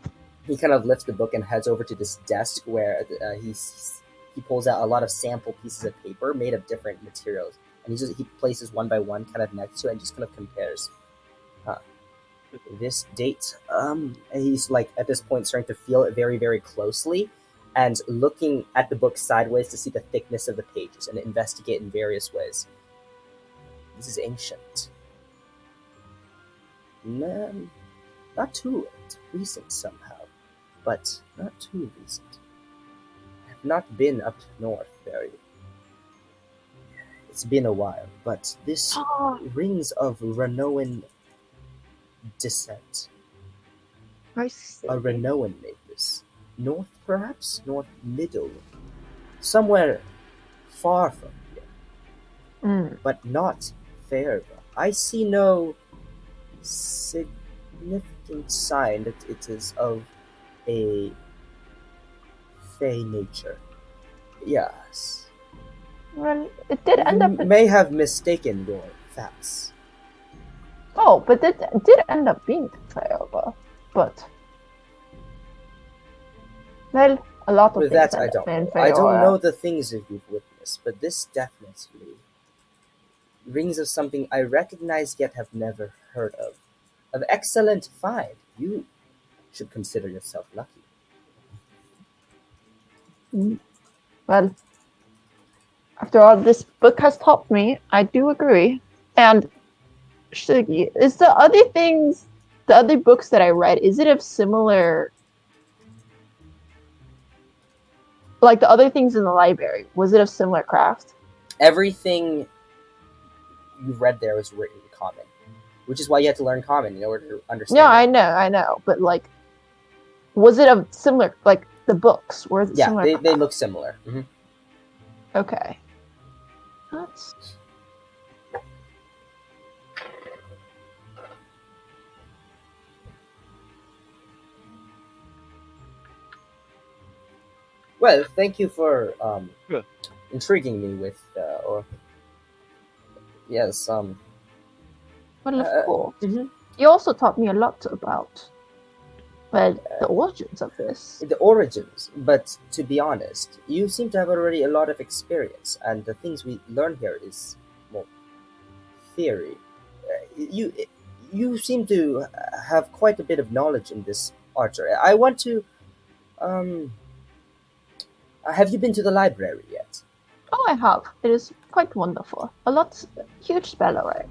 He kind of lifts the book and heads over to this desk where he pulls out a lot of sample pieces of paper made of different materials, and he places one by one kind of next to it and just kind of compares. This date. And he's at this point starting to feel it very, very closely, and looking at the book sideways to see the thickness of the pages and investigate in various ways. This is ancient. Not too recent somehow, but not too recent. I have not been up north very. It's been a while, but this rings of Renoan descent. I see. A Renoan made this. North, perhaps? North middle. Somewhere far from here. But not Fairva. I see no significant sign that it is of a Fey nature. Yes. Well, it did end up. You may have mistaken your facts. Oh, but it did end up being Fairva. But well, a lot of With things that, I end up don't in know. I don't Fairva. know the things that you've witnessed, but this definitely rings of something I recognize yet have never heard of. Of excellent find. You should consider yourself lucky. Well, after all this book has taught me, I do agree. And Shiggy, is the other books that I read, is it of similar, like the other things in the library, was it of similar craft? Everything you read there was written in common, which is why you had to learn common in order to understand. No, I know, but was it of similar, the books? Were it similar? Yeah, they look similar. Mm-hmm. Okay. That's... Well, thank you for Yeah. intriguing me with or yes Well, of uh, course. mhm. You also taught me a lot about, well, the origins of this. The origins. But to be honest, you seem to have already a lot of experience, and the things we learn here is more theory. You seem to have quite a bit of knowledge in this art. I want to. Um, have you been to the library yet? Oh, I have. It is quite wonderful. A lot, huge spell array.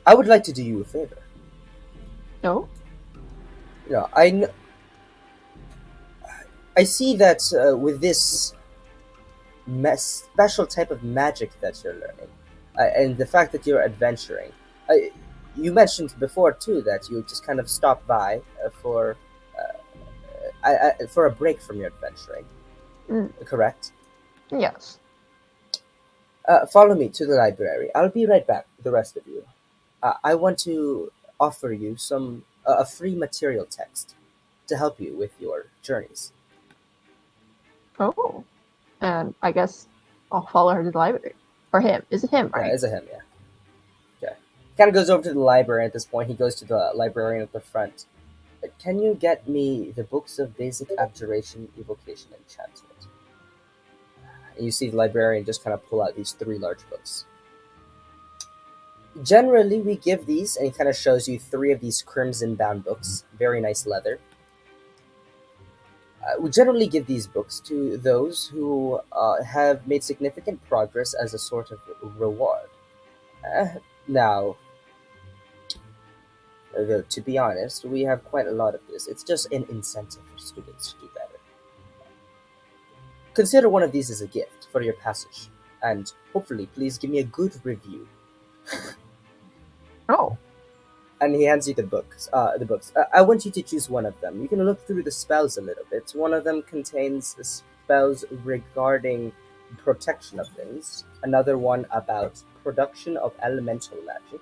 I would like to do you a favor. No? You know, I see that with this special type of magic that you're learning, and the fact that you're adventuring. You mentioned before too that you just kind of stopped by for a break from your adventuring. Mm. Correct. Yes. Follow me to the library. I'll be right back. The rest of you. I want to offer you some a free material text to help you with your journeys. Oh. And I guess I'll follow her to the library. Or him. Is it him, Yeah, right? it's a him. Yeah. Okay. Kind of goes over to the library at this point. He goes to the librarian at the front. Can you get me the books of basic abjuration, evocation, and enchantment? And you see the librarian just kind of pull out these 3 large books. Generally, we give these, and he kind of shows you 3 of these crimson bound books. Very nice leather. We generally give these books to those who have made significant progress as a sort of reward. Now, to be honest, we have quite a lot of this. It's just an incentive for students to do better. Consider one of these as a gift for your passage, and hopefully, please give me a good review. Oh. And he hands you the books. I want you to choose one of them. You can look through the spells a little bit. One of them contains spells regarding protection of things. Another one about production of elemental magic,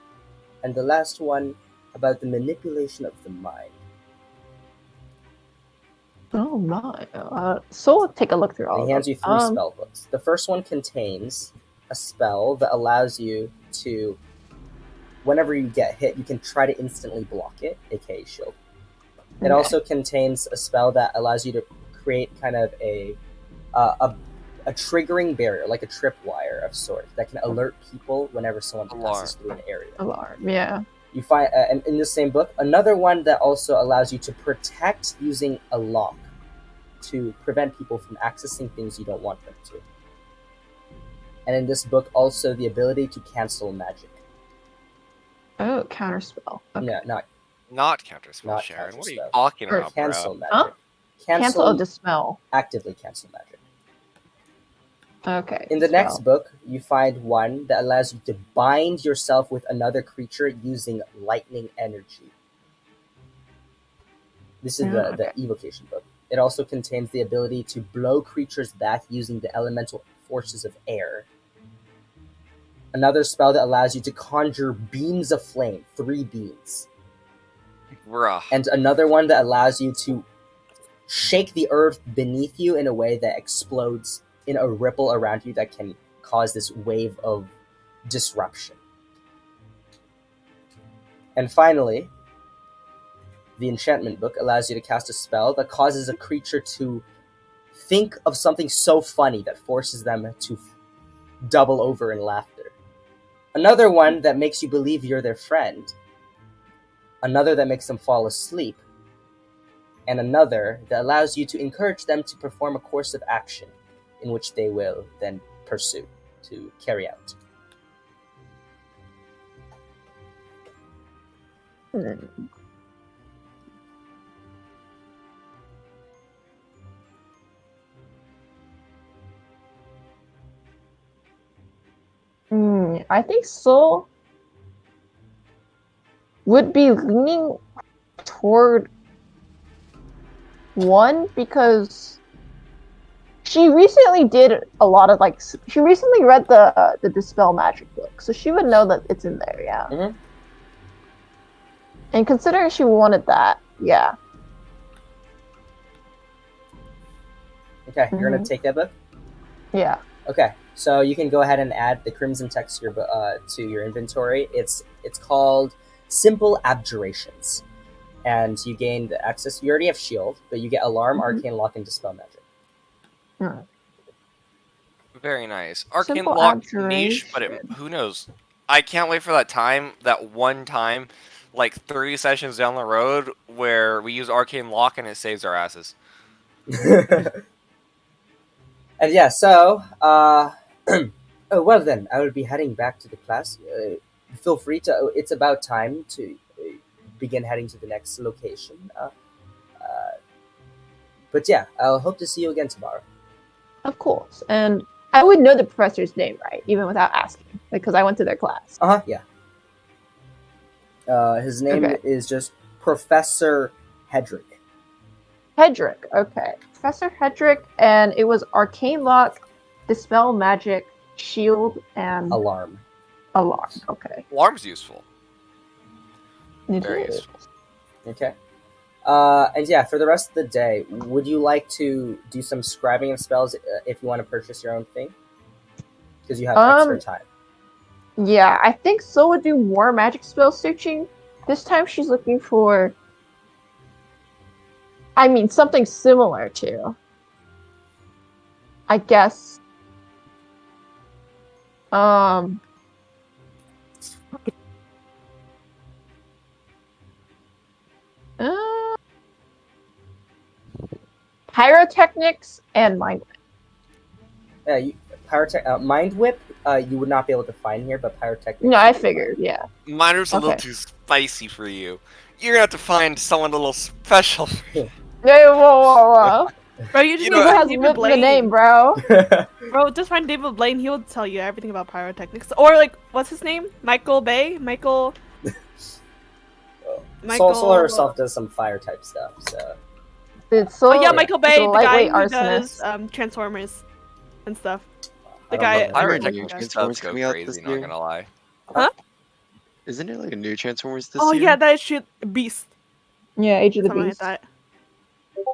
and the last one about the manipulation of the mind. Oh my. So I'll take a look through all And of he hands them. you 3 spell books. The first one contains a spell that allows you to, whenever you get hit, you can try to instantly block it, aka shield. It also contains a spell that allows you to create kind of a triggering barrier, like a tripwire of sorts, that can alert people whenever someone passes through an area. Alarm, yeah. You find, and in the same book, another one that also allows you to protect using a lock to prevent people from accessing things you don't want them to. And in this book, also the ability to cancel magic. Oh, counterspell. Okay. No, Not counterspell, Not Sharon. What are you counterspell. talking Or about, cancel bro? magic. Cancel or dispel. Actively cancel magic. Okay. In the dispel. next book, you find one that allows you to bind yourself with another creature using lightning energy. This is the evocation book. It also contains the ability to blow creatures back using the elemental forces of air. Another spell that allows you to conjure beams of flame, 3 beams. Bruh. And another one that allows you to shake the earth beneath you in a way that explodes in a ripple around you that can cause this wave of disruption. And finally, the enchantment book allows you to cast a spell that causes a creature to think of something so funny that forces them to double over in laughter. Another one that makes you believe you're their friend. Another that makes them fall asleep. And another that allows you to encourage them to perform a course of action in which they will then pursue to carry out. I think Soul would be leaning toward one because she recently did a lot of she recently read the dispel magic book, so she would know that it's in there. Yeah. Mm-hmm. And considering she wanted that, yeah. Okay, you're gonna take that book. Yeah. Okay, so you can go ahead and add the Crimson text to your inventory. It's called Simple Abjurations, and you gain the access. You already have Shield, but you get Alarm, Arcane Lock, and Dispel Magic. Very nice. Arcane Simple Lock niche, but abjuration. who knows? I can't wait for that one time, like 30 sessions down the road, where we use Arcane Lock and it saves our asses. And yeah, so oh, well then, I will be heading back to the class. Feel free to. It's about time to begin heading to the next location. But yeah, I'll hope to see you again tomorrow. Of course. And I would know the professor's name, right? Even without asking. Because I went to their class. Yeah. His name Okay. is just Professor Hedrick. Hedrick, okay. Professor Hedrick, and it was Arcane Lock, Dispel Magic, Shield, and Alarm. Alarm. Okay. Alarm's useful. It Very is. useful. Okay. And yeah, for the rest of the day, would you like to do some scribing of spells if you want to purchase your own thing? Because you have extra time. Yeah, I think So would do more magic spell searching. This time she's looking for... I mean, something similar to... I guess... Pyrotechnics and Mind Whip. Mind Whip, you would not be able to find here, but Pyrotechnics... No, I figured, yeah. Miner's a little Okay. too spicy for you. You're gonna have to find someone a little special. Hey, whoa. Bro, you just You need know, to Who find has David whipped the Blaine. name, bro? Bro, just find David Blaine. He'll tell you everything about pyrotechnics. Or like, what's his name? Michael Bay? Michael. Solar herself does some fire type stuff, so... It's so... Oh yeah, Michael Bay, he's a the guy lightweight who arsonist. does Transformers and stuff. I The don't guy. know. Pirate Pyrotechnics Technics does Transformers go coming out crazy, this not year. gonna lie. Isn't there like a new Transformers this Oh year? yeah, that shit. Beast. Yeah, Age of the Something Beast. like that. Okay.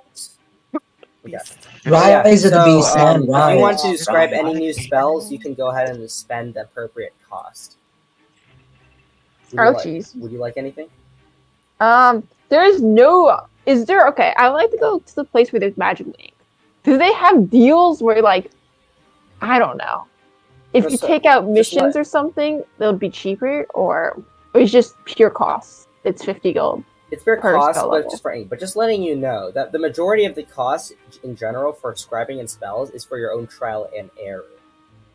Beast. Rise of the Beast, man, if you want rise. to describe any new spells, you can go ahead and spend the appropriate cost. Oh, jeez. Would you like anything? There is no... Is there... Okay, I would like to go to the place where there's magic ink. Do they have deals where, like... I don't know. If you take out missions or something, they'll be cheaper, or it's just pure cost. It's 50 gold. It's fair per cost, spell but level. just for but just letting you know that the majority of the cost in general for scribing and spells is for your own trial and error.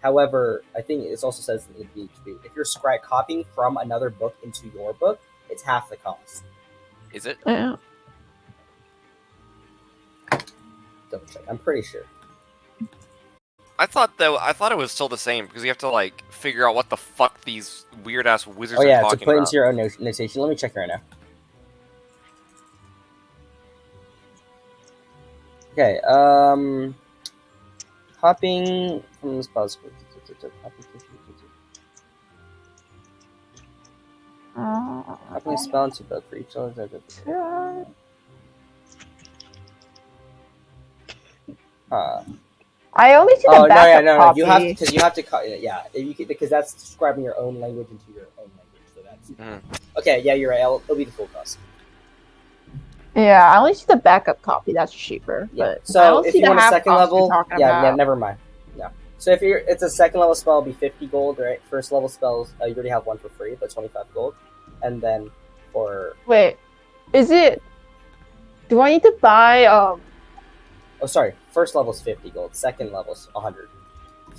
However, I think it also says in the PHP, if you're copying from another book into your book, it's half the cost. Is it? Yeah. Double check. I'm pretty sure. I thought it was still the same because you have to like figure out what the fuck these weird ass wizards Oh yeah, are to talking put about. into your own notation. Let me check right now. Okay, hopping from this pause. Hopping a spell into book for each other. I only see the Oh backup no! copy. You have to because that's describing your own language into your own language. So that's okay. Yeah, you're right. It'll be the full cost. Yeah, I only see the backup copy. That's cheaper. Yeah. But I So don't if see you the want a half second cost you're level, talking yeah, about. never mind. No. So if it's a second level spell, it'll be 50 gold, right? First level spells, you already have one for free, but 25 gold, and then for Wait, is it? Do I need to buy? oh sorry, first level's 50 gold, second level's 100.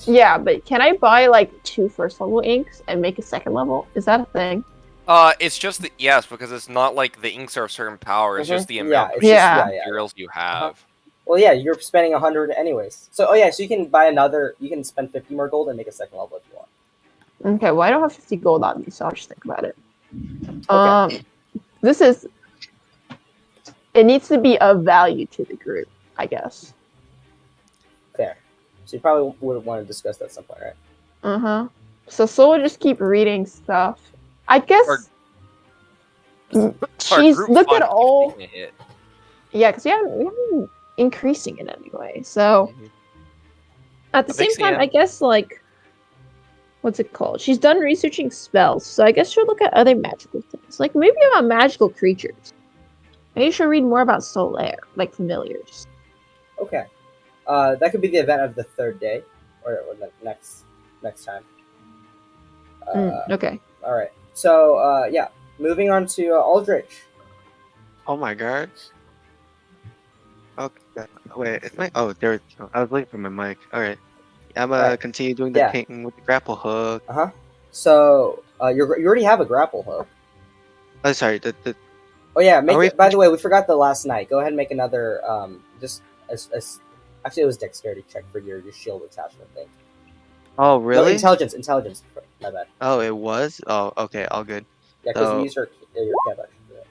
Yeah, but can I buy like 2 first level inks and make a second level? Is that a thing? It's just the yes, because it's not like the inks are of certain power. It's just the Yeah, amount it's of just- materials you have. Well, yeah, you're spending 100 anyways. So so you can buy another. You can spend 50 more gold and make a second level if you want. Okay, well I don't have 50 gold on me, so I'll just think about it. Okay. This is. It needs to be of value to the group, I guess. Fair. So you probably would want to discuss that at some point, right? So we'll just keep reading stuff. I guess. Our she's group looked at fund keeps all. taking a hit. Yeah, because we haven't been increasing it anyway. So at the A big same time, CM. I guess like what's it called? She's done researching spells, so I guess she'll look at other magical things, like maybe about magical creatures. Maybe she'll read more about Solaire, like familiars. Okay. That could be the event of the third day, or the next time. Okay. All right. So yeah, moving on to Aldrich. Oh my god. Okay. Wait, is my there? I was looking for my mic. All right. I'm gonna Right. continue doing the Yeah. painting with the grapple hook. So you already have a grapple hook. Oh, sorry. The Oh yeah. Are we By the way, we forgot the last night. Go ahead and make another. Just as actually, it was dexterity check for your shield attachment thing. Oh No, really? intelligence. My bad. Oh, it was. Oh, okay. All good. Yeah, because you So, used your camp action for that.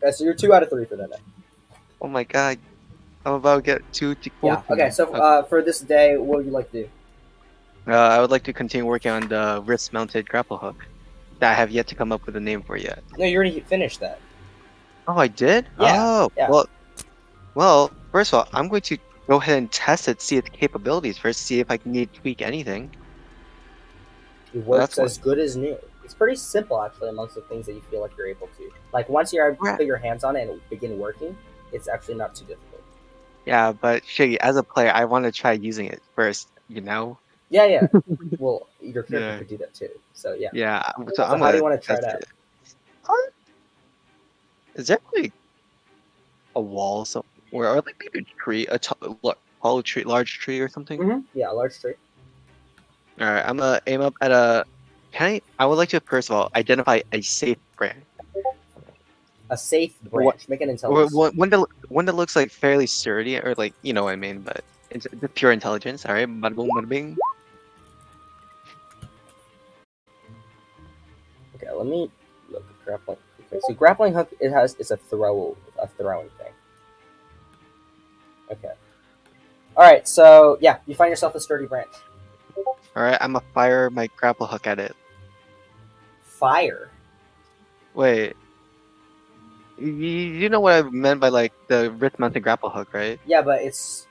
Yeah, so you're 2 out of 3 for that night. oh my god, I'm about to get two to Yeah. Okay. So for this day, what would you like to do? I would like to continue working on the wrist-mounted grapple hook that I have yet to come up with a name for yet. No, you already finished that. Oh, I did? Yeah, Oh, yeah. well, first of all, I'm going to go ahead and test it, see its capabilities first, see if I can need to tweak anything. It Well, works that's as good as new. It's pretty simple, actually, amongst the things that you feel like you're able to. Like, once you Right. put your hands on it and begin working, it's actually not too difficult. Yeah, but Shiggy, as a player, I want to try using it first, you know? Yeah, yeah. Well, your character Yeah. could do that too. So, yeah. Yeah, so So I'm how do you gonna want to try test that? it. Is there like a wall somewhere, or like maybe a tree, tall tree, large tree or something? Mm-hmm. Yeah, a large tree. All right, I'm gonna aim up at a. I would like to first of all identify a safe branch. A safe What? branch. Make an Or intelligence. one that looks like fairly sturdy, or like you know what I mean, but it's just pure intelligence. All right, bada boom, bada bing. Okay, let me look at grappling. Okay, so grappling hook it's a throwing thing. Okay. All right, so yeah, you find yourself a sturdy branch. All right, I'm gonna fire my grapple hook at it. Fire. Wait, you know what I meant by like the wrist mounted grapple hook, right? Yeah, but it's.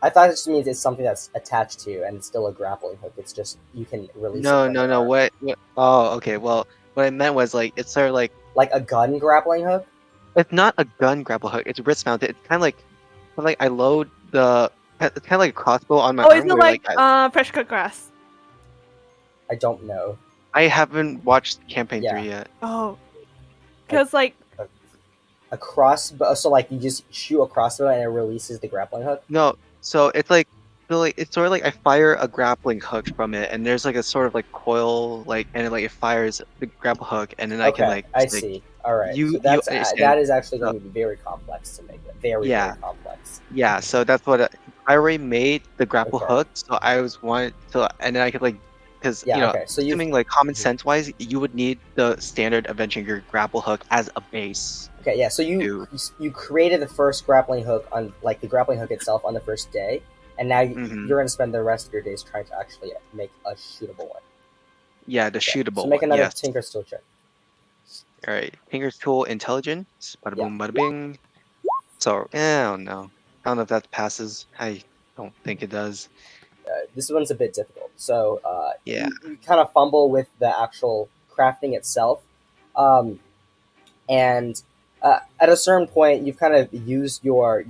I thought it just means it's something that's attached to you and it's still a grappling hook. It's just you can release it No, from no, your no. arm. What? Oh, okay. Well, what I meant was like it's sort of Like a gun grappling hook. it's not a gun grapple hook. It's wrist mounted. It's kind of like I load the. It's kind of like a crossbow on my Oh, is arm. it Where like I, fresh cut grass? I don't know. I haven't watched campaign Yeah. 3 yet. Oh, because like A crossbow. So like you just shoot a crossbow and it releases the grappling hook. No, so it's sort of like I fire a grappling hook from it, and there's like a sort of like coil, like and it fires the grapple hook, and then I can Okay, I see. All right, you so that's understand. that is actually going to be very complex to make. Very Yeah. very complex. Yeah, so that's what I already made the grapple Okay. hook, so I was wanted to, and then I could because Yeah. Okay. So you. assuming like common sense wise, you would need the standard Avenger grapple hook as a base. Okay. Yeah. So you created the first grappling hook on like the grappling hook itself on the first day, and now Mhm. you're going to spend the rest of your days trying to actually make a shootable one. Yeah, the Okay, shootable So make one. another Yes. Tinker Skill check. All right, Tinker's Tool Intelligence. Bada boom, bada bing. So, I don't know. I don't know if that passes. I don't think it does. This one's a bit difficult. So Yeah. you kind of fumble with the actual crafting itself, and at a certain point, you've kind of used your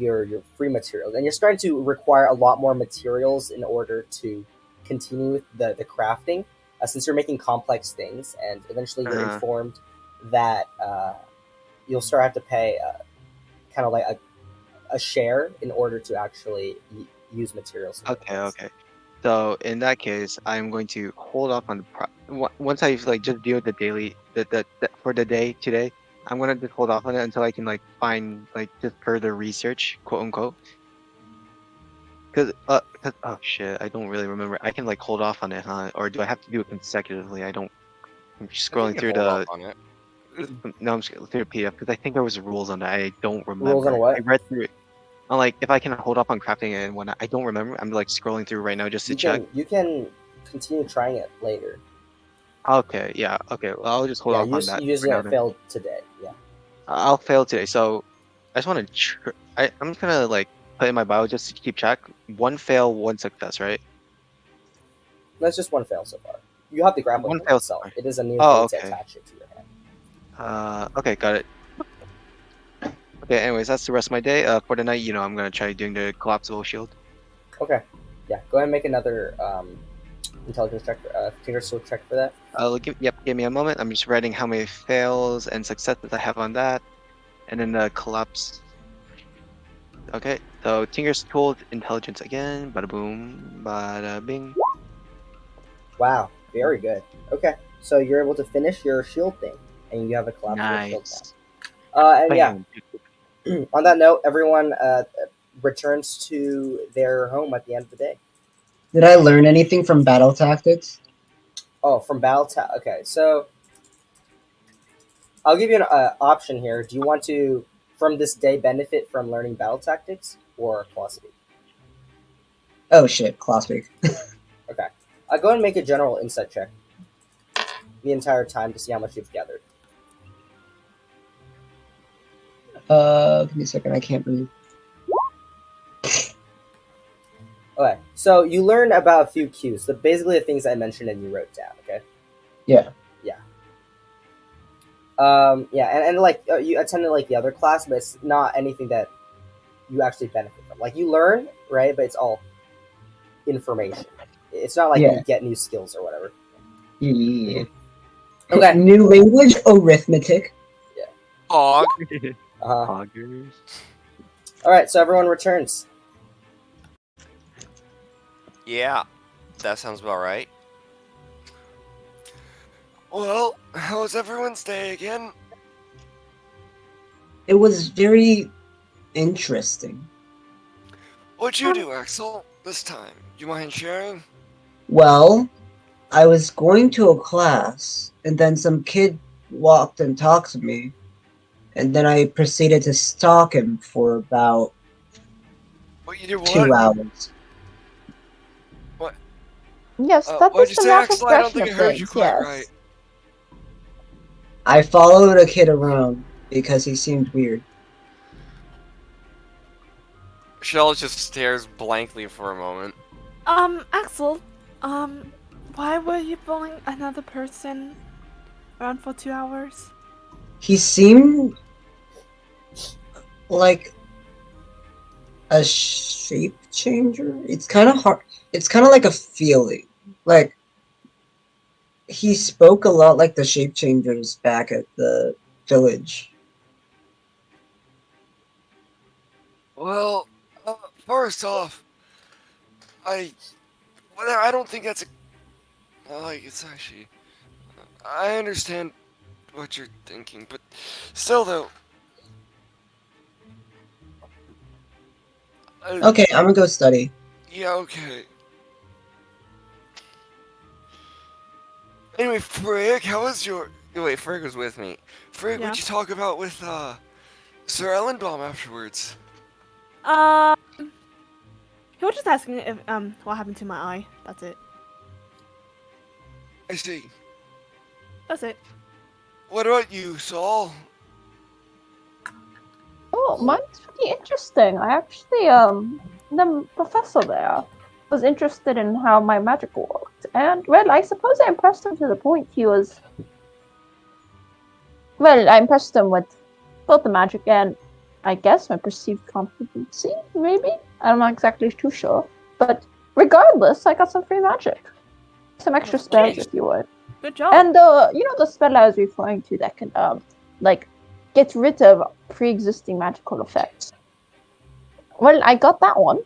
free materials, and you're starting to require a lot more materials in order to continue with the crafting, since you're making complex things, and eventually you're informed that you'll start have to pay kind of like a share in order to actually use materials. Okay. So in that case, I'm going to hold off on once I just deal with the daily the for the day today. I'm gonna just hold off on it until I can find just further research, quote unquote. Cause oh shit, I don't really remember. I can hold off on it, huh? Or do I have to do it consecutively? I don't. I'm just scrolling through Hold the. off on it. No, I'm scrolling through the PDF because I think there was rules on that. I don't remember. Rules on what? I read through it. I'm if I can hold off on crafting it and whatnot. I don't remember. I'm scrolling through right now just to check. You can continue trying it later. Okay, yeah, okay. Well, I'll just hold Yeah, off on that for using now it then. failed today. Yeah. I'll fail today, so I just want to. I'm just gonna like put in my bio just to keep track. One fail, one success, right? That's just one fail so far. You have the grappling One hook fail so itself. far. It is a new Oh, thing to okay. attach it to your hand. Okay, got it. Okay, anyways, that's the rest of my day. For the night, I'm gonna try doing the collapsible shield. Okay. Yeah, go ahead and make another intelligence check, finger skill check for that. Give me a moment. I'm just writing how many fails and successes I have on that, and then the collapse. Okay, so Tinker's tool intelligence again. Bada boom, bada bing. Wow, very good. Okay, so you're able to finish your shield thing, and you have a collapsible shield Nice. now. And yeah, Bam. on that note, everyone returns to their home at the end of the day. Did I learn anything from battle tactics? Oh, from okay, so I'll give you an option here. Do you want to, from this day, benefit from learning battle tactics or philosophy? Oh shit, classic. Okay, I'll go ahead and make a general insight check the entire time to see how much you've gathered. Give me a second. I can't breathe. Okay, so you learn about a few cues. So basically the things I mentioned and you wrote down. Okay. Yeah. And like you attended like the other class, but it's not anything that you actually benefit from. Like you learn, right? But it's all information. It's not like Yeah. you get new skills or whatever. Yeah. Okay. New language, arithmetic. Hog. Hoggers. All right, so everyone returns. Yeah, that sounds about right. Well, how was everyone's day again? It was very interesting. What'd you do, Axel, this time? You mind sharing? Well, I was going to a class, and then some kid walked and talked to me, and then I proceeded to stalk him for about What you did 2 what? hours. Yes, that What'd is you the say, natural Axel? I don't progression think of I heard you things, quite yes. right. I followed a kid around because he seemed weird. Shell just stares blankly for a moment. Axel, why were you following another person around for 2 hours? He seemed like a shape changer. It's kind of hard. It's kind of like a feeling. Like he spoke a lot like the shape changers back at the village. Well, first off, I don't think that's it's actually. I understand what you're thinking, but still, though. Okay, I'm gonna go study. Yeah, okay. Anyway, Frigg, how was your. Wait, Ferg was with me. Frigg, Yeah. what'd you talk about with, Sir Ellenbaum afterwards? He was just asking if what happened to my eye. That's it. I see. That's it. What about you, Saul? Oh, mine's pretty interesting. I actually, the professor there was interested in how my magic worked. And, well, I suppose I impressed him to the point he was. Well, I impressed him with both the magic and, I guess, my perceived competency, maybe? I'm not exactly too sure. But regardless, I got some free magic. Some extra spells, if you would. Good job. And the spell I was referring to that can, get rid of pre-existing magical effects. Well, I got that one,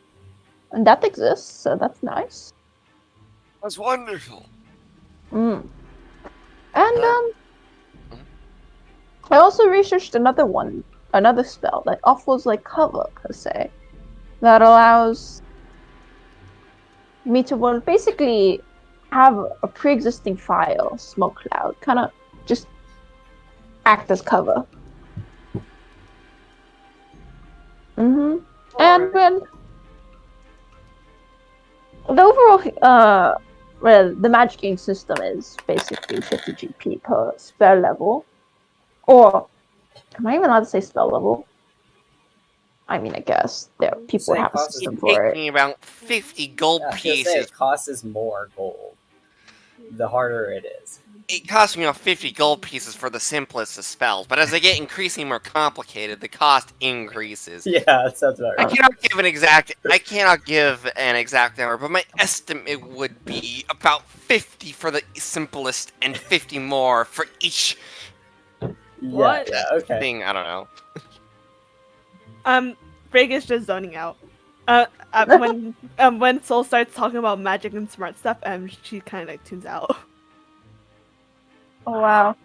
and that exists, so that's nice. That's wonderful. And I also researched another spell that offers like cover per se, that allows me to basically have a pre-existing fire, smoke cloud, kind of just act as cover. And when the overall well, the magicking system is basically 50 GP per spell level. Or, am I even allowed to say spell level? I mean, I guess there people Say have a cost is- system It for takes it. me about 50 gold I was gonna say pieces. it costs us more gold. The harder it is. It costs me about 50 gold pieces for the simplest of spells, but as they get increasingly more complicated, the cost increases. Yeah, that sounds about I right. cannot give an exact number, but my estimate would be about 50 for the simplest and 50 more for each What? Yeah, okay. thing. I don't know. Brig is just zoning out. When Soul starts talking about magic and smart stuff, she kind of like tunes out. Oh wow.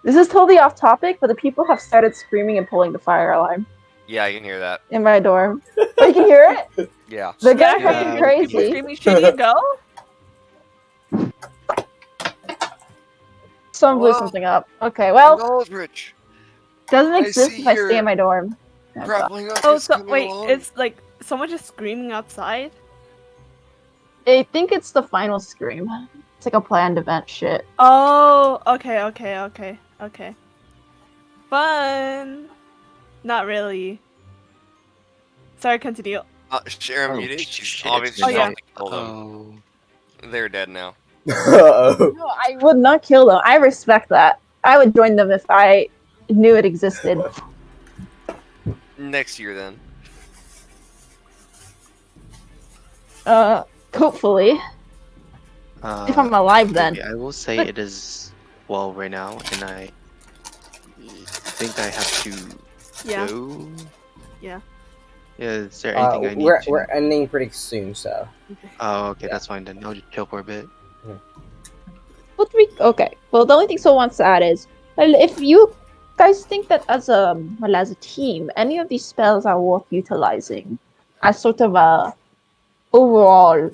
This is totally off topic, but the people have started screaming and pulling the fire alarm Yeah, I can hear that. in my dorm. Oh, you can hear it? Yeah. They're Yeah, getting fucking Yeah, crazy. Screaming, should you go? Someone blew Hello? something up. Okay, well, Aldrich, doesn't I exist see if I stay you're in my dorm. Oh, God. grappling hook Oh, is so coming wait, along. it's like someone just screaming outside. I think it's the final scream. It's like a planned event shit. Oh, okay. Fun. Not really. Sorry, continue. Sharon Oh, muted. She's shit, obviously Oh, yeah. not to kill them. Oh. They're dead now. Uh-oh. No, I would not kill them. I respect that. I would join them if I knew it existed. Next year, then. Hopefully. If I'm alive then. Okay, I will say But- it is 12 right now, and I think I have to Yeah. go. Yeah. Yeah, is there anything I need we're to? we're ending pretty soon, so Oh, okay, Yeah. that's fine then. I'll just chill for a bit. Okay. Well, the only thing Soul wants to add is, well, if you guys think that as a team, any of these spells are worth utilizing as sort of a overall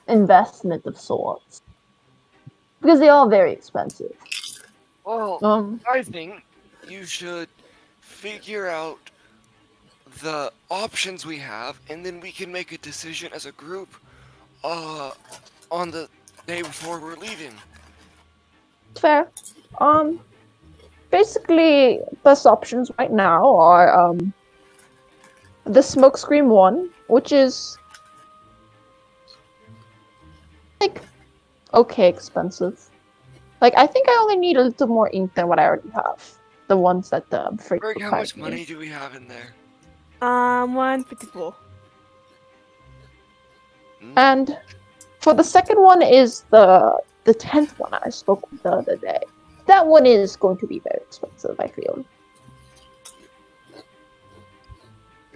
investment of sorts, because they are very expensive. Well, I think you should figure out the options we have, and then we can make a decision as a group on the day before we're leaving. Fair. Basically, best options right now are the Smokescreen one, which is like okay expensive. Like I think I only need a little more ink than what I already have. The ones that the freak Greg, how required much me. money do we have in there? 154. And for the second one is the 10th one I spoke with the other day. That one is going to be very expensive, I feel.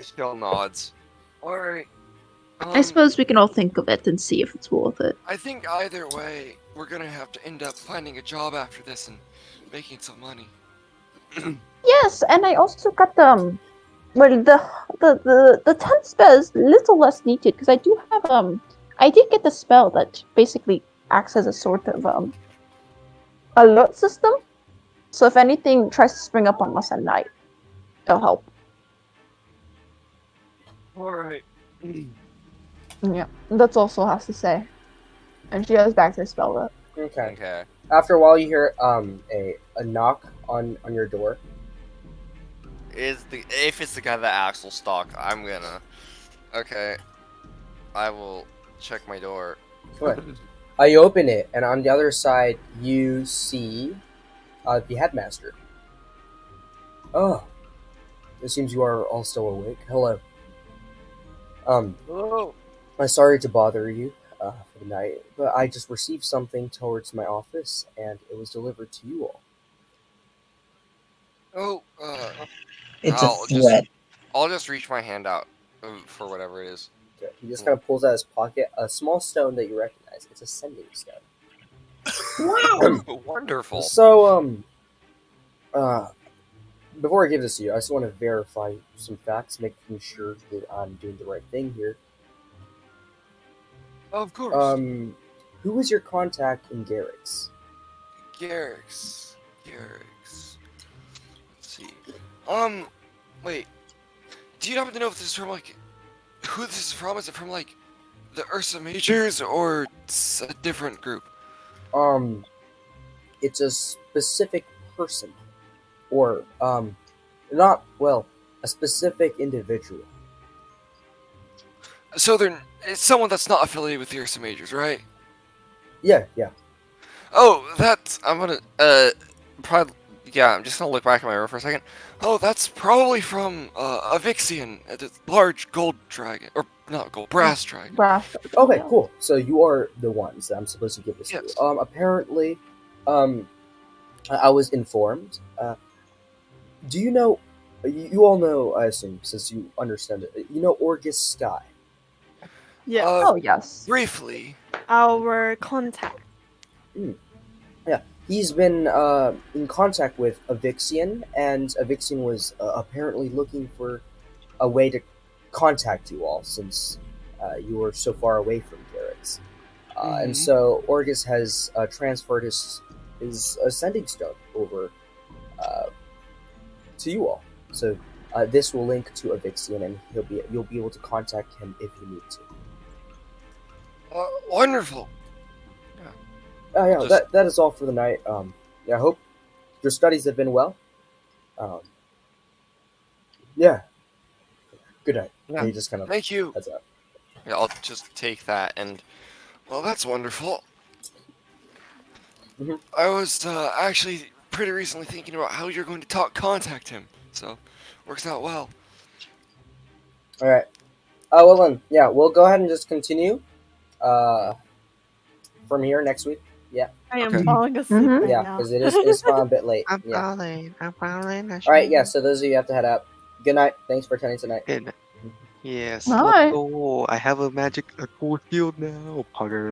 Still nods. Alright. I suppose we can all think of it and see if it's worth it. I think either way, we're gonna have to end up finding a job after this and making some money. Yes, and I also got well the 10th spell is a little less needed because I do have I did get the spell that basically acts as a sort of alert system. So if anything tries to spring up on us at night, it'll help. Alright. Yeah, that's also has to say. And she goes back to her spell book. okay. Okay. After a while, you hear a knock on your door. If it's the guy that Axel stalked, I'm gonna. Okay. I will check my door. What? You open it, and on the other side, you see the headmaster. Oh, it seems you are all still awake. Hello. Hello. I'm sorry to bother you for the night, but I just received something towards my office, and it was delivered to you all. Oh, It's a I'll just- threat. I'll just reach my hand out for whatever it is. Okay. He just kind of pulls out his pocket a small stone that you recognize. It's a sending stone. Wonderful. So, before I give this to you, I just want to verify some facts, making sure that I'm doing the right thing here. of course. Who was your contact in Garrick's? Garrick's. Let's see. Wait. Do you happen to know if this is from, like, who this is from? Is it from, like, the Ursa Majors or it's a different group? It's a specific person, or not well, a specific individual. So it's someone that's not affiliated with the Ursa Majors, right? Yeah, yeah. Oh, I'm gonna probably yeah. I'm just gonna look back at my room for a second. Oh, that's probably from Evixian, the large gold dragon, or not gold, brass dragon. Brass. Okay, Yeah. cool. So you are the ones that I'm supposed to give this Yes. to. Apparently, I was informed. Do you know? You all know, I assume, since you understand it. You know Orgus Sky. Yeah. Oh yes. Briefly. Our contact. Yeah, he's been in contact with Evixian, and Evixian was apparently looking for a way to contact you all since you were so far away from Garrett's. And Mhm. so Orgus has transferred his ascending stone over to you all. So this will link to Evixian, and you'll be able to contact him if you need to. Wonderful. Yeah, Just- that is all for the night. Yeah, I hope your studies have been well. Yeah. Good night. Yeah. And he just kind of Thank you. heads out. Yeah, I'll just take that and Well, that's wonderful. Mhm. I was actually pretty recently thinking about how you're going to contact him, so works out well. All right. Well then, yeah, we'll go ahead and just continue. From here next week. I am Okay. falling asleep Mhm. right Yeah, now. because it's a bit late. I'm Yeah. falling. I'm falling. All right. Yeah. So those of you have to head out. Good night. Thanks for attending tonight. Yes, All let's right. go. I have a cool shield now, Pugger.